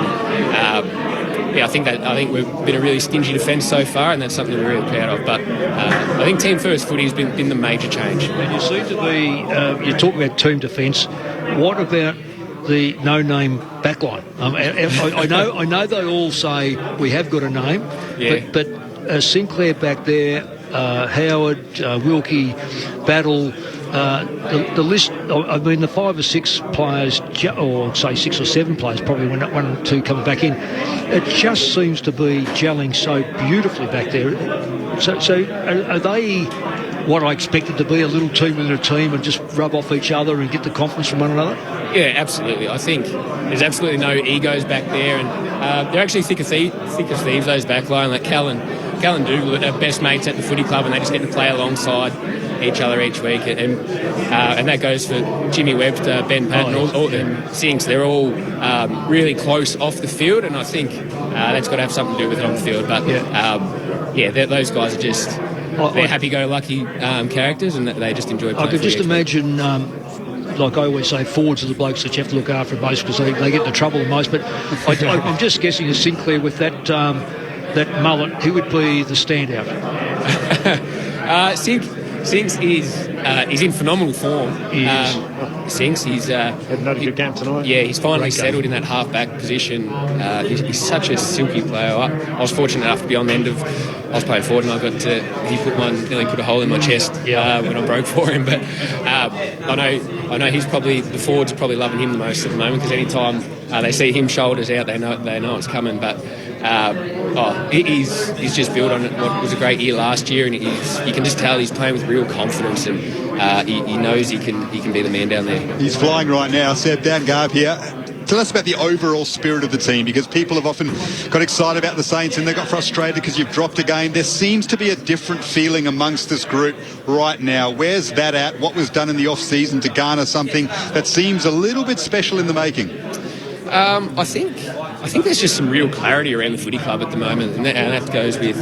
I think we've been a really stingy defence so far, and that's something we're really proud of. But I think team first footy has been the major change. And you seem to be, you talk about team defence. What about the no-name backline? I know they all say we have got a name, but Sinclair back there, Howard, Wilkie, Battle, the list, I mean, the 5 or 6 players, or say 6 or 7 players, probably one or two coming back in, it just seems to be gelling so beautifully back there. So are they what I expected to be, a little team within a team, and just rub off each other and get the confidence from one another? Yeah, absolutely. I think there's absolutely no egos back there, and they're actually thick as thieves, those back line, like Cal and Dougal are best mates at the footy club, and they just get to play alongside each other each week, and that goes for Jimmy Webster, Ben Patton, and Sinks. They're all really close off the field, and I think that's got to have something to do with it on the field. But those guys are just they're happy-go-lucky characters, and they just enjoy playing. I could just imagine, like I always say, forwards are the blokes that you have to look after most, because they get into trouble the most. But I'm just guessing as Sinclair with that mullet, who would be the standout? Sinks is in phenomenal form. Sinks, he's had not a good game tonight. Yeah, he's finally settled in that half-back position. He's such a silky player. I was fortunate enough to be on the end of, I was playing forward, and he nearly put a hole in my chest when I broke for him. But I know he's probably, the forwards are probably loving him the most at the moment, because any time they see him shoulders out, they know it's coming. But he's just built on what was a great year last year, and you can just tell he's playing with real confidence, and he knows he can be the man down there. He's flying right now. Seb, Dan Garb here. Tell us about the overall spirit of the team, because people have often got excited about the Saints and they got frustrated because you've dropped a game. There seems to be a different feeling amongst this group right now. Where's that at? What was done in the off-season to garner something that seems a little bit special in the making? I think there's just some real clarity around the footy club at the moment, and that goes with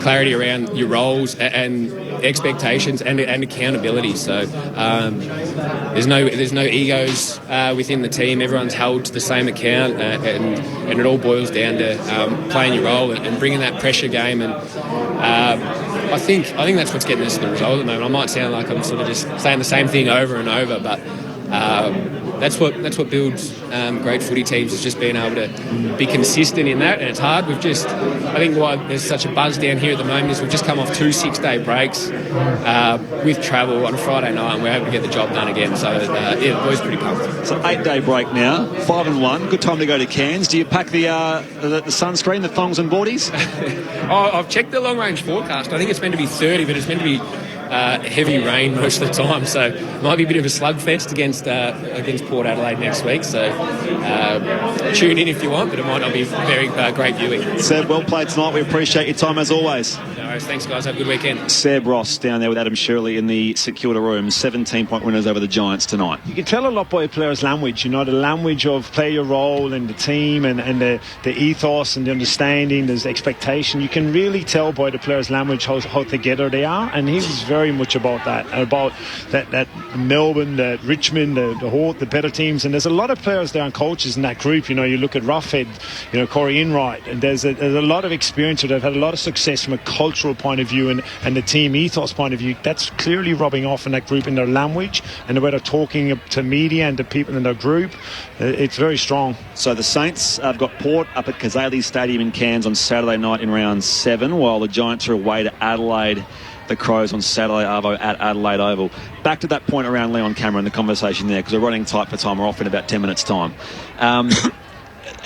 clarity around your roles and expectations and accountability. So there's no egos within the team. Everyone's held to the same account, and it all boils down to playing your role and bringing that pressure game. And I think that's what's getting us the result at the moment. I might sound like I'm sort of just saying the same thing over and over, but that's what builds great footy teams, is just being able to be consistent in that. And it's hard. I think why there's such a buzz down here at the moment is we've just come off 2 6-day breaks with travel on a Friday night, and we're able to get the job done again. So the boys are pretty pumped. So 8-day break now, 5-1. Good time to go to Cairns. Do you pack the sunscreen, the thongs and boardies? I've checked the long range forecast. I think it's meant to be 30, but it's meant to be heavy rain most of the time, so it might be a bit of a slugfest against Port Adelaide next week. So tune in if you want, but it might not be very great viewing. Seb, well played tonight. We appreciate your time as always. No worries. Thanks, guys. Have a good weekend. Seb Ross down there with Adam Shirley in the Security room. 17-point winners over the Giants tonight. You can tell a lot by a player's language, the language of play your role in the team, and the ethos and the understanding, there's expectation. You can really tell by the player's language how together they are, and he was very much about that Melbourne, the Richmond, the Hort, the better teams. And there's a lot of players there and coaches in that group. You look at Roughhead, Corey Enright, and there's a lot of experience that have had a lot of success from a cultural point of view and the team ethos point of view. That's clearly rubbing off in that group in their language and the way they're talking to media and to people in their group. It's very strong. So the Saints have got Port up at Kazali Stadium in Cairns on Saturday night in round 7, while the Giants are away to Adelaide. The Crows on Saturday Arvo at Adelaide Oval. Back to that point around Leon Cameron, the conversation there, because we're running tight for time. We're off in about 10 minutes' time.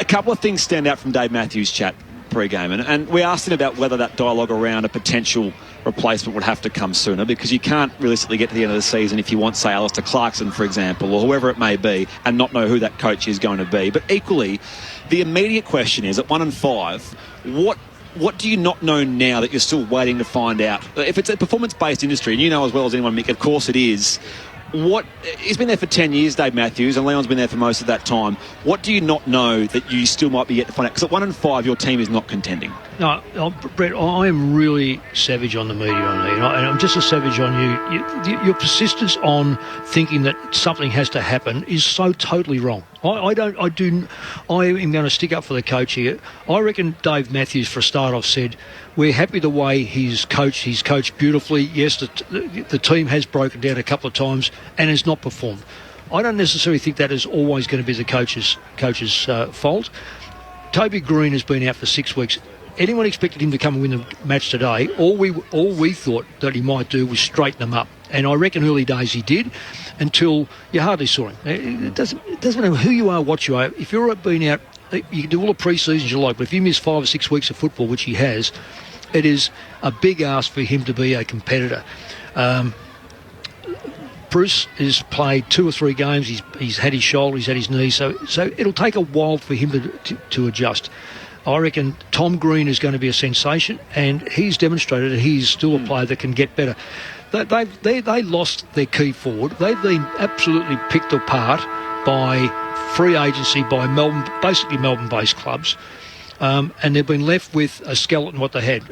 A couple of things stand out from Dave Matthews' chat pre-game, and we asked him about whether that dialogue around a potential replacement would have to come sooner, because you can't realistically get to the end of the season if you want, say, Alistair Clarkson, for example, or whoever it may be, and not know who that coach is going to be. But equally, the immediate question is, at 1-5, what do you not know now that you're still waiting to find out? If it's a performance-based industry, and you know as well as anyone, Mick, of course it is, he's been there for 10 years, Dave Matthews, and Leon's been there for most of that time. What do you not know that you still might be yet to find out? Because at 1-5, your team is not contending. No, Brett, I am really savage on the media on here, and I'm just as savage on you. Your persistence on thinking that something has to happen is so totally wrong. I am going to stick up for the coach here. I reckon Dave Matthews, for a start off, said, we're happy the way he's coached. He's coached beautifully. Yes, the team has broken down a couple of times and has not performed. I don't necessarily think that is always going to be the coach's fault. Toby Green has been out for 6 weeks. Anyone expected him to come and win the match today? All we thought that he might do was straighten them up. And I reckon early days he did, until you hardly saw him. It doesn't matter who you are, what you are. If you're being out, you can do all the pre-seasons you like, but if you miss 5 or 6 weeks of football, which he has, it is a big ask for him to be a competitor. Bruce has played 2 or 3 games. He's had his shoulder, he's had his knee, so it'll take a while for him to adjust. I reckon Tom Green is going to be a sensation, and he's demonstrated that he's still a player that can get better. They lost their key forward. They've been absolutely picked apart by free agency, by basically Melbourne-based clubs, and they've been left with a skeleton what they had.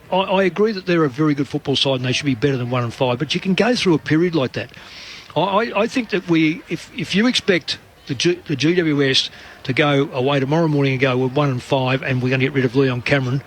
I agree that they're a very good football side and they should be better than 1-5, but you can go through a period like that. I think that if you expect the GWS to go away tomorrow morning and go with 1-5, and we're going to get rid of Leon Cameron,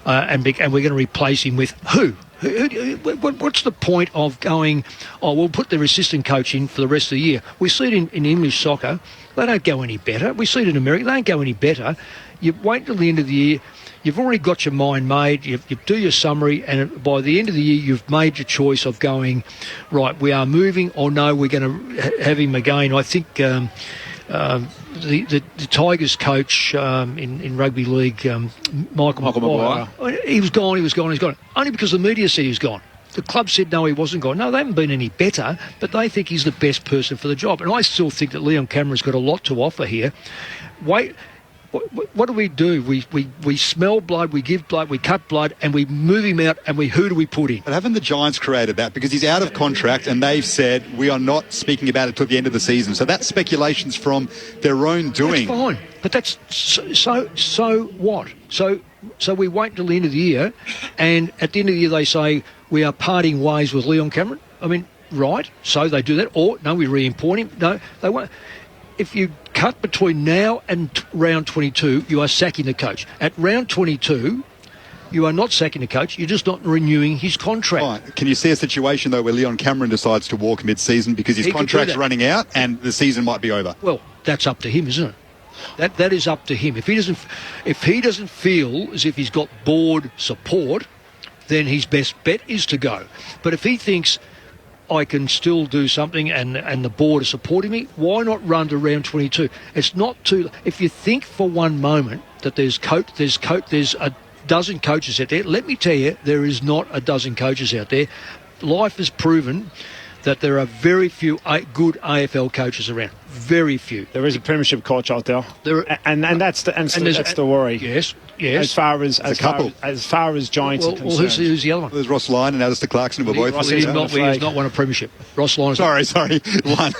and we're going to replace him with who? What's the point of going, we'll put their assistant coach in for the rest of the year? We see it in English soccer. They don't go any better. We see it in America. They don't go any better. You wait till the end of the year. You've already got your mind made. You do your summary, and by the end of the year, you've made your choice of going, right, we are moving, or no, we're going to have him again. I think the Tigers coach in rugby league, Michael Maguire, he was gone. Only because the media said he was gone. The club said no, he wasn't gone. No, they haven't been any better, but they think he's the best person for the job. And I still think that Leon Cameron's got a lot to offer here. What do? We smell blood, we give blood, we cut blood, and we move him out, and who do we put in? But haven't the Giants created that? Because he's out of contract, and they've said, we are not speaking about it till the end of the season. So that's speculations from their own doing. That's fine, but that's so what? So we wait until the end of the year, and at the end of the year they say, we are parting ways with Leon Cameron. I mean, right, so they do that. Or, no, we re-import him. No, they won't. If you cut between now and round 22, you are sacking the coach. At round 22, you are not sacking the coach. You're just not renewing his contract. Right. Can you see a situation, though, where Leon Cameron decides to walk mid-season because his contract's running out and the season might be over? Well, that's up to him, isn't it? That is up to him. If he doesn't feel as if he's got board support, then his best bet is to go. But if he thinks, I can still do something and the board is supporting me, why not run to round 22? It's not too... If you think for one moment that there's a dozen coaches out there, let me tell you, there is not a dozen coaches out there. Life has proven that there are very few good AFL coaches around. Very few. There is a premiership coach out there, and that's the worry. Yes. As far as Giants are concerned. Well, who's the other one? There's Ross Lyon and Alistair Clarkson, who were both. He's not won a premiership. Ross Lyon. Sorry, one.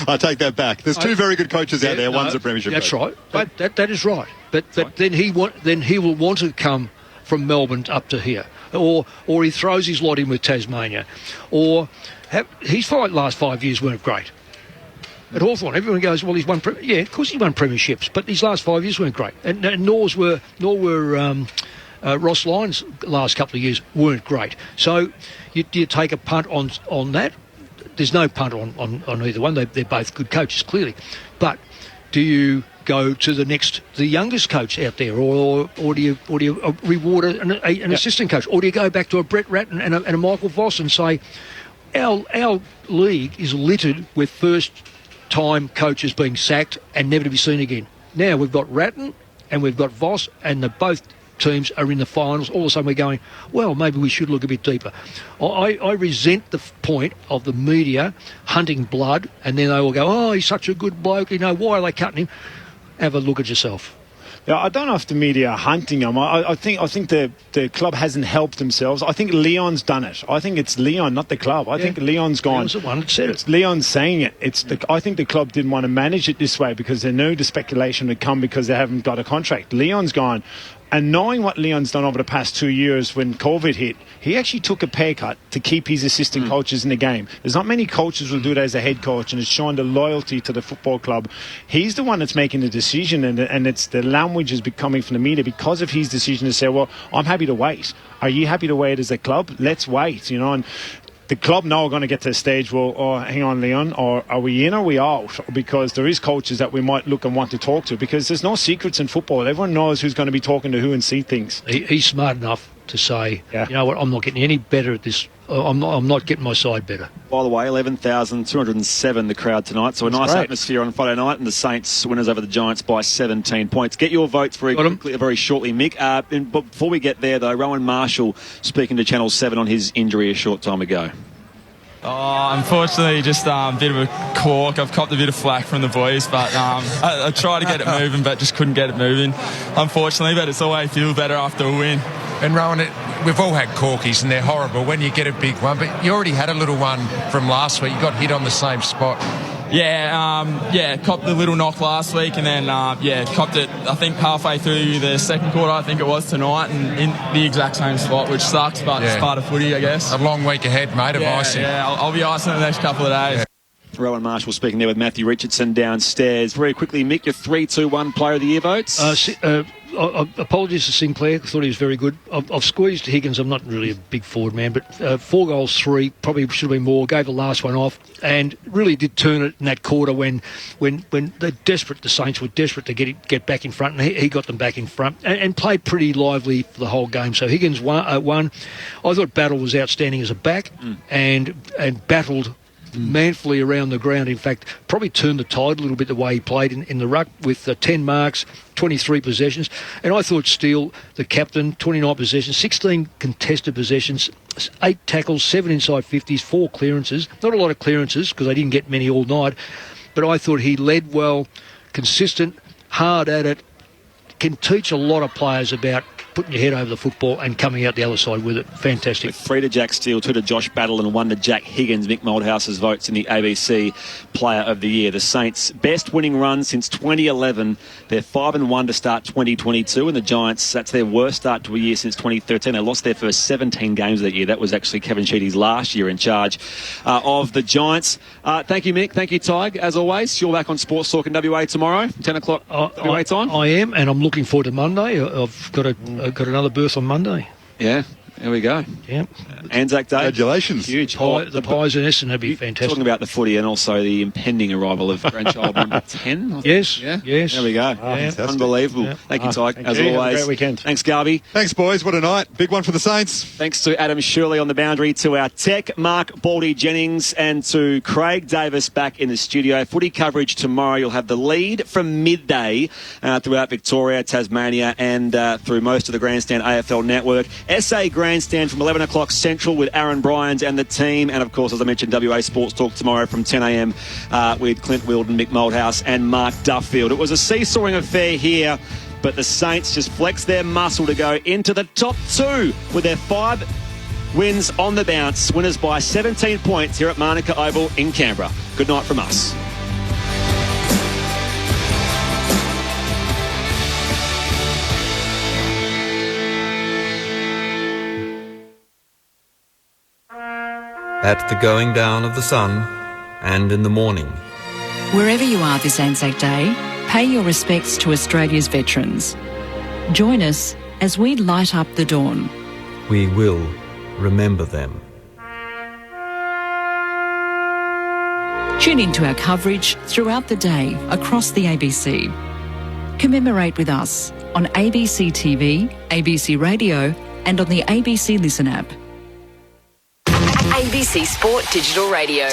I take that back. There's 2 very good coaches out there. One's a premiership. That's coach. right. That is right. But then he will want to come from Melbourne up to here, or he throws his lot in with Tasmania, or his last 5 years weren't great. At Hawthorn, everyone goes, well, he's won... Yeah, of course he won premierships, but his last 5 years weren't great. And nor were Ross Lyon's last couple of years weren't great. So you take a punt on that. There's no punt on either one. They're both good coaches, clearly. But do you go to the youngest coach out there, or do you reward an assistant coach, or do you go back to a Brett Ratton and a Michael Voss and say, our league is littered with first-time coaches being sacked and never to be seen again. Now we've got Ratton, and we've got Voss, and both teams are in the finals. All of a sudden we're going, well, maybe we should look a bit deeper. I resent the point of the media hunting blood, and then they will go, oh, he's such a good bloke, why are they cutting him? Have a look at yourself. Yeah, I don't know if the media are hunting him. I think the club hasn't helped themselves. I think Leon's done it. I think it's Leon, not the club. I think Leon's gone. Leon's the one that said it. It's Leon's saying it. I think the club didn't want to manage it this way because they knew the speculation would come because they haven't got a contract. Leon's gone. And knowing what Leon's done over the past 2 years when COVID hit, he actually took a pay cut to keep his assistant coaches in the game. There's not many coaches who will do that as a head coach, and it's showing the loyalty to the football club. He's the one that's making the decision, and it's the language is coming from the media because of his decision to say, well, I'm happy to wait. Are you happy to wait as a club? Let's wait, and the club now are going to get to the stage, well, oh, hang on, Leon, or are we in or are we out? Because there is coaches that we might look and want to talk to, because there's no secrets in football. Everyone knows who's going to be talking to who and see things. He's smart enough to say, you know what, I'm not getting any better at this. I'm not getting my side better. By the way, 11,207 the crowd tonight, so a nice atmosphere on Friday night, and the Saints winners over the Giants by 17 points. Get your votes very shortly, Mick. But before we get there, though, Rowan Marshall speaking to Channel 7 on his injury a short time ago. Oh, unfortunately, just a bit of a cork. I've copped a bit of flack from the boys, but I tried to get it moving, but just couldn't get it moving, unfortunately. But it's always feel better after a win. And Rowan, we've all had corkies, and they're horrible when you get a big one. But you already had a little one from last week. You got hit on the same spot. Yeah, copped the little knock last week, and then copped it, I think, halfway through the second quarter, I think it was tonight, and in the exact same spot, which sucks, but it's part of footy, I guess. A long week ahead, mate, of icing. Yeah, I'll be icing the next couple of days. Yeah. Rowan Marshall speaking there with Matthew Richardson downstairs. Very quickly, Mick, your 3-2-1 Player of the Year votes? Apologies to Sinclair. I thought he was very good. I've squeezed Higgins. I'm not really a big forward man, but 4 goals, 3, probably should have been more. Gave the last one off, and really did turn it in that quarter when they're desperate. The Saints were desperate to get back in front, and he got them back in front and played pretty lively for the whole game. So Higgins won. I thought Battle was outstanding as a back and battled manfully around the ground. In fact, probably turned the tide a little bit the way he played in the ruck with 10 marks, 23 possessions. And I thought Steele, the captain, 29 possessions, 16 contested possessions, 8 tackles, 7 inside 50s, 4 clearances. Not a lot of clearances because they didn't get many all night. But I thought he led well, consistent, hard at it, can teach a lot of players about putting your head over the football and coming out the other side with it. Fantastic. 3 to Jack Steele, 2 to Josh Battle, and 1 to Jack Higgins. Mick Moldhouse's votes in the ABC Player of the Year. The Saints' best winning run since 2011. They're 5-1 to start 2022, and the Giants, that's their worst start to a year since 2013. They lost their first 17 games of that year. That was actually Kevin Sheedy's last year in charge of the Giants. Thank you, Mick. Thank you, Tig. As always, you're back on Sports Talk in WA tomorrow, 10 o'clock WA time. I am, and I'm looking forward to Monday. I've got another berth on Monday. Yeah, there we go. Yeah. Anzac Day. Congratulations. Huge. The Pies in Essendon would be fantastic. Talking about the footy and also the impending arrival of grandchild number 10. Yes. Yeah? Yes. There we go. Unbelievable. Yeah. Thank you, Tig, as always. Have a great weekend. Thanks, Garby. Thanks, boys. What a night. Big one for the Saints. Thanks to Adam Shirley on the boundary, to our tech, Mark Baldy Jennings, and to Craig Davis back in the studio. Footy coverage tomorrow. You'll have the lead from midday throughout Victoria, Tasmania, and through most of the Grandstand AFL network. SA Grandstand from 11 o'clock Central with Aaron Bryans and the team. And, of course, as I mentioned, WA Sports Talk tomorrow from 10 a.m. With Clint Wilden, Mick Moldhouse and Mark Duffield. It was a seesawing affair here, but the Saints just flexed their muscle to go into the top 2 with their 5 wins on the bounce. Winners by 17 points here at Manuka Oval in Canberra. Good night from us. At the going down of the sun and in the morning. Wherever you are this Anzac Day, pay your respects to Australia's veterans. Join us as we light up the dawn. We will remember them. Tune into our coverage throughout the day across the ABC. Commemorate with us on ABC TV, ABC Radio and on the ABC Listen app. ABC Sport Digital Radio.